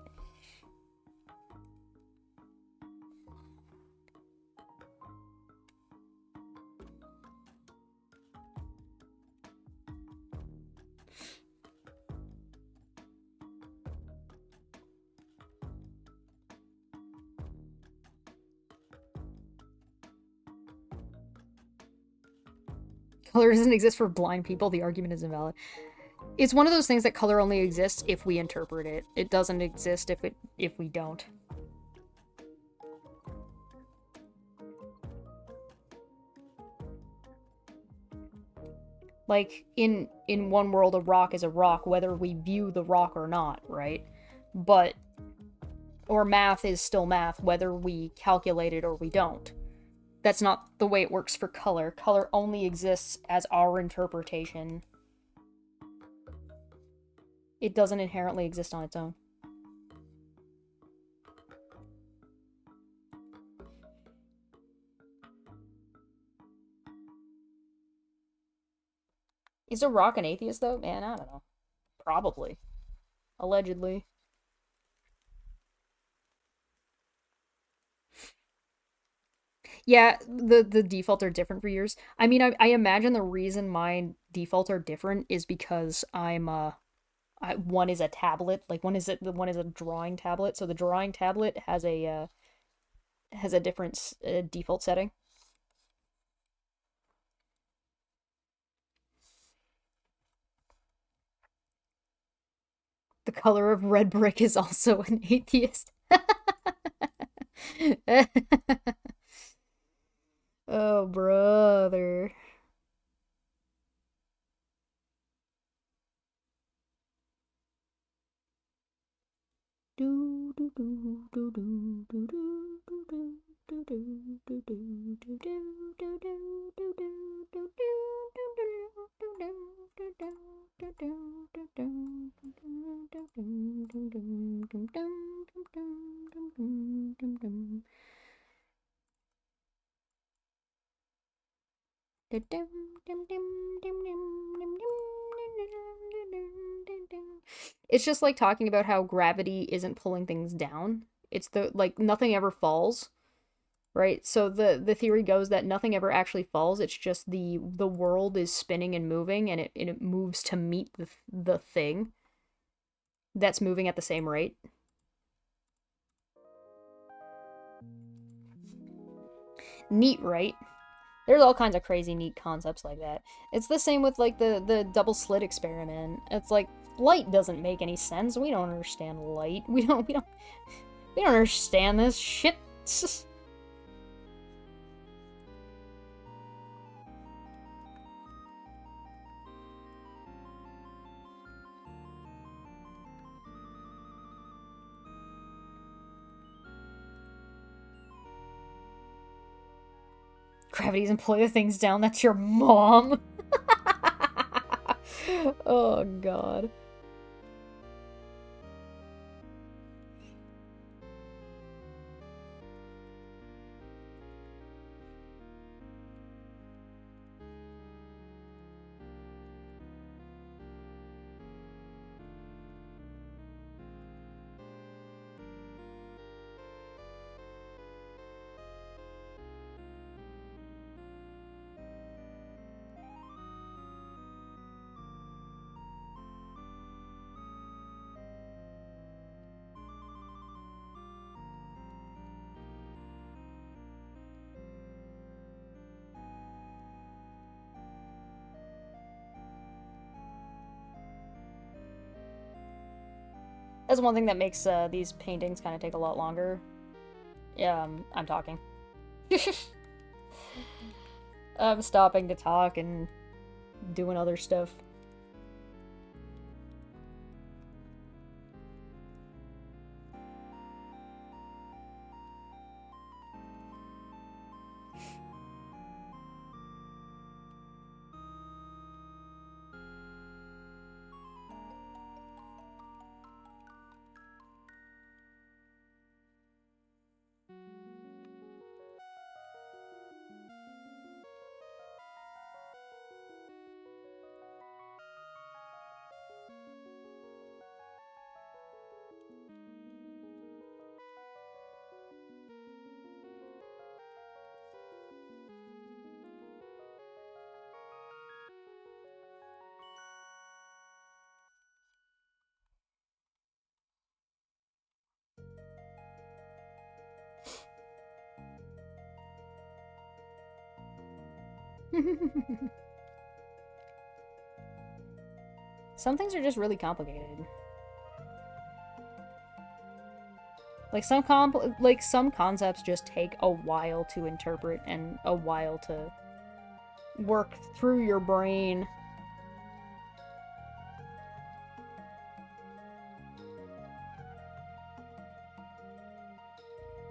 Color doesn't exist for blind people. The argument is invalid. It's one of those things that color only exists if we interpret it. It doesn't exist if we don't. Like, in one world, a rock is a rock, whether we view the rock or not, right? But, or math is still math, whether we calculate it or we don't. That's not the way it works for color. Color only exists as our interpretation. It doesn't inherently exist on its own. Is a rock an atheist, though? Man, I don't know. Probably. Allegedly. Yeah, the defaults are different for yours. I mean, I imagine the reason my defaults are different is because one is a tablet, like one is a drawing tablet. So the drawing tablet has a different default setting. The color of red brick is also an atheist. Oh, brother. It's just like talking about how gravity isn't pulling things down. It's like nothing ever falls, right? So the theory goes that nothing ever actually falls. It's just the world is spinning and moving, and it moves to meet the thing that's moving at the same rate. Neat, right? There's all kinds of crazy neat concepts like that. It's the same with like the double slit experiment. It's like light doesn't make any sense. We don't understand light. We don't understand this shit. Gravity doesn't pull the things down. That's your mom. Oh, God. That's one thing that makes these paintings kind of take a lot longer. Yeah, I'm talking. I'm stopping to talk and doing other stuff. Some things are just really complicated. Like some concepts just take a while to interpret and a while to work through your brain.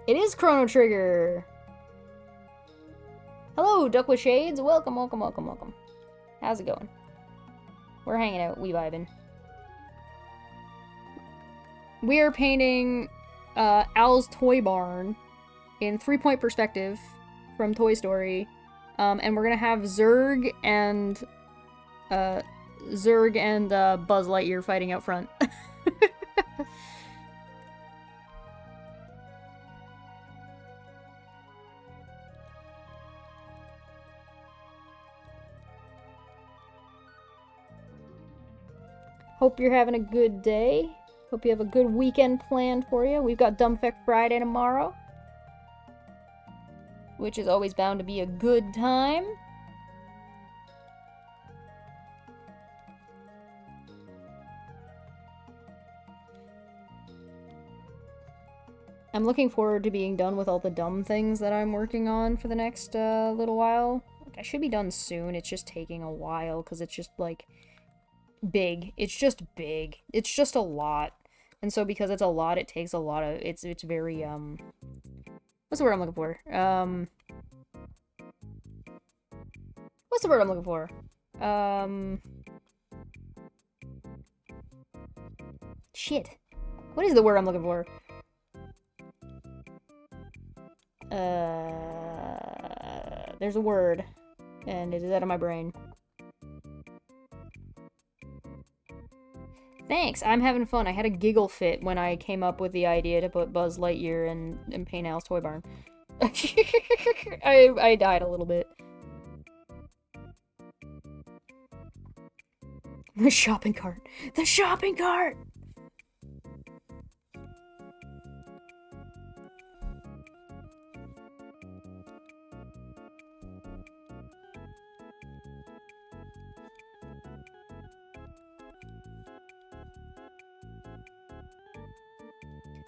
It is Chrono Trigger! Hello, Duck with Shades! Welcome, welcome, welcome, welcome. How's it going? We're hanging out, we vibing. We are painting Al's Toy Barn in 3-point perspective from Toy Story. And we're gonna have Zurg and Buzz Lightyear fighting out front. Hope you're having a good day. Hope you have a good weekend planned for you. We've got Dumbfect Friday tomorrow, which is always bound to be a good time. I'm looking forward to being done with all the dumb things that I'm working on for the next little while. Like, I should be done soon. It's just taking a while because it's just like big. It's just big. It's just a lot. And so because it's a lot, it takes a lot of it's very what's the word I'm looking for? What's the word I'm looking for? Shit. What is the word I'm looking for? There's a word, and it is out of my brain. Thanks, I'm having fun. I had a giggle fit when I came up with the idea to put Buzz Lightyear and paint Al's Toy Barn. I died a little bit. The shopping cart! The shopping cart!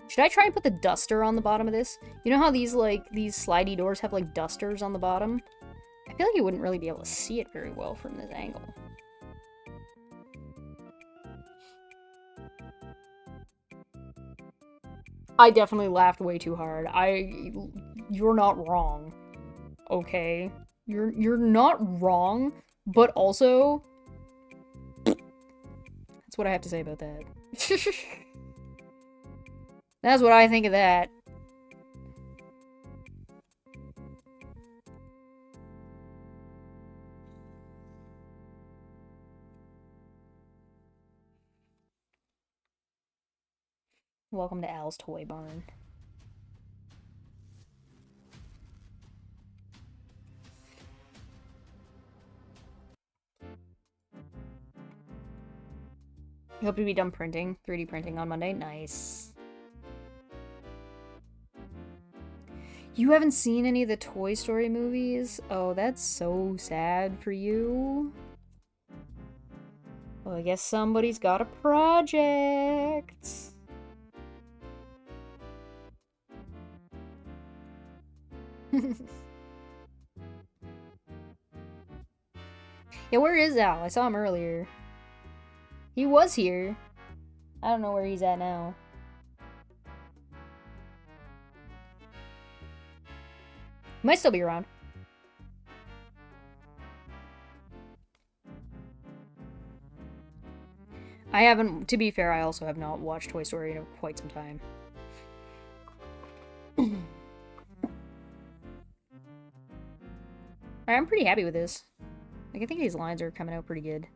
Should I try and put the duster on the bottom of this? You know how these slidey doors have, like, dusters on the bottom? I feel like you wouldn't really be able to see it very well from this angle. I definitely laughed way too hard. You're not wrong. Okay? You're not wrong, but also... That's what I have to say about that. That's what I think of that. Welcome to Al's Toy Barn. You hope to be done printing, 3D printing on Monday. Nice. You haven't seen any of the Toy Story movies? Oh, that's so sad for you. Well, I guess somebody's got a project. Yeah, where is Al? I saw him earlier. He was here. I don't know where he's at now. He might still be around. I haven't, to be fair, I also have not watched Toy Story in quite some time. I'm pretty happy with this. Like, I think these lines are coming out pretty good.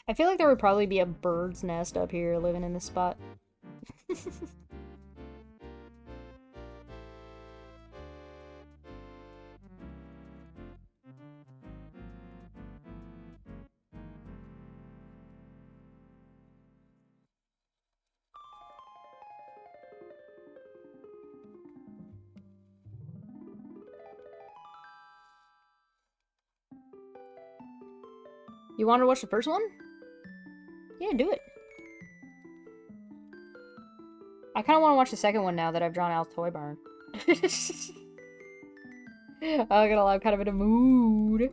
I feel like there would probably be a bird's nest up here living in this spot. You want to watch the first one? Yeah, do it. I kind of want to watch the second one now that I've drawn Al's Toy Barn. I'm gonna lie, I'm kind of in a mood.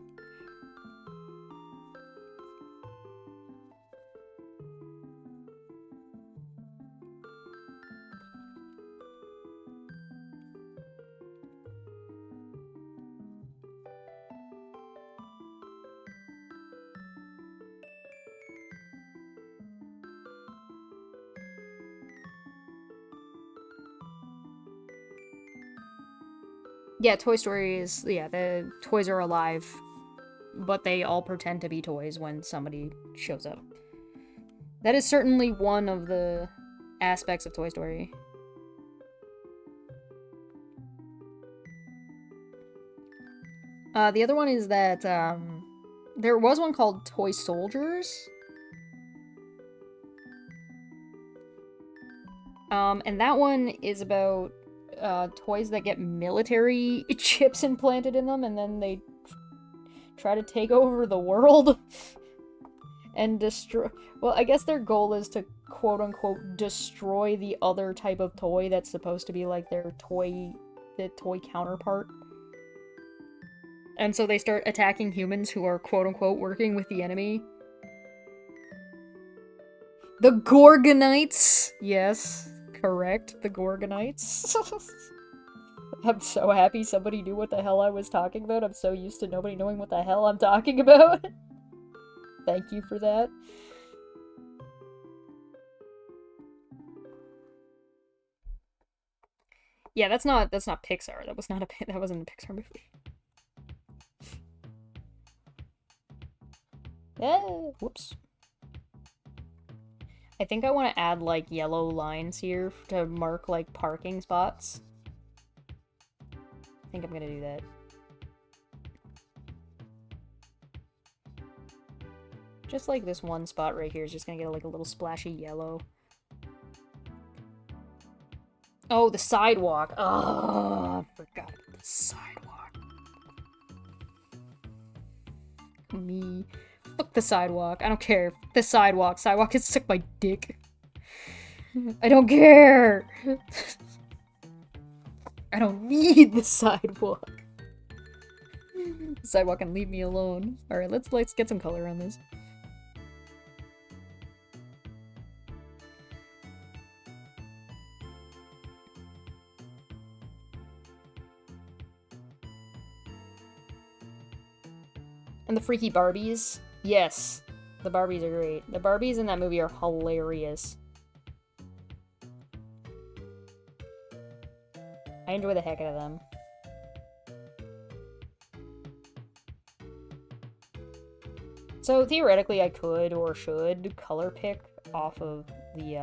Yeah, Toy Story is, yeah, the toys are alive, but they all pretend to be toys when somebody shows up. That is certainly one of the aspects of Toy Story. The other one is that, there was one called Toy Soldiers. And that one is about toys that get military chips implanted in them, and then they try to take over the world and destroy. Well, I guess their goal is to quote unquote destroy the other type of toy that's supposed to be like their toy, the toy counterpart. And so they start attacking humans who are quote unquote working with the enemy. The Gorgonites! Yes, correct, the Gorgonites. I'm so happy somebody knew what the hell I was talking about. I'm so used to nobody knowing what the hell I'm talking about. Thank you for that. Yeah, that's not Pixar. That wasn't a Pixar movie. Yeah, whoops. I think I want to add, like, yellow lines here to mark, like, parking spots. I think I'm gonna do that. Just like this one spot right here is just gonna get like a little splashy yellow. Oh, the sidewalk. Oh, I forgot about the sidewalk. Me. Fuck the sidewalk. I don't care. Fuck the sidewalk. Sidewalk can suck my dick. I don't care. I don't need the sidewalk. The sidewalk can leave me alone. Alright, let's get some color on this. And the freaky Barbies. Yes. The Barbies are great. The Barbies in that movie are hilarious. I enjoy the heck out of them. So theoretically I could or should color pick off of the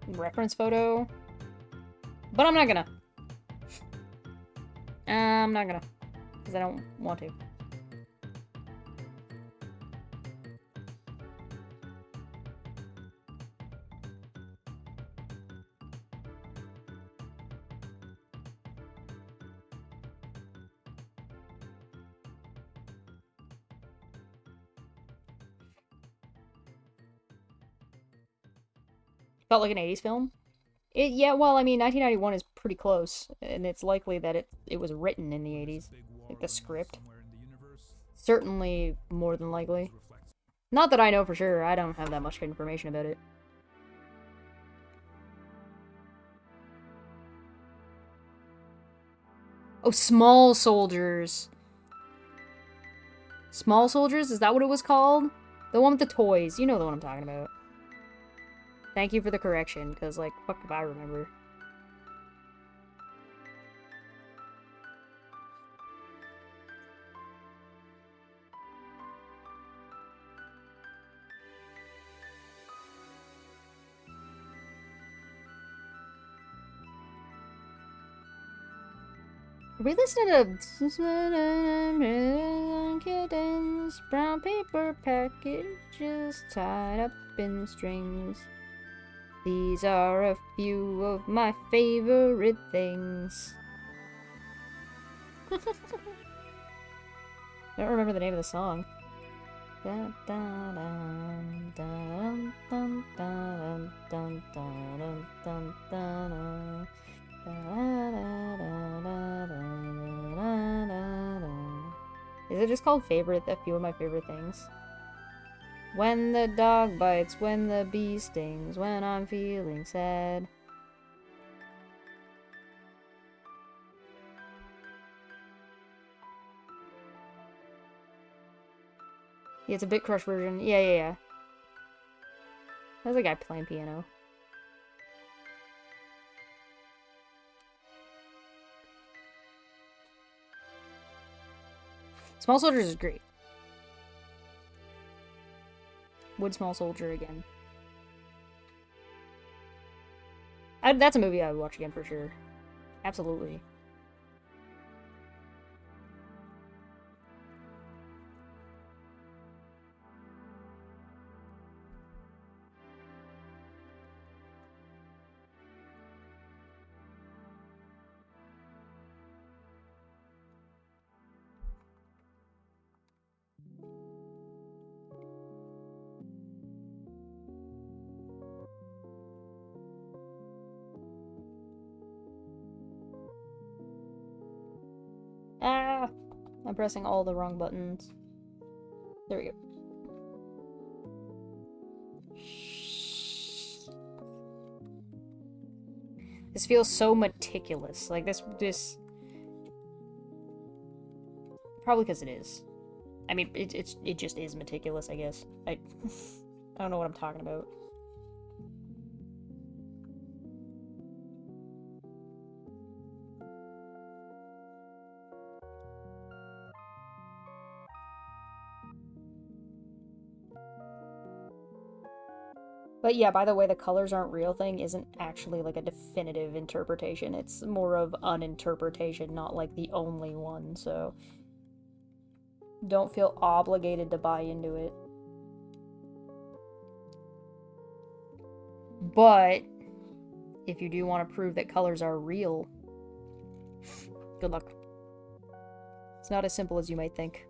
reference photo. But I'm not gonna. I'm not gonna. Because I don't want to. Felt like an 80s film. Yeah, well, I mean, 1991 is pretty close, and it's likely that it was written in the 80s. Like the script. Certainly more than likely. Not that I know for sure, I don't have that much information about it. Oh, Small Soldiers. Small Soldiers? Is that what it was called? The one with the toys. You know the one I'm talking about. Thank you for the correction, because, like, fuck if I remember. Are we listening to kittens, brown paper packages tied up in strings? These are a few of my favorite things. I don't remember the name of the song. Is it just called Favorite? A few of my favorite things. When the dog bites, when the bee stings, when I'm feeling sad. Yeah, it's a Bit Crush version. Yeah. There's a guy playing piano. Small Soldiers is great. Would Small Soldier again. That's a movie I would watch again for sure. Absolutely. Ah! I'm pressing all the wrong buttons. There we go. This feels so meticulous. Like this probably because it is. I mean, it just is meticulous, I guess. I don't know what I'm talking about. But yeah, by the way, the colors aren't real thing isn't actually like a definitive interpretation. It's more of an interpretation, not like the only one, so don't feel obligated to buy into it. But if you do want to prove that colors are real, good luck. It's not as simple as you might think.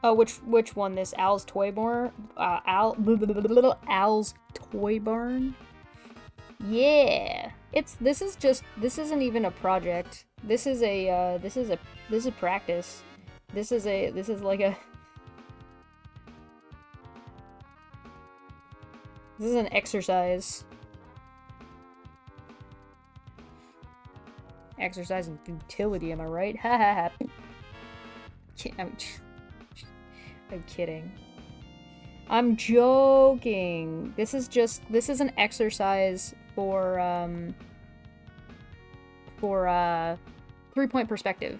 Oh, which one? This Al's Toy Barn? Al's Toy Barn? Yeah. This isn't even a project. This is practice. This is like a This is an exercise. Exercise in futility, am I right? Ha ha ha. I'm kidding. I'm joking. This is an exercise for 3-point perspective.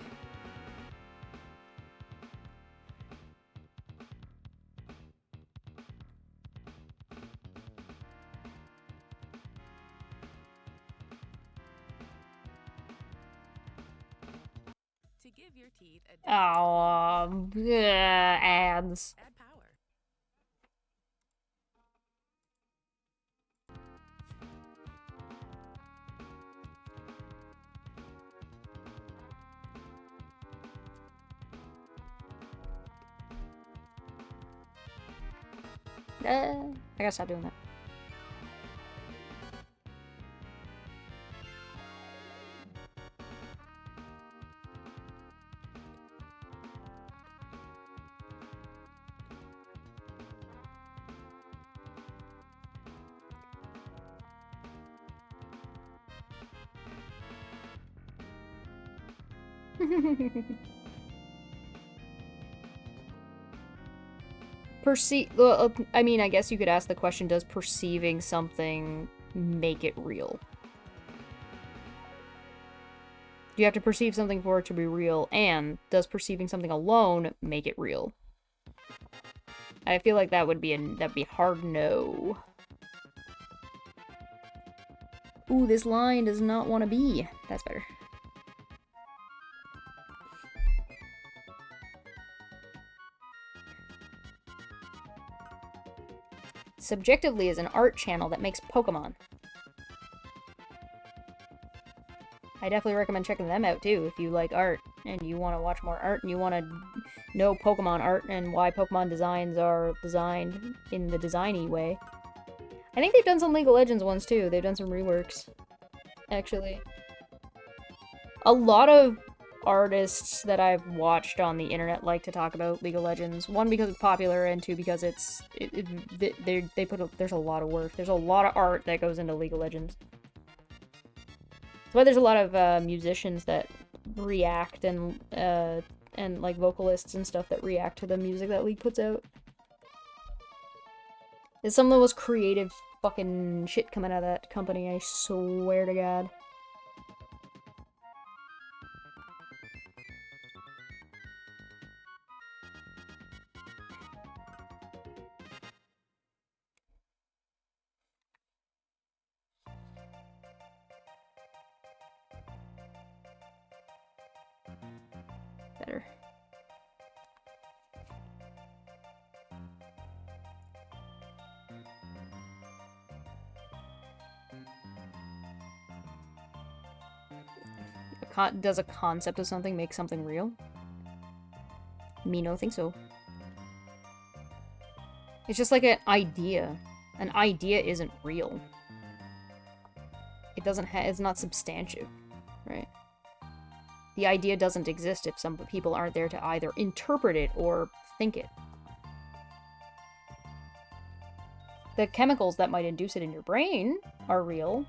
To give your teeth a Oh, ads. add power. I gotta stop doing that. I mean, I guess you could ask the question, does perceiving something make it real? Do you have to perceive something for it to be real? And does perceiving something alone make it real? I feel like that'd be hard no. Ooh, this line does not want to be. That's better. Subjectively is an art channel that makes Pokemon. I definitely recommend checking them out too if you like art and you want to watch more art and you want to know Pokemon art and why Pokemon designs are designed in the designy way. I think they've done some League of Legends ones too. They've done some reworks, actually. A lot of artists that I've watched on the internet like to talk about League of Legends. One, because it's popular, and two, because there's a lot of work. There's a lot of art that goes into League of Legends. That's why there's a lot of musicians that react and like vocalists and stuff that react to the music that League puts out. It's some of the most creative fucking shit coming out of that company, I swear to God. Better. Does a concept of something make something real? Me no think so. It's just like an idea. An idea isn't real. It doesn't it's not substantive, right? The idea doesn't exist if some people aren't there to either interpret it or think it. The chemicals that might induce it in your brain are real.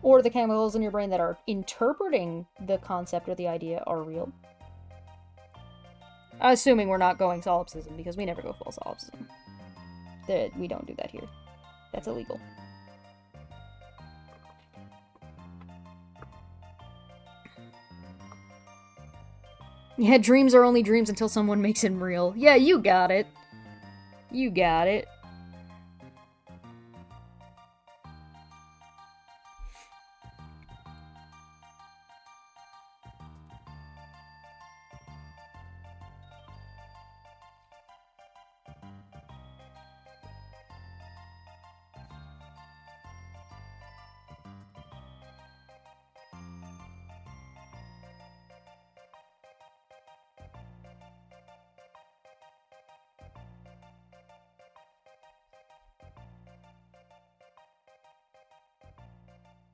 Or the chemicals in your brain that are interpreting the concept or the idea are real. Assuming we're not going solipsism, because we never go full solipsism. We don't do that here. That's illegal. Yeah, dreams are only dreams until someone makes them real. Yeah, you got it. You got it.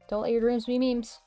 Don't let your dreams be memes.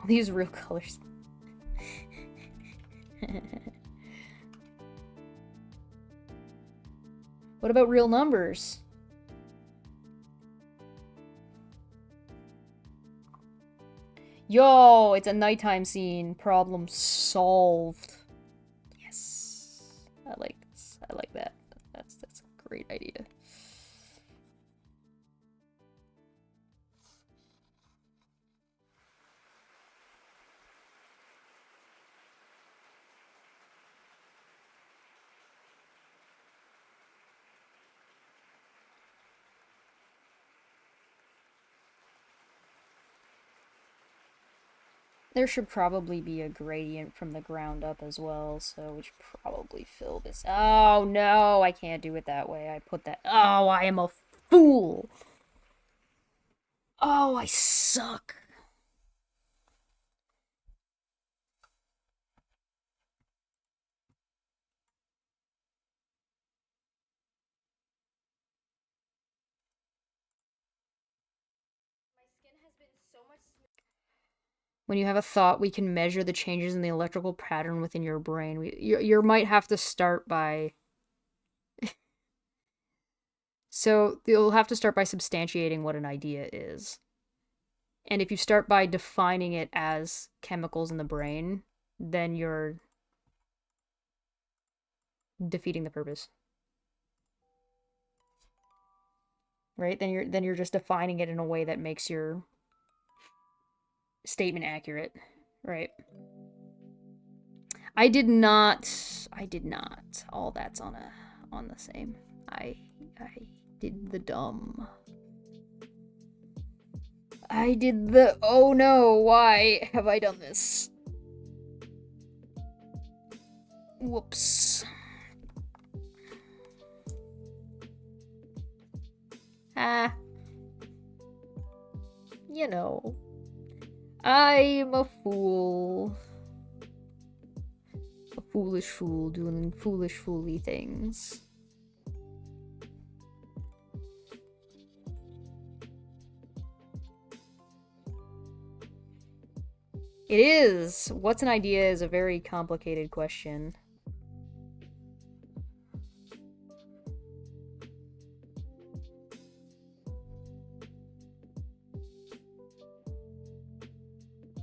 I'll use real colors. What about real numbers? Yo, it's a nighttime scene. Problem solved. Yes. I like this. I like that. That's a great idea. There should probably be a gradient from the ground up as well, so we should probably fill this. Oh no, I can't do it that way. I put that. Oh, I am a fool. Oh, I suck. When you have a thought, we can measure the changes in the electrical pattern within your brain. You might have to start by... So, you'll have to start by substantiating what an idea is. And if you start by defining it as chemicals in the brain, then you're defeating the purpose. Right? Then you're just defining it in a way that makes your statement accurate, right? I did not. All that's on the same. I did the dumb. I did the, oh no, why have I done this? Whoops. Ah. You know. I'm a fool. A foolish fool doing foolish fooly things. It is. What's an idea is a very complicated question.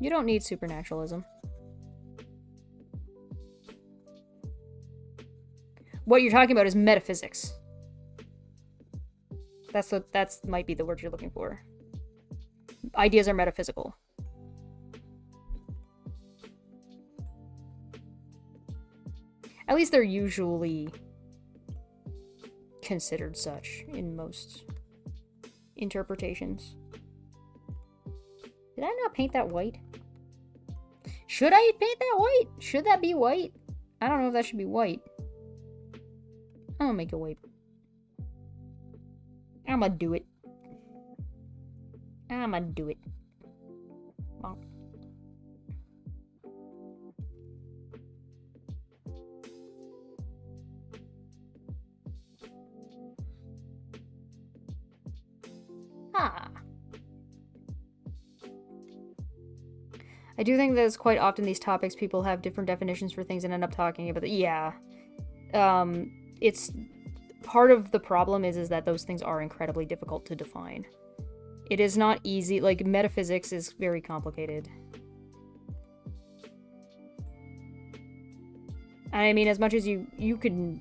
You don't need supernaturalism. What you're talking about is metaphysics. That's might be the word you're looking for. Ideas are metaphysical. At least they're usually considered such in most interpretations. Did I not paint that white? Should I paint that white? Should that be white? I don't know if that should be white. I'm gonna make it white. I'm gonna do it. I'm gonna do it. Bonk. Ah. I do think that it's quite often these topics people have different definitions for things and end up talking about it. Yeah. It's part of the problem is that those things are incredibly difficult to define. It is not easy. Like, metaphysics is very complicated. And I mean, as much as you could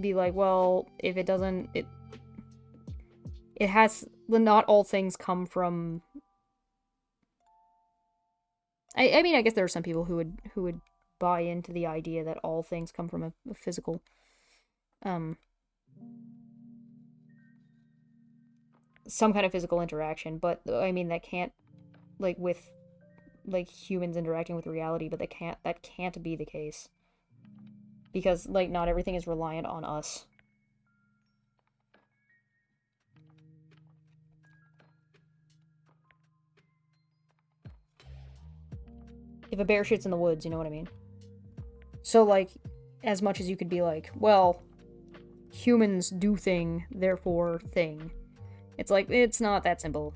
be like, well, if it doesn't, it has, not all things come from, I mean, I guess there are some people who would buy into the idea that all things come from a physical, some kind of physical interaction, but I mean, that can't, like, with, like, humans interacting with reality, but that can't be the case. Because, like, not everything is reliant on us. If a bear shits in the woods, you know what I mean? So, like, as much as you could be like, well, humans do thing, therefore thing. It's like, it's not that simple.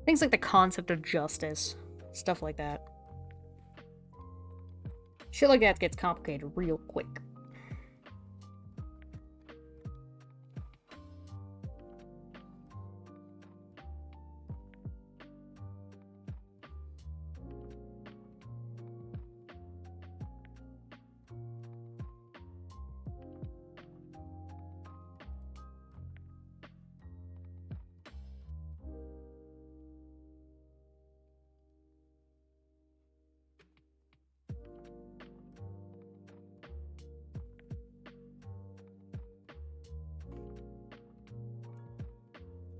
Things like the concept of justice. Stuff like that. Shit like that gets complicated real quick.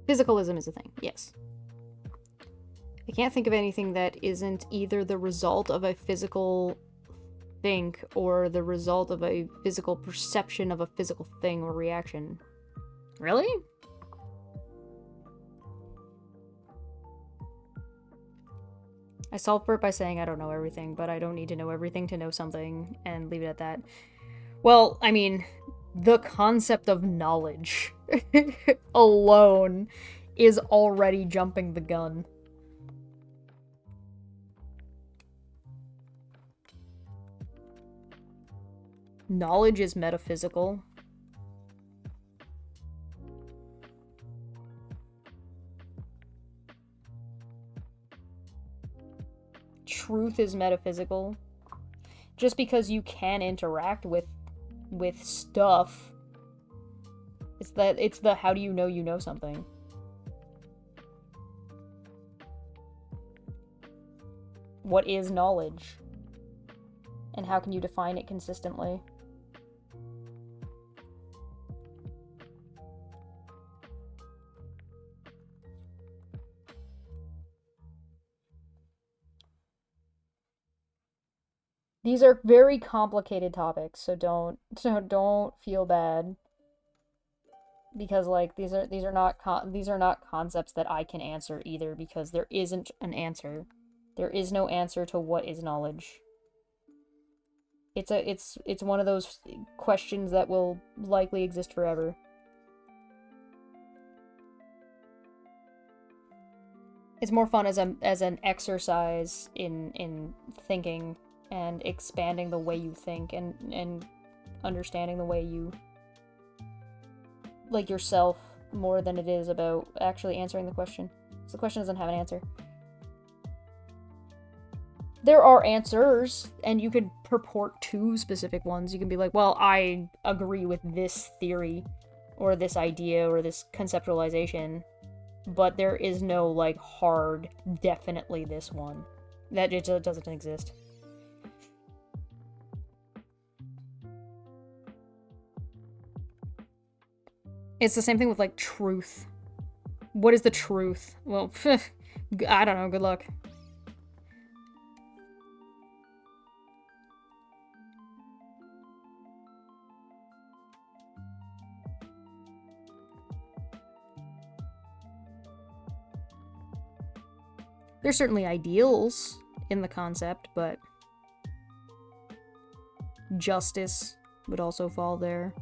Physicalism is a thing, yes. I can't think of anything that isn't either the result of a physical think or the result of a physical perception of a physical thing or reaction. Really? I solve for it by saying I don't know everything, but I don't need to know everything to know something, and leave it at that. Well, I mean, the concept of knowledge alone is already jumping the gun. Knowledge is metaphysical. Truth is metaphysical. Just because you can interact with stuff, it's the how do you know something. What is knowledge? And how can you define it consistently? These are very complicated topics, so don't feel bad, because like these are not concepts that I can answer either, because there isn't an answer. There is no answer to what is knowledge. It's one of those questions that will likely exist forever. It's more fun as an exercise in thinking and expanding the way you think, and understanding the way you like yourself, more than it is about actually answering the question. So the question doesn't have an answer. There are answers, and you could purport to specific ones. You can be like, well, I agree with this theory, or this idea, or this conceptualization, but there is no, like, hard, definitely this one. That just doesn't exist. It's the same thing with, like, truth. What is the truth? Well, I don't know, good luck. There's certainly ideals in the concept, but justice would also fall there.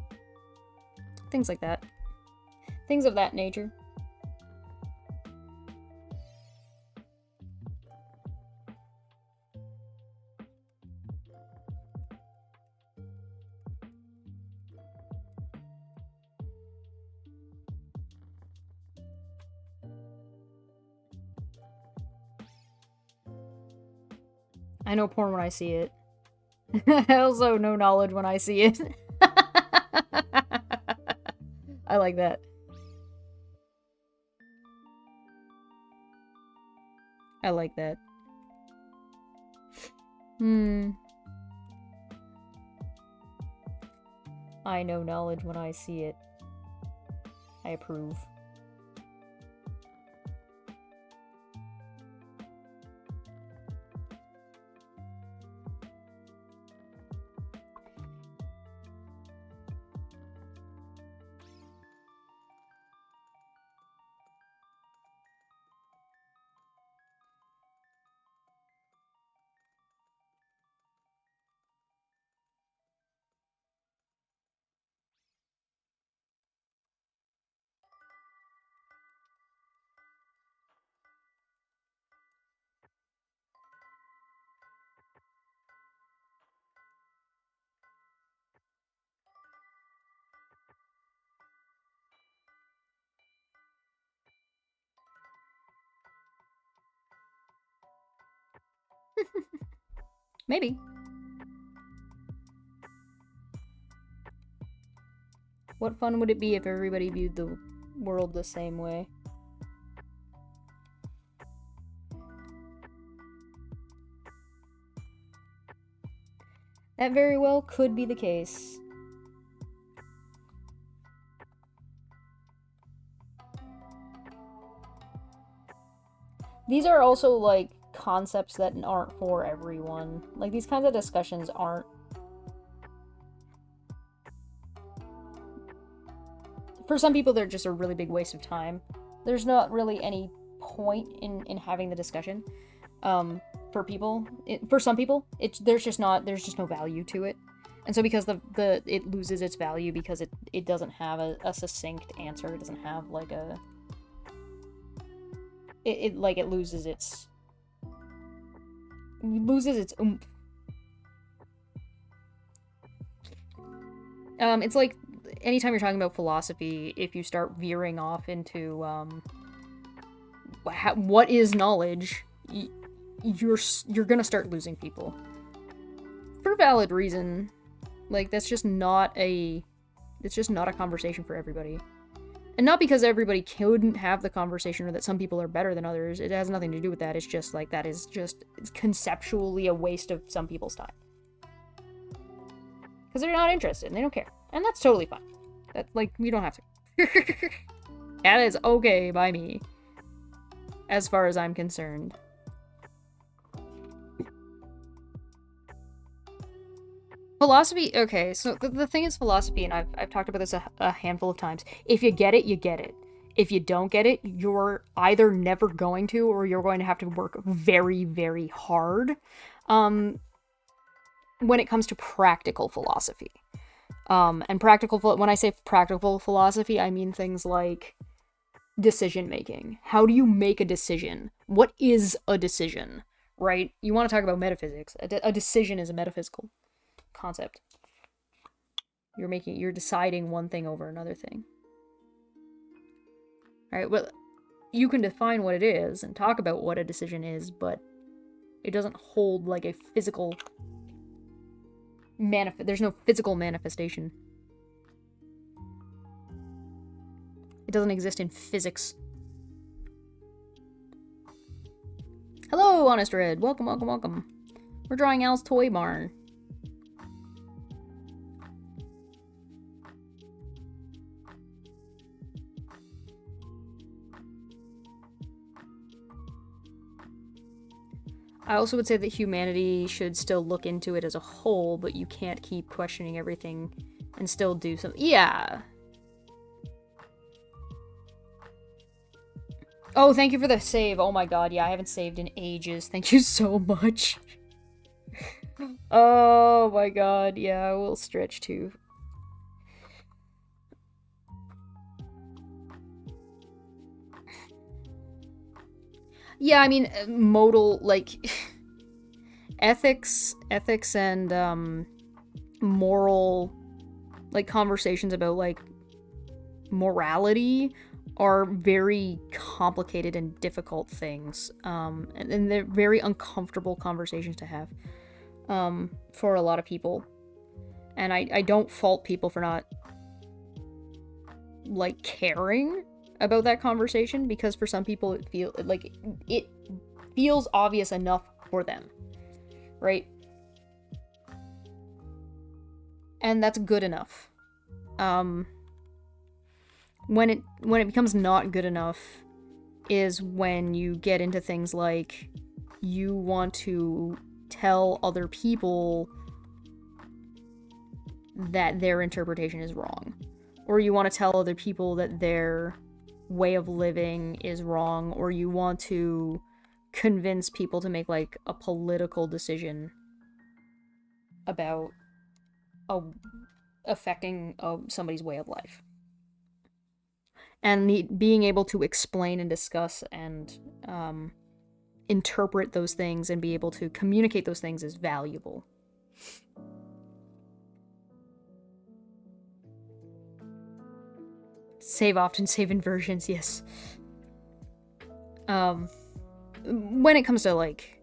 Things like that. Things of that nature. I know porn when I see it. I also know knowledge when I see it. I like that. I like that. I know knowledge when I see it. I approve. Maybe. What fun would it be if everybody viewed the world the same way? That very well could be the case. These are also, like, concepts that aren't for everyone. Like, these kinds of discussions aren't for some people, they're just a really big waste of time. There's not really any point in having the discussion. For people, for some people, there's just no value to it. And so because it loses its value because it doesn't have a succinct answer, it doesn't have like it loses its oomph. It's like anytime you're talking about philosophy, if you start veering off into what is knowledge, you're gonna start losing people for valid reason. Like, it's just not a conversation for everybody. And not because everybody couldn't have the conversation or that some people are better than others. It has nothing to do with that. It's just like it's conceptually a waste of some people's time. Because they're not interested and they don't care. And that's totally fine. That, like, you don't have to. That is okay by me. As far as I'm concerned. Philosophy, okay, so the thing is philosophy, and I've talked about this a handful of times. If you get it, you get it. If you don't get it, you're either never going to, or you're going to have to work very, very hard when it comes to practical philosophy. And when I say practical philosophy, I mean things like decision-making. How do you make a decision? What is a decision, right? You want to talk about metaphysics. A decision is a metaphysical concept. You're deciding one thing over another thing. Alright, well, you can define what it is and talk about what a decision is, but it doesn't hold like a physical there's no physical manifestation. It doesn't exist in physics. Hello, Honest Red. Welcome, welcome, welcome. We're drawing Al's Toy Barn. I also would say that humanity should still look into it as a whole, but you can't keep questioning everything and still do something. Yeah. Oh, thank you for the save. Oh my god, yeah, I haven't saved in ages. Thank you so much. Oh my god, yeah, I will stretch too. Yeah, I mean, modal, like, ethics and, moral, like, conversations about, like, morality are very complicated and difficult things, and they're very uncomfortable conversations to have, for a lot of people, and I don't fault people for not, like, caring about that conversation, because for some people it feels obvious enough for them, right? And that's good enough. When it becomes not good enough is when you get into things like you want to tell other people that their interpretation is wrong, or you want to tell other people that their way of living is wrong, or you want to convince people to make like a political decision about affecting somebody's way of life. And being able to explain and discuss and interpret those things and be able to communicate those things is valuable. Save often, save inversions, yes. When it comes to like,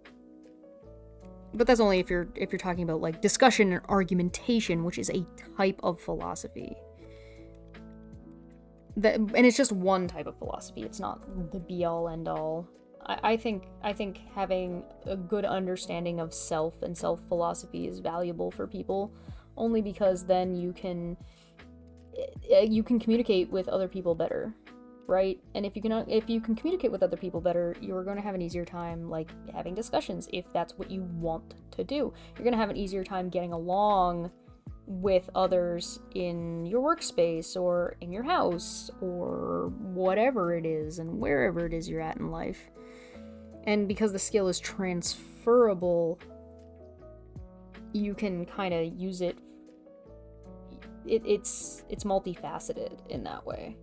but that's only if you're talking about like discussion and argumentation, which is a type of philosophy. And it's just one type of philosophy. It's not the be all end all. I think having a good understanding of self and self philosophy is valuable for people, only because then you can communicate with other people better, right? And if you can communicate with other people better, you're going to have an easier time like having discussions if that's what you want to do. You're going to have an easier time getting along with others in your workspace or in your house or whatever it is and wherever it is you're at in life. And because the skill is transferable, you can kind of use it. It's multifaceted in that way.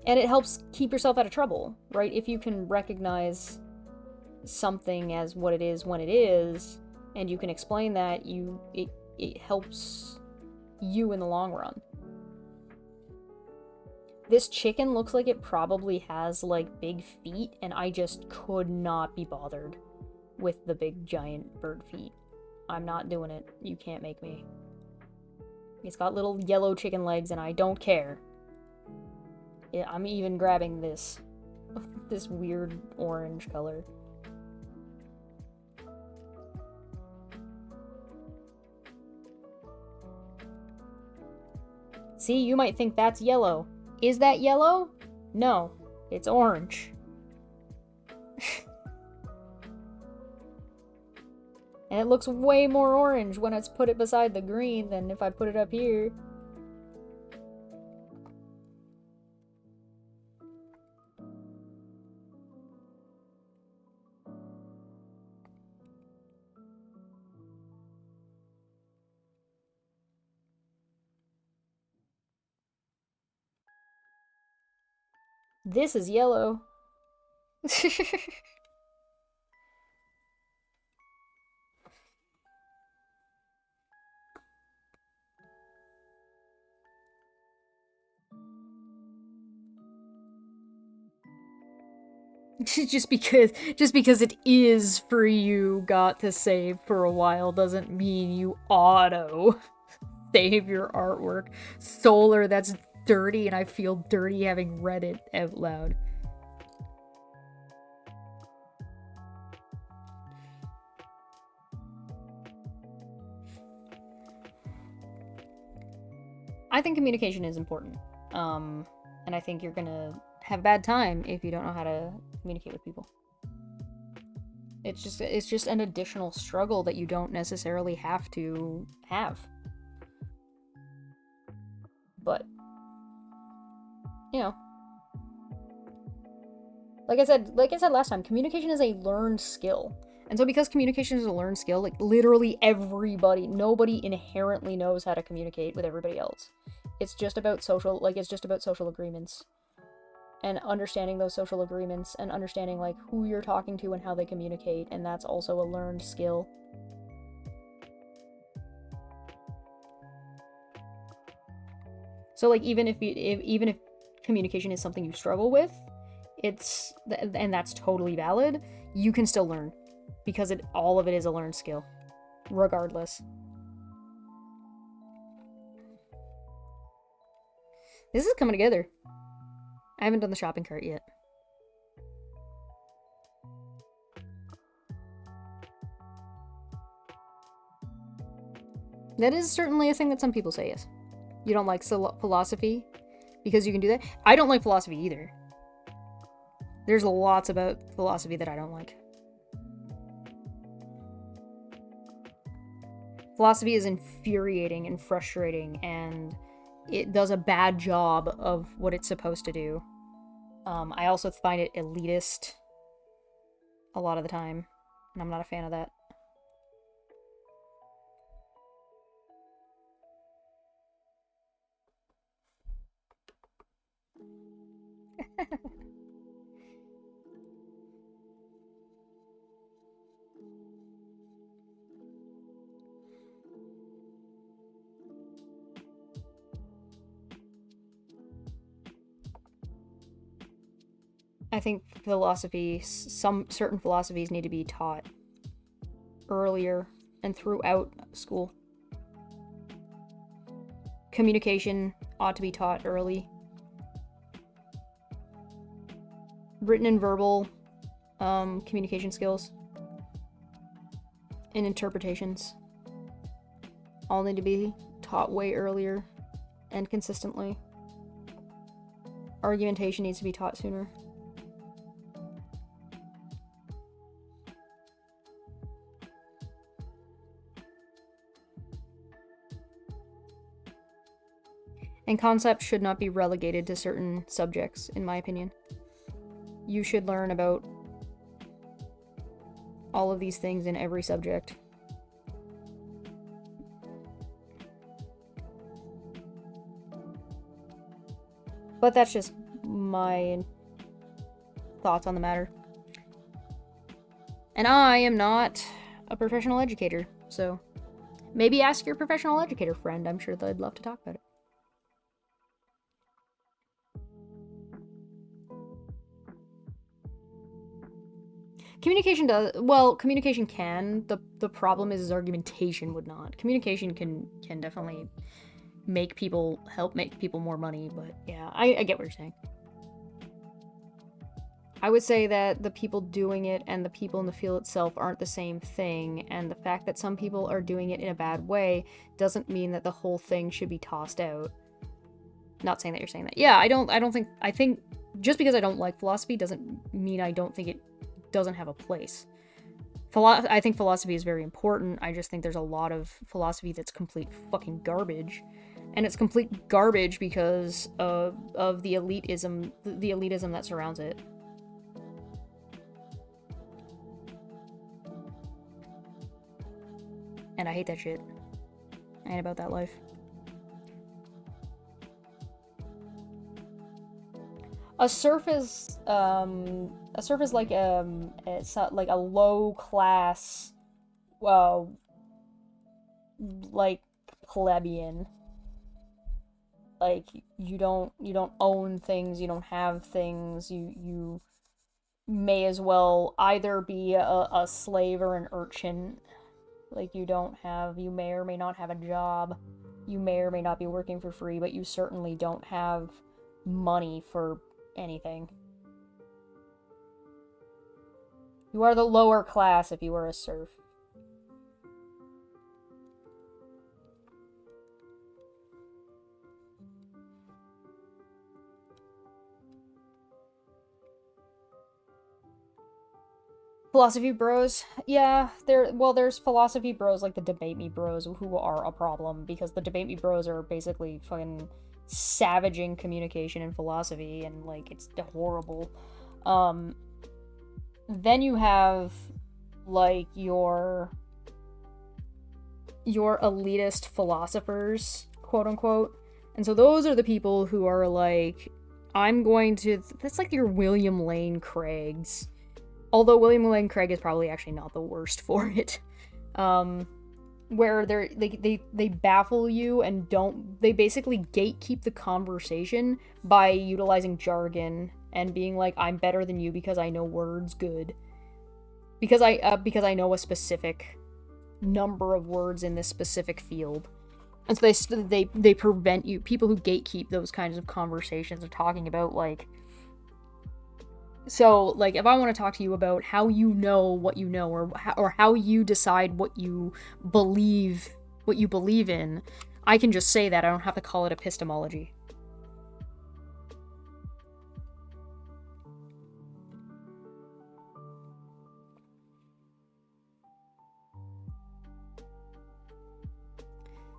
And it helps keep yourself out of trouble, right? If you can recognize something as what it is when it is, and you can explain that, it helps you in the long run. This chicken looks like it probably has, like, big feet, and I just could not be bothered with the big giant bird feet. I'm not doing it. You can't make me. It's got little yellow chicken legs, and I don't care. I'm even grabbing this weird orange color. See, you might think that's yellow. Is that yellow? No, it's orange. And it looks way more orange when I put it beside the green than if I put it up here. This is yellow. just because it is for you got to save for a while doesn't mean you auto save your artwork. Solar, that's dirty, and I feel dirty having read it out loud. I think communication is important. And I think you're gonna have a bad time if you don't know how to communicate with people. It's just an additional struggle that you don't necessarily have to have. But, you know, like I said last time, communication is a learned skill. And so because communication is a learned skill, like literally nobody inherently knows how to communicate with everybody else. It's just about social agreements. And understanding those social agreements and understanding like who you're talking to and how they communicate, and that's also a learned skill. So like even if communication is something you struggle with, and that's totally valid, you can still learn because all of it is a learned skill regardless. This is coming together. I haven't done the shopping cart yet. That is certainly a thing that some people say, yes. You don't like philosophy because you can do that? I don't like philosophy either. There's lots about philosophy that I don't like. Philosophy is infuriating and frustrating, and it does a bad job of what it's supposed to do. I also find it elitist a lot of the time, and I'm not a fan of that. I think some certain philosophies need to be taught earlier and throughout school. Communication ought to be taught early. Written and verbal communication skills and interpretations all need to be taught way earlier and consistently. Argumentation needs to be taught sooner. And concepts should not be relegated to certain subjects, in my opinion. You should learn about all of these things in every subject. But that's just my thoughts on the matter. And I am not a professional educator, so maybe ask your professional educator friend. I'm sure they'd love to talk about it. Communication does well. Communication can. The problem is argumentation would not. Communication can definitely help make people more money. But yeah, I get what you're saying. I would say that the people doing it and the people in the field itself aren't the same thing, and the fact that some people are doing it in a bad way doesn't mean that the whole thing should be tossed out. Not saying that you're saying that. Yeah, I think just because I don't like philosophy doesn't mean I don't think it doesn't have a place. I think philosophy is very important. I just think there's a lot of philosophy that's complete fucking garbage. And it's complete garbage because of the elitism that surrounds it. And I hate that shit. I ain't about that life. A serf is like it's like a low class, like plebeian. Like you don't own things, you don't have things, you may as well either be a slave or an urchin. Like you may or may not have a job, you may or may not be working for free, but you certainly don't have money for anything. You are the lower class if you are a serf. Philosophy bros, yeah, there's philosophy bros like the Debate Me bros who are a problem, because the Debate Me bros are basically fucking savaging communication and philosophy, and like it's horrible. Then you have like your elitist philosophers, quote unquote, and so those are the people who are like, that's like your William Lane Craigs. Although William Lane Craig is probably actually not the worst for it. Where they baffle you and they basically gatekeep the conversation by utilizing jargon and being like, I'm better than you because I know words good. Because I know a specific number of words in this specific field. And so they prevent you, people who gatekeep those kinds of conversations are talking about like, so, like, if I want to talk to you about how you know what you know, or how you decide what you believe in, I can just say that. I don't have to call it epistemology.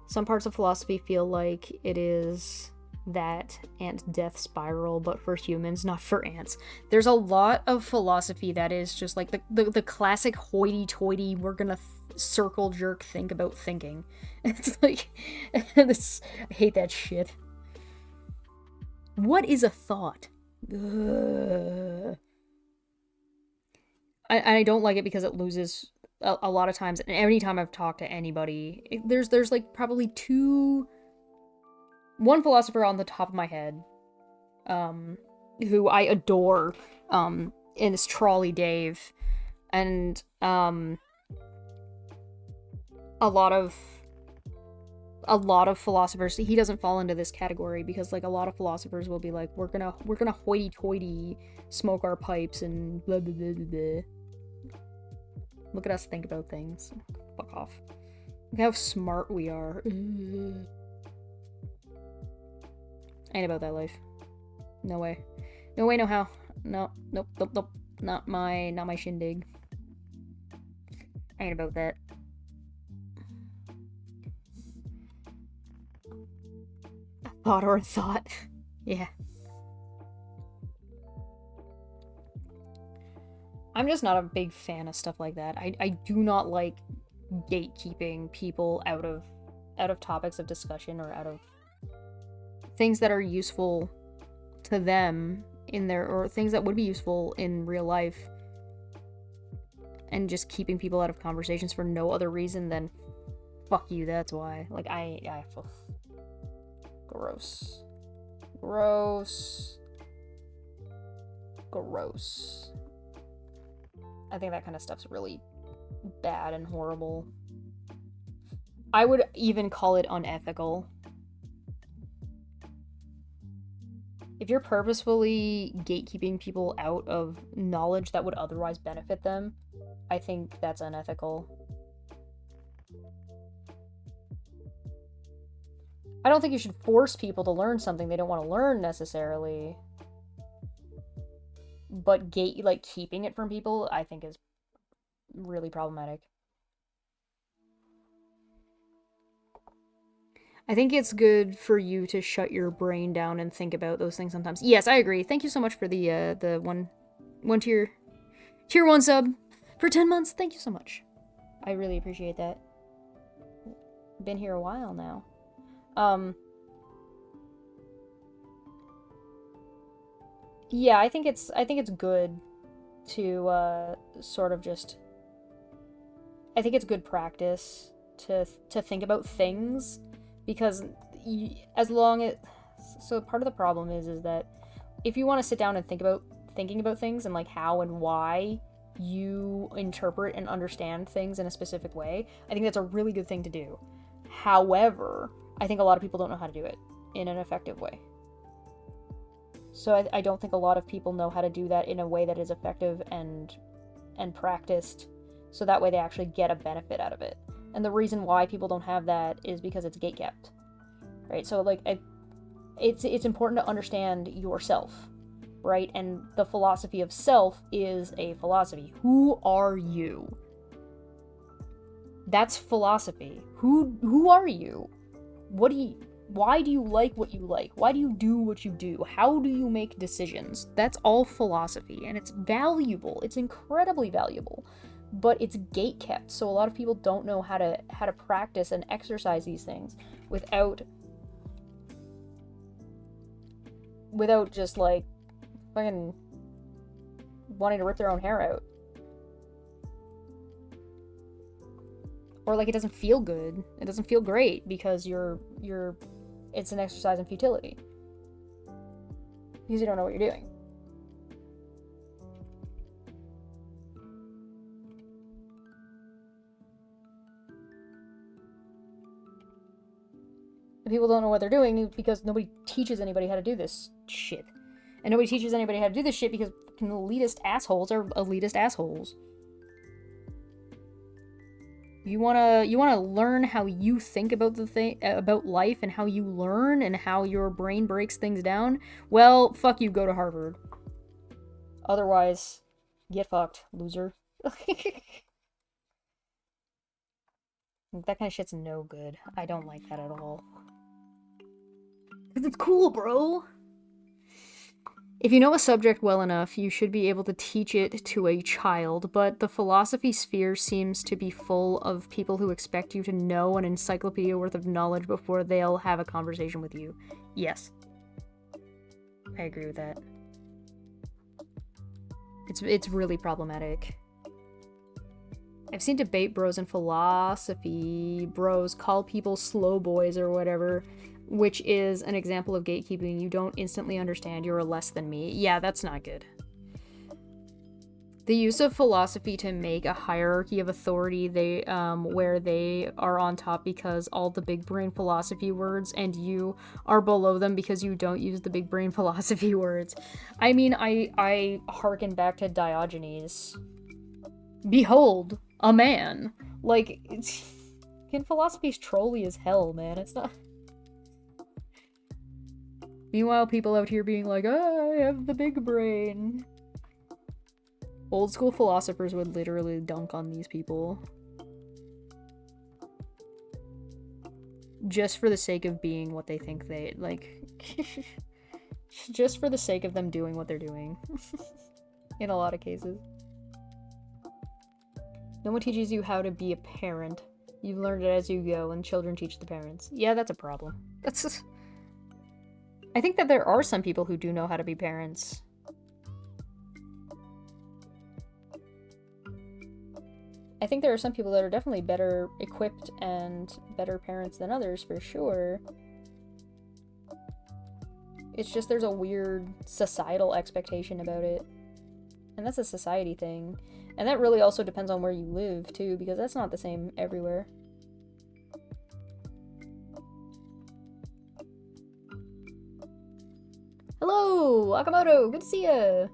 Some parts of philosophy feel like it is that ant death spiral, but for humans, not for ants. There's a lot of philosophy that is just like the classic hoity-toity, we're gonna circle jerk think about thinking. It's like, I hate that shit. What is a thought? I don't like it because it loses a lot of times, and every time I've talked to anybody, there's like probably one philosopher on the top of my head, who I adore, is Trolley Dave, and, a lot of philosophers, he doesn't fall into this category, because, like, a lot of philosophers will be like, we're gonna hoity-toity smoke our pipes and blah blah blah blah blah. Look at us think about things. Fuck off. Look how smart we are. Ain't about that life. No way. No way, no how. No, nope. Not my shindig. Ain't about that. Thought or thought. Yeah. I'm just not a big fan of stuff like that. I do not like gatekeeping people out of topics of discussion or out of things that are useful to them in their, or things that would be useful in real life, and just keeping people out of conversations for no other reason than fuck you, that's why. Like, I gross. Gross. Gross. I think that kind of stuff's really bad and horrible. I would even call it unethical. If you're purposefully gatekeeping people out of knowledge that would otherwise benefit them, I think that's unethical. I don't think you should force people to learn something they don't want to learn necessarily. But keeping it from people, I think is really problematic. I think it's good for you to shut your brain down and think about those things sometimes. Yes, I agree. Thank you so much for the one tier 1 sub for 10 months. Thank you so much. I really appreciate that. Been here a while now. Yeah, I think it's good to sort of just, I think it's good practice to think about things, because as long as, so part of the problem is that if you want to sit down and thinking about things and like how and why you interpret and understand things in a specific way, I think that's a really good thing to do. However, I think a lot of people don't know how to do it in an effective way. So I don't think a lot of people know how to do that in a way that is effective and practiced, so that way they actually get a benefit out of it. And the reason why people don't have that is because it's gatekept, right? So like it's important to understand yourself, right? And the philosophy of self is a philosophy. Who are you? That's philosophy. Who are you? Why do you like what you like? Why do you do what you do? How do you make decisions? That's all philosophy, and it's valuable. It's incredibly valuable, but it's gatekept. So a lot of people don't know how to practice and exercise these things without just like fucking wanting to rip their own hair out. Or like it doesn't feel good. It doesn't feel great because it's an exercise in futility. Because you don't know what you're doing. And people don't know what they're doing because nobody teaches anybody how to do this shit. And nobody teaches anybody how to do this shit because fucking elitist assholes are elitist assholes. You wanna learn how you think about about life and how you learn and how your brain breaks things down? Well, fuck you, go to Harvard. Otherwise, get fucked, loser. That kind of shit's no good. I don't like that at all. 'Cause it's cool, bro! If you know a subject well enough, you should be able to teach it to a child, but the philosophy sphere seems to be full of people who expect you to know an encyclopedia worth of knowledge before they'll have a conversation with you. Yes. I agree with that. It's really problematic. I've seen debate bros and philosophy bros call people slow boys or whatever, which is an example of gatekeeping. You don't instantly understand, you're less than me. Yeah, that's not good. The use of philosophy to make a hierarchy of authority, where they are on top because all the big brain philosophy words and you are below them because you don't use the big brain philosophy words. I mean, I harken back to Diogenes. Behold, a man. Like, philosophy's trolly as hell, man. It's not... Meanwhile, people out here being like, oh, I have the big brain. Old school philosophers would literally dunk on these people. just for the sake of being what they think they, like, just for the sake of them doing what they're doing. In a lot of cases. No one teaches you how to be a parent. You've learned it as you go, and children teach the parents. Yeah, that's a problem. That's... I think that there are some people who do know how to be parents. I think there are some people that are definitely better equipped and better parents than others, for sure. It's just there's a weird societal expectation about it. And that's a society thing. And that really also depends on where you live, too, because that's not the same everywhere. Hello, Akamoto! Good to see ya!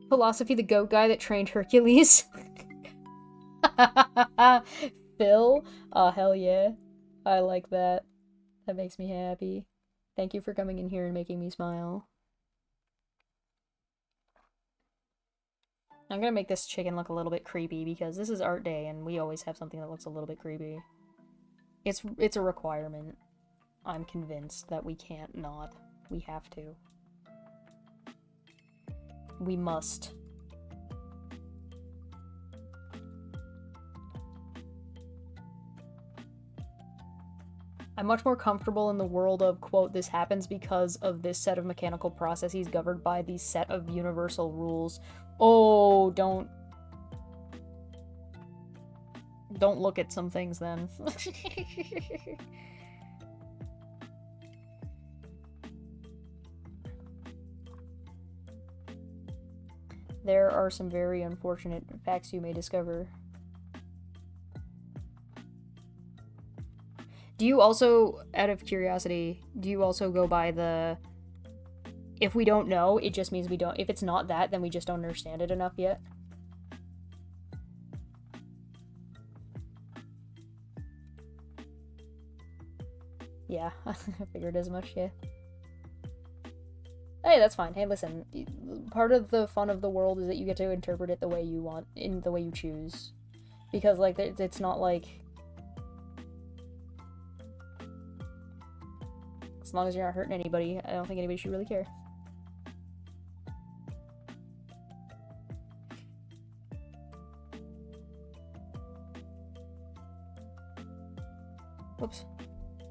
Philosophy, the goat guy that trained Hercules. Phil? Oh, hell yeah. I like that. That makes me happy. Thank you for coming in here and making me smile. I'm gonna make this chicken look a little bit creepy because this is art day and we always have something that looks a little bit creepy. It's a requirement. I'm convinced that we can't not. We have to. We must. I'm much more comfortable in the world of, quote, this happens because of this set of mechanical processes governed by these set of universal rules. Oh, don't look at some things then. There are some very unfortunate facts you may discover. Do you also, out of curiosity, do you also go by the... If we don't know, it just means we don't... If it's not that, then we just don't understand it enough yet? Yeah, I figured as much, yeah. Hey, that's fine. Hey, listen, part of the fun of the world is that you get to interpret it the way you want, in the way you choose. Because, like, it's not like... As long as you're not hurting anybody, I don't think anybody should really care. Whoops.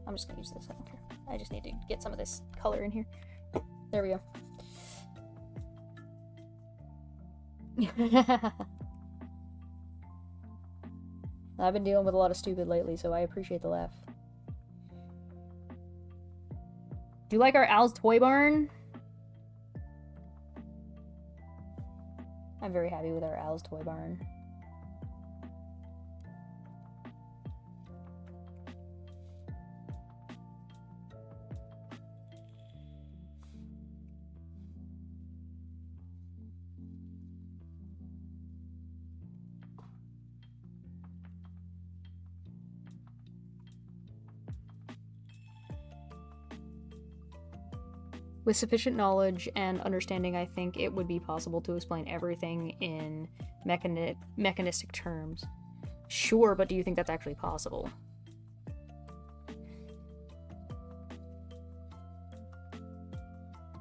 I'm just gonna use this, I don't care. I just need to get some of this color in here. There we go. I've been dealing with a lot of stupid lately, so I appreciate the laugh. Do you like our Al's Toy Barn? I'm very happy with our Al's Toy Barn. With sufficient knowledge and understanding, I think it would be possible to explain everything in mechanistic terms. Sure, but do you think that's actually possible?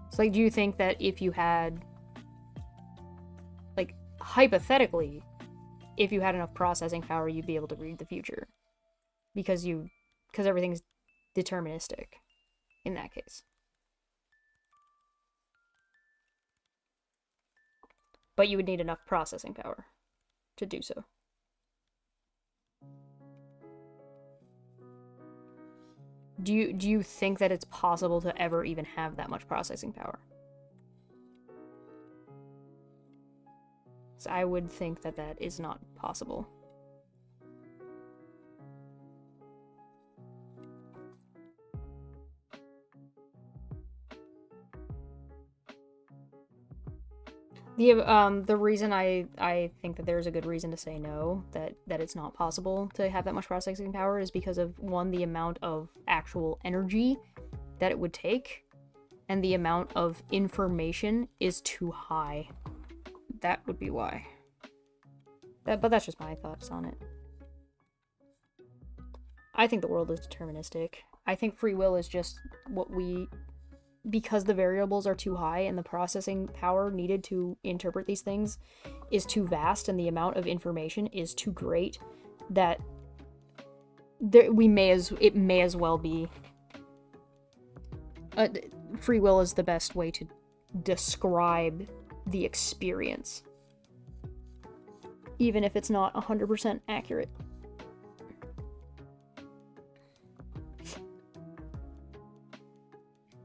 It's like, do you think that if you had, like, hypothetically, if you had enough processing power, you'd be able to read the future? Because everything's deterministic in that case. But you would need enough processing power to do so. Do you think that it's possible to ever even have that much processing power? So I would think that that is not possible. The reason I think that there's a good reason to say no, that it's not possible to have that much processing power, is because of, one, the amount of actual energy that it would take, and the amount of information is too high. That would be why. But that's just my thoughts on it. I think the world is deterministic. I think free will is just what we, because the variables are too high and the processing power needed to interpret these things is too vast and the amount of information is too great, that it may as well be free will is the best way to describe the experience, even if it's not 100% accurate.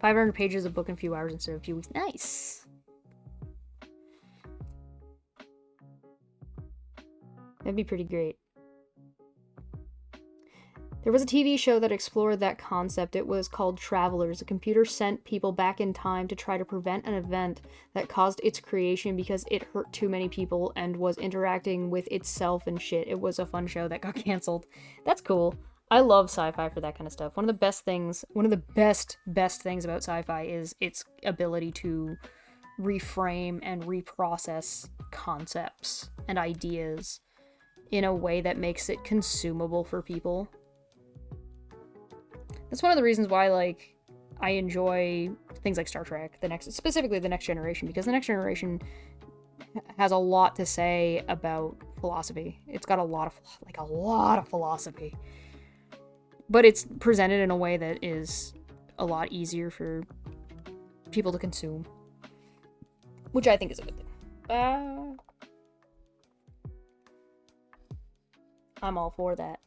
$500 pages of book in a few hours instead of a few weeks. Nice. That'd be pretty great. There was a TV show that explored that concept. It was called Travelers. A computer sent people back in time to try to prevent an event that caused its creation because it hurt too many people and was interacting with itself and shit. It was a fun show that got canceled. That's cool. I love sci-fi for that kind of stuff. One of the best things about sci-fi is its ability to reframe and reprocess concepts and ideas in a way that makes it consumable for people. That's one of the reasons why, like, I enjoy things like Star Trek, specifically The Next Generation, because The Next Generation has a lot to say about philosophy. It's got a lot of philosophy. But it's presented in a way that is a lot easier for people to consume, which I think is a good thing. I'm all for that.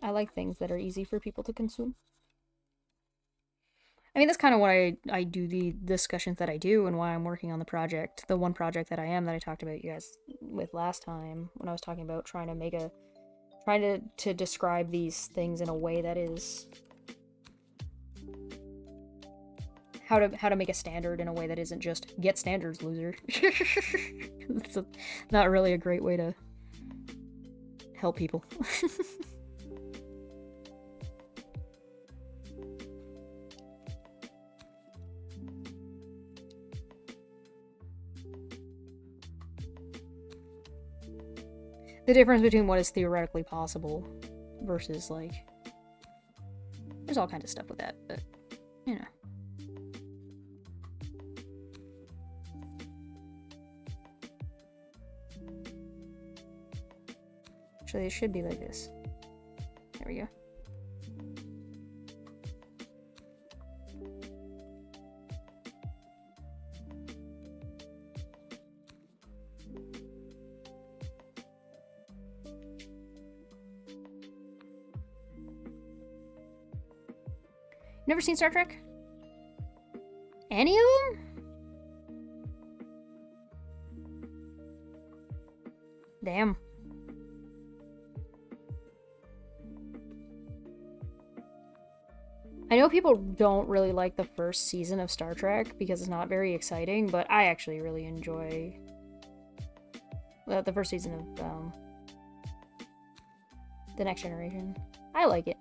I like things that are easy for people to consume. I mean, that's kind of why I do the discussions that I do and why I'm working on the project. The one project that I talked about you guys with last time when I was talking about trying to describe these things in a way that is how to make a standard in a way that isn't just get standards, loser. It's not really a great way to help people. The difference between what is theoretically possible versus, like, there's all kinds of stuff with that, but, you know. Actually, it should be like this. There we go. Never seen Star Trek? Any of them? Damn. I know people don't really like the first season of Star Trek because it's not very exciting, but I actually really enjoy the first season of The Next Generation. I like it.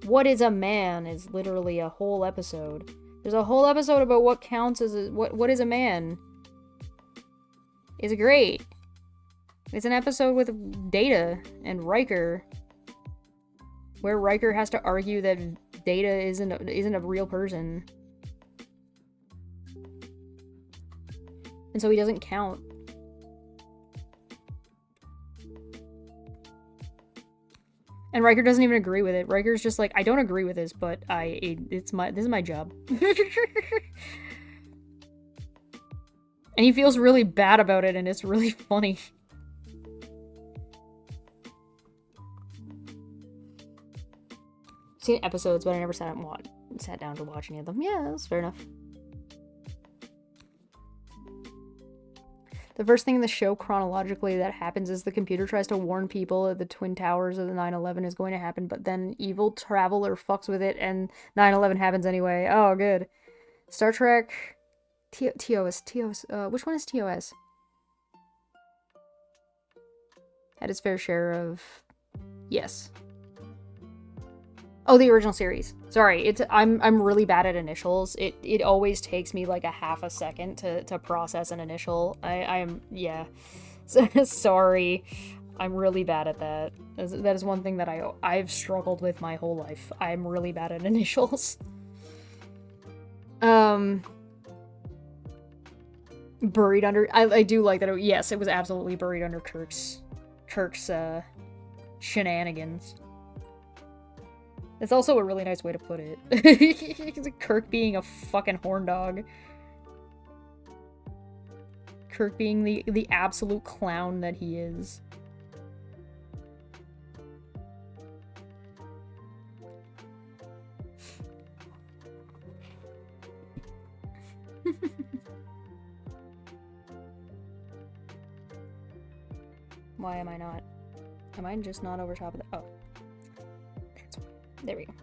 What is a man is literally a whole episode. There's a whole episode about what counts as what is a man. It's great. It's an episode with Data and Riker, where Riker has to argue that Data isn't a real person, and so he doesn't count. And Riker doesn't even agree with it. Riker's just like, I don't agree with this, but this is my job. And he feels really bad about it, and it's really funny. I've seen episodes, but I never sat down to watch any of them. Yeah, that's fair enough. The first thing in the show chronologically that happens is the computer tries to warn people that the Twin Towers of the 9/11 is going to happen, but then evil traveler fucks with it and 9/11 happens anyway. Oh, good. Star Trek... TOS. Which one is TOS? Had its fair share of... Yes. Oh, the original series. Sorry, I'm really bad at initials. It always takes me like a half a second to process an initial. Yeah. Sorry. I'm really bad at that. That is one thing that I've struggled with my whole life. I'm really bad at initials. Buried under... I do like that. Yes, it was absolutely buried under Kirk's shenanigans. It's also a really nice way to put it. Kirk being a fucking horn dog. Kirk being the absolute clown that he is. Why am I not? Am I just not over top of the... Oh. That's why. There we go.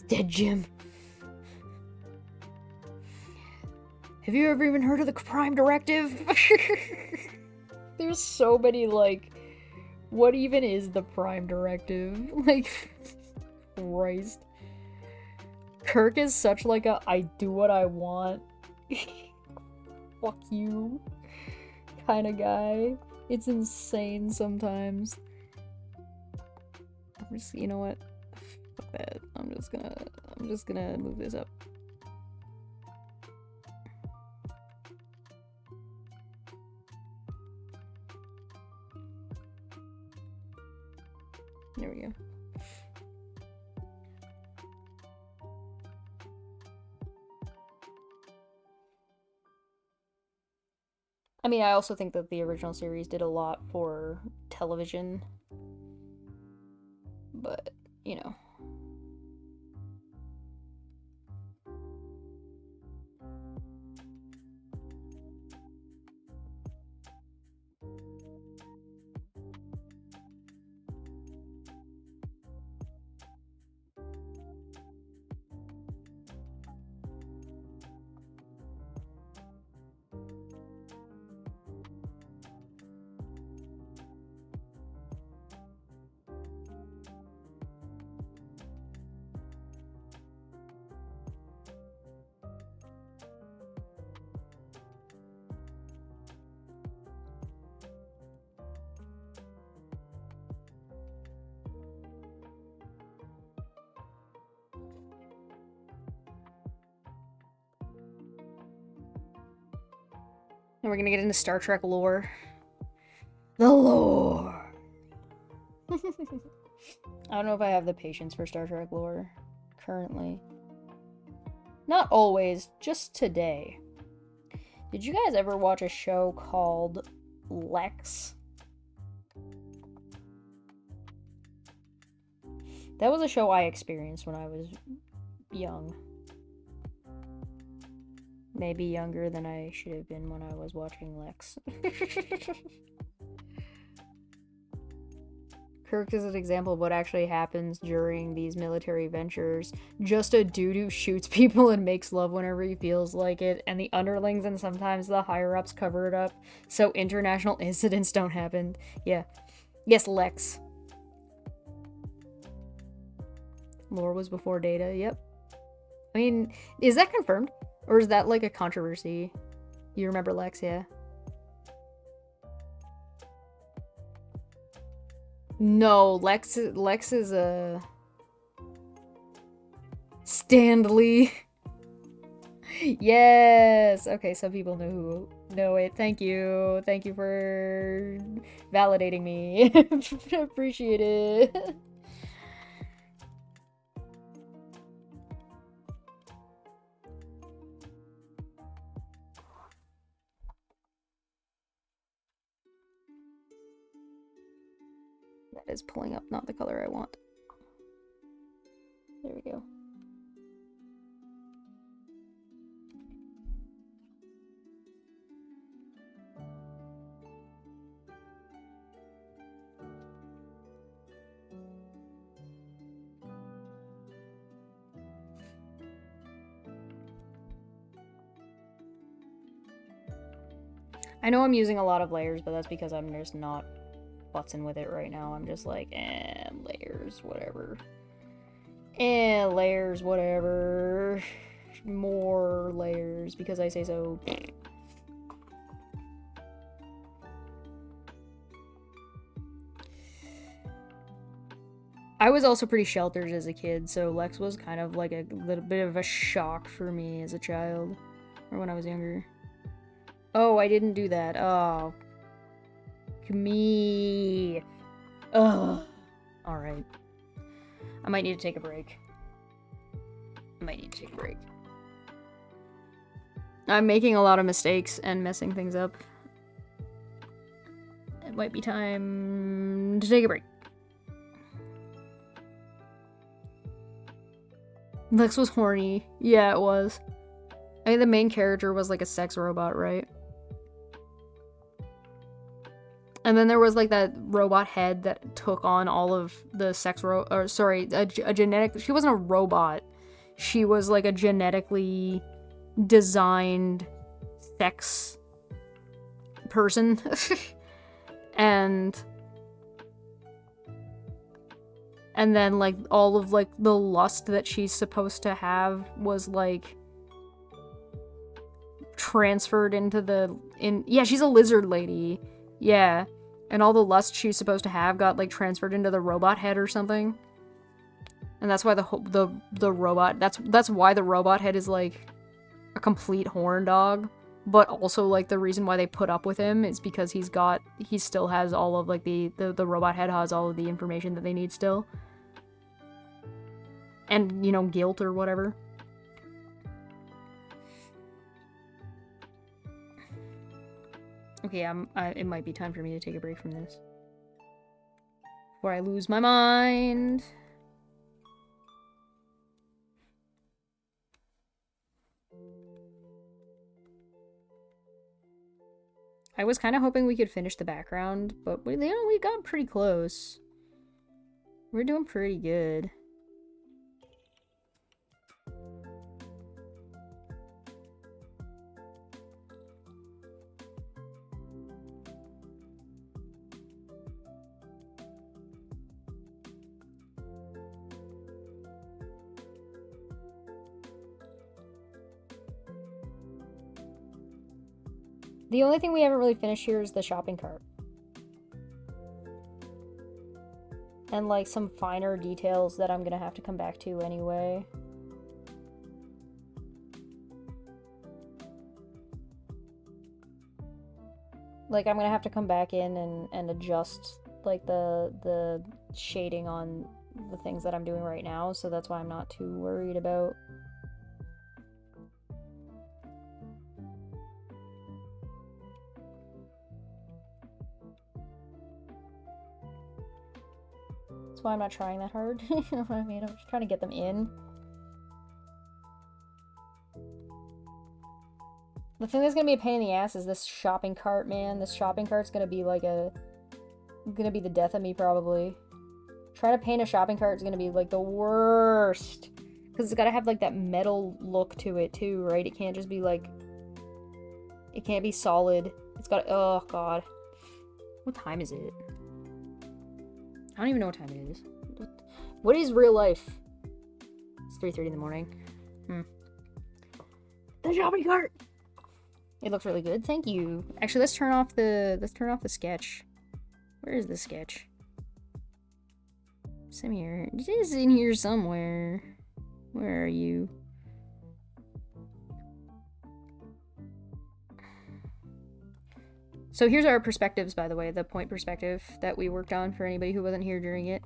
Dead Jim. Have you ever even heard of the Prime Directive? There's so many, like, what even is the Prime Directive? Like, Christ. Kirk is such like a I do what I want. Fuck you kind of guy. It's insane sometimes. I'm just, you know what? Fuck that. I'm just gonna move this up. There we go. I mean, I also think that the original series did a lot for television. But, you know. And we're gonna get into Star Trek lore. The lore! I don't know if I have the patience for Star Trek lore currently. Not always, just today. Did you guys ever watch a show called Lex? That was a show I experienced when I was young. Maybe younger than I should have been when I was watching Lex. Kirk is an example of what actually happens during these military ventures. Just a dude who shoots people and makes love whenever he feels like it, and the underlings and sometimes the higher-ups cover it up so international incidents don't happen. Yeah. Yes, Lex. Lore was before Data, yep. I mean, is that confirmed? Or is that like a controversy? You remember Lex, yeah? No, Lex is a... Stanley. Yes. Okay, some people know it. Thank you. Thank you for validating me. Appreciate it. That is pulling up not the color I want. There we go. I know I'm using a lot of layers, but that's because I'm just not futzing with it right now. I'm just like, layers, whatever. Layers, whatever. More layers, because I say so. I was also pretty sheltered as a kid, so Lex was kind of like a little bit of a shock for me as a child. Or when I was younger. Oh, I didn't do that. Oh. Me. Ugh. Alright. I might need to take a break. I'm making a lot of mistakes and messing things up. It might be time to take a break. Lex was horny. Yeah, it was. I think the main character was like a sex robot, right? And then there was like that robot head that took on all of the a genetic. She wasn't a robot. She was like a genetically designed sex person. and then like all of like the lust that she's supposed to have was like transferred into yeah, she's a lizard lady. Yeah, and all the lust she's supposed to have got like transferred into the robot head or something, and that's why the robot that's why the robot head is like a complete horn dog. But also like the reason why they put up with him is because he still has all of like the robot head has all of the information that they need still, and you know, guilt or whatever. Okay, it might be time for me to take a break from this before I lose my mind. I was kind of hoping we could finish the background, but we got pretty close. We're doing pretty good. The only thing we haven't really finished here is the shopping cart. And like some finer details that I'm gonna have to come back to anyway. Like I'm gonna have to come back in and adjust like the shading on the things that I'm doing right now, so that's why I'm not too worried about. That's why I'm not trying that hard. You know what I mean? I'm just trying to get them in. The thing that's gonna be a pain in the ass is this shopping cart, man. This shopping cart's gonna be like gonna be the death of me, probably. Trying to paint a shopping cart is gonna be like the worst. Because it's gotta have like that metal look to it too, right? It can't just be like... It can't be solid. It's got... Oh, God. What time is it? I don't even know what time it is. What is real life? It's 3:30 in the morning. The shopping cart! It looks really good. Thank you. Actually, let's turn off the sketch. Where is the sketch? It's in here. It is in here somewhere. Where are you? So here's our perspectives, by the way, the point perspective that we worked on for anybody who wasn't here during it.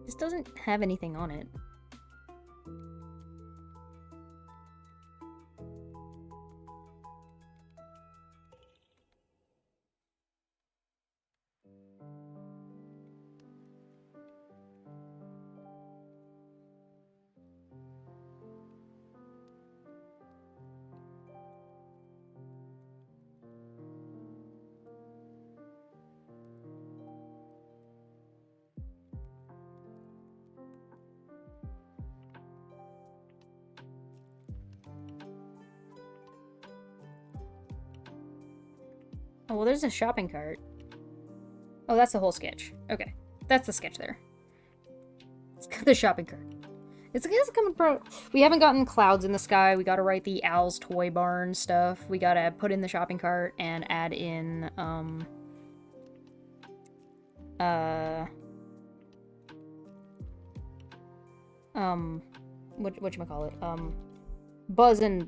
This doesn't have anything on it. Oh, well, there's a shopping cart. Oh, that's the whole sketch. Okay. That's the sketch there. It's got the shopping cart. It's coming from... We haven't gotten clouds in the sky. We gotta write the Al's Toy Barn stuff. We gotta put in the shopping cart and add in, whatchamacallit? Buzz and,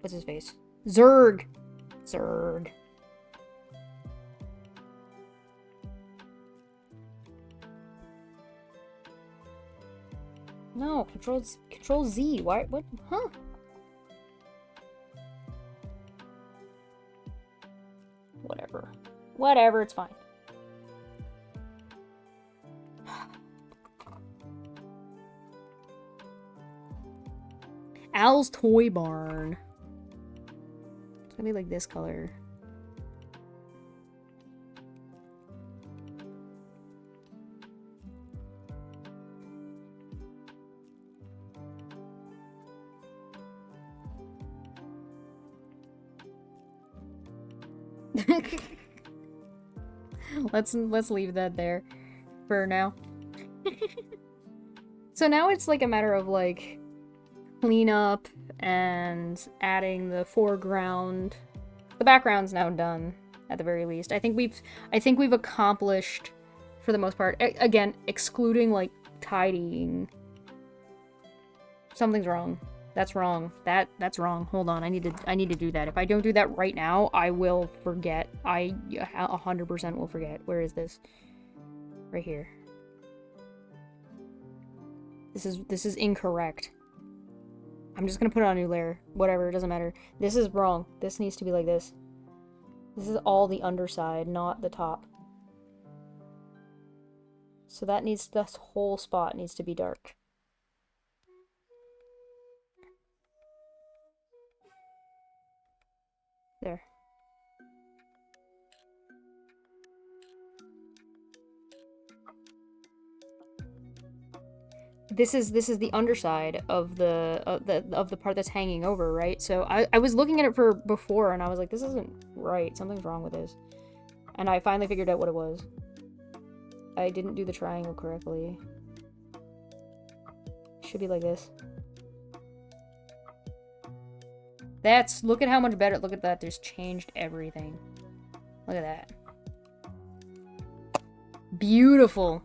what's his face? Zurg! Zurg. No, control Z. Why? What? Huh? Whatever. Whatever, it's fine. Al's Toy Barn. It's gonna be like this color. Let's leave that there for now. So now it's like a matter of like cleanup and adding the foreground. The background's now done at the very least. I think we've accomplished for the most part. Again, excluding like tidying. Something's wrong. That's wrong. That's wrong. Hold on. I need to do that. If I don't do that right now, I will forget. I 100% will forget. Where is this? Right here. This is incorrect. I'm just gonna put on a new layer. Whatever, it doesn't matter. This is wrong. This needs to be like this. This is all the underside, not the top. So this whole spot needs to be dark. There. This is the underside of the part that's hanging over, right? So I was looking at it for before and I was like, this isn't right. Something's wrong with this. And I finally figured out what it was. I didn't do the triangle correctly. It should be like this. Look at how much better, look at that, there's changed everything. Look at that. Beautiful.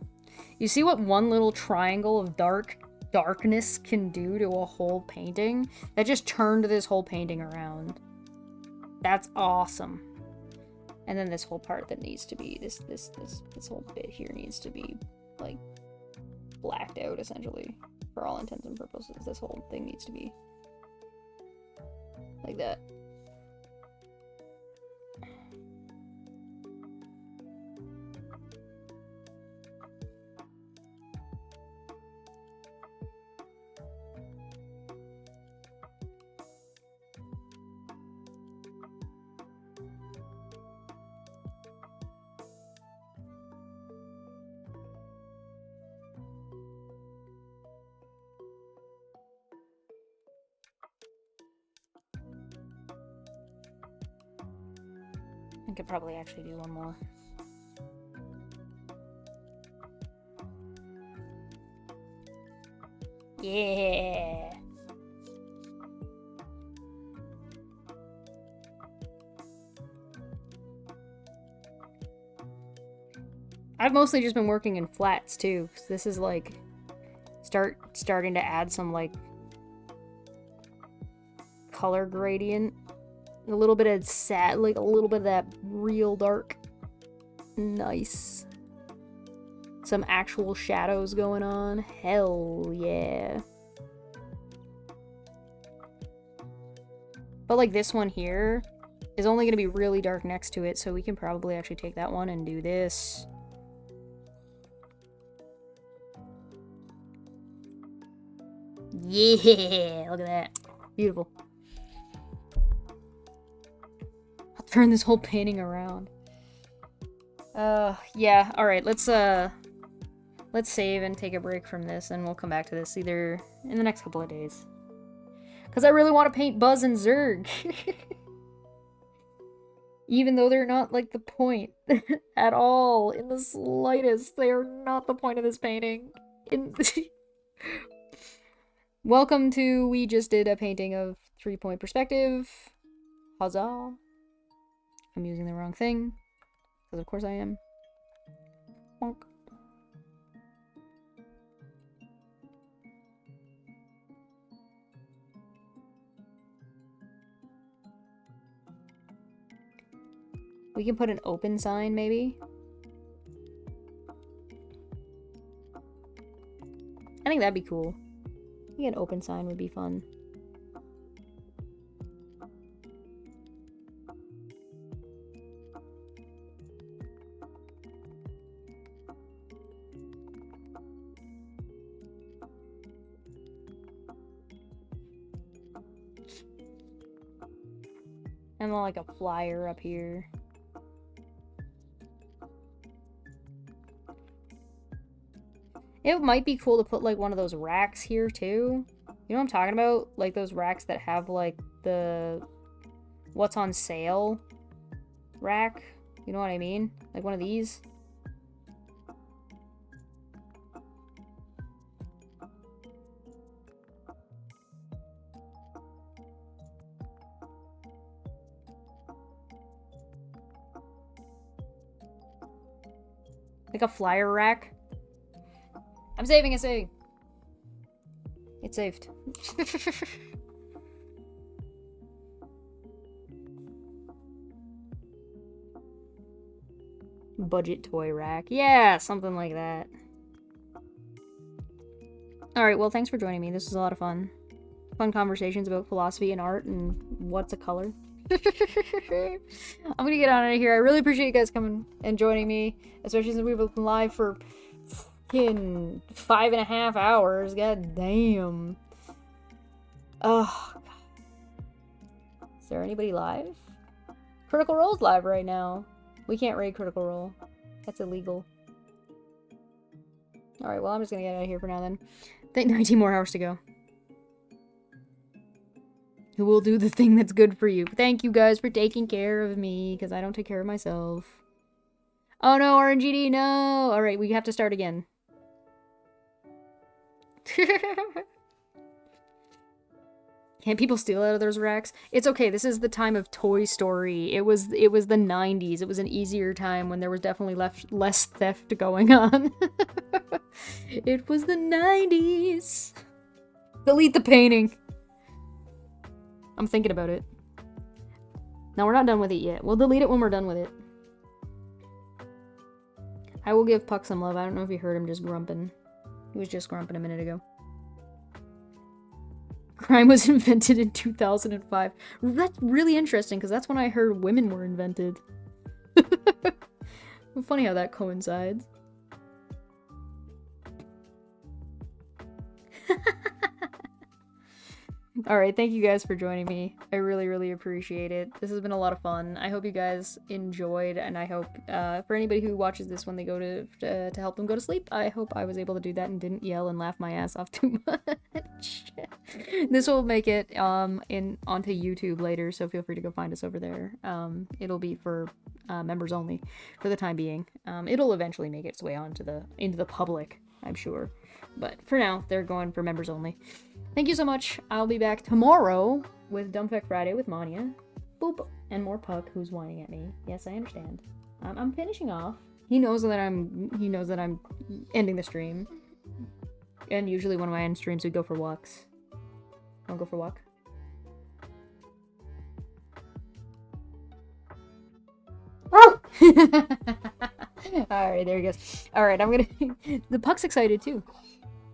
You see what one little triangle of darkness can do to a whole painting? That just turned this whole painting around. That's awesome. And then this whole part that needs to be, this whole bit here needs to be, like, blacked out, essentially. For all intents and purposes, this whole thing needs to be like that. I could probably actually do one more. Yeah. I've mostly just been working in flats too. So this is like starting to add some like color gradient. A little bit of like a little bit of that real dark. Nice. Some actual shadows going on. Hell yeah. But like this one here is only going to be really dark next to it, so we can probably actually take that one and do this. Yeah, look at that. Beautiful. I'll turn this whole painting around. Yeah, alright, let's save and take a break from this, and we'll come back to this either in the next couple of days. Because I really want to paint Buzz and Zurg. Even though they're not, like, the point at all, in the slightest. They are not the point of this painting. Welcome to, we just did a painting of 3-point perspective. Huzzah. I'm using the wrong thing. Because of course I am. Bonk. We can put an open sign, maybe? I think that'd be cool. I think an open sign would be fun. And then like a flyer up here. It might be cool to put like one of those racks here too. You know what I'm talking about? Like those racks that have like the what's on sale rack. You know what I mean? Like one of these. Like a flyer rack. I'm saving a save. It's saved. Budget toy rack. Yeah, something like that. Alright, well, thanks for joining me. This was a lot of fun. Fun conversations about philosophy and art and what's a color. I'm gonna get on out of here. I really appreciate you guys coming and joining me, especially since we've been live for fucking 5.5 hours. God damn. Oh, God. Is there anybody live? Critical Role's live right now. We can't raid Critical Role. That's illegal. Alright, well, I'm just gonna get out of here for now then. Think 19 more hours to go. Who will do the thing that's good for you. Thank you guys for taking care of me, because I don't take care of myself. Oh no, RNGD, no! Alright, we have to start again. Can't people steal out of those racks? It's okay, this is the time of Toy Story. It was the 90s. It was an easier time when there was definitely less theft going on. It was the 90s. Delete the painting. I'm thinking about it. No, we're not done with it yet. We'll delete it when we're done with it. I will give Puck some love. I don't know if you heard him just grumping. He was just grumping a minute ago. Crime was invented in 2005. That's really interesting, because that's when I heard women were invented. Funny how that coincides. Alright, thank you guys for joining me. I really, really appreciate it. This has been a lot of fun. I hope you guys enjoyed, and I hope for anybody who watches this when they go to help them go to sleep, I hope I was able to do that and didn't yell and laugh my ass off too much. This will make it onto YouTube later, so feel free to go find us over there. It'll be for members only for the time being. It'll eventually make its way into the public, I'm sure. But for now, they're going for members only. Thank you so much. I'll be back tomorrow with Dumbfuck Friday with Mania. Boop. And more Puck, who's whining at me. Yes, I understand. I'm finishing off He knows that I'm ending the stream. And usually when I end streams, we go for walks. Wanna go for a walk? Oh! Alright, there he goes. Alright, I'm gonna... The Puck's excited too.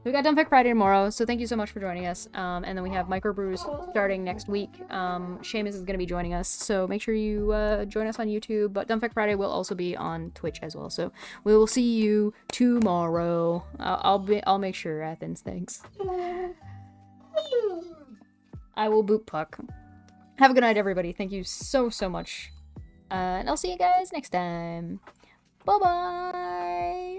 We got Dumbfic Friday tomorrow, so thank you so much for joining us. And then we have Microbrews starting next week. Seamus is going to be joining us, so make sure you join us on YouTube. But Dumbfic Friday will also be on Twitch as well, so we will see you tomorrow. I'll make sure, Athens. Thanks. I will boot Puck. Have a good night, everybody. Thank you so much. And I'll see you guys next time. Bye bye.